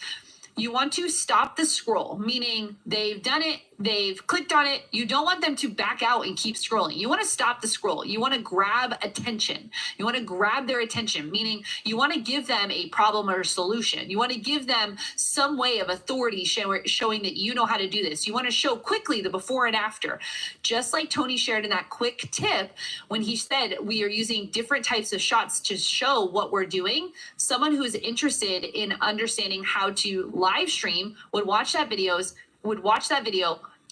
You want to stop the scroll, meaning they've done it, they've clicked on it. You don't want them to back out and keep scrolling. You want to stop the scroll. You want to grab attention. You want to grab their attention, meaning you want to give them a problem or a solution. You want to give them some way of authority showing that you know how to do this. You want to show quickly the before and after. Just like Tony shared in that quick tip when he said we are using different types of shots to show what we're doing, someone who's interested in understanding how to live stream would watch that video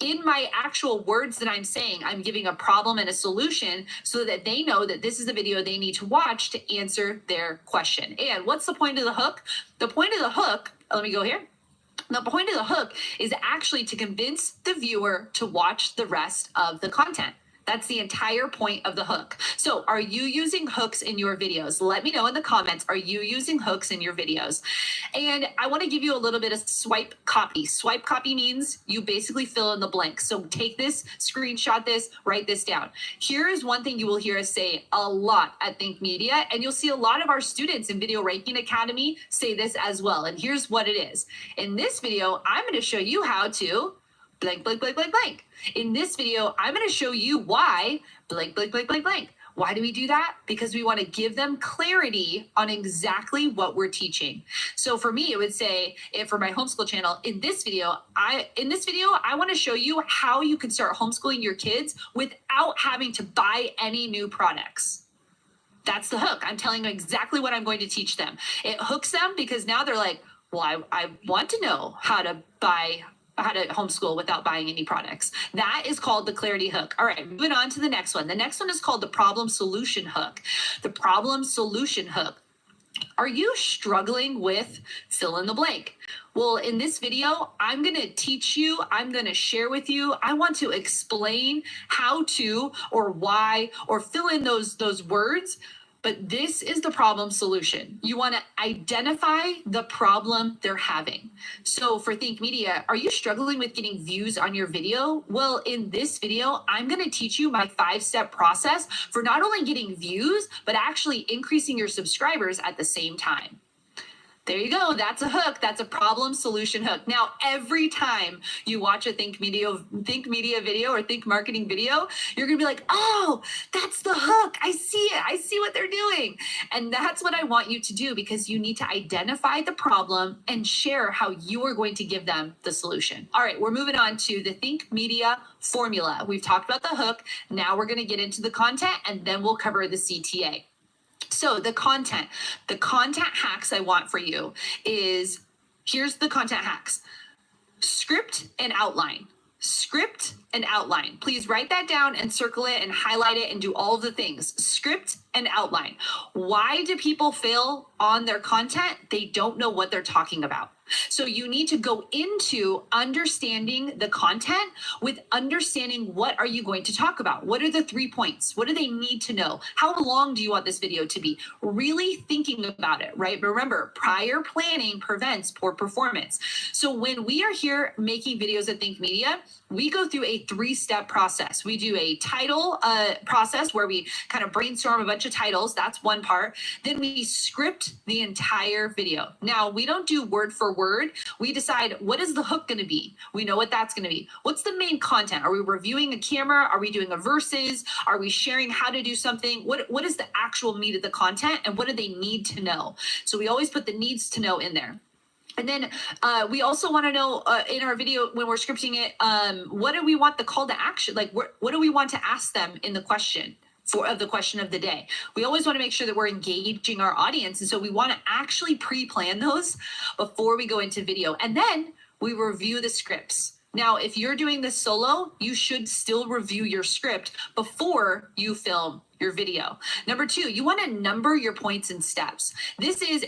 in my actual words that I'm saying. I'm giving a problem and a solution so that they know that this is the video they need to watch to answer their question. And what's the point of the hook? The point of the hook, let me go here. The point of the hook is actually to convince the viewer to watch the rest of the content. That's the entire point of the hook. So are you using hooks in your videos? Let me know in the comments. Are you using hooks in your videos? And I want to give you a little bit of swipe copy. Swipe copy means you basically fill in the blanks. So take this, screenshot this, write this down. Here is one thing you will hear us say a lot at Think Media, and you'll see a lot of our students in Video Ranking Academy say this as well. And here's what it is. In this video, I'm going to show you how to blank, blank, blank, blank, blank. In this video, I'm going to show you why blank, blank, blank, blank, blank. Why do we do that? Because we want to give them clarity on exactly what we're teaching. So for me, it would say, for my homeschool channel, in this video, I want to show you how you can start homeschooling your kids without having to buy any new products. That's the hook. I'm telling them exactly what I'm going to teach them. It hooks them because now they're like, well, I want to know how to homeschool without buying any products. That is called the clarity hook. All right, moving on to the next one. The next one is called the problem solution hook. The problem solution hook. Are you struggling with fill in the blank? Well, in this video, I'm going to teach you, I'm going to share with you, I want to explain how to or why or fill in those words. But this is the problem solution. You want to identify the problem they're having. So for Think Media, are you struggling with getting views on your video? Well, in this video, I'm going to teach you my 5-step process for not only getting views, but actually increasing your subscribers at the same time. There you go. That's a hook. That's a problem solution hook. Now, every time you watch a Think Media video or Think Marketing video, you're going to be like, oh, that's the hook. I see it. I see what they're doing. And that's what I want you to do because you need to identify the problem and share how you are going to give them the solution. All right, we're moving on to the Think Media formula. We've talked about the hook. Now we're going to get into the content and then we'll cover the CTA. So the content hacks I want for you is, here's the content hacks. Script and outline. Script and outline. Please write that down and circle it and highlight it and do all of the things. Script and outline. Why do people fail on their content? They don't know what they're talking about. So you need to go into understanding the content with understanding what are you going to talk about? What are the 3 points? What do they need to know? How long do you want this video to be? Really thinking about it, right? Remember, prior planning prevents poor performance. So when we are here making videos at Think Media, we go through a 3-step process. We do a title process where we kind of brainstorm a bunch of titles. That's one part. Then we script the entire video. Now, we don't do word for word. We decide what is the hook going to be. We know what that's going to be. What's the main content? Are we reviewing a camera? Are we doing a versus? Are we sharing how to do something? What is the actual meat of the content and what do they need to know? So we always put the needs to know in there. And then we also want to know in our video when we're scripting it, what do we want the call to action? Like what do we want to ask them in the question? Of the question of the day. We always want to make sure that we're engaging our audience. And so we want to actually pre-plan those before we go into video. And then we review the scripts. Now, if you're doing this solo, you should still review your script before you film your video. Number 2, you want to number your points and steps. This is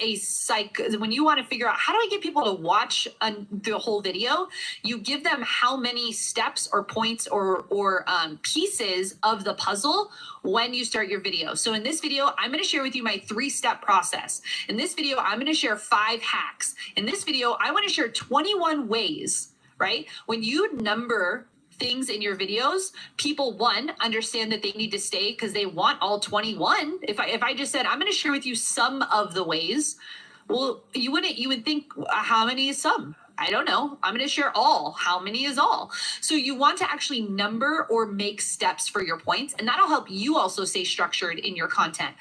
when you want to figure out, how do I get people to watch the whole video? You give them how many steps or points or pieces of the puzzle when you start your video. So in this video, I'm going to share with you my 3-step process. In this video, I'm going to share 5 hacks. In this video, I want to share 21 ways, right? When you number things in your videos, people, one, understand that they need to stay because they want all 21. If I just said, I'm going to share with you some of the ways, well, you would think, how many is some? I don't know. I'm going to share all. How many is all? So you want to actually number or make steps for your points, and that'll help you also stay structured in your content.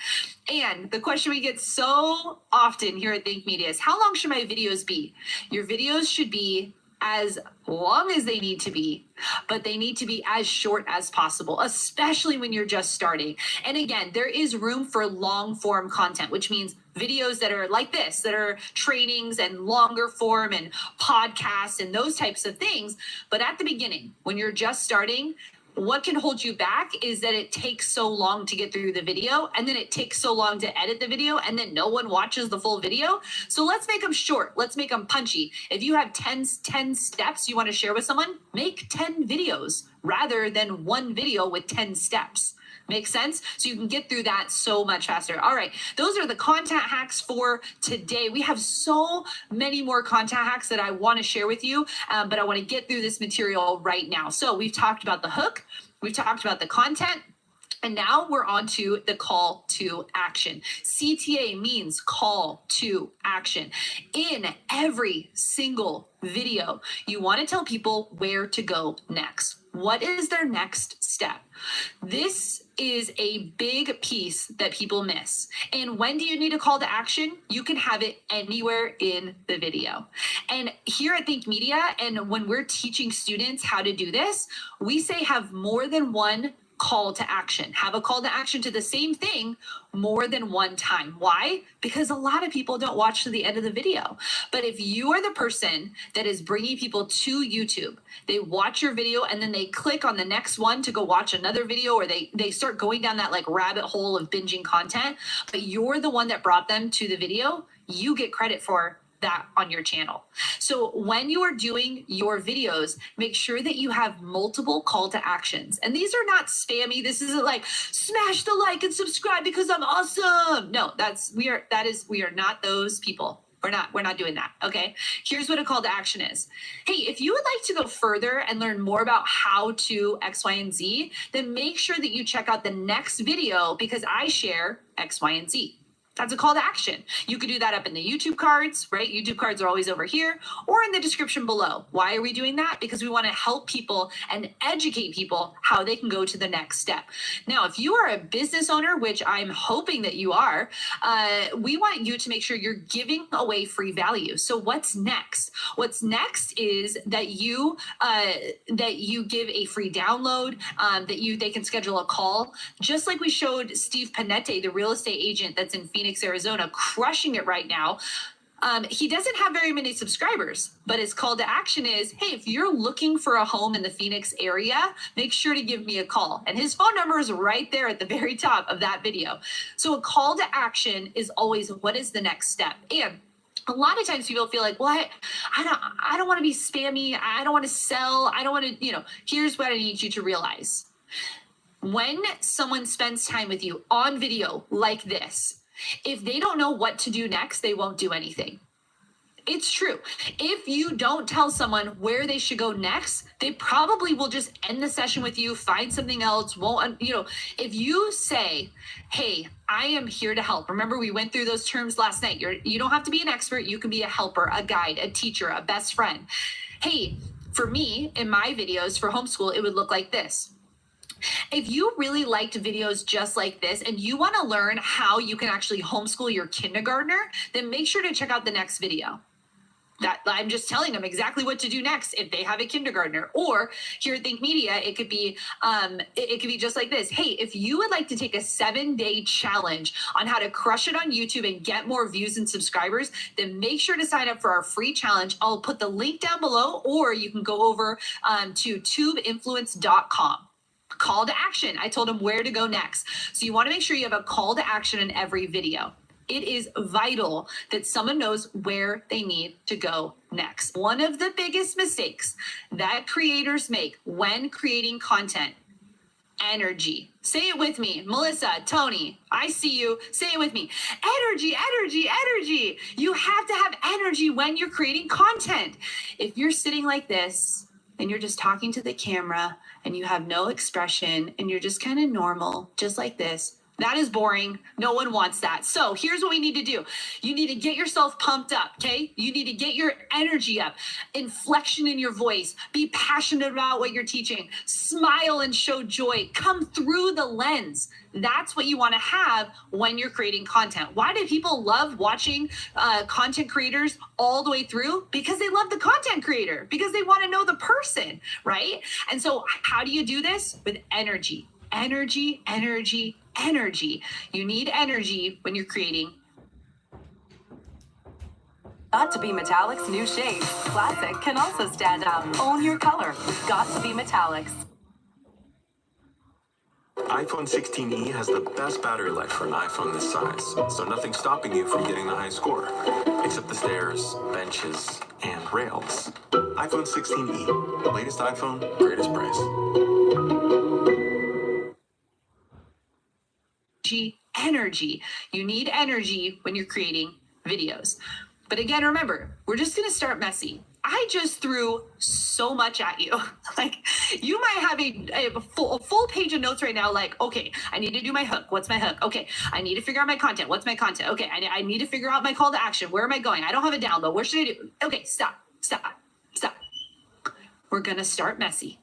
And the question we get so often here at Think Media is, how long should my videos be? Your videos should be as long as they need to be, but they need to be as short as possible, especially when you're just starting. And again, there is room for long form content, which means videos that are like this, that are trainings and longer form and podcasts and those types of things. But at the beginning, when you're just starting, what can hold you back is that it takes so long to get through the video, and then it takes so long to edit the video, and then no one watches the full video. So let's make them short. Let's make them punchy. If you have 10 steps you want to share with someone, make 10 videos rather than one video with 10 steps. Make sense? So you can get through that so much faster. All right. Those are the content hacks for today. We have so many more content hacks that I want to share with you, but I want to get through this material right now. So we've talked about the hook. We've talked about the content. And now we're on to the call to action. CTA means call to action. In every single video, you want to tell people where to go next. What is their next step? This is a big piece that people miss. And when do you need a call to action? You can have it anywhere in the video. And here at Think Media, and when we're teaching students how to do this, we say have more than one call to action. Have a call to action to the same thing more than one time. Why? Because a lot of people don't watch to the end of the video. But if you are the person that is bringing people to YouTube, they watch your video and then they click on the next one to go watch another video, or they start going down that like rabbit hole of binging content, but you're the one that brought them to the video, you get credit for that on your channel. So when you are doing your videos, make sure that you have multiple call to actions. And these are not spammy. This isn't like smash the like and subscribe because I'm awesome. No, we are not those people. We're not doing that. Okay. Here's what a call to action is. Hey, if you would like to go further and learn more about how to X, Y, and Z, then make sure that you check out the next video because I share X, Y, and Z. That's a call to action. You could do that up in the YouTube cards, right? YouTube cards are always over here or in the description below. Why are we doing that? Because we want to help people and educate people how they can go to the next step. Now, if you are a business owner, which I'm hoping that you are, we want you to make sure you're giving away free value. So what's next? What's next is that you give a free download, they can schedule a call, just like we showed Steve Panette, the real estate agent that's in Phoenix, Arizona, crushing it right now. He doesn't have very many subscribers, but his call to action is, hey, if you're looking for a home in the Phoenix area, make sure to give me a call. And his phone number is right there at the very top of that video. So a call to action is always, what is the next step? And a lot of times people feel like, well, I don't want to be spammy. I don't want to sell. I don't want to, here's what I need you to realize. When someone spends time with you on video like this, if they don't know what to do next, they won't do anything. It's true. If you don't tell someone where they should go next, they probably will just end the session with you, find something else, if you say, hey, I am here to help. Remember, we went through those terms last night. You don't have to be an expert. You can be a helper, a guide, a teacher, a best friend. Hey, for me, in my videos for homeschool, it would look like this. If you really liked videos just like this and you want to learn how you can actually homeschool your kindergartner, then make sure to check out the next video. That I'm just telling them exactly what to do next if they have a kindergartner. Or here at Think Media, it could be just like this. Hey, if you would like to take a 7-day challenge on how to crush it on YouTube and get more views and subscribers, then make sure to sign up for our free challenge. I'll put the link down below, or you can go over to tubeinfluence.com. call to action. I told them where to go next. So you want to make sure you have a call to action in every video. It is vital that someone knows where they need to go next. One of the biggest mistakes that creators make when creating content: energy. Say it with me. Melissa, Tony, I see you. Say it with me. Energy, energy, energy. You have to have energy when you're creating content. If you're sitting like this and you're just talking to the camera and you have no expression and you're just kind of normal, just like this, that is boring. No one wants that. So here's what we need to do. You need to get yourself pumped up, okay? You need to get your energy up, inflection in your voice, be passionate about what you're teaching, smile and show joy, come through the lens. That's what you want to have when you're creating content. Why do people love watching content creators all the way through? Because they love the content creator, because they want to know the person, right? And so how do you do this? With energy. Energy, energy, energy. You need energy when you're creating. Got to be Metallic's new shade. Classic can also stand out. Own your color. Got to be Metallic's. iPhone 16e has the best battery life for an iPhone this size, so nothing's stopping you from getting the high score, except the stairs, benches, and rails. iPhone 16e, latest iPhone, greatest price. Energy. You need energy when you're creating videos. But again, remember, we're just going to start messy. I just threw so much at you. Like, you might have a full page of notes right now. Like, okay, I need to do my hook. What's my hook? Okay, I need to figure out my content. What's my content? Okay, I need to figure out my call to action. Where am I going? I don't have it down, but what should I do? Okay, stop. We're going to start messy.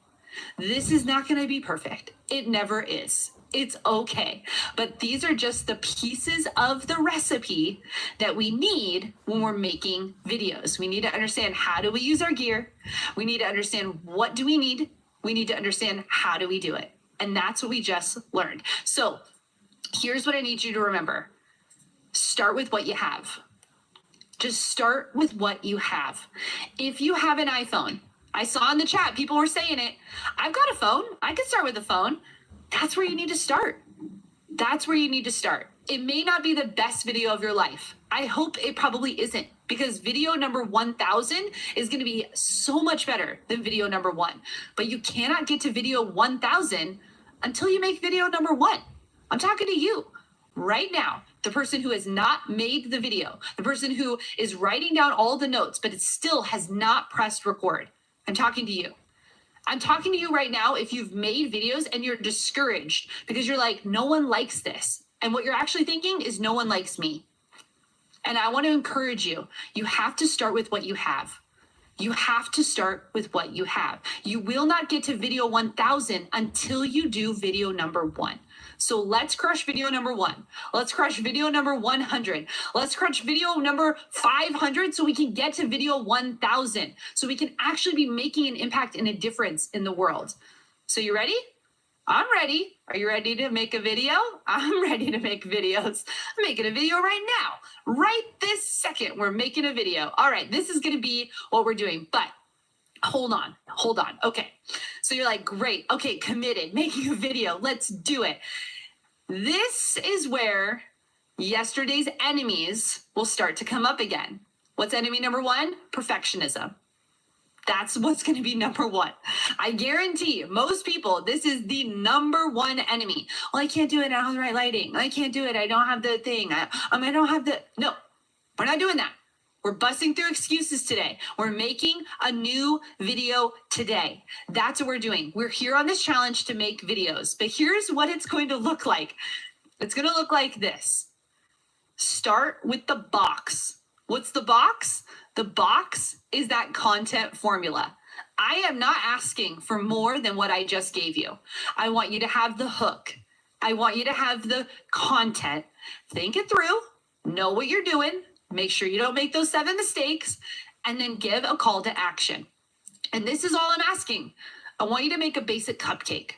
This is not going to be perfect. It never is. It's okay. But these are just the pieces of the recipe that we need when we're making videos. We need to understand, how do we use our gear? We need to understand, what do we need? We need to understand, how do we do it? And that's what we just learned. So here's what I need you to remember. Start with what you have. Just start with what you have. If you have an iPhone, I saw in the chat, people were saying it. I've got a phone. I could start with a phone. That's where you need to start. That's where you need to start. It may not be the best video of your life. I hope it probably isn't, because video number 1000 is going to be so much better than video number 1. But you cannot get to video 1000 until you make video number 1. I'm talking to you right now, the person who has not made the video, the person who is writing down all the notes, but it still has not pressed record. I'm talking to you. I'm talking to you right now if you've made videos and you're discouraged because you're like, no one likes this. And what you're actually thinking is, no one likes me. And I want to encourage you. You have to start with what you have. You have to start with what you have. You will not get to video 1000 until you do video number 1. So let's crush video number 1. Let's crush video number 100. Let's crush video number 500 so we can get to video 1000. So we can actually be making an impact and a difference in the world. So you ready? I'm ready. Are you ready to make a video? I'm ready to make videos. I'm making a video right now. Right this second, we're making a video. All right, this is going to be what we're doing. But hold on. Okay. So you're like, great. Okay, committed. Making a video. Let's do it. This is where yesterday's enemies will start to come up again. What's enemy number 1? Perfectionism. That's what's going to be number 1. I guarantee you, most people, this is the number 1 enemy. Well, I can't do it. I don't have the right lighting. I can't do it. I don't have the thing. I don't have the... No, we're not doing that. We're busting through excuses today. We're making a new video today. That's what we're doing. We're here on this challenge to make videos. But here's what it's going to look like. It's going to look like this. Start with the box. What's the box? The box is that content formula. I am not asking for more than what I just gave you. I want you to have the hook. I want you to have the content. Think it through. Know what you're doing. Make sure you don't make those 7 mistakes, and then give a call to action. And this is all I'm asking. I want you to make a basic cupcake.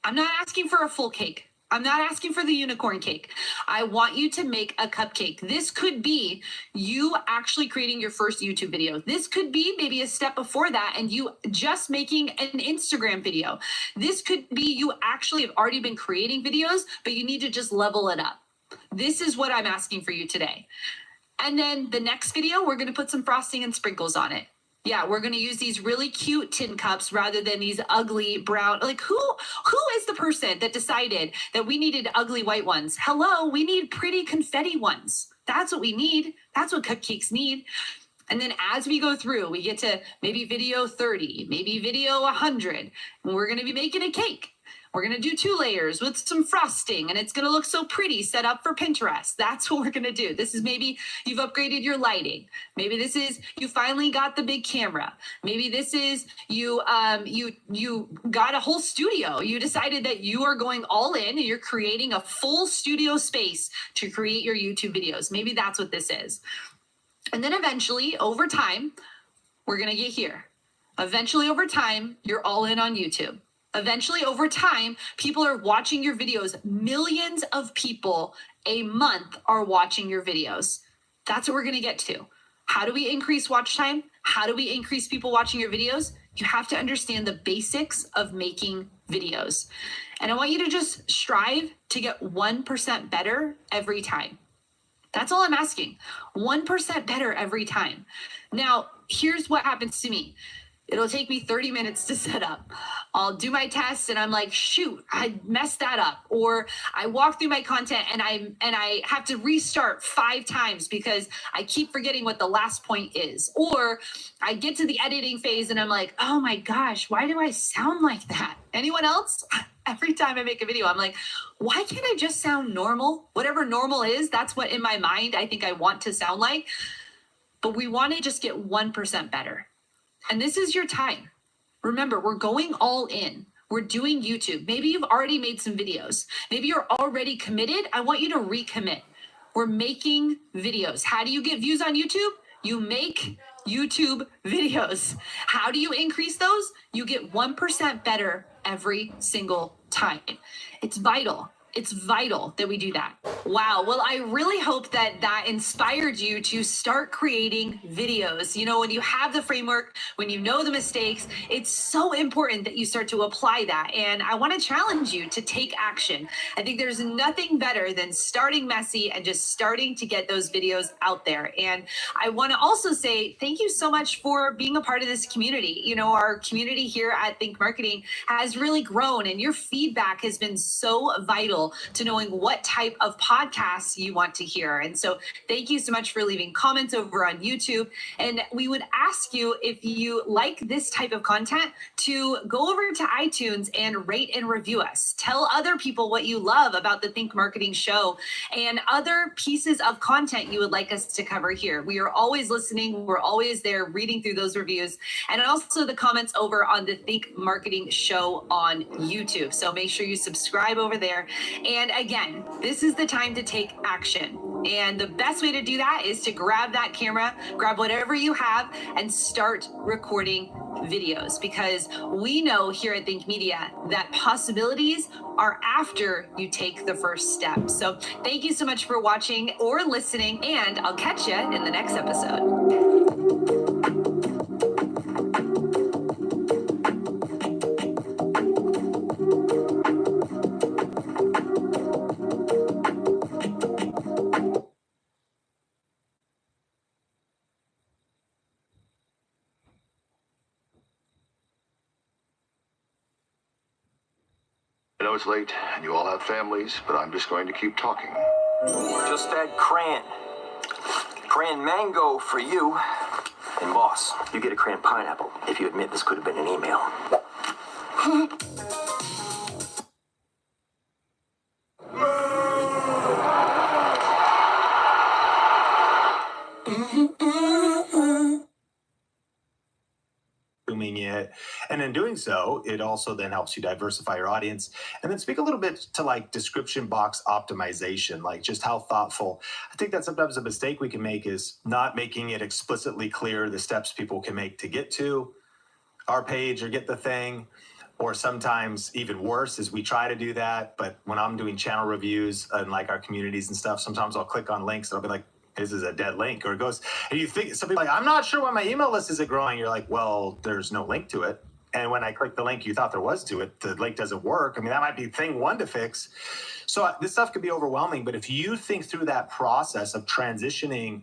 I'm not asking for a full cake. I'm not asking for the unicorn cake. I want you to make a cupcake. This could be you actually creating your first YouTube video. This could be maybe a step before that and you just making an Instagram video. This could be you actually have already been creating videos, but you need to just level it up. This is what I'm asking for you today. And then the next video, we're going to put some frosting and sprinkles on it. Yeah, we're going to use these really cute tin cups rather than these ugly brown. Like who is the person that decided that we needed ugly white ones? Hello, we need pretty confetti ones. That's what we need. That's what cupcakes need. And then as we go through, we get to maybe video 30, maybe video 100, and we're going to be making a cake. We're going to do 2 layers with some frosting, and it's going to look so pretty, set up for Pinterest. That's what we're going to do. This is maybe you've upgraded your lighting. Maybe this is you finally got the big camera. Maybe this is you got a whole studio. You decided that you are going all in and you're creating a full studio space to create your YouTube videos. Maybe that's what this is. And then eventually, over time, we're going to get here. Eventually, over time, you're all in on YouTube. Eventually, over time, people are watching your videos. Millions of people a month are watching your videos. That's what we're going to get to. How do we increase watch time? How do we increase people watching your videos? You have to understand the basics of making videos. And I want you to just strive to get 1% better every time. That's all I'm asking. 1% better every time. Now, here's what happens to me. It'll take me 30 minutes to set up. I'll do my tests and I'm like, shoot, I messed that up. Or I walk through my content and I have to restart 5 times because I keep forgetting what the last point is. Or I get to the editing phase and I'm like, oh my gosh, why do I sound like that? Anyone else? Every time I make a video, I'm like, why can't I just sound normal? Whatever normal is, that's what in my mind I think I want to sound like. But we want to just get 1% better. And this is your time. Remember, we're going all in. We're doing YouTube. Maybe you've already made some videos. Maybe you're already committed. I want you to recommit. We're making videos. How do you get views on YouTube? You make YouTube videos. How do you increase those? You get 1% better every single time. It's vital. It's vital that we do that. Wow. Well, I really hope that that inspired you to start creating videos. You know, when you have the framework, when you know the mistakes, it's so important that you start to apply that. And I want to challenge you to take action. I think there's nothing better than starting messy and just starting to get those videos out there. And I want to also say thank you so much for being a part of this community. You know, our community here at Think Marketing has really grown, and your feedback has been so vital to knowing what type of podcasts you want to hear. And so thank you so much for leaving comments over on YouTube. And we would ask you, if you like this type of content, to go over to iTunes and rate and review us. Tell other people what you love about the Think Marketing Show and other pieces of content you would like us to cover here. We are always listening. We're always there reading through those reviews, and also the comments over on the Think Marketing Show on YouTube. So make sure you subscribe over there. And again, this is the time to take action. And the best way to do that is to grab that camera, grab whatever you have, and start recording videos, because we know here at Think Media that possibilities are after you take the first step. So thank you so much for watching or listening, and I'll catch you in the next episode. I know it's late and you all have families, but I'm just going to keep talking. Just add crayon. Crayon mango for you. And boss, you get a crayon pineapple if you admit this could have been an email. It. And in doing so, it also then helps you diversify your audience. And then speak a little bit to like description box optimization, like just how thoughtful. I think that sometimes a mistake we can make is not making it explicitly clear the steps people can make to get to our page or get the thing. Or sometimes even worse is we try to do that, but when I'm doing channel reviews and like our communities and stuff, sometimes I'll click on links and I'll be like, this is a dead link, or it goes, and you think, some people are like, I'm not sure why my email list isn't growing. You're like, well, there's no link to it. And when I click the link you thought there was to it, the link doesn't work. I mean, that might be thing one to fix. So this stuff can be overwhelming, but if you think through that process of transitioning,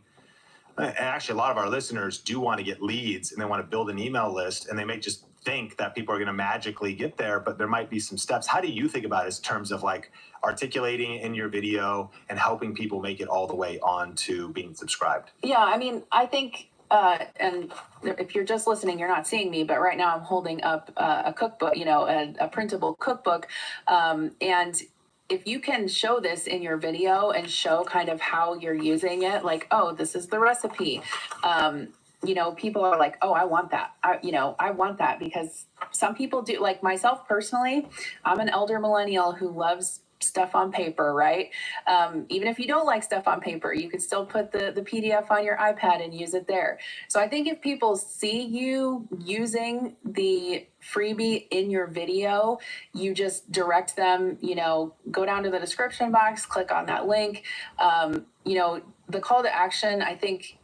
and actually a lot of our listeners do want to get leads and they want to build an email list, and they may just think that people are going to magically get there, but there might be some steps. How do you think about it in terms of like articulating in your video and helping people make it all the way on to being subscribed? Yeah, I mean, I think, and if you're just listening, you're not seeing me, but right now I'm holding up a cookbook, a printable cookbook. And if you can show this in your video and show kind of how you're using it, like, oh, this is the recipe. People are like, oh, I want that. I want that, because some people do, like myself personally, I'm an elder millennial who loves stuff on paper, right? Even if you don't like stuff on paper, you could still put the PDF on your iPad and use it there. So I think if people see you using the freebie in your video, you just direct them, go down to the description box, click on that link. The call to action, I think,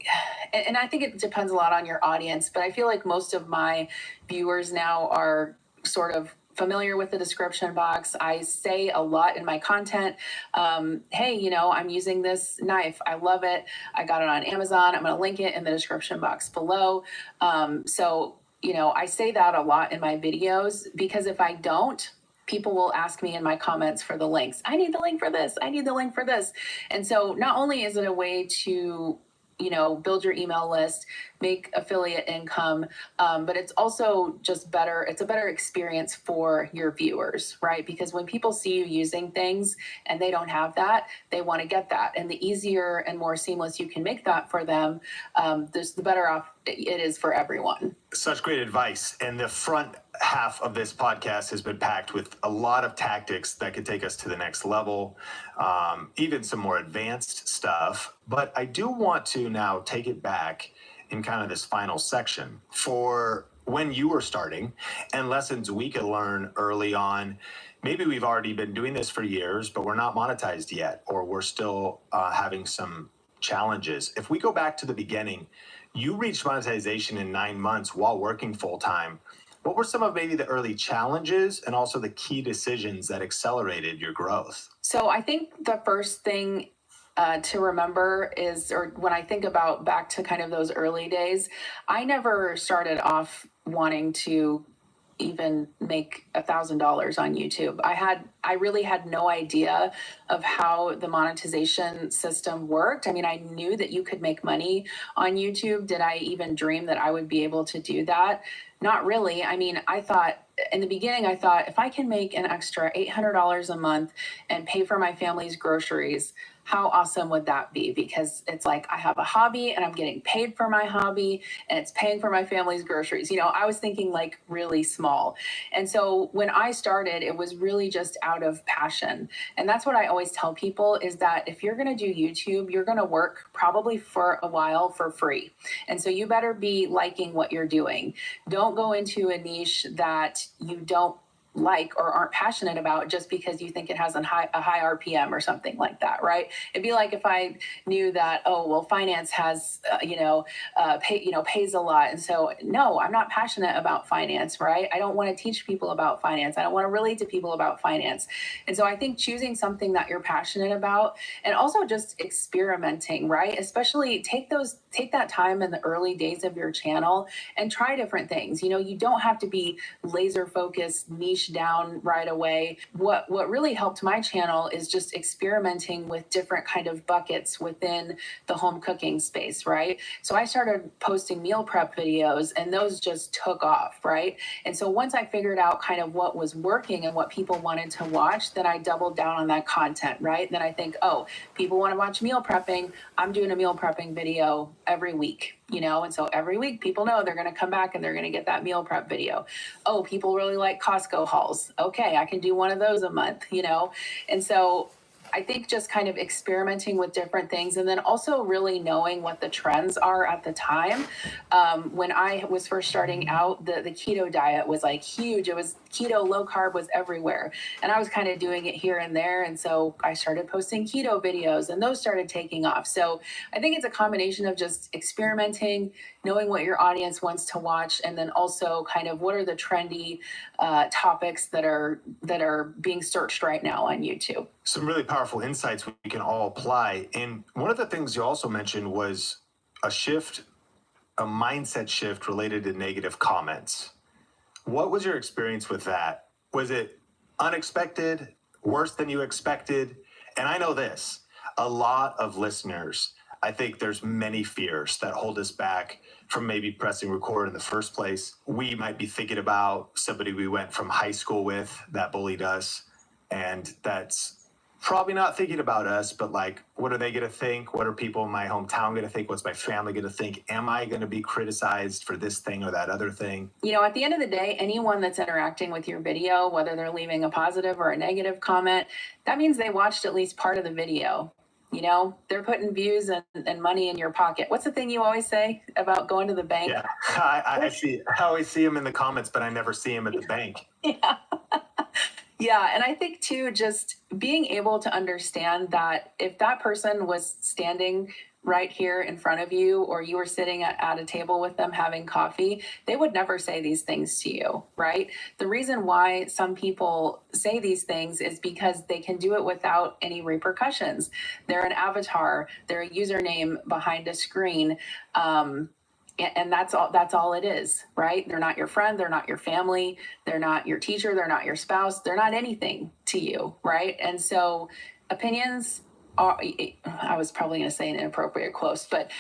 and I think it depends a lot on your audience, but I feel like most of my viewers now are sort of familiar with the description box. I say a lot in my content, hey, I'm using this knife. I love it. I got it on Amazon. I'm going to link it in the description box below. I say that a lot in my videos, because if I don't, people will ask me in my comments for the links. I need the link for this. I need the link for this. And so not only is it a way to, build your email list, make affiliate income, but it's also just better. It's a better experience for your viewers, right? Because when people see you using things and they don't have that, they want to get that. And the easier and more seamless you can make that for them, the better off it is for everyone. Such great advice. And the front half of this podcast has been packed with a lot of tactics that could take us to the next level, even some more advanced stuff. But I do want to now take it back in kind of this final section for when you were starting and lessons we could learn early on. Maybe we've already been doing this for years, but we're not monetized yet, or we're still having some challenges. If we go back to the beginning, you reached monetization in 9 months while working full time. What were some of maybe the early challenges and also the key decisions that accelerated your growth? So I think the first thing to remember is, or when I think about back to kind of those early days, I never started off wanting to even make $1,000 on YouTube. I really had no idea of how the monetization system worked. I mean, I knew that you could make money on YouTube. Did I even dream that I would be able to do that? Not really. I mean, I thought in the beginning, if I can make an extra $800 a month and pay for my family's groceries, how awesome would that be? Because it's like I have a hobby and I'm getting paid for my hobby and it's paying for my family's groceries. I was thinking like really small. And so when I started, it was really just out of passion. And that's what I always tell people, is that if you're going to do YouTube, you're going to work probably for a while for free. And so you better be liking what you're doing. Don't go into a niche that you don't like or aren't passionate about just because you think it has a high RPM or something like that, right? It'd be like if I knew that, finance has, pays a lot. And so, no, I'm not passionate about finance, right? I don't want to teach people about finance. I don't want to relate to people about finance. And so I think choosing something that you're passionate about, and also just experimenting, right? Especially take that time in the early days of your channel and try different things. You don't have to be laser focused, niche down right away. What really helped my channel is just experimenting with different kind of buckets within the home cooking space, right? So I started posting meal prep videos and those just took off, right? And so once I figured out kind of what was working and what people wanted to watch, then I doubled down on that content, right? Then I think, people want to watch meal prepping. I'm doing a meal prepping video every week. And so every week people know they're going to come back and they're going to get that meal prep video. Oh, people really like Costco hauls. Okay, I can do one of those a month, And so I think just kind of experimenting with different things and then also really knowing what the trends are at the time. When I was first starting out, the keto diet was like huge. It was keto, low carb was everywhere. And I was kind of doing it here and there. And so I started posting keto videos and those started taking off. So I think it's a combination of just experimenting, knowing what your audience wants to watch, and then also kind of what are the trendy topics that are being searched right now on YouTube. Some really powerful insights we can all apply. And one of the things you also mentioned was a shift, a mindset shift related to negative comments. What was your experience with that? Was it unexpected, worse than you expected? And I know this, a lot of listeners, I think there's many fears that hold us back from maybe pressing record in the first place. We might be thinking about somebody we went from high school with that bullied us, and that's probably not thinking about us, but like, what are they going to think? What are people in my hometown going to think? What's my family going to think? Am I going to be criticized for this thing or that other thing? You know, at the end of the day, anyone that's interacting with your video, whether they're leaving a positive or a negative comment, that means they watched at least part of the video. You know, they're putting views and money in your pocket. What's the thing you always say about going to the bank? Yeah, I always see them in the comments, but I never see them at the bank. Yeah. Yeah. And I think too, just being able to understand that if that person was standing right here in front of you, or you were sitting at a table with them having coffee, they would never say these things to you, right? The reason why some people say these things is because they can do it without any repercussions. They're an avatar, they're a username behind a screen. And that's all it is, right? They're not your friend, they're not your family, they're not your teacher, they're not your spouse, they're not anything to you, right? And so opinions are, I was probably going to say an inappropriate quote, but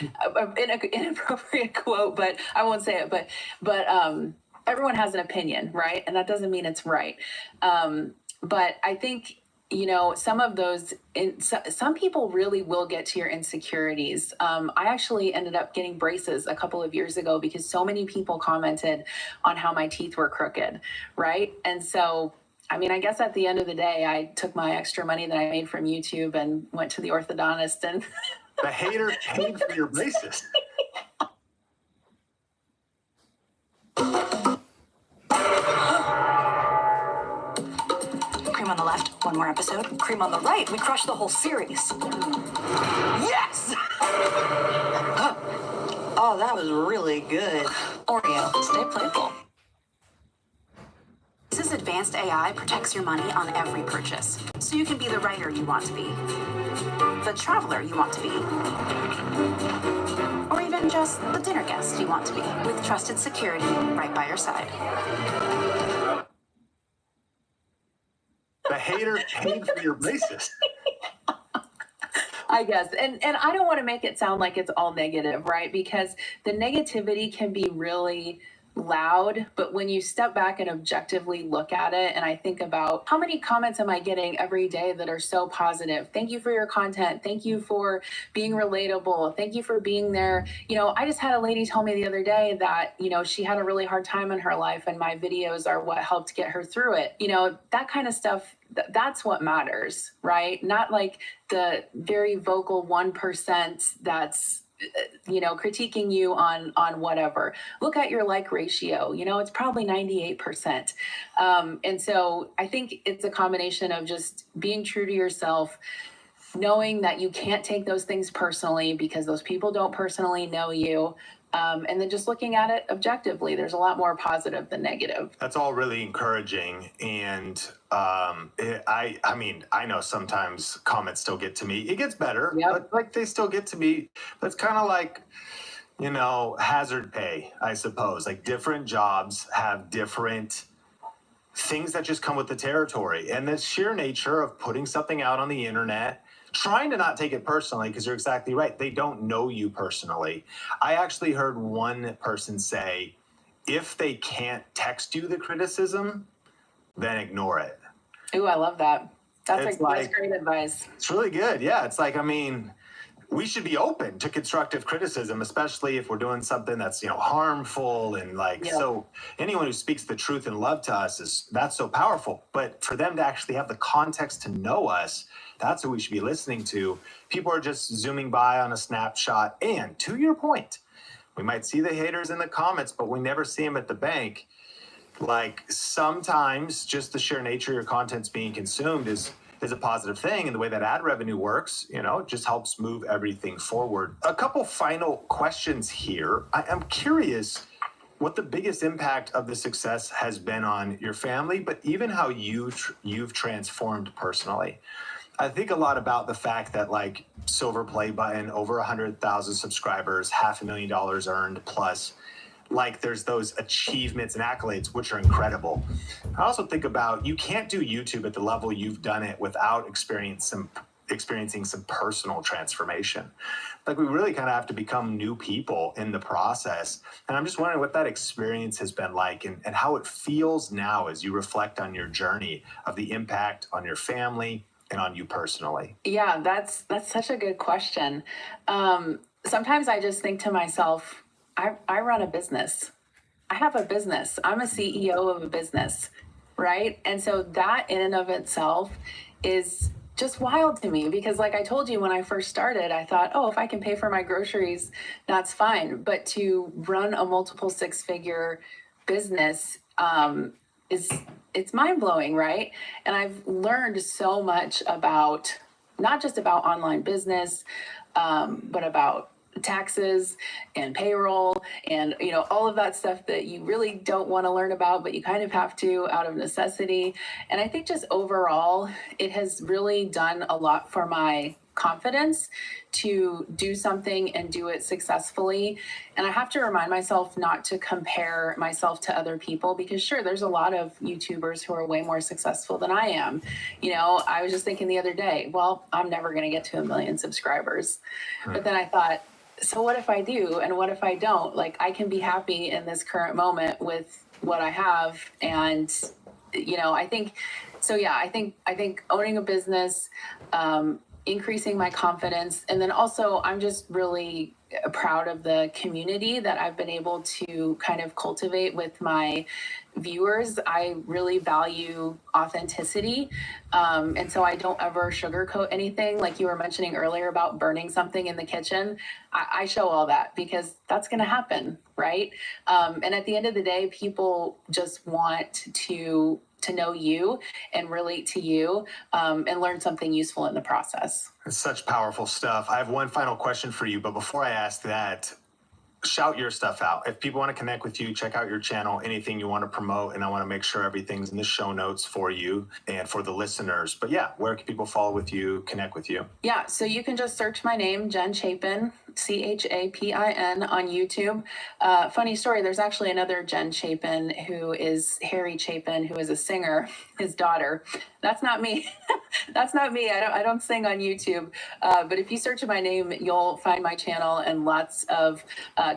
inappropriate quote, but I won't say it, but everyone has an opinion, right? And that doesn't mean it's right. But I think, you know, some of those, some people really will get to your insecurities. I actually ended up getting braces a couple of years ago because so many people commented on how my teeth were crooked, right? And so, I mean, I guess at the end of the day, I took my extra money that I made from YouTube and went to the orthodontist and... The hater paid for your braces. Cream on the left, one more episode. Cream on the right, we crushed the whole series. Yes! Oh, that was really good. Oreo, stay playful. This advanced AI protects your money on every purchase, so you can be the writer you want to be, the traveler you want to be, or even just the dinner guest you want to be, with trusted security right by your side. The hater paid for your braces. I guess. And I don't want to make it sound like it's all negative, right? Because the negativity can be really loud, but when you step back and objectively look at it, and I think about how many comments am I getting every day that are so positive? Thank you for your content. Thank you for being relatable. Thank you for being there. You know, I just had a lady tell me the other day that, you know, she had a really hard time in her life and my videos are what helped get her through it. You know, that kind of stuff, that's what matters, right? Not like the very vocal 1% that's, you know, critiquing you on whatever. Look at your like ratio, you know, it's probably 98%. And so I think it's a combination of just being true to yourself, knowing that you can't take those things personally because those people don't personally know you. And then just looking at it objectively, there's a lot more positive than negative. That's all really encouraging. And I mean, I know sometimes comments still get to me. It gets better, but like they still get to me. But it's kind of like, you know, hazard pay, I suppose. Like different jobs have different things that just come with the territory. And the sheer nature of putting something out on the internet, trying to not take it personally, because you're exactly right. They don't know you personally. I actually heard one person say, if they can't text you the criticism, then ignore it. Ooh, I love that. That's great advice. It's really good. Yeah. It's like, I mean, we should be open to constructive criticism, especially if we're doing something that's, harmful and so anyone who speaks the truth in love to us that's so powerful. But for them to actually have the context to know us, that's what we should be listening to. People are just zooming by on a snapshot. And to your point, we might see the haters in the comments, but we never see them at the bank. Sometimes just the sheer nature of your content's being consumed is a positive thing. And the way that ad revenue works, it just helps move everything forward. A couple final questions here. I am curious what the biggest impact of the success has been on your family, but even how you've transformed personally. I think a lot about the fact that silver play button, over 100,000 subscribers, $500,000 earned plus, there's those achievements and accolades, which are incredible. I also think about, you can't do YouTube at the level you've done it without experiencing some personal transformation. We really kind of have to become new people in the process. And I'm just wondering what that experience has been like and how it feels now as you reflect on your journey of the impact on your family and on you personally. Yeah, that's such a good question. Sometimes I just think to myself, I run a business. I have a business. I'm a CEO of a business, right? And so that in and of itself is just wild to me because like I told you when I first started, I thought, oh, if I can pay for my groceries, that's fine. But to run a multiple six-figure business it's mind-blowing, right? And I've learned so much about not just about online business, but about taxes and payroll and all of that stuff that you really don't want to learn about, but you kind of have to out of necessity. And I think just overall it has really done a lot for my confidence to do something and do it successfully. And I have to remind myself not to compare myself to other people because sure, there's a lot of YouTubers who are way more successful than I am. I was just thinking the other day, well, I'm never going to get to 1 million subscribers. But then I thought, so what if I do? And what if I don't? I can be happy in this current moment with what I have. And, I think owning a business, increasing my confidence. And then also I'm just really proud of the community that I've been able to kind of cultivate with my viewers. I really value authenticity. And so I don't ever sugarcoat anything. Like you were mentioning earlier about burning something in the kitchen. I show all that because that's going to happen, right? And at the end of the day, people just want to know you and relate to you and learn something useful in the process. It's such powerful stuff. I have one final question for you, but before I ask that, shout your stuff out. If people want to connect with you, check out your channel, anything you want to promote, and I want to make sure everything's in the show notes for you and for the listeners. But yeah, where can people follow with you, connect with you? Yeah, so you can just search my name, Jen Chapin, Chapin on YouTube. Funny story, there's actually another Jen Chapin who is Harry Chapin, who is a singer, his daughter. That's not me. That's not me. I don't sing on YouTube. But if you search my name, you'll find my channel and lots of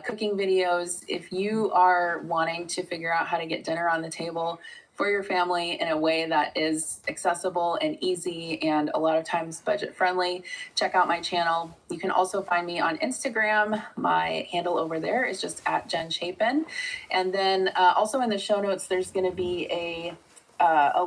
cooking videos. If you are wanting to figure out how to get dinner on the table for your family in a way that is accessible and easy and a lot of times budget friendly, check out my channel. You can also find me on Instagram. My handle over there is just @Jen Chapin. And then also in the show notes, there's going to be a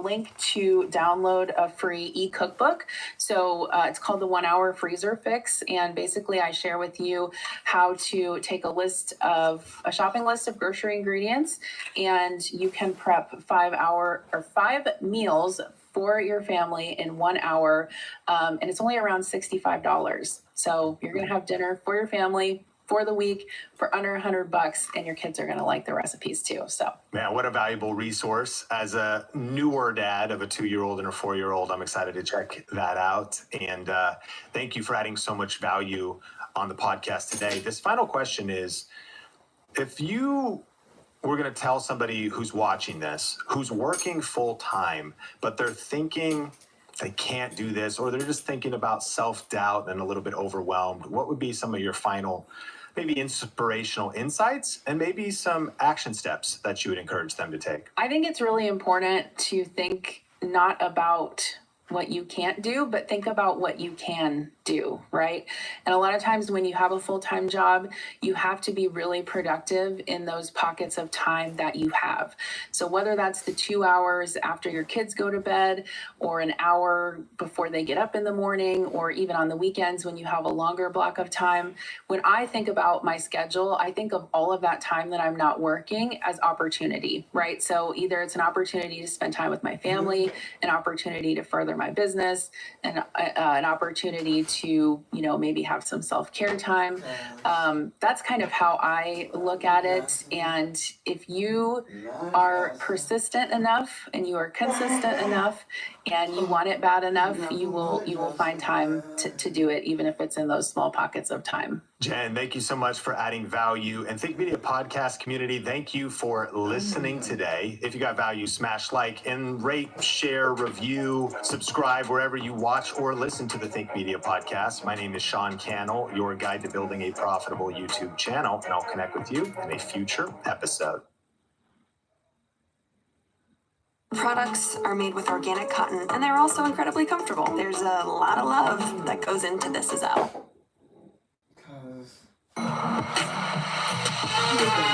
link to download a free e-cookbook. So it's called the 1 Hour Freezer Fix. And basically I share with you how to take a shopping list of grocery ingredients, and you can prep 5 meals for your family in 1 hour. And it's only around $65. So you're going to have dinner for your family for the week for under $100, and your kids are going to like the recipes too. So, man, what a valuable resource. As a newer dad of a 2-year-old and a 4-year-old, I'm excited to check that out. And thank you for adding so much value on the podcast today. This final question is, if you were going to tell somebody who's watching this, who's working full time, but they're thinking they can't do this, or they're just thinking about self-doubt and a little bit overwhelmed, what would be some of your final, maybe inspirational insights and maybe some action steps that you would encourage them to take? I think it's really important to think not about what you can't do, but think about what you can do, right? And a lot of times when you have a full-time job, you have to be really productive in those pockets of time that you have. So whether that's the 2 hours after your kids go to bed, or an hour before they get up in the morning, or even on the weekends when you have a longer block of time, when I think about my schedule, I think of all of that time that I'm not working as opportunity, right? So either it's an opportunity to spend time with my family, an opportunity to further my business, and an opportunity to, maybe have some self-care time. That's kind of how I look at it. And if you are persistent enough and you are consistent enough and you want it bad enough, you will find time to do it, even if it's in those small pockets of time. Jen, thank you so much for adding value. And Think Media podcast community, thank you for listening today. If you got value, smash like and rate, share, review, subscribe wherever you watch or listen to the Think Media podcast. My name is Sean Cannell, your guide to building a profitable YouTube channel, and I'll connect with you in a future episode. Products are made with organic cotton, and they're also incredibly comfortable. There's a lot of love that goes into this as well. Because